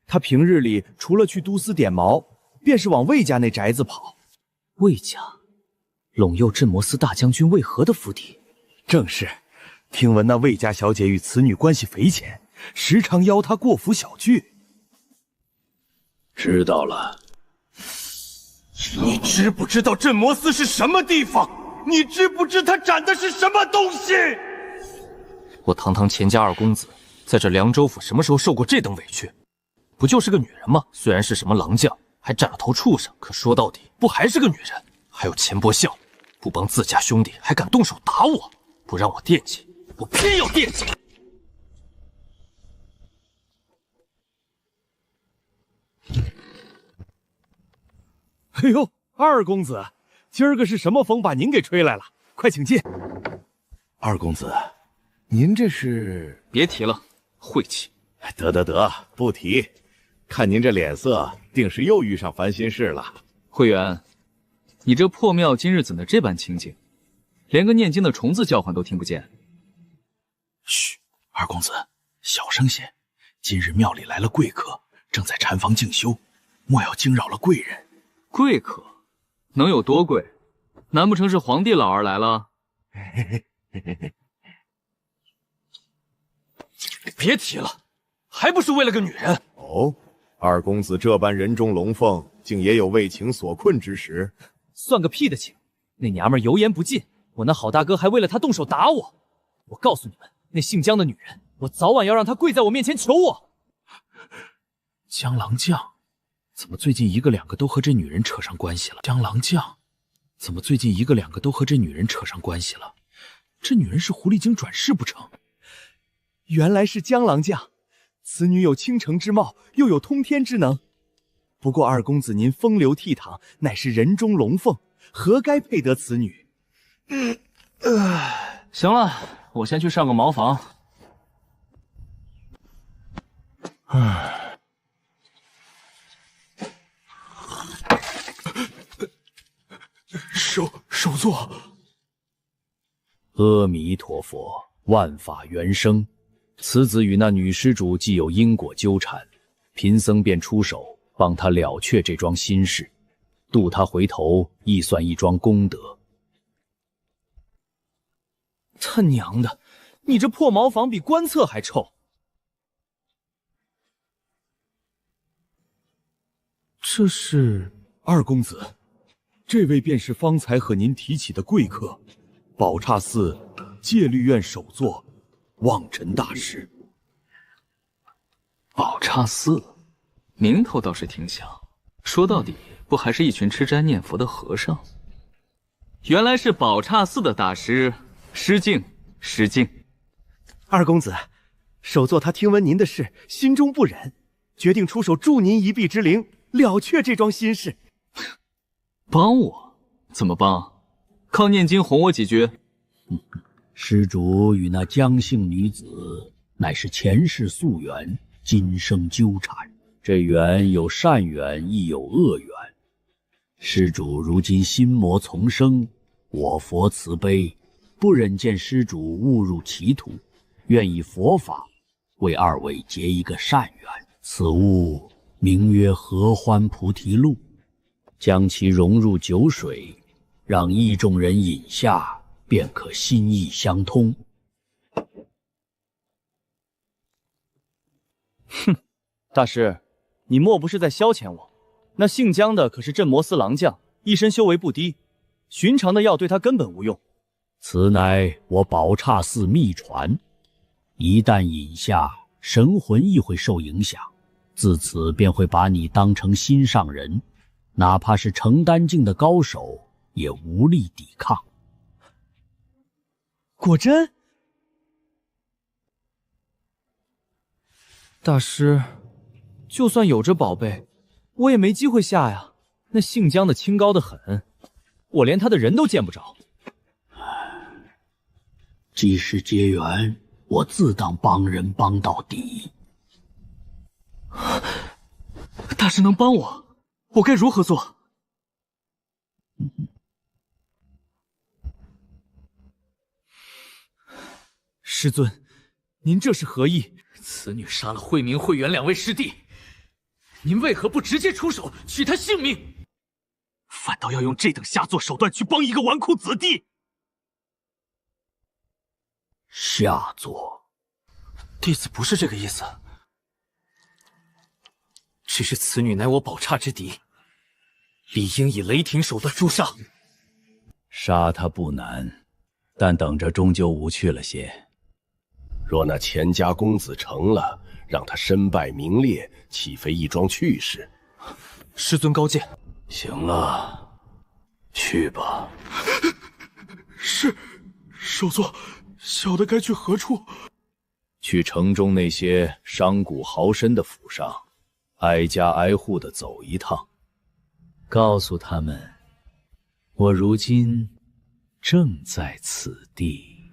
S14: 她平日里除了去都司点毛，便是往魏家那宅子跑。
S15: 魏家，陇右镇魔司大将军魏和的府邸。
S14: 正是，听闻那魏家小姐与此女关系匪浅，时常邀她过府小聚。
S6: 知道了。
S14: 你知不知道镇魔司是什么地方？你知不知他斩的是什么东西？
S2: 我堂堂钱家二公子，在这凉州府什么时候受过这等委屈？不就是个女人吗？虽然是什么狼将，还斩了头畜生，可说到底不还是个女人？还有钱伯孝，不帮自家兄弟，还敢动手打我，不让我惦记，
S15: 我偏要惦记。
S14: 哎呦，二公子，今儿个是什么风把您给吹来了？快请进。
S13: 二公子，您这是……
S20: 别提了，晦气。
S13: 得，不提。看您这脸色，定是又遇上烦心事了。
S20: 慧远，你这破庙今日怎的这般清静，连个念经的虫子叫唤都听不见？
S14: 嘘，二公子，小声些。今日庙里来了贵客，正在禅房静修，莫要惊扰了贵人。
S20: 贵客能有多贵？难不成是皇帝老儿来了？
S14: 别提了，还不是为了个女人？
S13: 哦，二公子这般人中龙凤，竟也有为情所困之时。
S15: 算个屁的情！那娘们油盐不进，我那好大哥还为了她动手打我。我告诉你们，那姓江的女人，我早晚要让她跪在我面前求我。
S14: 江郎将，怎么最近一个两个都和这女人扯上关系了？江郎将，怎么最近一个两个都和这女人扯上关系了？这女人是狐狸精转世不成？
S15: 原来是江郎将，此女有倾城之貌，又有通天之能。不过二公子您风流倜傥，乃是人中龙凤，何该配得此女？
S20: 行了，我先去上个茅房。
S14: 首座。
S7: 阿弥陀佛，万法缘生。此子与那女施主既有因果纠缠，贫僧便出手帮他了却这桩心事，渡他回头亦算一桩功德。
S15: 他娘的，你这破茅房比官厕还臭！
S14: 这是二公子，这位便是方才和您提起的贵客，宝刹寺戒律院首座望尘大师。
S20: 宝刹寺，名头倒是挺响，说到底不还是一群吃斋念佛的和尚？原来是宝刹寺的大师，失敬。
S15: 二公子，首座他听闻您的事，心中不忍，决定出手助您一臂之灵，了却这桩心事。
S20: 帮我？怎么帮？靠念经哄我几句？
S7: 施主与那江姓女子乃是前世宿缘，今生纠缠，这缘有善缘，亦有恶缘。施主如今心魔丛生，我佛慈悲，不忍见施主误入歧途，愿以佛法为二位结一个善缘。此物名曰合欢菩提露，将其融入酒水，让意中人饮下，便可心意相通。
S15: 哼，大师，你莫不是在消遣我？那姓江的可是镇魔司郎将，一身修为不低，寻常的药对他根本无用。
S7: 此乃我宝刹寺秘传，一旦饮下，神魂亦会受影响，自此便会把你当成心上人，哪怕是成丹境的高手也无力抵抗。
S15: 果真？大师，就算有这宝贝，我也没机会下呀。那姓江的清高得很，我连他的人都见不着。
S7: 既是结缘，我自当帮人帮到底。
S15: 大师能帮我，我该如何做？师尊，您这是何意？
S8: 此女杀了慧明、慧远两位师弟，您为何不直接出手取她性命，
S15: 反倒要用这等下作手段去帮一个纨绔子弟？
S7: 下作，
S15: 弟子不是这个意思，只是此女乃我宝刹之敌，理应以雷霆手段诛杀。
S7: 杀她不难，但等着终究无趣了些。
S6: 若那钱家公子成了，让他身败名裂，岂非一桩趣事？
S15: 师尊高见。
S7: 行了，去吧。
S14: 是，首座，
S10: 小的该去何处？
S13: 去城中那些商贾豪绅的府上，挨家挨户的走一趟，
S8: 告诉他们，我如今正在此地。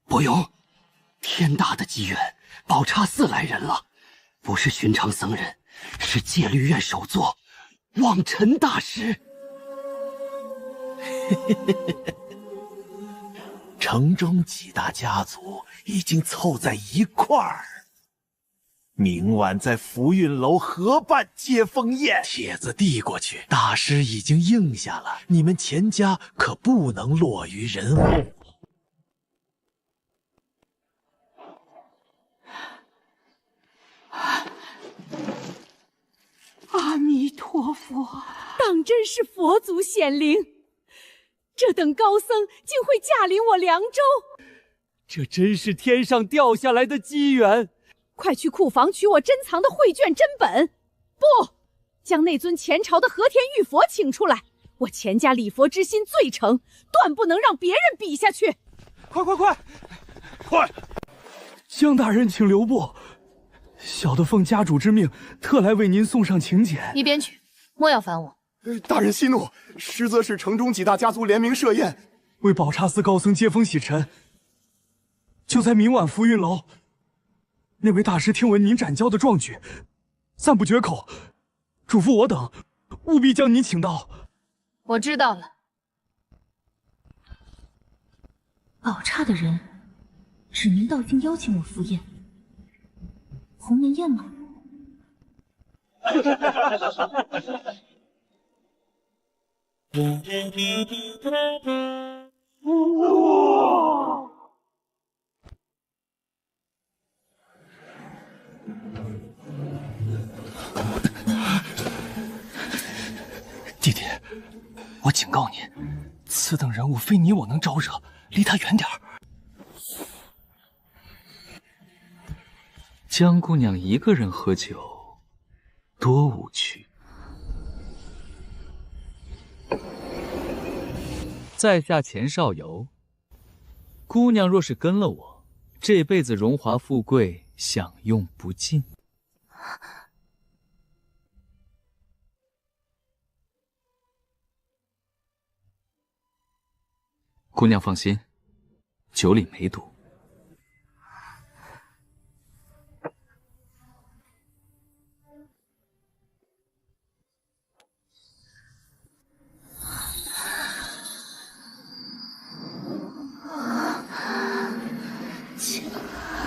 S22: 不用，天大的机缘，宝刹寺来人了，不是寻常僧人，是戒律院首座望尘大师。
S16: 城中几大家族已经凑在一块儿，明晚在福运楼合办接风宴。帖子递过去，大师已经应下了，你们钱家可不能落于人后。
S11: 阿弥陀佛，当真是佛祖显灵！这等高僧竟会驾临我凉州，
S15: 这真是天上掉下来的机缘！
S11: 快去库房取我珍藏的绘卷真本！不，将那尊前朝的和田玉佛请出来！我钱家礼佛之心最诚，断不能让别人比下去！
S14: 快！江大人，请留步。小的奉家主之命，特来为您送上请柬。
S5: 一边去，莫要烦我。
S10: 大人息怒，实则是城中几大家族联名设宴，
S14: 为宝刹寺高僧接风洗尘。就在明晚福运楼，那位大师听闻您斩蛟的壮举，赞不绝口，嘱咐我等务必将您请到。
S5: 我知道了。
S11: 宝刹的人指名道姓邀请我赴宴，鸿门宴吗？
S2: 弟弟，我警告你，此等人物非你我能招惹，离他远点儿。
S8: 江姑娘一个人喝酒，多无趣。在下钱少游，姑娘若是跟了我，这辈子荣华富贵享用不尽。姑娘放心，酒里没毒。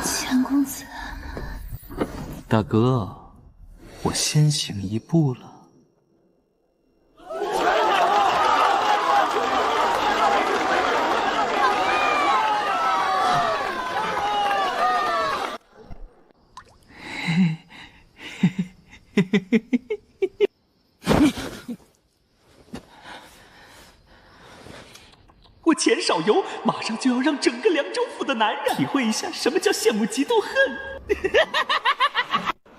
S11: 钱公子，
S8: 大哥，我先行一步了。
S22: 我钱少游马上就要让整个凉州府的男人体会一下什么叫羡慕嫉妒恨。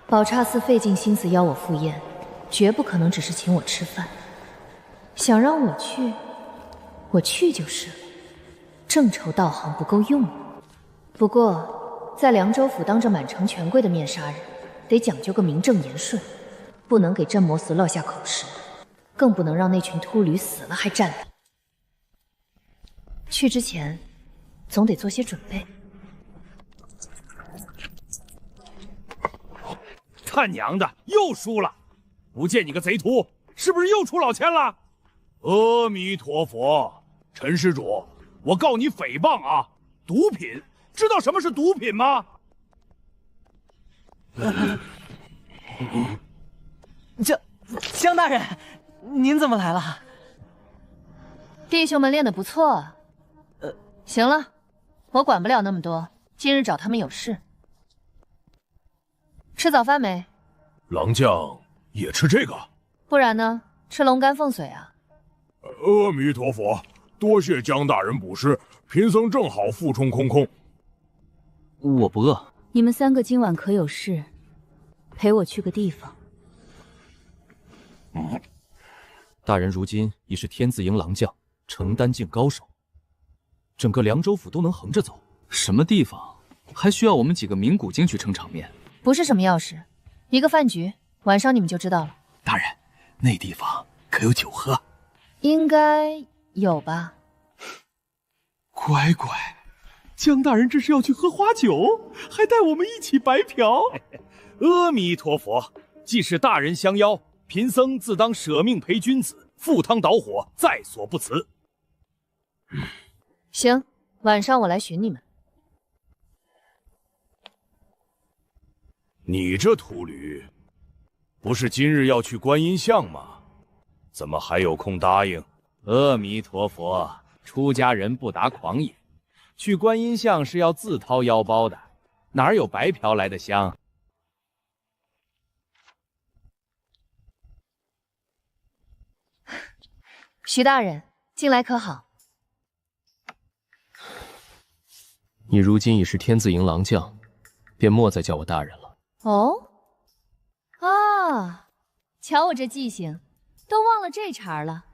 S5: 宝刹寺费尽心思邀我赴宴，绝不可能只是请我吃饭。想让我去，我去就是了。正愁道行不够用。不过，在凉州府当着满城权贵的面杀人，得讲究个名正言顺，不能给镇魔寺落下口实，更不能让那群秃驴死了还占理。去之前，总得做些准备。
S9: 他娘的，又输了！不见你个贼秃，是不是又出老千了？阿弥陀佛，陈施主，我告你诽谤啊！毒品，知道什么是毒品吗？
S21: 江大人，您怎么来了？
S5: 弟兄们练得不错啊。行了，我管不了那么多，今日找他们有事。吃早饭没？
S3: 狼将也吃这个？
S5: 不然呢？吃龙肝凤髓啊？
S3: 阿弥陀佛，多谢江大人补施，贫僧正好腹充空空。
S8: 我不饿。
S11: 你们三个今晚可有事？陪我去个地方。
S7: 大人如今已是天字营狼将，承丹境高手，整个凉州府都能横着走。什么地方还需要我们几个名古精去撑场面？
S5: 不是什么要事，一个饭局，晚上你们就知道了。
S16: 大人，那地方可有酒喝？
S5: 应该有吧。
S14: 乖乖，江大人这是要去喝花酒，还带我们一起白嫖。
S9: 阿弥陀佛，既是大人相邀，贫僧自当舍命陪君子，赴汤蹈火，在所不辞。
S5: 行，晚上我来寻你们。
S3: 你这秃驴，不是今日要去观音巷吗？怎么还有空答应？
S8: 阿弥陀佛，出家人不达狂也。去观音巷是要自掏腰包的，哪有白嫖来的香？
S5: 徐大人，近来可好？
S7: 你如今已是天字营狼将，便莫再叫我大人了。
S5: 哦，啊，瞧我这记性，都忘了这茬了。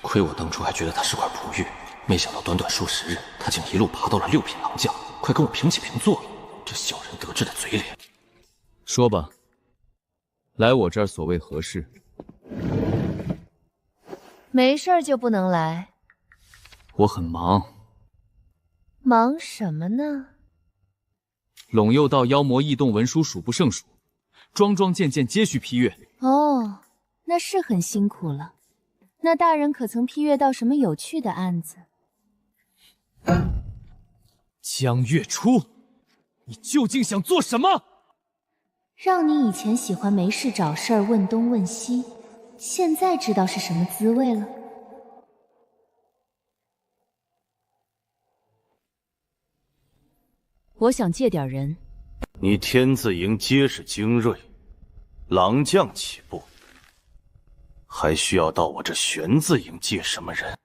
S2: 亏我当初还觉得他是块璞玉，没想到短短数十日，他竟一路爬到了6品狼将，快跟我平起平坐了。这小人得志的嘴脸。
S7: 说吧，来我这儿所谓何事？
S5: 没事儿就不能来？
S7: 我很忙。
S5: 忙什么呢？
S7: 陇右道妖魔异动文书数不胜数，桩桩件件皆需批阅。
S5: 哦，那是很辛苦了。那大人可曾批阅到什么有趣的案子？
S15: 江月初，你究竟想做什么？
S18: 让你以前喜欢没事找事儿问东问西，现在知道是什么滋味了？
S5: 我想借点人。
S12: 你天字营皆是精锐，狼将起步，还需要到我这玄字营借什么人？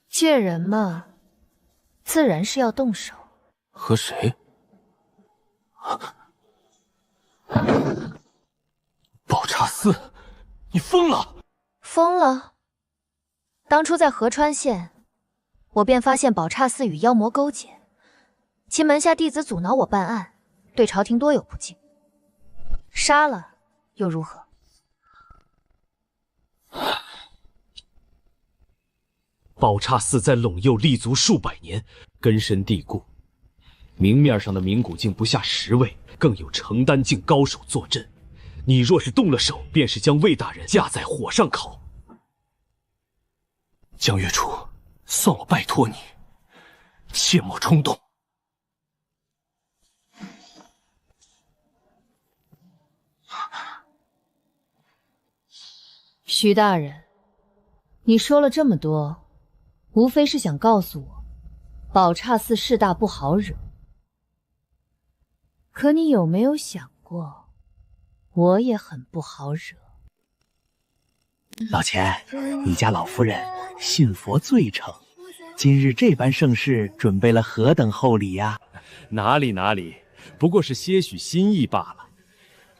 S5: 借人嘛，自然是要动手。
S2: 和谁？宝刹寺，你疯了！
S5: 疯了。当初在合川县，我便发现宝刹寺与妖魔勾结，其门下弟子阻挠我办案，对朝廷多有不敬。杀了又如何？
S15: 宝刹寺在陇右立足数百年，根深蒂固。明面上的名古境不下10位，更有承丹境高手坐镇。你若是动了手，便是将魏大人架在火上烤。
S2: 江月初，算我拜托你，切莫冲动。
S5: 徐大人，你说了这么多，无非是想告诉我，宝刹寺势大不好惹。可你有没有想过，我也很不好惹。
S16: 老钱，你家老夫人信佛最诚，今日这般盛事，准备了何等厚礼呀？
S15: 哪里哪里，不过是些许心意罢了。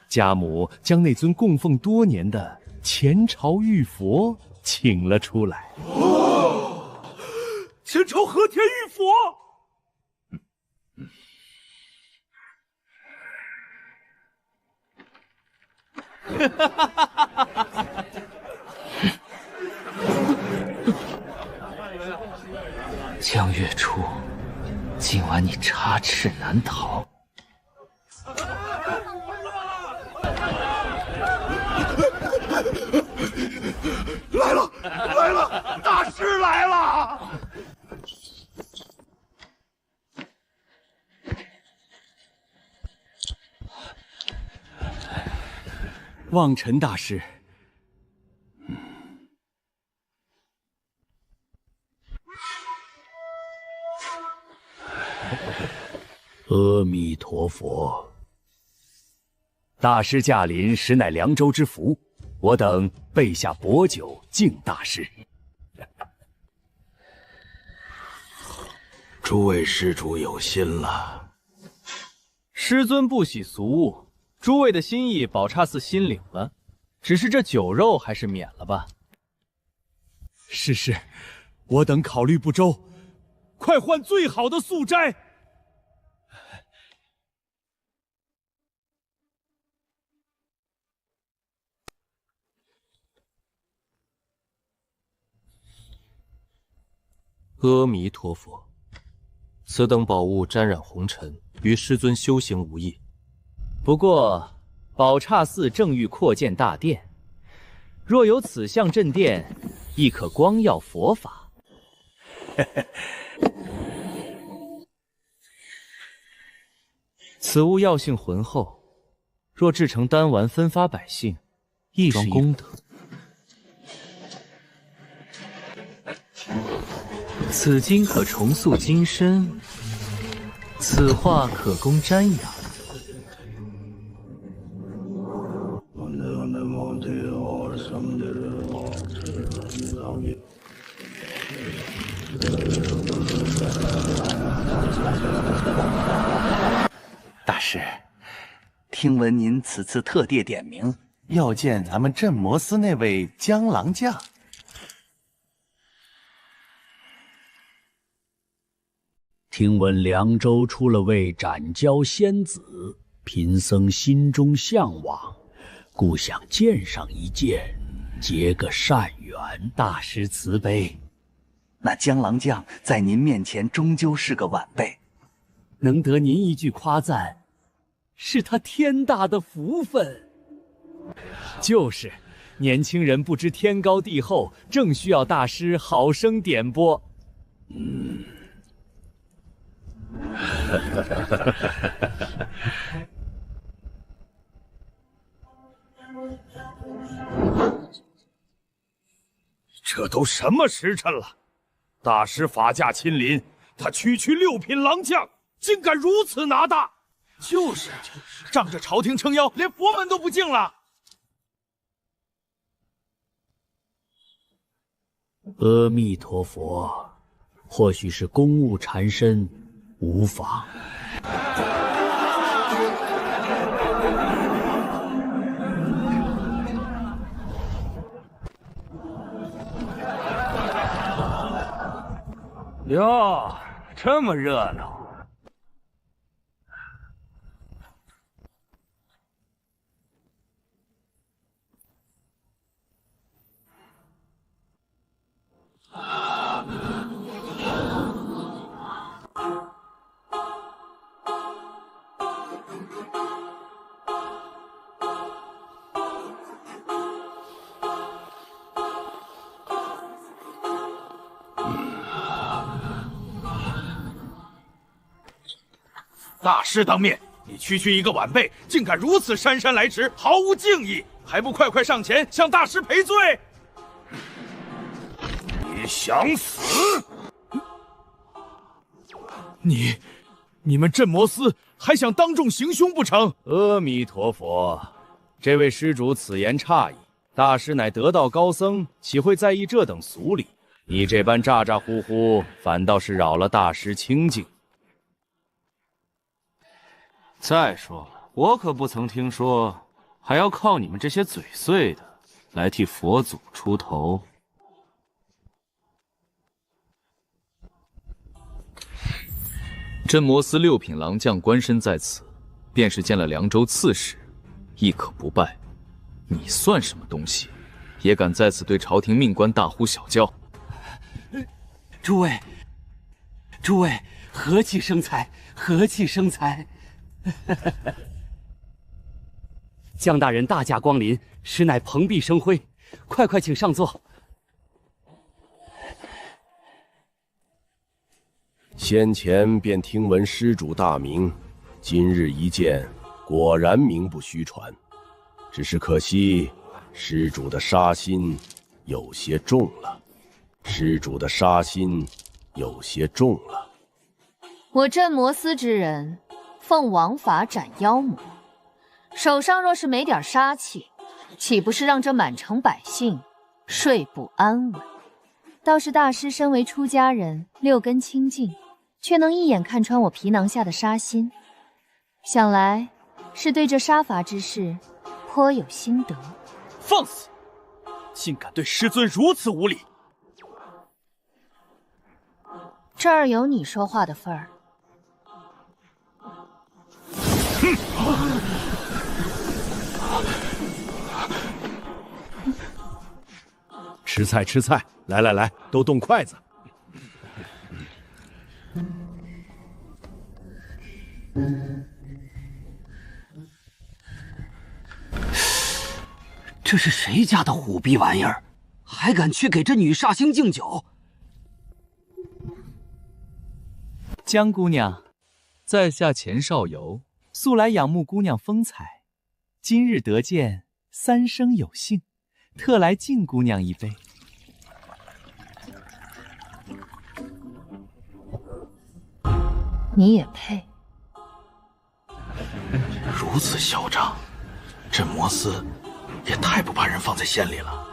S15: 家母将那尊供奉多年的前朝玉佛请了出来。
S14: 前朝和田玉佛。
S2: 江月初，今晚你插翅难逃。
S14: 来了，来了，大师来了！
S15: 望尘大师，
S13: 阿弥陀佛。大师驾临，实乃凉州之福。我等备下薄酒敬大师。
S6: 诸位施主有心了。
S7: 师尊不喜俗物，诸位的心意，宝刹寺心领了。
S8: 只是这酒肉还是免了吧。
S14: 是，我等考虑不周，快换最好的素斋。
S2: 阿弥陀佛，此等宝物沾染红尘，与师尊修行无异。
S8: 不过，宝刹寺正欲扩建大殿，若有此项镇殿，亦可光耀佛法。此物药性浑厚，若制成丹丸分发百姓，亦是功德。此经可重塑金身，此画可供瞻仰。
S16: 大师，听闻您此次特地点名要见咱们镇魔司那位江郎将。
S13: 听闻凉州出了位斩蛟仙子，贫僧心中向往，故想见上一见，结个善缘。
S16: 大师慈悲，那江郎将在您面前终究是个晚辈，
S13: 能得您一句夸赞，是他天大的福分。
S8: 就是，年轻人不知天高地厚，正需要大师好生点拨。
S14: 这都什么时辰了？大师法驾亲临，他区6品郎将，竟敢如此拿大！就是，仗着朝廷撑腰，连佛门都不敬了。
S13: 阿弥陀佛，或许是公务缠身，无妨。
S14: 哟，这么热闹！大师当面，你区一个晚辈，竟敢如此姗姗来迟，毫无敬意，还不快快上前向大师赔罪！你想死？你们镇魔司还想当众行凶不成？
S8: 阿弥陀佛，这位施主此言差矣。大师乃得道高僧，岂会在意这等俗礼？你这般咋咋呼呼，反倒是扰了大师清静。
S12: 再说了，我可不曾听说还要靠你们这些嘴碎的来替佛祖出头。
S20: 镇魔司6品郎将官身在此，便是见了凉州刺史，亦可不拜。你算什么东西，也敢在此对朝廷命官大呼小叫？
S16: 诸位，和气生财，和气生财。江大人大驾光临，实乃蓬荜生辉，快快请上座。
S6: 先前便听闻施主大名，今日一见，果然名不虚传。只是可惜，施主的杀心有些重了。
S5: 我镇魔司之人，奉王法斩妖魔，手上若是没点杀气，岂不是让这满城百姓睡不安稳？倒是大师身为出家人，6根清净，却能一眼看穿我皮囊下的杀心，想来是对这杀伐之事颇有心得。
S14: 放肆！竟敢对师尊如此无礼！
S5: 这儿有你说话的份儿。
S13: 吃菜吃菜，来来来，都动筷子。
S1: 这是谁家的虎逼玩意儿，还敢去给这女煞星敬酒？
S8: 江姑娘，在下钱少游，素来仰慕姑娘风采，今日得见三生有幸，特来敬姑娘一杯。
S5: 你也配？
S16: 如此嚣张，镇魔司也太不把人放在心里了。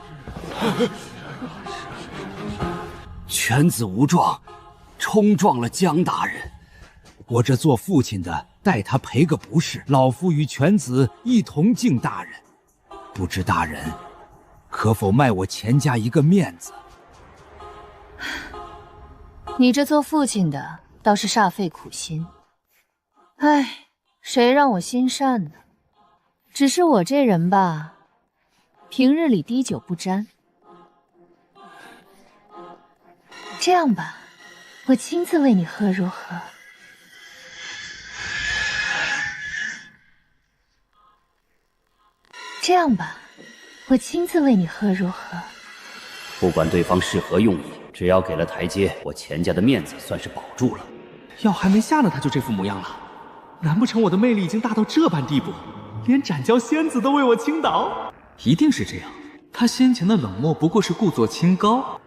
S1: 犬子无状，冲撞了江大人，我这做父亲的代他赔个不是。老夫与犬子一同敬大人，不知大人可否卖我钱家一个面子？
S5: 你这做父亲的倒是煞费苦心。唉，谁让我心善呢？只是我这人吧，平日里滴酒不沾。这样吧，我亲自为你喝如何？这样吧，我亲自为你喝如何？
S1: 不管对方是何用意，只要给了台阶，我钱家的面子算是保住了。
S15: 药还没下呢，他就这副模样了。难不成我的魅力已经大到这般地步，连斩蛟仙子都为我倾倒？一定是这样，他先前的冷漠不过是故作清高。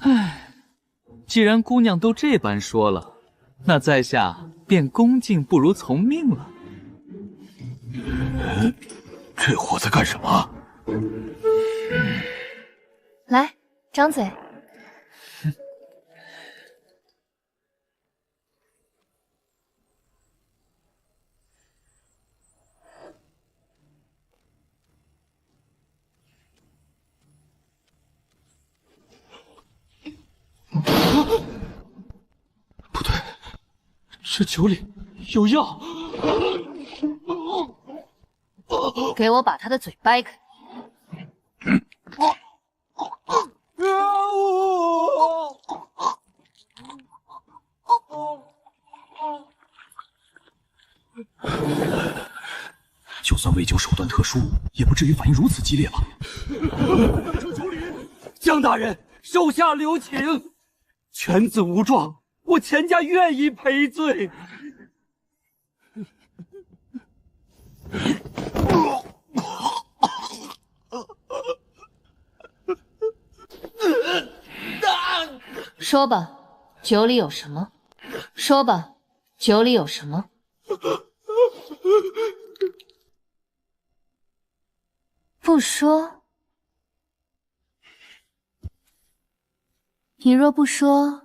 S8: 唉，既然姑娘都这般说了，那在下便恭敬不如从命了。
S16: 这货在干什么？
S5: 来，张嘴。
S22: 不对，这酒里有药。
S5: 给我把他的嘴掰开！
S22: 就算魏九手段特殊，也不至于反应如此激烈吧？
S1: 江大人，手下留情。犬子无状，我钱家愿意赔罪。
S5: 说吧，酒里有什么？说吧，酒里有什么？不说，你若不说，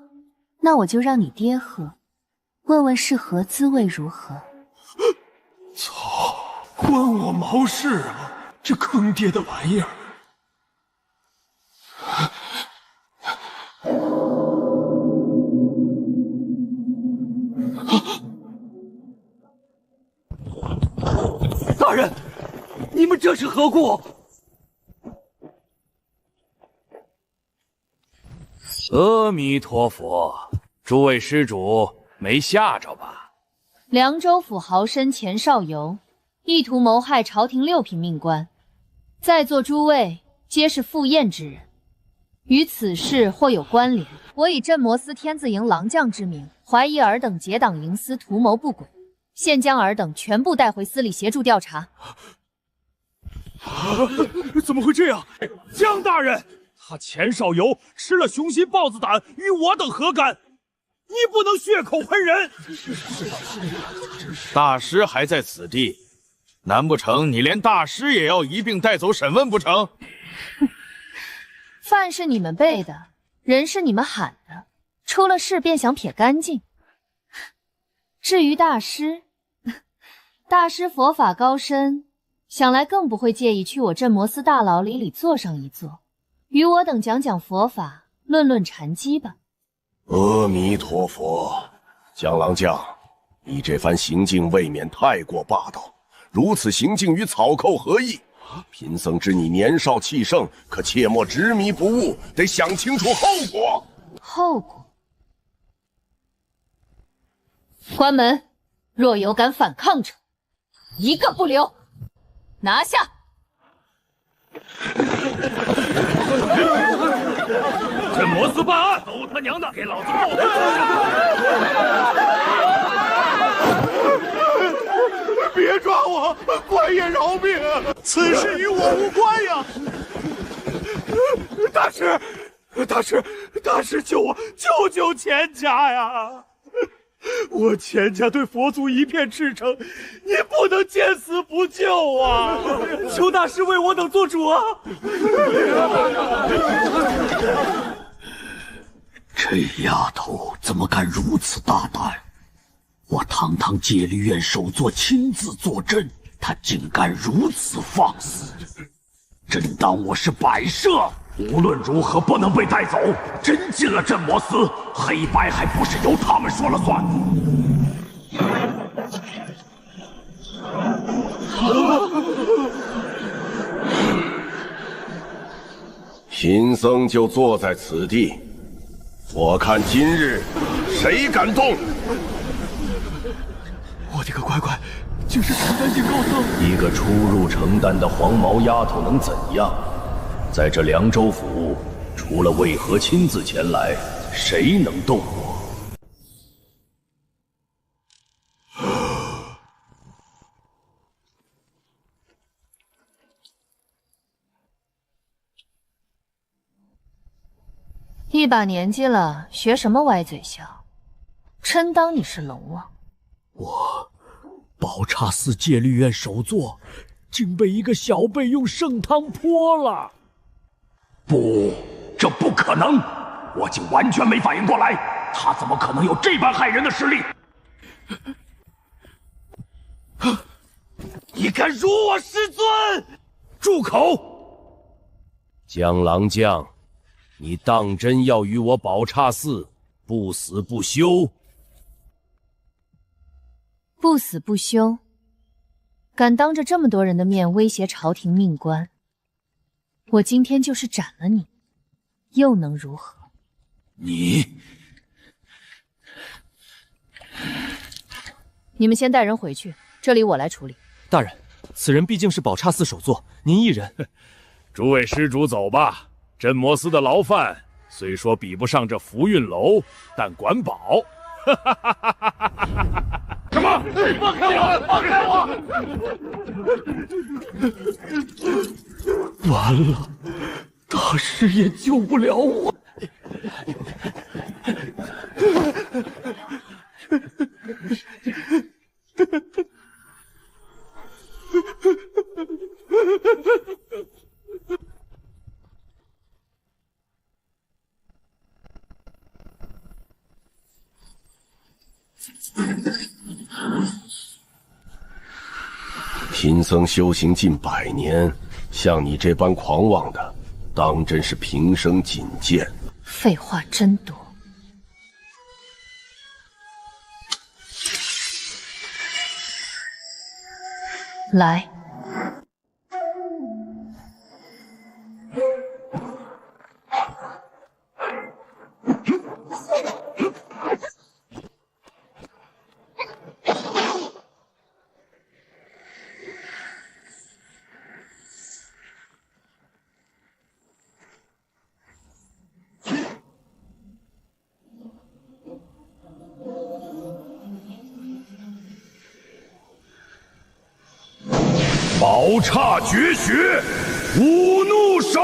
S5: 那我就让你爹喝，问问是何滋味如何。
S22: 操，关我毛事啊！这坑爹的玩意儿！
S1: 大人，你们这是何故？
S9: 阿弥陀佛，诸位施主没吓着吧？
S5: 凉州府豪绅钱少游，意图谋害朝廷6品命官，在座诸位皆是赴宴之人，与此事或有关联。我以镇魔司天字营郎将之名，怀疑尔等结党营私，图谋不轨，现将尔等全部带回司里协助调查。
S14: 怎么会这样？江大人，他钱少游吃了雄心豹子胆，与我等何干？你不能血口喷人！
S12: 大师还在此地，难不成你连大师也要一并带走审问不成？
S5: 饭是你们备的，人是你们喊的，出了事便想撇干净。至于大师，大师佛法高深，想来更不会介意去我镇魔司大牢里坐上一坐，与我等讲讲佛法，论论禅机吧。
S6: 阿弥陀佛，江郎将，你这番行径未免太过霸道，如此行径与草寇何异？贫僧知你年少气盛，可切莫执迷不悟，得想清楚后果。
S5: 后果？关门！若有敢反抗者，一个不留！拿下！
S9: 镇魔司办案，都他娘的给老子报官！
S10: 别抓我，官爷饶命！此事与我无关呀！大师救我，救钱家呀！我钱家对佛祖一片赤诚，你不能见死不救啊！求大师为我等做主啊！
S13: 这丫头怎么敢如此大胆？我堂堂戒律院首座亲自坐镇，她竟敢如此放肆，真当我是摆设？
S3: 无论如何不能被带走，真进了镇魔司，黑白还不是由他们说了算。
S6: 贫僧就坐在此地，我看今日谁敢动。
S10: 我的个乖乖，竟是成丹境高僧！
S6: 一个初入成丹的黄毛丫头能怎样？在这凉州府，除了为何亲自前来，谁能动我？
S5: 一把年纪了，学什么歪嘴笑？真当你是龙王？
S13: 我宝刹寺戒律院首座，竟被一个小辈用圣汤泼了。
S3: 不，这不可能！我竟完全没反应过来，他怎么可能有这般害人的实力？
S10: 你敢辱我师尊！
S6: 住口！江郎将，你当真要与我宝刹寺不死不休？
S5: 不死不休？敢当着这么多人的面威胁朝廷命官？我今天就是斩了你，又能如何？
S13: 你
S5: 们先带人回去，这里我来处理。
S7: 大人，此人毕竟是宝刹寺首座，您一人。
S9: 诸位施主走吧。镇魔司的牢犯虽说比不上这福运楼，但管饱。
S3: 什么？放开我！放开我！
S10: 完了，大师也救不了我。
S6: 贫僧修行近100年，像你这般狂妄的，当真是平生仅见。
S5: 废话真多。来。
S3: 宝刹绝学，五怒手。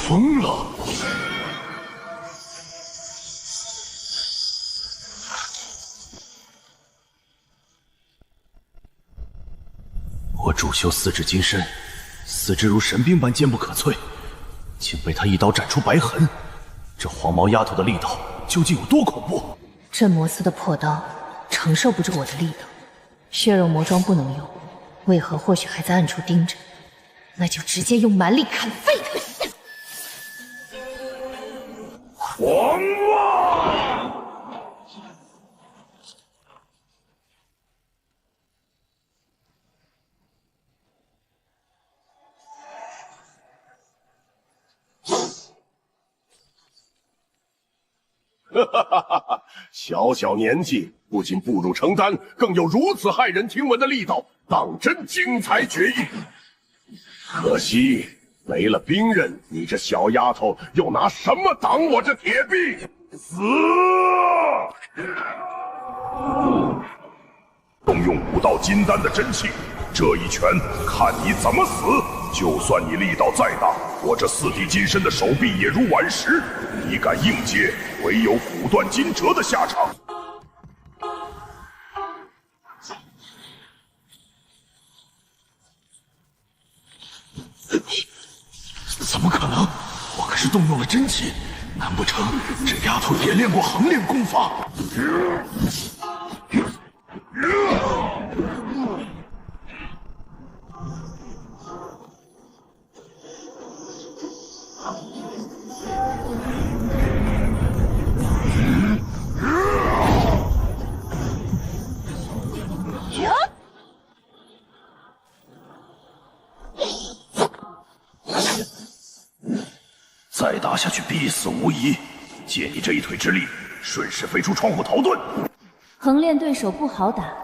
S3: 疯了！
S12: 我主修四指金身，四肢如神兵般坚不可摧，竟被他一刀斩出白痕。这黄毛丫头的力道究竟有多恐怖？
S5: 镇魔司的破刀承受不住我的力道，血肉魔装不能用，为何或许还在暗处盯着？那就直接用蛮力砍废他！
S3: 狂妄！
S6: 哈！小小年纪，不仅步入成丹，更有如此骇人听闻的力道，当真精彩绝艺。可惜没了兵刃，你这小丫头又拿什么挡我这铁臂？死！动用武道金丹的真气，这一拳看你怎么死！就算你力道再大，我这四体金身的手臂也如顽石，你敢硬接，唯有骨断筋折的下场。
S16: 怎么可能？我可是动用了真气，难不成这丫头也练过横练功法？
S6: 再打下去必死无疑，借你这一腿之力，顺势飞出窗户逃遁。
S18: 横练对手不好打，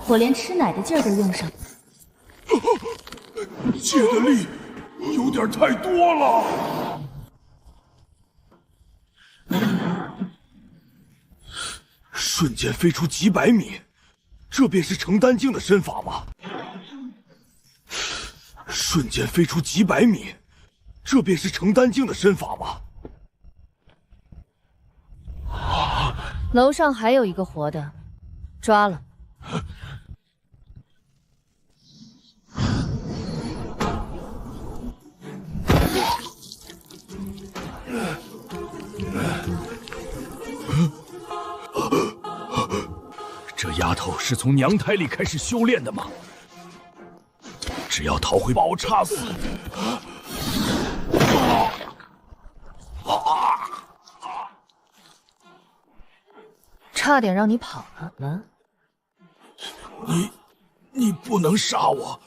S18: 我连吃奶的劲儿都用上。
S3: 借的力有点太多了。
S16: 瞬间飞出几百米，这便是成丹境的身法吗？瞬间飞出几百米，这便是成丹境的身法吗？
S5: 楼上还有一个活的，抓了。
S16: 这丫头是从娘胎里开始修炼的吗？只要逃回宝刹寺，
S5: 差点让你跑了。
S16: 你不能杀我，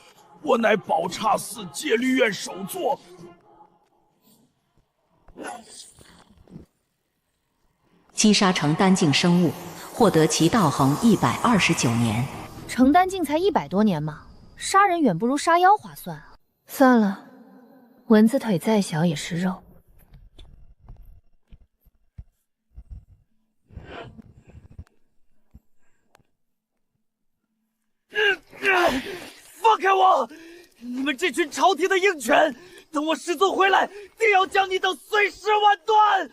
S16: 我乃宝刹寺戒律院首座。
S4: 击杀成丹境生物，获得其道行129年。
S5: 成丹境才100多年嘛，杀人远不如杀妖划算啊！算了，蚊子腿再小也是肉。
S10: 放开我！你们这群朝廷的鹰犬，等我师尊回来，定要将你等碎尸万段！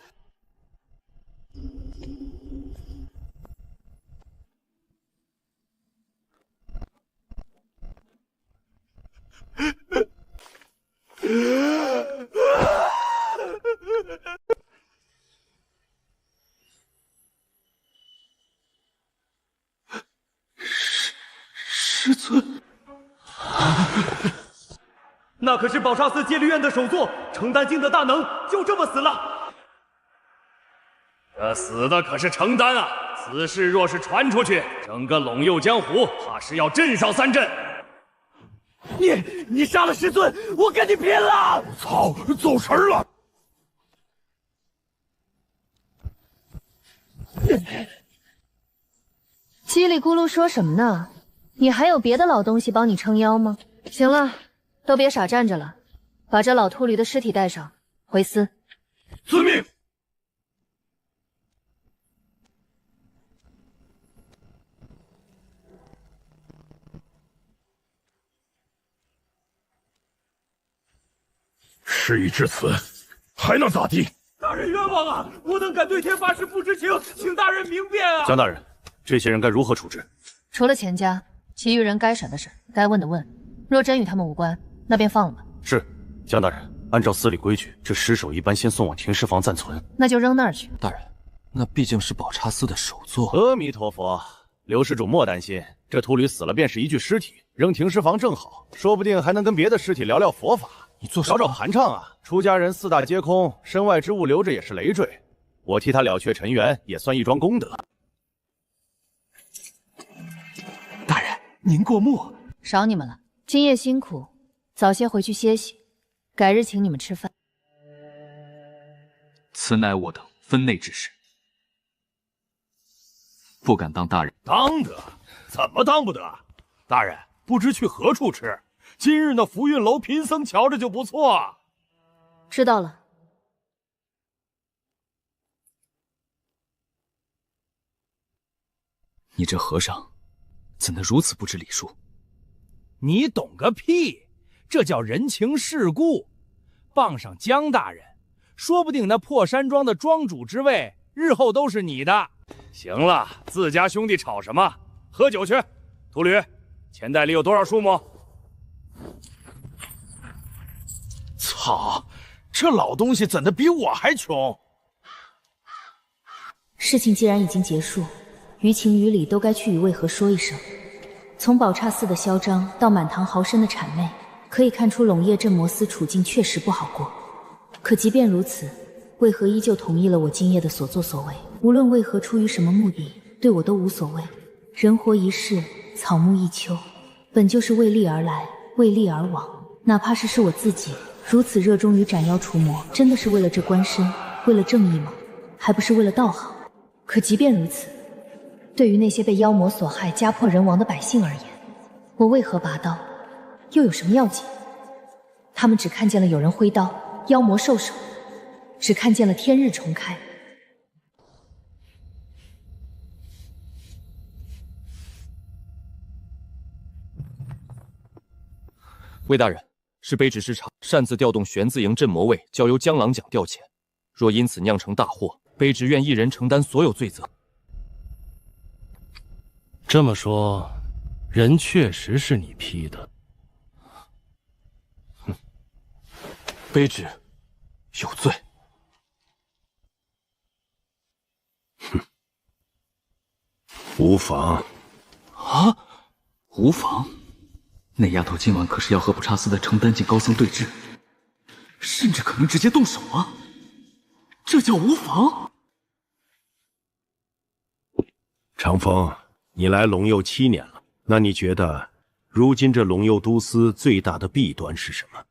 S16: 师尊，
S10: 那可是宝刹寺戒律院的首座，成丹境的大能，就这么死了。
S9: 这死的可是成丹啊！此事若是传出去，整个陇右江湖怕是要震上3震。
S10: 你杀了师尊，我跟你拼了！
S3: 操，走神儿了！
S5: 叽里咕噜说什么呢？你还有别的老东西帮你撑腰吗？行了，都别傻站着了，把这老秃驴的尸体带上，回司。
S3: 遵命。事已至此，还能咋地？
S10: 大人冤枉啊！我等敢对天发誓不知情，请大人明辨啊！
S12: 江大人，这些人该如何处置？
S5: 除了钱家，其余人该审的审，该问的问。若真与他们无关，那便放了吧。
S12: 是，江大人，按照司礼规矩，这尸首一般先送往停尸房暂存。
S5: 那就扔那儿去。
S2: 大人，那毕竟是宝刹寺的首座。
S12: 阿弥陀佛，刘施主莫担心，这秃驴死了便是一具尸体，扔停尸房正好，说不定还能跟别的尸体聊聊佛法。
S2: 你做什么？
S12: 找找盘畅啊！出家人四大皆空，身外之物留着也是累赘，我替他了却尘缘，也算一桩功德。
S16: 大人，您过目。
S5: 少你们了，今夜辛苦，早些回去歇息，改日请你们吃饭。
S20: 此乃我等分内之事，不敢当大人。
S14: 当得？怎么当不得？大人不知去何处吃？今日那福运楼贫僧瞧着就不错。
S5: 知道了。
S20: 你这和尚，怎能如此不知礼数？
S14: 你懂个屁！这叫人情世故。傍上江大人，说不定那破山庄的庄主之位，日后都是你的。行了，自家兄弟吵什么？喝酒去。秃驴，钱袋里有多少数目？
S16: 操！这老东西怎的比我还穷？
S18: 事情既然已经结束，于情于理都该去与渭河说一声。从宝刹寺的嚣张到满堂豪绅的谄媚，可以看出陇叶镇魔司处境确实不好过。可即便如此，渭河依旧同意了我今夜的所作所为。无论渭河出于什么目的，对我都无所谓。人活一世，草木一秋，本就是为利而来，为利而往。哪怕是我自己，如此热衷于斩妖除魔，真的是为了这官身，为了正义吗？还不是为了道行？可即便如此，对于那些被妖魔所害、家破人亡的百姓而言，我为何拔刀，又有什么要紧？他们只看见了有人挥刀，妖魔受首，只看见了天日重开。
S20: 魏大人，是卑职失察，擅自调动玄字营镇魔卫，交由江郎奖调遣。若因此酿成大祸，卑职愿一人承担所有罪责。
S12: 这么说，人确实是你批的。
S2: 卑职有罪。
S6: 无妨。
S20: 啊，无妨。那丫头今晚可是要和不差司的成丹境高僧对峙，甚至可能直接动手啊！这叫无妨？
S6: 长风，你来龙佑7年了，那你觉得如今这龙佑都司最大的弊端是什么？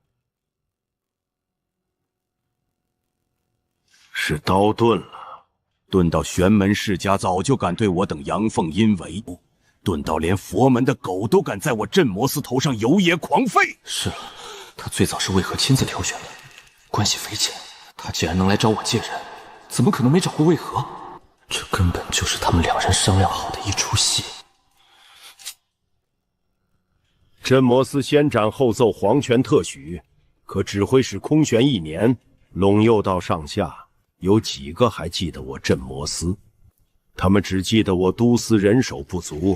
S6: 是刀钝了，钝到玄门世家早就敢对我等阳奉阴违。钝到连佛门的狗都敢在我镇魔司头上游野狂吠。
S2: 是了，他最早是为何亲自挑选的，关系匪浅。他既然能来找我借人，怎么可能没找过为何？这根本就是他们两人商量好的一出戏。
S6: 镇魔司先斩后奏皇权特许，可指挥使空悬1年，陇右道上下有几个还记得我镇魔司？他们只记得我都司人手不足，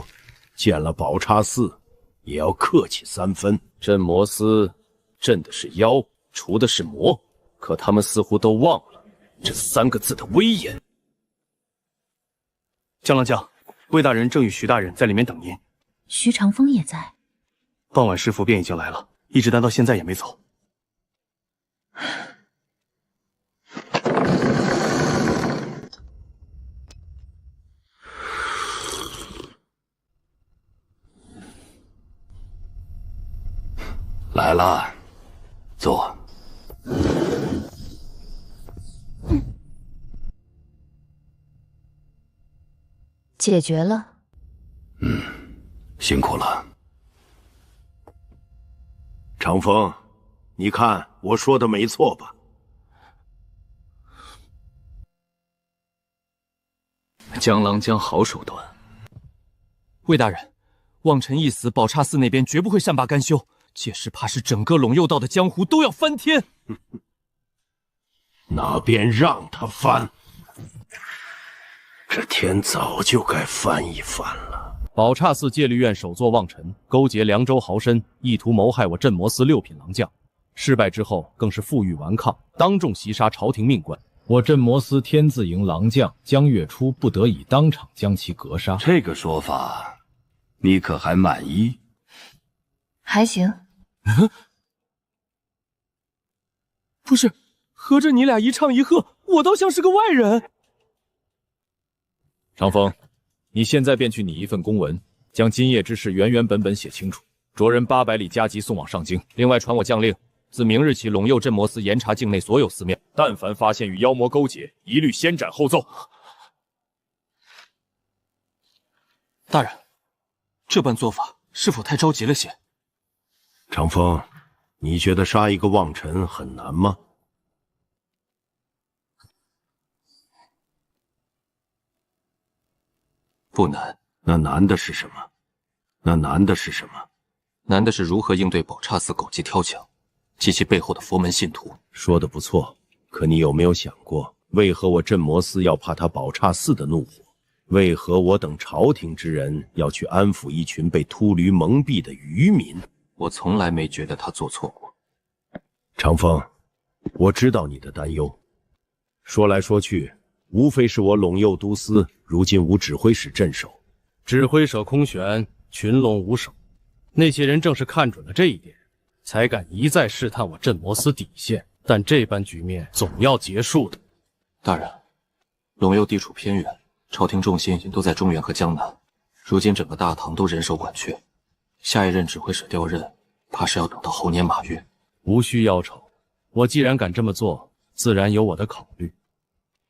S6: 见了宝刹寺也要客气3分。
S20: 镇魔司镇的是妖，除的是魔，可他们似乎都忘了这3个字的威严。
S12: 江郎将，魏大人正与徐大人在里面等您。
S18: 徐长风也在。
S12: 傍晚师傅便已经来了，一直待到现在也没走。
S2: 来了，坐。
S5: 解决了。
S2: 辛苦了。
S6: 长风，你看我说的没错吧？
S20: 江郎将好手段。魏大人，望臣一死，宝刹寺那边绝不会善罢甘休。届时怕是整个陇右道的江湖都要翻天。
S6: 那便让他翻，这天早就该翻一翻了。
S7: 宝刹寺戒律院首座望尘勾结凉州豪绅，意图谋害我镇魔司6品郎将，失败之后更是负隅顽抗，当众袭杀朝廷命官。我镇魔司天字营郎将江月初不得已当场将其格杀。
S17: 这个说法，你可还满意？
S5: 还行。
S15: 不是，合着你俩一唱一和，我倒像是个外人。
S7: 长风，你现在便去拟一份公文，将今夜之事原本写清楚，着人800里加急送往上京。另外传我将令，自明日起，陇右镇魔司严查境内所有寺庙，但凡发现与妖魔勾结，一律先斩后奏。
S2: 大人，这般做法是否太着急了些？
S6: 长风，你觉得杀一个望尘很难吗？
S2: 不难。
S6: 那难的是什么？
S2: 难的是如何应对宝刹寺狗急跳墙及其背后的佛门信徒。
S6: 说得不错，可你有没有想过，为何我镇魔司要怕他宝刹寺的怒火？为何我等朝廷之人要去安抚一群被秃驴蒙蔽的愚民？
S2: 我从来没觉得他做错过。
S6: 长风，我知道你的担忧。说来说去，无非是我陇右都司如今无指挥使镇守，
S7: 指挥使空悬，群龙无首。那些人正是看准了这一点，才敢一再试探我镇魔司底线。但这般局面总要结束的。
S2: 大人，陇右地处偏远，朝廷重心都在中原和江南，如今整个大唐都人手管缺，下一任指挥使调任，怕是要等到猴年马月。
S7: 无需忧愁，我既然敢这么做，自然有我的考虑。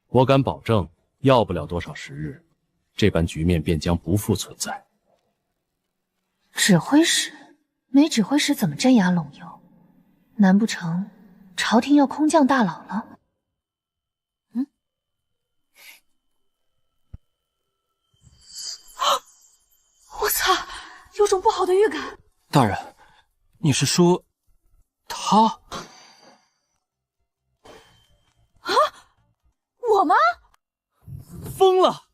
S7: 我敢保证，要不了多少时日，这般局面便将不复存在。
S5: 指挥使？没指挥使怎么镇压陇右？难不成朝廷要空降大佬了？
S11: 我操，有种不好的预感。
S2: 大人，你是说他？
S11: 啊，我吗？
S15: 疯了！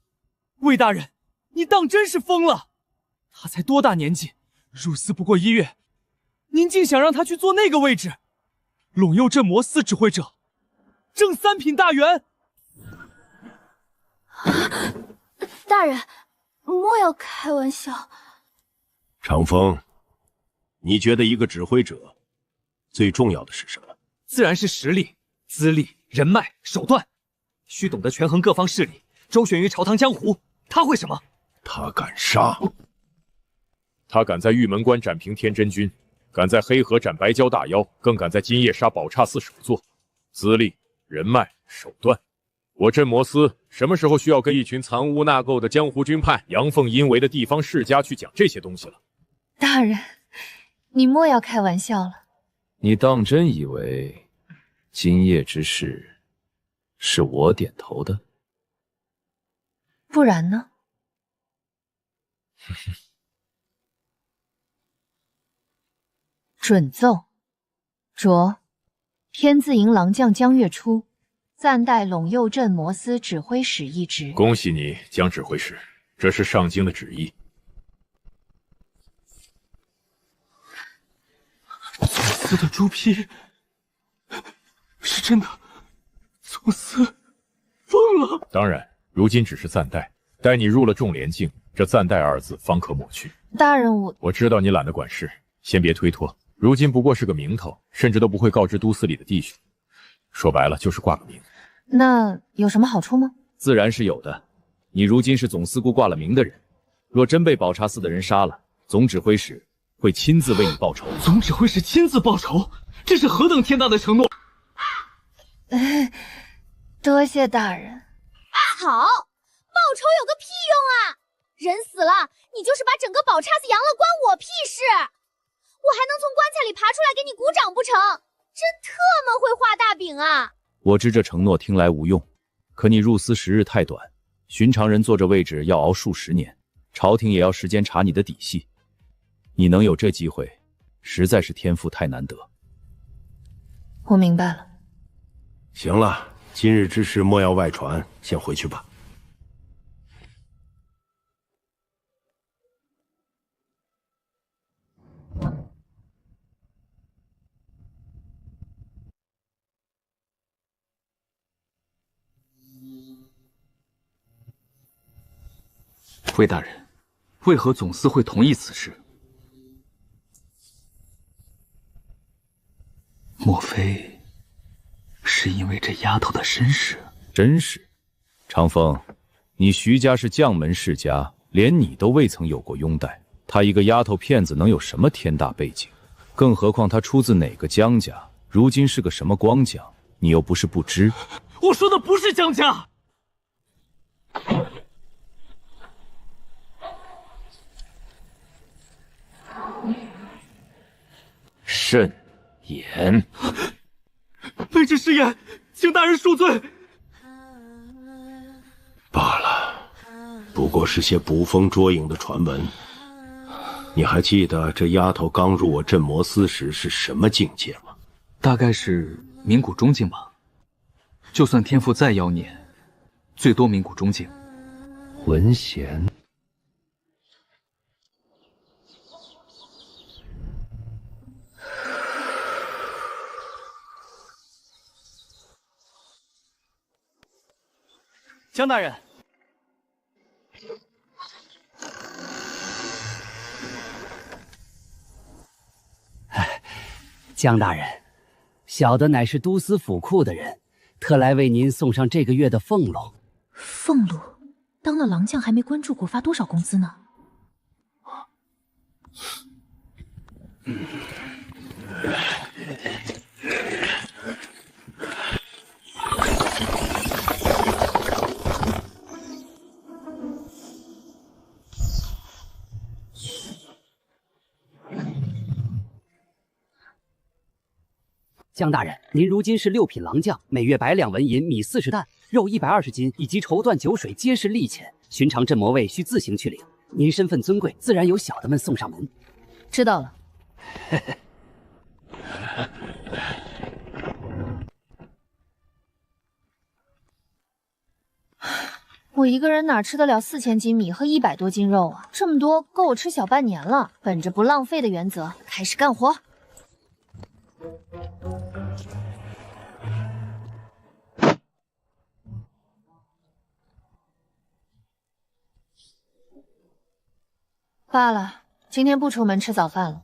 S15: 魏大人，你当真是疯了？他才多大年纪，入司不过1月，您竟想让他去做那个位置？陇右镇魔司指挥者，正3品大员。
S18: 大人，莫要开玩笑。
S6: 长风，你觉得一个指挥者最重要的是什么？
S15: 自然是实力、资历、人脉、手段，须懂得权衡各方势力，周旋于朝堂江湖。他会什么？
S6: 他敢杀。
S7: 他敢在玉门关斩平天真君，敢在黑河斩白蛟大妖，更敢在今夜杀宝刹寺首座。资历、人脉、手段，我镇魔司什么时候需要跟一群藏污纳垢的江湖军派、阳奉阴违的地方世家去讲这些东西了？
S5: 大人，你莫要开玩笑了。
S20: 你当真以为今夜之事是我点头的？
S5: 不然呢？准奏：着天字营郎将江月初暂代陇右镇魔司指挥使一职。
S7: 恭喜你，江指挥使，这是上京的旨意。
S10: 宗司的朱批是真的，宗司疯了。
S7: 当然，如今只是暂代，待你入了众连境，这暂代2字方可抹去。
S5: 大人，
S7: 我知道你懒得管事，先别推脱。如今不过是个名头，甚至都不会告知都司里的弟兄。说白了，就是挂个名。
S5: 那有什么好处吗？
S20: 自然是有的。你如今是总司顾挂了名的人，若真被宝刹寺的人杀了，总指挥使会亲自为你报仇。
S10: 总指挥使亲自报仇，这是何等天大的承诺！
S5: 多谢大人。
S18: 好，报仇有个屁用啊！人死了，你就是把整个宝刹寺扬了，关我屁事！我还能从棺材里爬出来给你鼓掌不成？真特么会画大饼啊！
S20: 我知这承诺听来无用，可你入司时日太短，寻常人坐这位置要熬数10年，朝廷也要时间查你的底细。你能有这机会，实在是天赋太难得。
S5: 我明白了。
S6: 行了，今日之事莫要外传，先回去吧。
S20: 魏大人，为何总司会同意此事？莫非是因为这丫头的身世？
S7: 真是，长风，你徐家是将门世家，连你都未曾有过拥戴，她一个丫头片子能有什么天大背景？更何况她出自哪个江家，如今是个什么光景，你又不是不知。
S10: 我说的不是江家。
S12: 慎言！
S10: 卑职失言，请大人恕罪。
S6: 罢了，不过是些捕风捉影的传闻。你还记得这丫头刚入我镇魔司时是什么境界吗？
S20: 大概是冥谷中境吧。就算天赋再妖孽，最多冥谷中境。
S12: 文贤。
S10: 江大人，
S13: 江大人，小的乃是都司府库的人，特来为您送上这个月的俸禄。
S19: 俸禄？当了郎将还没关注过发多少工资呢？
S13: 江大人，您如今是6品郎将，每月100两纹银，米40担，肉120斤，以及绸缎酒水皆是利钱。寻常镇魔卫需自行去领。您身份尊贵，自然有小的们送上门。
S5: 知道了。我一个人哪吃得了4000斤米和100多斤肉啊？这么多够我吃小半年了。本着不浪费的原则，开始干活。罢了，今天不出门吃早饭了。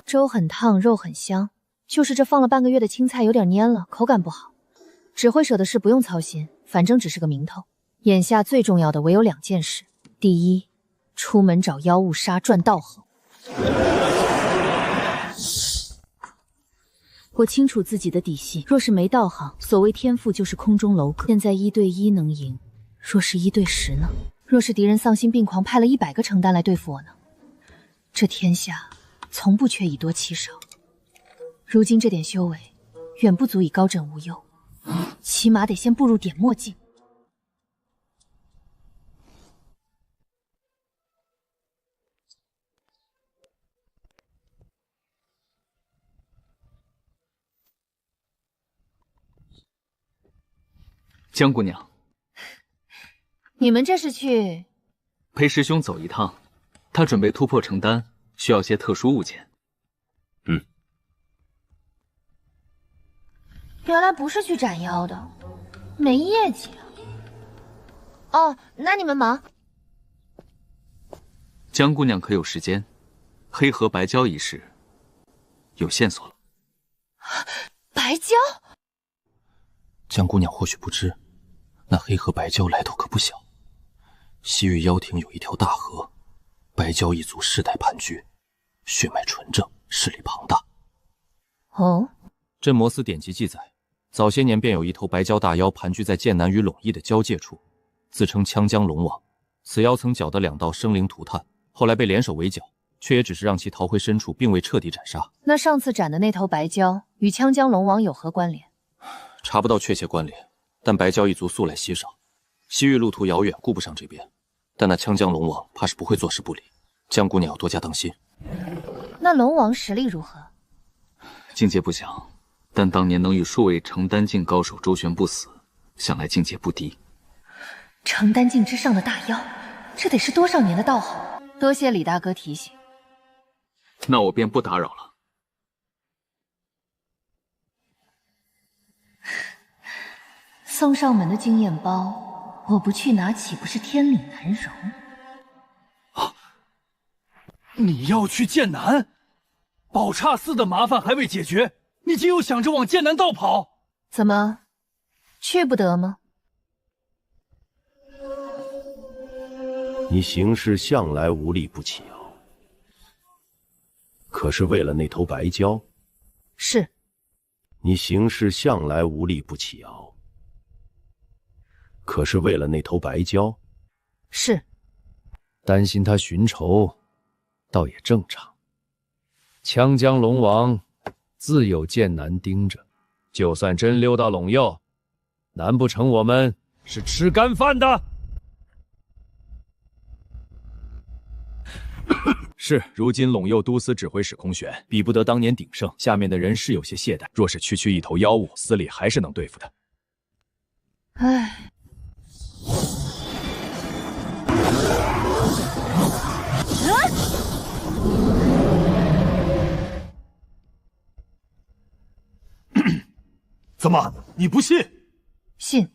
S5: 粥很烫，肉很香，就是这放了半个月的青菜有点蔫了，口感不好。指挥手的事不用操心，反正只是个名头。眼下最重要的唯有2件事：第一，出门找妖物杀赚道行。
S19: 我清楚自己的底细，若是没道行，所谓天赋就是空中楼阁。现在1对1能赢，若是1对10呢？
S5: 若是敌人丧心病狂，派了100个成丹来对付我呢？这天下从不缺以多欺少，如今这点修为远不足以高枕无忧，起码得先步入点墨境。
S20: 江姑娘，
S5: 你们这是去
S20: 陪师兄走一趟，他准备突破成丹，需要些特殊物件。
S5: 原来不是去斩妖的，没业绩啊。哦，那你们忙。
S20: 江姑娘可有时间？黑河白蛟一事有线索了。
S5: 白蛟？
S2: 江姑娘或许不知，那黑河白蛟来头可不小。西域妖庭有一条大河，白蛟一族世代盘踞，血脉纯正，势力庞大。
S5: 哦，
S7: 镇魔司典籍记载，早些年便有一头白蛟大妖盘踞在剑南与陇夷的交界处，自称羌江龙王。此妖曾搅得2道生灵涂炭，后来被联手围剿，却也只是让其逃回深处，并未彻底斩杀。
S5: 那上次斩的那头白蛟与羌江龙王有何关联？
S2: 查不到确切关联，但白蛟一族素来稀少，西域路途遥远，顾不上这边。但那羌江龙王怕是不会坐视不理，江姑娘要多加当心。
S5: 那龙王实力如何？
S20: 境界不详，但当年能与数位成丹境高手周旋不死，想来境界不低。
S5: 成丹境之上的大妖，这得是多少年的道行？多谢李大哥提醒，
S20: 那我便不打扰了。
S19: 送上门的经验包，我不去拿岂不是天理难容？
S14: 你要去剑南？宝刹寺的麻烦还未解决，你竟又想着往剑南道跑？
S5: 怎么，去不得吗？
S6: 你行事向来无利不起啊，可是为了那头白蛟？
S5: 是。
S6: 你行事向来无利不起熬，可是为了那头白蛟？
S5: 是。
S7: 担心他寻仇，倒也正常。枪江龙王自有剑南盯着，就算真溜到陇右，难不成我们是吃干饭的？是，如今陇右都司指挥使空悬，比不得当年鼎盛，下面的人是有些懈怠。若是区一头妖物，司里还是能对付的。
S5: 唉。
S14: 怎么，你不信？
S5: 信。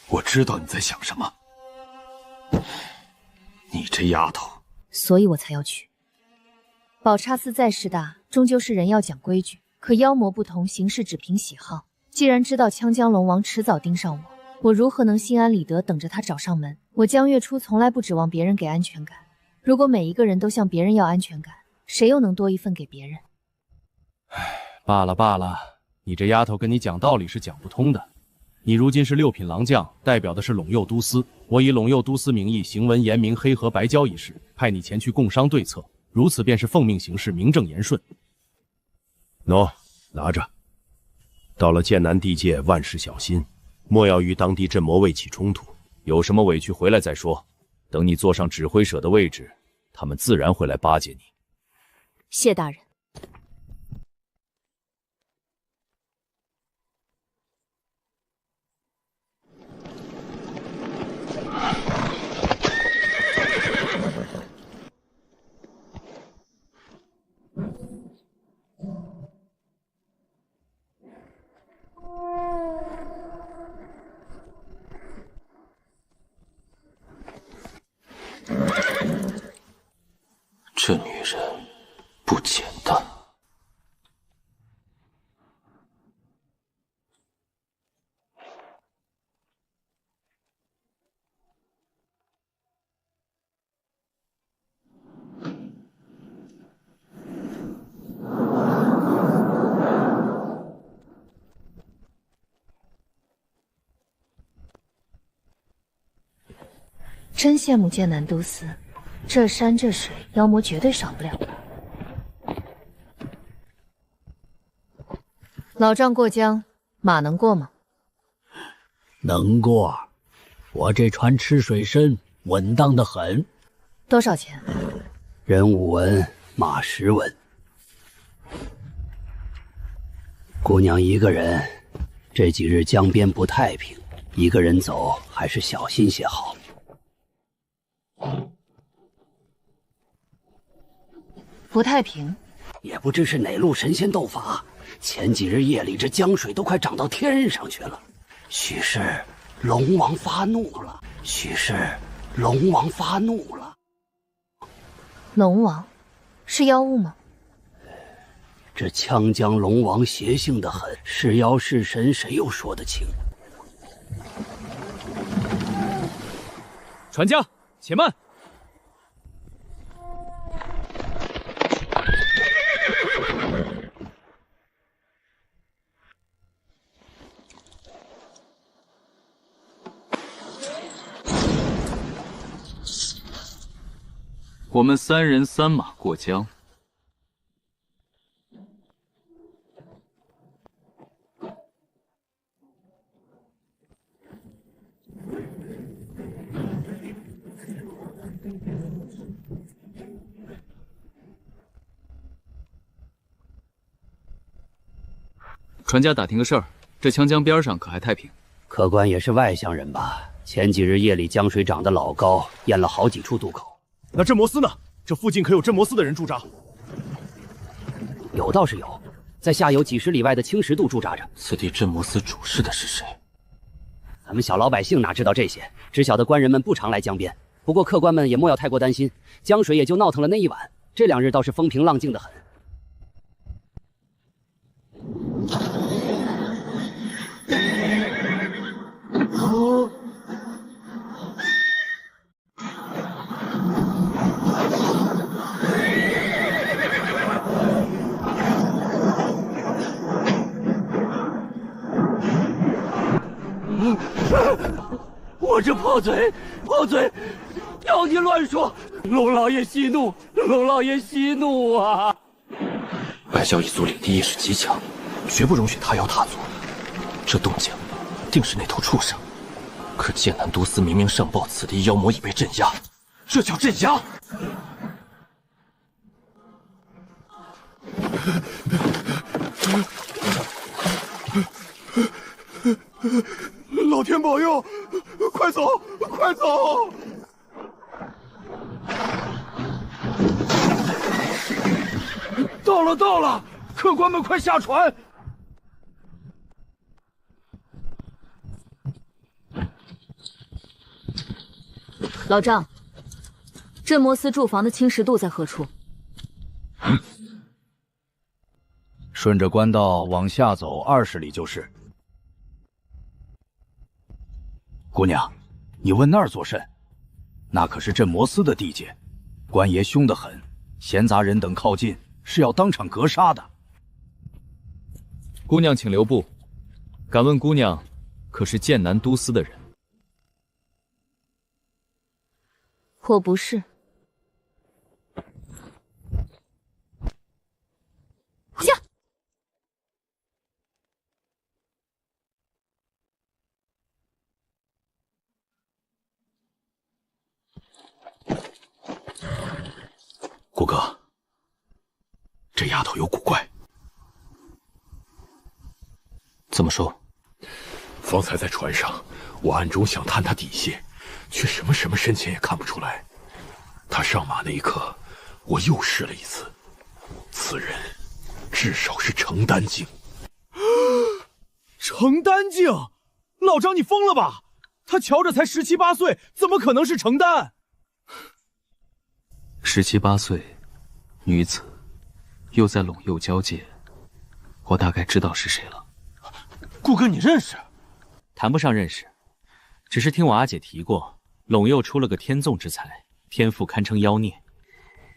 S14: 我知道你在想什么。你这丫头，
S5: 所以我才要去。宝刹寺再势大，终究是人要讲规矩。可妖魔不同，行事只凭喜好。既然知道枪江龙王迟早盯上我，我如何能心安理得等着他找上门？我江月初从来不指望别人给安全感。如果每一个人都向别人要安全感，谁又能多一份给别人？
S7: 罢了罢了，你这丫头跟你讲道理是讲不通的。你如今是6品郎将，代表的是陇右都司。我以陇右都司名义行文言明黑河白蛟一事，派你前去共商对策，如此便是奉命行事，名正言顺。
S6: 喏，拿着。到了剑南地界，万事小心，莫要与当地镇魔卫起冲突。
S7: 有什么委屈回来再说。等你坐上指挥者的位置，他们自然会来巴结你。
S5: 谢大人。
S2: 这女人不简单。
S5: 真羡慕剑南都司，这山这水，妖魔绝对少不了。老丈过江，马能过吗？
S13: 能过，我这船吃水深，稳当的很。
S5: 多少钱？
S13: 人5文，马10文。姑娘一个人，这几日江边不太平，一个人走还是小心些好。
S5: 不太平，
S13: 也不知是哪路神仙斗法。前几日夜里，这江水都快涨到天上去了。许是龙王发怒了，许是龙王发怒了。
S5: 龙王是妖物吗？
S13: 这枪江龙王邪性的很，是妖是神，谁又说得清？
S7: 船家，且慢！
S20: 我们3人3马过江。船家打听个事儿，这枪江边上可还太平？
S13: 客官也是外乡人吧？前几日夜里江水涨得老高，淹了好几处渡口。
S14: 那镇魔司呢？这附近可有镇魔司的人驻扎？
S8: 有倒是有，在下游几十里外的青石渡驻扎着。
S2: 此地镇魔司主事的是谁？
S8: 咱们小老百姓哪知道这些，只晓得官人们不常来江边。不过客官们也莫要太过担心，江水也就闹腾了那一晚，这2日倒是风平浪静的很。
S10: 我这破嘴，要你乱说！龙老爷息怒，龙老爷息怒啊！
S2: 白萧一族领地意识极强，绝不容许他妖踏足。这动静，定是那头畜生。可剑南都司明明上报此地妖魔已被镇压，这叫镇压？
S14: 老天保佑！快走，快走！
S10: 到了！客官们快下船！
S19: 老丈，镇魔司驻防的青石渡在何处？
S13: 顺着官道往下走20里就是。姑娘，你问那儿作甚？那可是镇魔司的地界，官爷凶得很，闲杂人等靠近是要当场格杀的。
S20: 姑娘请留步。敢问姑娘，可是剑南都司的人？
S19: 我不是。下。
S16: 顾哥，这丫头有古怪。
S2: 怎么说？
S16: 方才在船上，我暗中想探她底细，却什么深浅也看不出来。她上马那一刻，我又试了一次，此人至少是成丹境。
S14: 成丹境？老张，你疯了吧？他瞧着才17、18岁，怎么可能是成丹
S20: ？17、18岁，女子，又在陇右交界，我大概知道是谁了。
S14: 顾哥，你认识？
S20: 谈不上认识，只是听我阿姐提过，陇右出了个天纵之才，天赋堪称妖孽。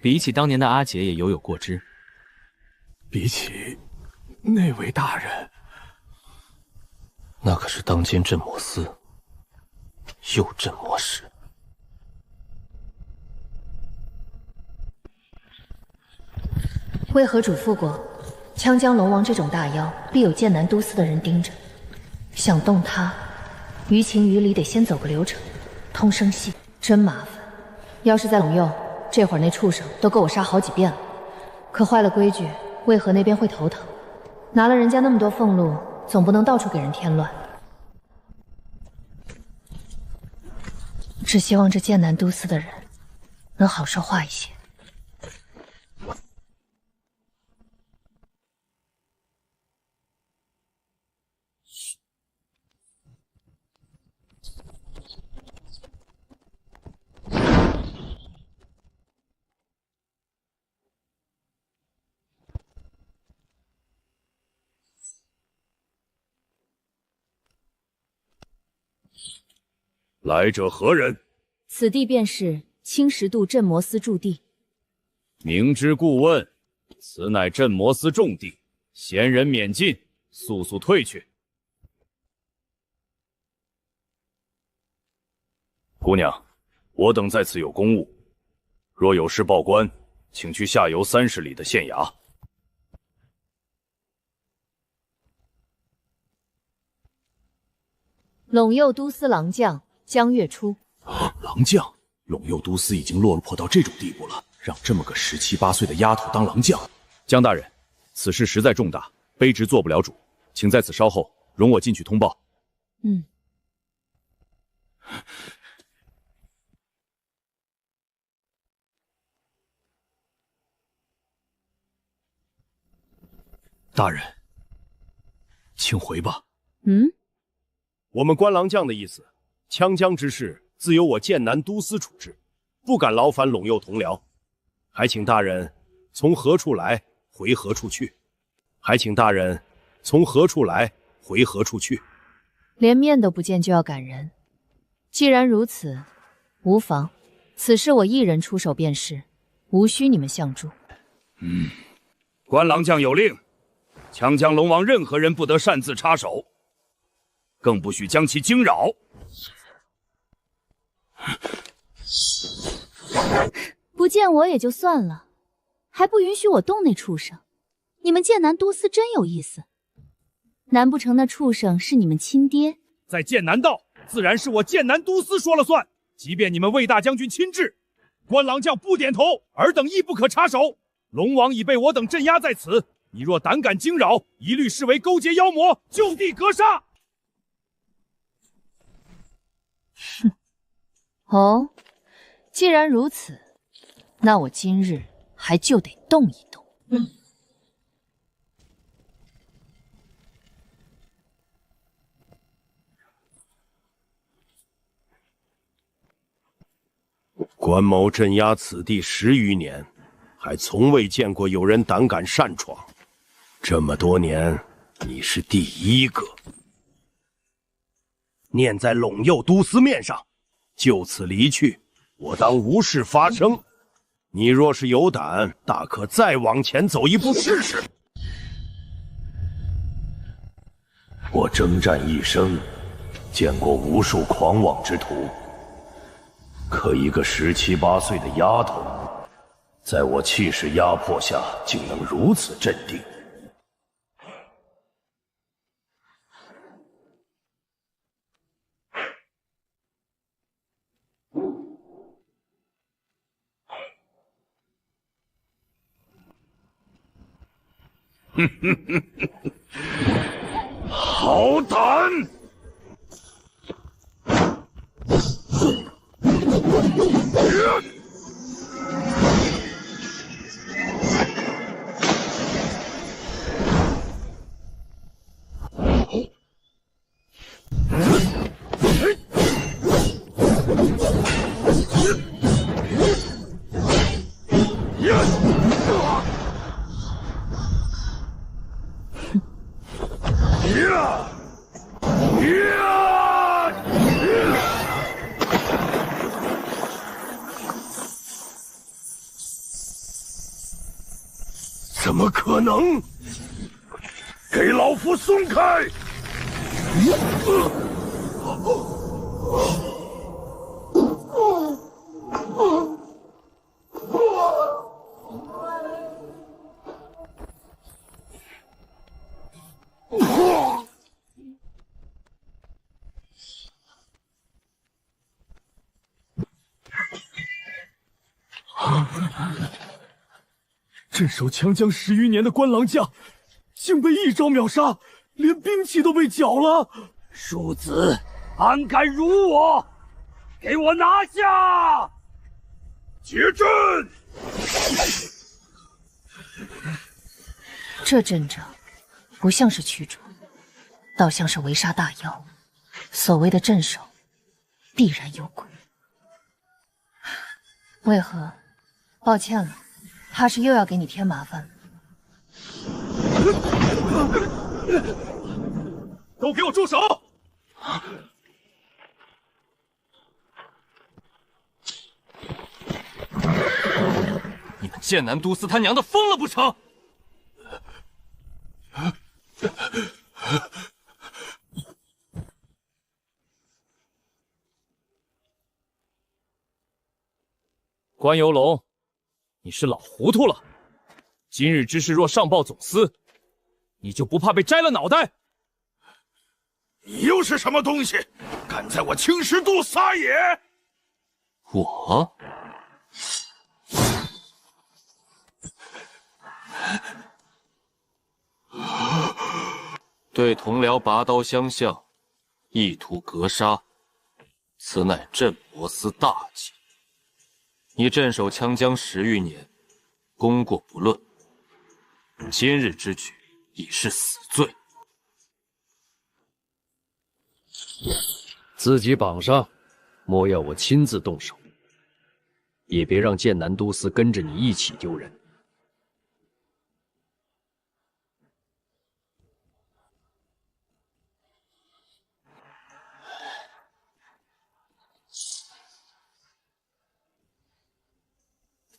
S20: 比起当年的阿姐，也犹有过之。
S16: 比起那位大人，
S2: 那可是当今镇魔司右镇魔使。
S5: 为何嘱咐过，羌江龙王这种大妖，必有剑南都司的人盯着。想动他，于情于理得先走个流程，通声系，真麻烦。要是在陇右，这会儿那畜生都够我杀好几遍了。可坏了规矩，为何那边会头疼？拿了人家那么多俸禄，总不能到处给人添乱。只希望这剑南都司的人能好说话一些。
S9: 来者何人？
S19: 此地便是青石渡镇魔司驻地。
S9: 明知故问，此乃镇魔司重地，闲人免进，速速退去。姑娘，我等在此有公务，若有事报官，请去下游30里的县衙。
S5: 陇右都司郎将江月初。
S16: 郎将，陇右都司已经落魄到这种地步了，让这么个17、18岁的丫头当郎将。
S9: 江大人，此事实在重大，卑职做不了主，请在此稍后，容我进去通报。
S19: 嗯。
S16: 大人，请回吧。
S6: 我们关郎将的意思，羌江之事自有我剑南都司处置，不敢劳烦陇右同僚，还请大人从何处来回何处去。
S5: 连面都不见就要赶人，既然如此，无妨。此事我一人出手便是，无需你们相助。
S9: 关郎将有令，羌江龙王任何人不得擅自插手，更不许将其惊扰。
S19: 不见我也就算了，还不允许我动那畜生。你们剑南都司真有意思，难不成那畜生是你们亲爹？
S9: 在剑南道，自然是我剑南都司说了算。即便你们魏大将军亲至，关郎将不点头，尔等亦不可插手。龙王已被我等镇压在此，你若胆敢惊扰，一律视为勾结妖魔，就地格杀。
S5: 哼，哦，既然如此，那我今日还就得动一动。
S6: 关某镇压此地10余年，还从未见过有人胆敢擅闯。这么多年，你是第一个。念在陇右都司面上，就此离去，我当无事发生。你若是有胆，大可再往前走一步试试。
S3: 我征战一生，见过无数狂妄之徒。可一个17、18岁的丫头，在我气势压迫下，竟能如此镇定。
S9: 好胆！
S3: 怎么可能？给老夫松开！
S10: 镇守羌江10余年的关郎将，竟被一招秒杀，连兵器都被缴了。
S9: 庶子，安敢辱我！给我拿下！
S3: 结阵！
S5: 这阵仗不像是驱逐，倒像是围杀大妖。所谓的镇守，必然有鬼。为何？抱歉了。怕是又要给你添麻烦了。
S9: 都给我住手！
S15: 你们剑南都司他娘的疯了不成？
S9: 关游龙，你是老糊涂了。今日之事若上报总司，你就不怕被摘了脑袋？
S3: 你又是什么东西，敢在我青石渡撒野？
S12: 我？对同僚拔刀相向，意图格杀，此乃镇魔司大忌。你镇守羌江10余年，功过不论。今日之举，
S2: 已是死罪。
S21: 自己绑上，莫要我亲自动手，也别让剑南都司跟着你一起丢人。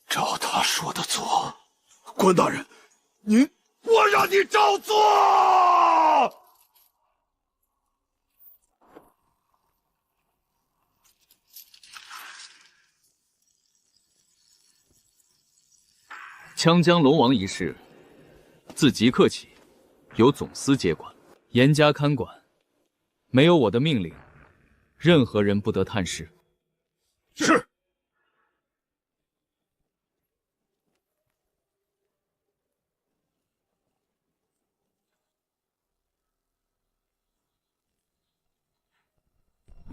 S3: 照他说的做，关大人，我让你照做。
S20: 枪江龙王一事，自即刻起，由总司接管，严加看管。没有我的命令，任何人不得探视。
S3: 是。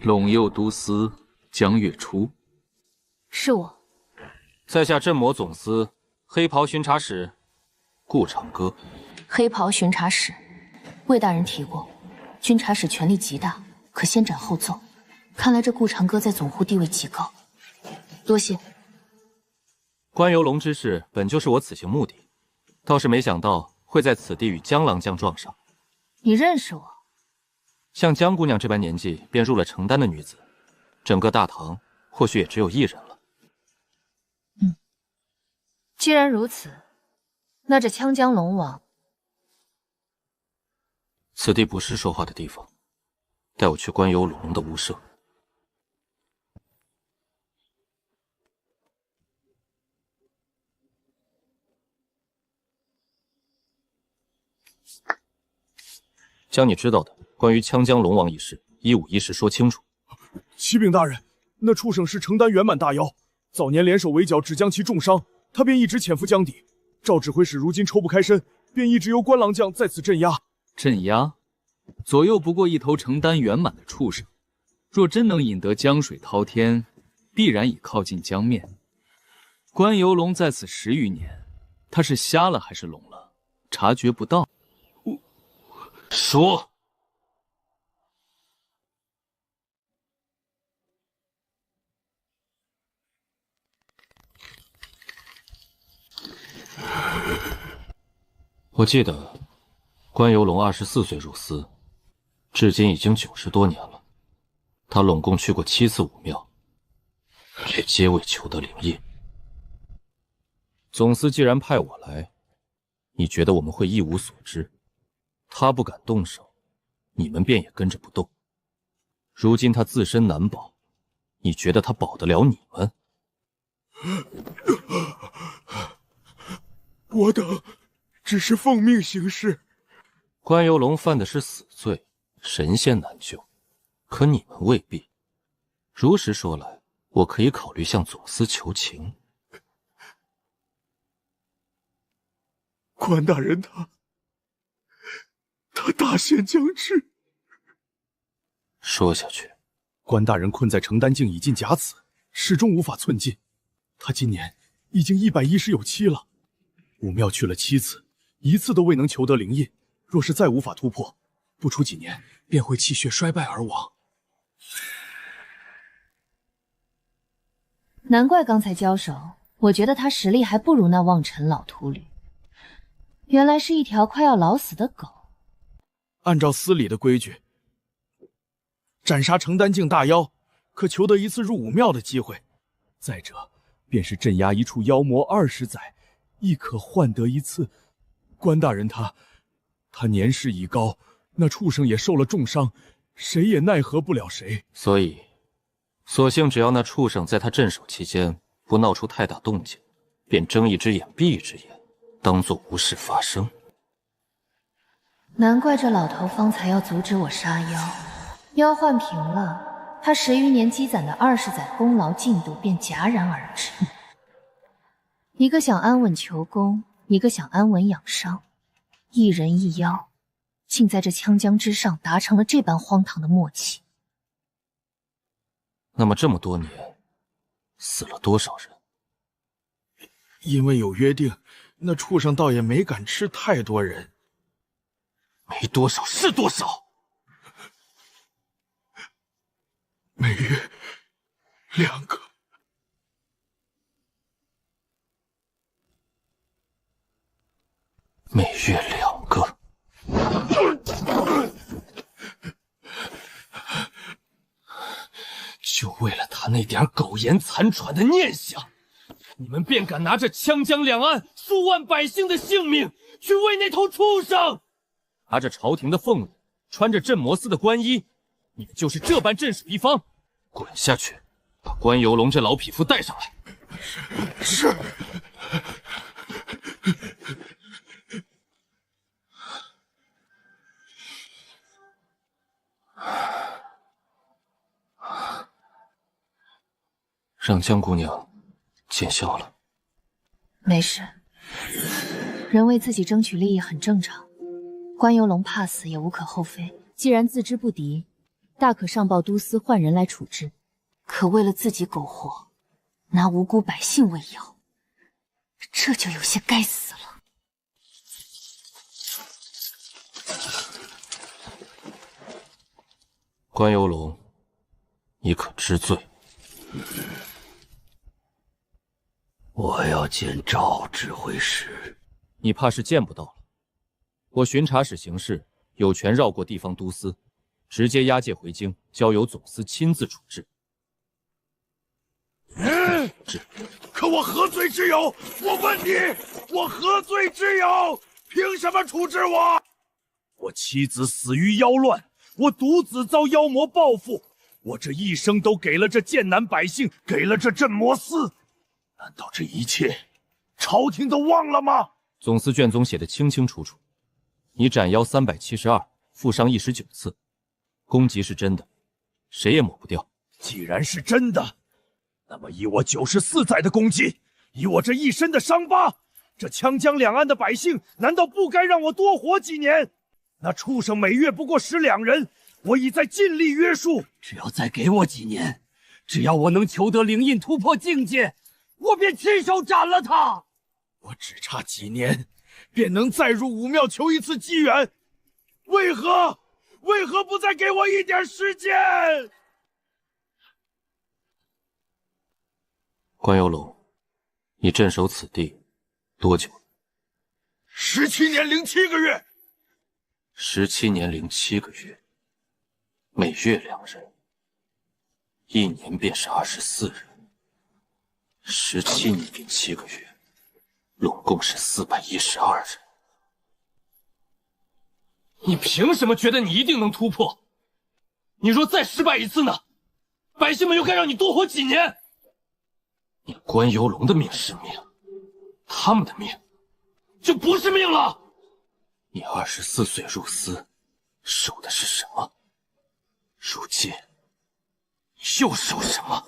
S20: 陇右都司江月初，
S19: 是我。
S2: 在下镇魔总司黑袍巡查使顾长歌。
S19: 黑袍巡查使，魏大人提过，巡查使权力极大，可先斩后奏。看来这顾长歌在总护地位极高，多谢。
S2: 关游龙之事本就是我此行目的，倒是没想到会在此地与江郎将撞上。
S19: 你认识我？
S2: 像江姑娘这般年纪便入了承丹的女子，整个大唐或许也只有一人了。
S5: 既然如此，那这枪江龙王，
S2: 此地不是说话的地方，带我去关游龙的屋舍。将你知道的关于枪江龙王一事，一五一十说清楚。
S10: 启禀大人，那畜生是承丹圆满大妖，早年联手围剿，只将其重伤，他便一直潜伏江底。赵指挥使如今抽不开身，便一直由关郎将在此镇压。
S20: 镇压？左右不过一头承丹圆满的畜生，若真能引得江水滔天，必然已靠近江面。关游龙在此10余年，他是瞎了还是聋了？察觉不到。
S2: 说。我记得关游龙24岁入司，至今已经90多年了。他拢共去过7次武庙，却皆未求得灵印。总司既然派我来，你觉得我们会一无所知？他不敢动手，你们便也跟着不动。如今他自身难保，你觉得他保得了你们？
S10: 我等只是奉命行事。
S2: 关游龙犯的是死罪，神仙难救，可你们未必。如实说来，我可以考虑向总司求情。
S10: 关大人他大限将至。
S2: 说下去。
S10: 关大人困在承丹境已近甲子，始终无法寸进。他今年已经110有7了，武庙去了7次，一次都未能求得灵印。若是再无法突破，不出几年便会气血衰败而亡。
S5: 难怪刚才交手，我觉得他实力还不如那望尘老秃驴。原来是一条快要老死的狗。
S10: 按照司礼的规矩，斩杀承丹境大妖，可求得一次入武庙的机会；再者，便是镇压一处妖魔20载，亦可换得一次。关大人他年事已高，那畜生也受了重伤，谁也奈何不了谁。
S2: 所以，索性只要那畜生在他镇守期间不闹出太大动静，便睁一只眼闭一只眼，当作无事发生。
S5: 难怪这老头方才要阻止我杀妖。妖换平了，他10余年积攒的20载功劳进度便戛然而止。一个想安稳求功，一个想安稳养伤，一人一妖，竟在这枪江之上达成了这般荒唐的默契。
S2: 那么这么多年，死了多少人？
S10: 因为有约定，那畜生倒也没敢吃太多人。
S2: 没多少是多少。
S16: 每月2个。
S2: 每月2个。就为了他那点苟延残喘的念想，
S15: 你们便敢拿着枪将两岸数万百姓的性命去为那头畜生？拿着朝廷的俸禄，穿着镇魔司的官衣，你们就是这般镇水一方？
S2: 滚下去，把关游龙这老匹夫带上来。
S16: 是。
S2: 让江姑娘见笑了。
S5: 没事，人为自己争取利益很正常。关游龙怕死也无可厚非。
S19: 既然自知不敌，大可上报都司换人来处置。可为了自己苟活，拿无辜百姓喂药，这就有些该死了。
S2: 关游龙，你可知罪？
S17: 我要见赵指挥使。
S7: 你怕是见不到了。我巡查使行事，有权绕过地方都司，直接押解回京，交由总司亲自处置。
S3: 可我何罪之有？我问你，我何罪之有？凭什么处置我？
S14: 我妻子死于妖乱，我独子遭妖魔报复，我这一生都给了这剑南百姓，给了这镇魔司。难道这一切，朝廷都忘了吗？
S7: 总司卷宗写得清清楚楚，你斩妖372，负伤19次，功绩是真的，谁也抹不掉。
S14: 既然是真的，那么以我94载的功绩，以我这一身的伤疤，这枪江两岸的百姓难道不该让我多活几年？那畜生每月不过10两人，我已在尽力约束。
S8: 只要再给我几年，只要我能求得灵印突破境界，我便亲手斩了他。
S14: 我只差几年，便能再入武庙求一次机缘，为何不再给我一点时间？
S2: 关游龙，你镇守此地多久
S3: ？17年07个月。
S2: 17年07个月，每月2人，1年便是24人。17年07个月，拢共是412人。
S15: 你凭什么觉得你一定能突破？你若再失败一次呢？百姓们又该让你多活几年？
S2: 你关游龙的命是命，他们的命
S15: 就不是命了。
S2: 你24岁入司，守的是什么？如今又守什么？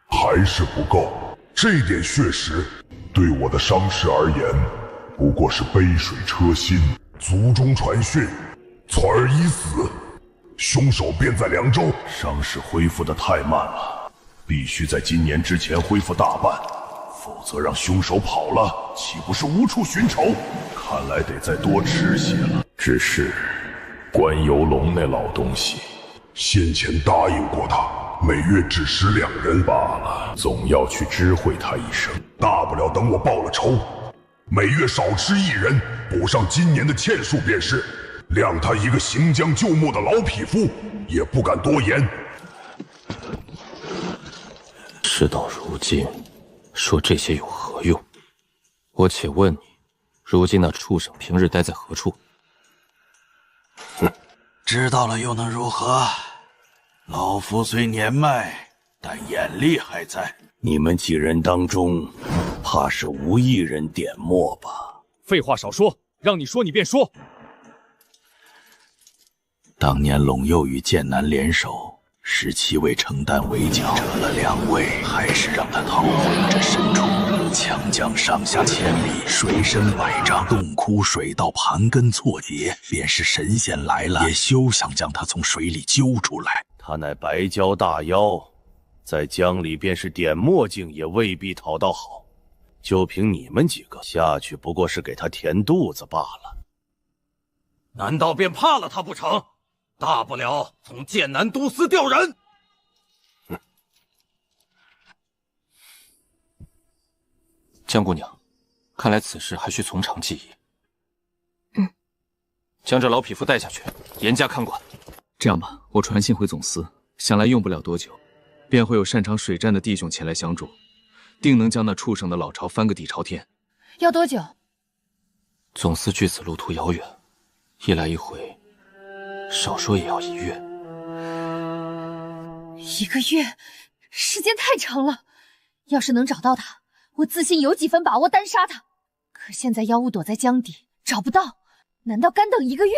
S3: 还是不够，这点血石对我的伤势而言，不过是杯水车薪。族中传讯，璀儿已死，凶手便在凉州。伤势恢复得太慢了，必须在今年之前恢复大半，否则让凶手跑了，岂不是无处寻仇？看来得再多吃些了。只是关游龙那老东西，先前答应过他，每月只食2人罢了，总要去知会他一声。大不了等我报了仇，每月少吃1人，补上今年的欠数便是。谅他一个行将就木的老匹夫，也不敢多言。
S2: 事到如今，说这些有何用？我且问你，如今那畜生平日待在何处？
S16: 知道了又能如何？老夫虽年迈，但眼力还在。你们几人当中，怕是无一人点墨吧？
S15: 废话少说，让你说你便说。
S16: 当年陇右与剑南联手，17位承担围剿，折了2位，还是让他逃回了这深处。强将上下千里，水深百丈，洞窟水道盘根错节，便是神仙来了，也休想将他从水里揪出来。
S12: 他乃白蛟大妖，在江里便是点墨镜也未必讨到好。就凭你们几个下去，不过是给他填肚子罢了。
S2: 难道便怕了他不成？大不了从剑南都司调人。江姑娘，看来此事还需从长计议。将这老匹夫带下去，严加看管。
S20: 这样吧，我传信回总司，想来用不了多久，便会有擅长水战的弟兄前来相助，定能将那畜生的老巢翻个底朝天。
S5: 要多久？
S2: 总司距此路途遥远，一来一回，少说也要1月。
S19: 1个月，时间太长了。要是能找到他，我自信有几分把握单杀他。可现在妖物躲在江底，找不到，难道干等1个月？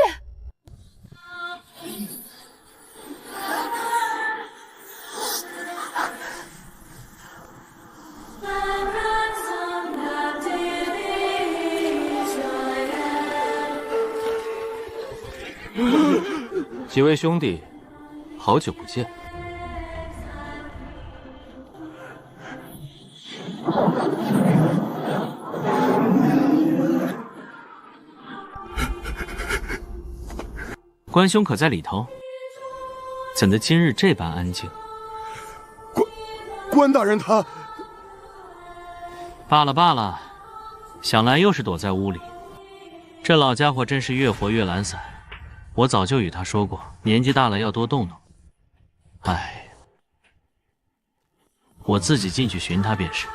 S2: 几位兄弟，好久不见。
S1: 关兄可在里头？怎的今日这般安静？
S22: 关大人他……
S1: 罢了罢了，想来又是躲在屋里。这老家伙真是越活越懒散。我早就与他说过，年纪大了要多动动。唉，我自己进去寻他便是。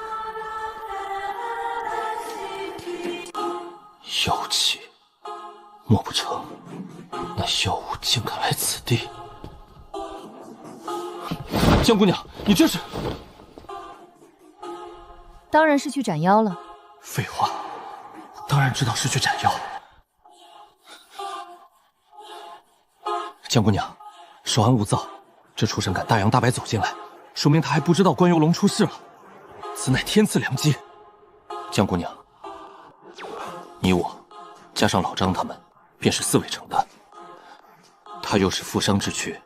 S2: 妖气，莫不成那妖物竟敢来此地？江姑娘，你这是……
S5: 当然是去斩妖了。
S2: 废话，当然知道是去斩妖。江姑娘，稍安勿躁，这畜生敢大摇大摆走进来，说明他还不知道关游龙出事了，此乃天赐良机。江姑娘，你我加上老张他们，便是4位成担。他又是负伤之躯，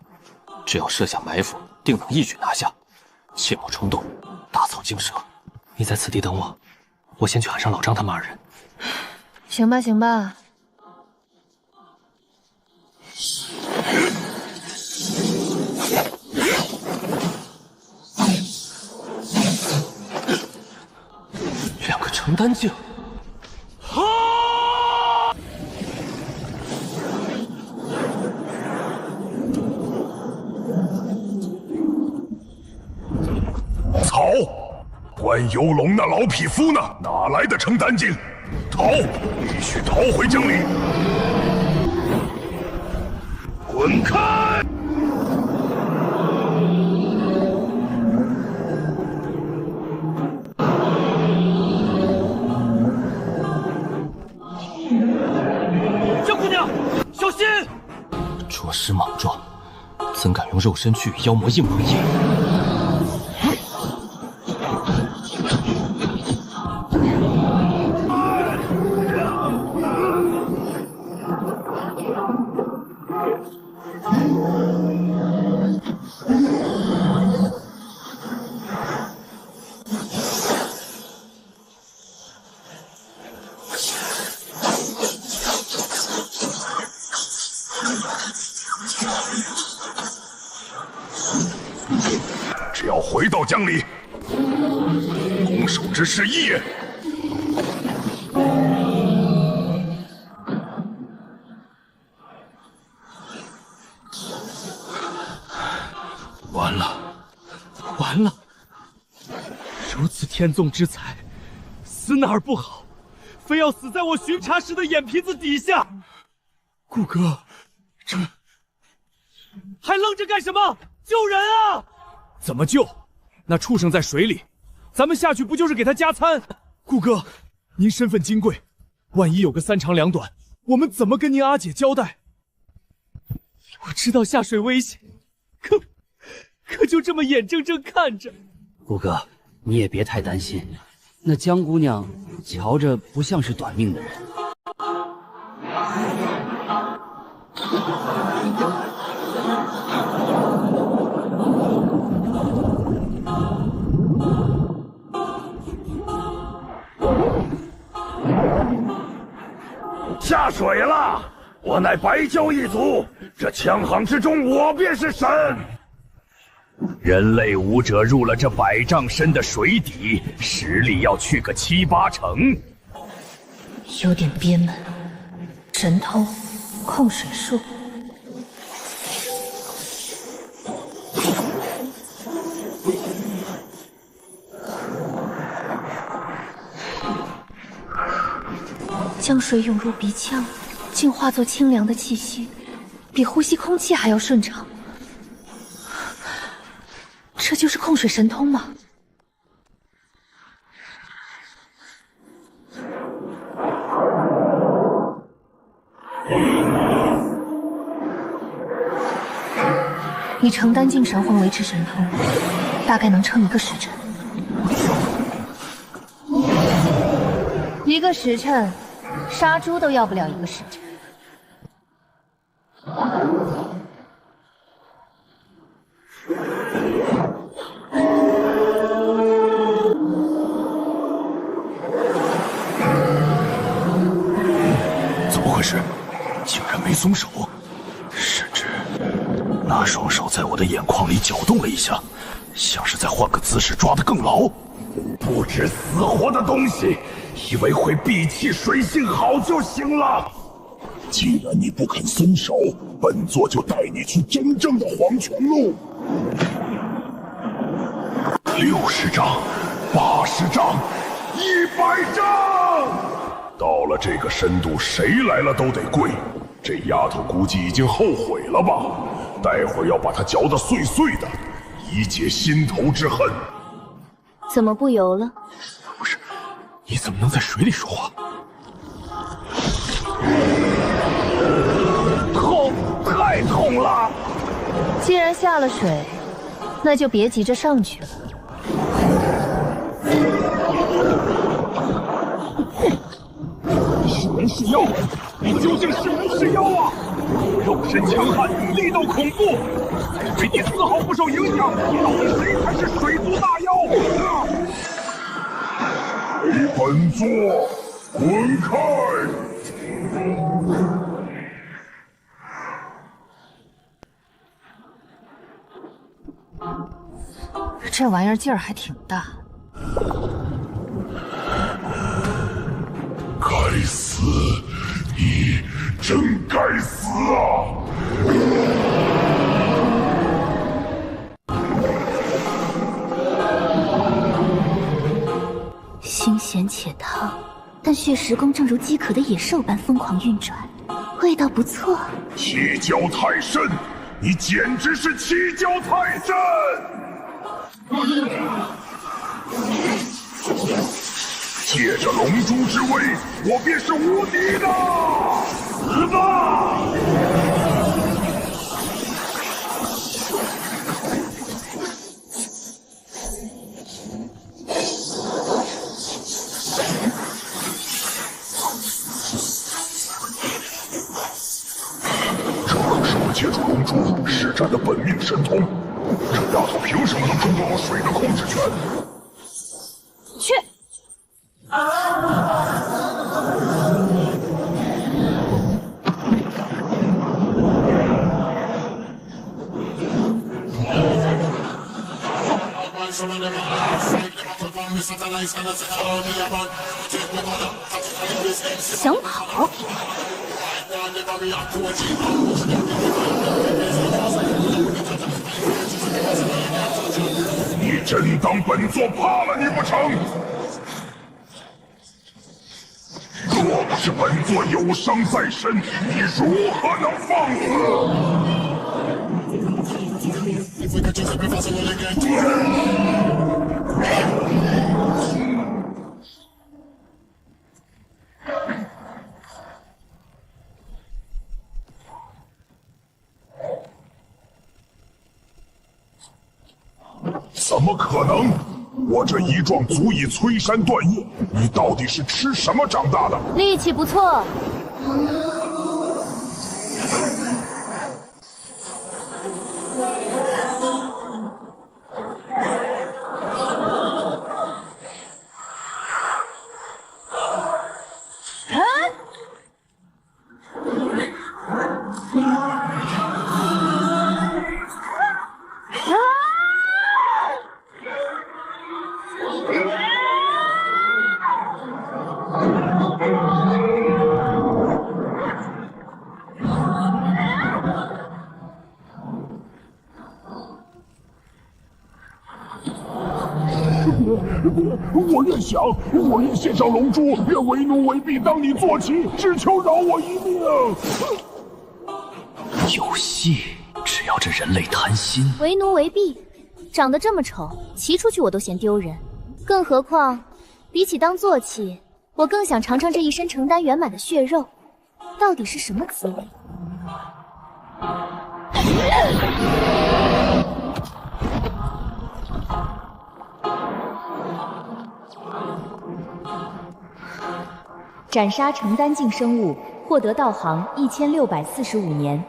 S2: 只要设下埋伏，定能一举拿下。切莫冲动，打草惊蛇。你在此地等我，我先去喊上老张他们2人。
S5: 行吧，行吧。
S2: 2个承担境。
S3: 曹，关游龙那老匹夫呢？哪来的承担境？逃！必须逃回江里！滚开！
S10: 江姑娘，小心！
S2: 着实莽撞，怎敢用肉身去与妖魔硬碰硬？
S3: 只要回到江里，攻守之势一也。
S10: 完了，完了！如此天纵之才，死哪儿不好，非要死在我巡查时的眼皮子底下。顾哥，这还愣着干什么？救人啊！怎么救？那畜生在水里，咱们下去不就是给他加餐？顾哥，您身份金贵，万一有个3长2短，我们怎么跟您阿姐交代？我知道下水危险，可就这么眼睁睁看着。
S8: 顾哥，你也别太担心，那江姑娘瞧着不像是短命的人。
S3: 我乃白蛟一族，这强行之中，我便是神。人类武者入了这100丈深的水底，实力要去个7、8成。
S19: 有点憋闷。神通，控水术。将水涌入鼻腔，竟化作清凉的气息，比呼吸空气还要顺畅。这就是控水神通吗？以承丹境神魂维持神通，大概能撑1个时辰。
S5: 1个时辰，杀猪都要不了1个时辰。
S3: 怎么回事？竟然没松手，甚至那双手在我的眼眶里搅动了一下，像是在换个姿势抓得更牢。不知死活的东西，以为会闭气水性好就行了。既然你不肯松手，本座就带你去真正的黄泉路。60丈、80丈、100丈，到了这个深度，谁来了都得跪。这丫头估计已经后悔了吧？待会儿要把她嚼得碎碎的，以解心头之恨。
S18: 怎么不游了？
S3: 不是，你怎么能在水里说话？痛，太痛了！
S5: 既然下了水，那就别急着上去了。
S3: 是人是妖？你究竟是人是妖啊？肉身强悍，力斗恐怖，在水底丝毫不受影响。到底谁才是水族大妖？给本座滚开！
S19: 这玩意儿劲儿还挺大。
S3: 该死！你真该死啊！
S18: 腥咸且烫，但血石宫正如饥渴的野兽般疯狂运转，味道不错。
S3: 七窍太甚，你简直是七窍太甚！借着龙珠之威，我便是无敌的！死吧！这可是我借助龙珠施展的本命神通，这丫头凭什么能掌握水的控制权？
S11: 去！
S18: 想跑？
S3: 你真当本座怕了你不成？若不是本座有伤在身，你如何能放肆？怎么可能？我这一撞足以摧山断叶，你到底是吃什么长大的？
S5: 力气不错。
S3: 我愿降，我愿献上龙珠，愿为奴为婢，当你坐骑，只求饶我一命。
S16: 有戏，只要这人类贪心。
S18: 为奴为婢，长得这么丑，骑出去我都嫌丢人，更何况，比起当坐骑，我更想尝尝这一身承丹圆满的血肉，到底是什么滋味。斩杀承丹境生物，获得道行1645年。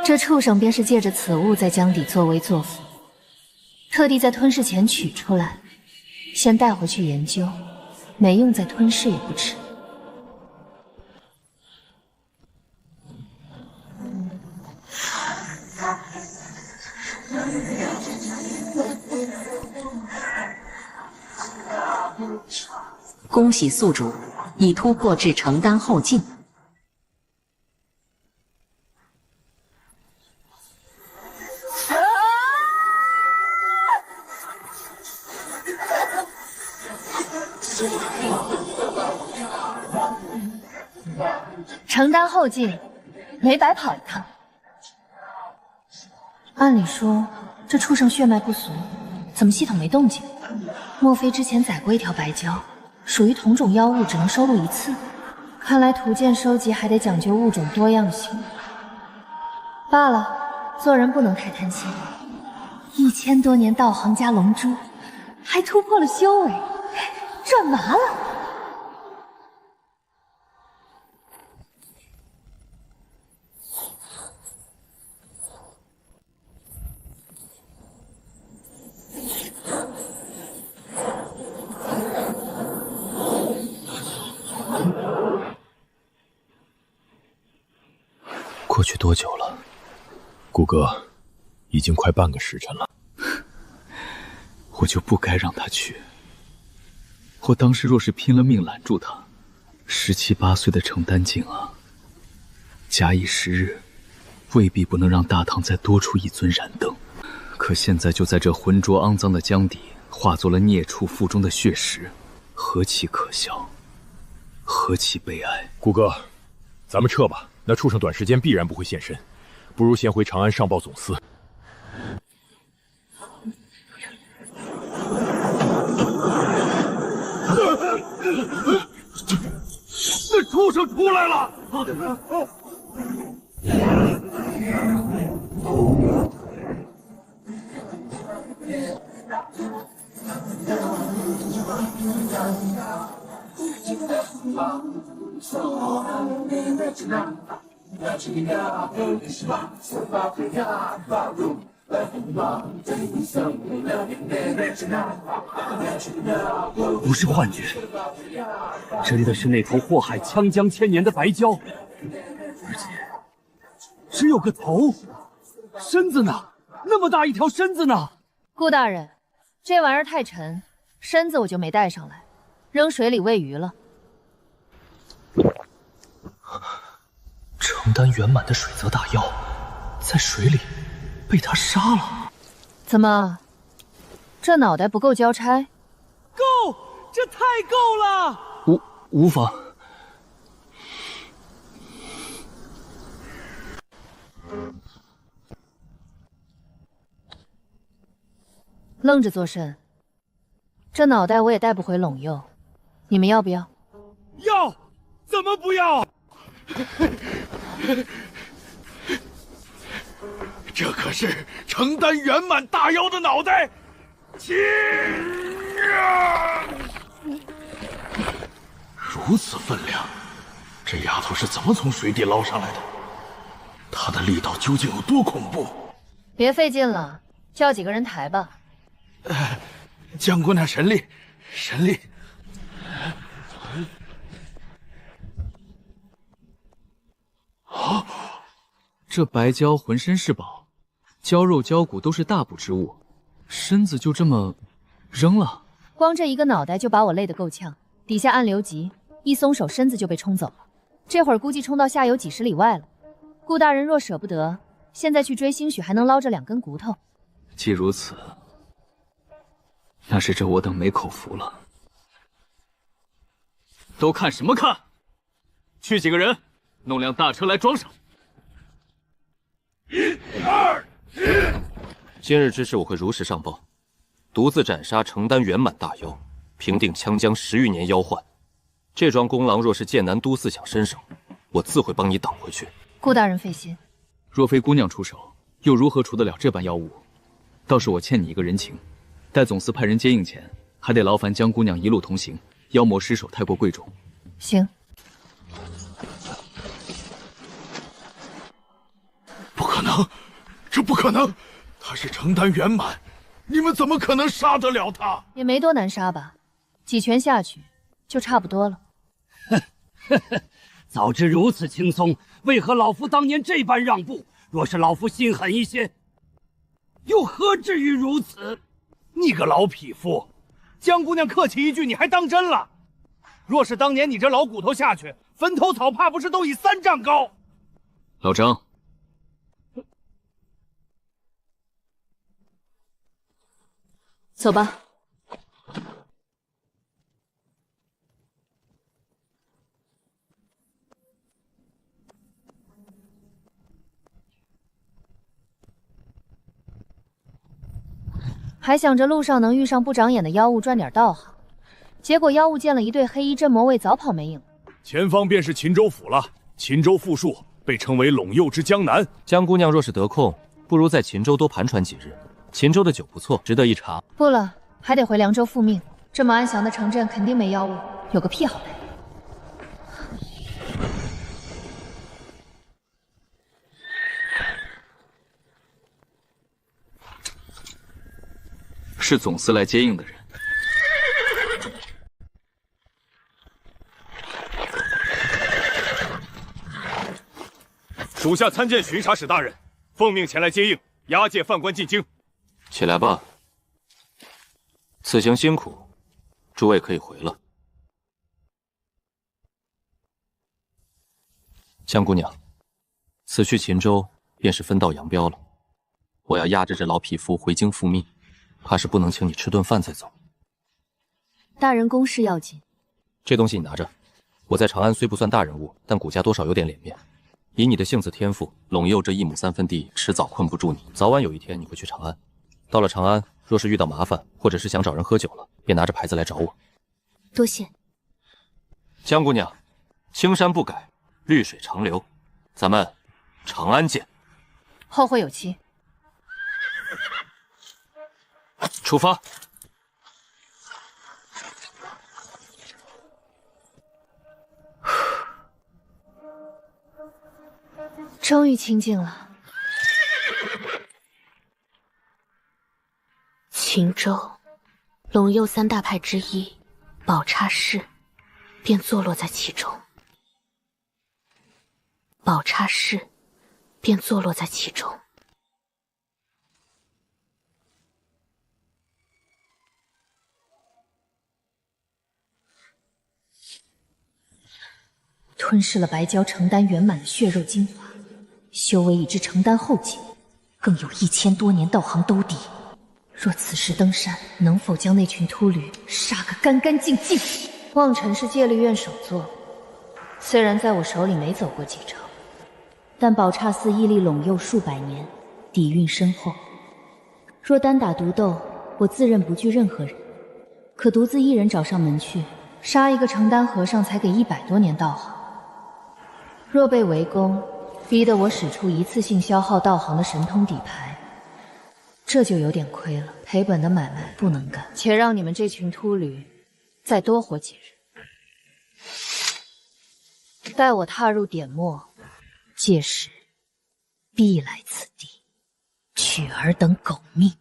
S19: 这畜生便是借着此物在江底作威作福，特地在吞噬前取出来，先带回去研究，没用再吞噬也不迟。
S4: 恭喜宿主已突破至承丹后境。
S19: 承丹后境，没白跑一趟。按理说，这畜生血脉不俗，怎么系统没动静？莫非之前宰过一条白蛟，属于同种妖物，只能收录一次？看来图鉴收集还得讲究物种多样性。罢了，做人不能太贪心。1000多年道行加龙珠，还突破了修为，赚麻了。
S7: 过去多久了？谷歌，已经快半个时辰了。我就不该让他去。我当时若是拼了命拦住他，17、18岁的承丹境啊，假以时日，未必不能让大唐再多出一尊燃灯。可现在就在这浑浊肮脏的江底，化作了孽畜腹中的血食，何其可笑，何其悲哀！
S22: 谷歌，咱们撤吧。那畜生短时间必然不会现身，不如先回长安上报总司。
S14: 那畜生出来了！
S8: 不是幻觉，真的是那头祸害羌江1000年的白蛟，而且只有个头，身子呢？那么大一条身子呢？
S5: 顾大人，这玩意儿太沉，身子我就没带上来，扔水里喂鱼了。
S7: 承丹圆满的水泽大妖，在水里被他杀了。
S5: 怎么，这脑袋不够交差？
S15: 够，这太够了！
S7: 无妨。
S5: 愣着做甚？这脑袋我也带不回陇右，你们要不要？
S14: 要，怎么不要？这可是承丹圆满大妖的脑袋，亲啊！如此分量，这丫头是怎么从水底捞上来的？她的力道究竟有多恐怖？
S5: 别费劲了，叫几个人抬吧。
S14: 江姑娘神力，神力！
S15: 这白蛟浑身是宝，蛟肉蛟骨都是大补之物，身子就这么扔了？
S5: 光这一个脑袋就把我累得够呛，底下暗流急，一松手身子就被冲走了。这会儿估计冲到下游几十里外了。顾大人若舍不得，现在去追，兴许还能捞着2根骨头。
S15: 既如此，那是这我等没口福了。都看什么看？去几个人，弄辆大车来装上。
S12: 1、2、今日之事我会如实上报，独自斩杀承丹圆满大妖，平定羌疆10余年妖患。这桩功劳若是剑南都司想伸手，我自会帮你挡回去。
S5: 顾大人费心，
S15: 若非姑娘出手，又如何除得了这般妖物？倒是我欠你一个人情，待总司派人接应前，还得劳烦江姑娘一路同行。妖魔失手太过贵重。
S5: 行。
S16: 不可能，这不可能！他是承丹圆满，你们怎么可能杀得了他？
S5: 也没多难杀吧，几拳下去就差不多了。
S8: 早知如此轻松，为何老夫当年这般让步？若是老夫心狠一些，又何至于如此？
S14: 你个老匹夫，江姑娘客气一句，你还当真了？若是当年你这老骨头下去，坟头草怕不是都已3丈高？
S15: 老张，
S5: 走吧。还想着路上能遇上不长眼的妖物赚点道行，结果妖物见了一对黑衣镇魔卫，早跑没影了。
S9: 前方便是秦州府了。秦州富庶，被称为陇右之江南。
S12: 江姑娘若是得空，不如在秦州多盘船几日。秦州的酒不错，值得一尝。
S5: 不了，还得回凉州复命。这么安详的城镇肯定没妖物，有个屁好来！
S15: 是总司来接应的人。
S9: 属下参见巡查使大人，奉命前来接应，押解犯官进京。
S12: 起来吧。此行辛苦，诸位可以回了。江姑娘，此去秦州便是分道扬镳了。我要押着这老匹夫回京复命，怕是不能请你吃顿饭再走。
S5: 大人公事要紧，
S12: 这东西你拿着。我在长安虽不算大人物，但谷家多少有点脸面。以你的性子天赋，陇右这1亩3分地迟早困不住你，早晚有一天你会去长安。到了长安，若是遇到麻烦，或者是想找人喝酒了，便拿着牌子来找我。
S5: 多谢。
S12: 江姑娘，青山不改，绿水长流，咱们长安见。
S5: 后会有期。
S12: 出发。
S5: 终于清静了。
S6: 秦州，陇右3大派之一，宝刹氏，便坐落在其中。宝刹氏，便坐落在其中。
S19: 吞噬了白蛟承丹圆满的血肉精华，修为已至承丹后期，更有1000多年道行兜底。若此时登山，能否将那群秃驴杀个干干净净？
S5: 望尘是戒律院首座，虽然在我手里没走过几招，
S19: 但宝刹寺屹立陇右数百年，底蕴深厚。若单打独斗，我自认不惧任何人，可独自一人找上门去，杀一个承丹和尚才给100多年道行。若被围攻，逼得我使出一次性消耗道行的神通底牌，这就有点亏了。赔本的买卖不能干，
S5: 且让你们这群秃驴再多活几日，待我踏入点墨，届时必来此地，取尔等狗命。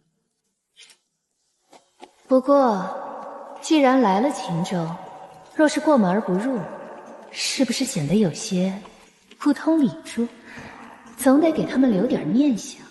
S5: 不过，既然来了秦州，若是过门而不入，是不是显得有些不通礼数？
S19: 总得给他们留点念想。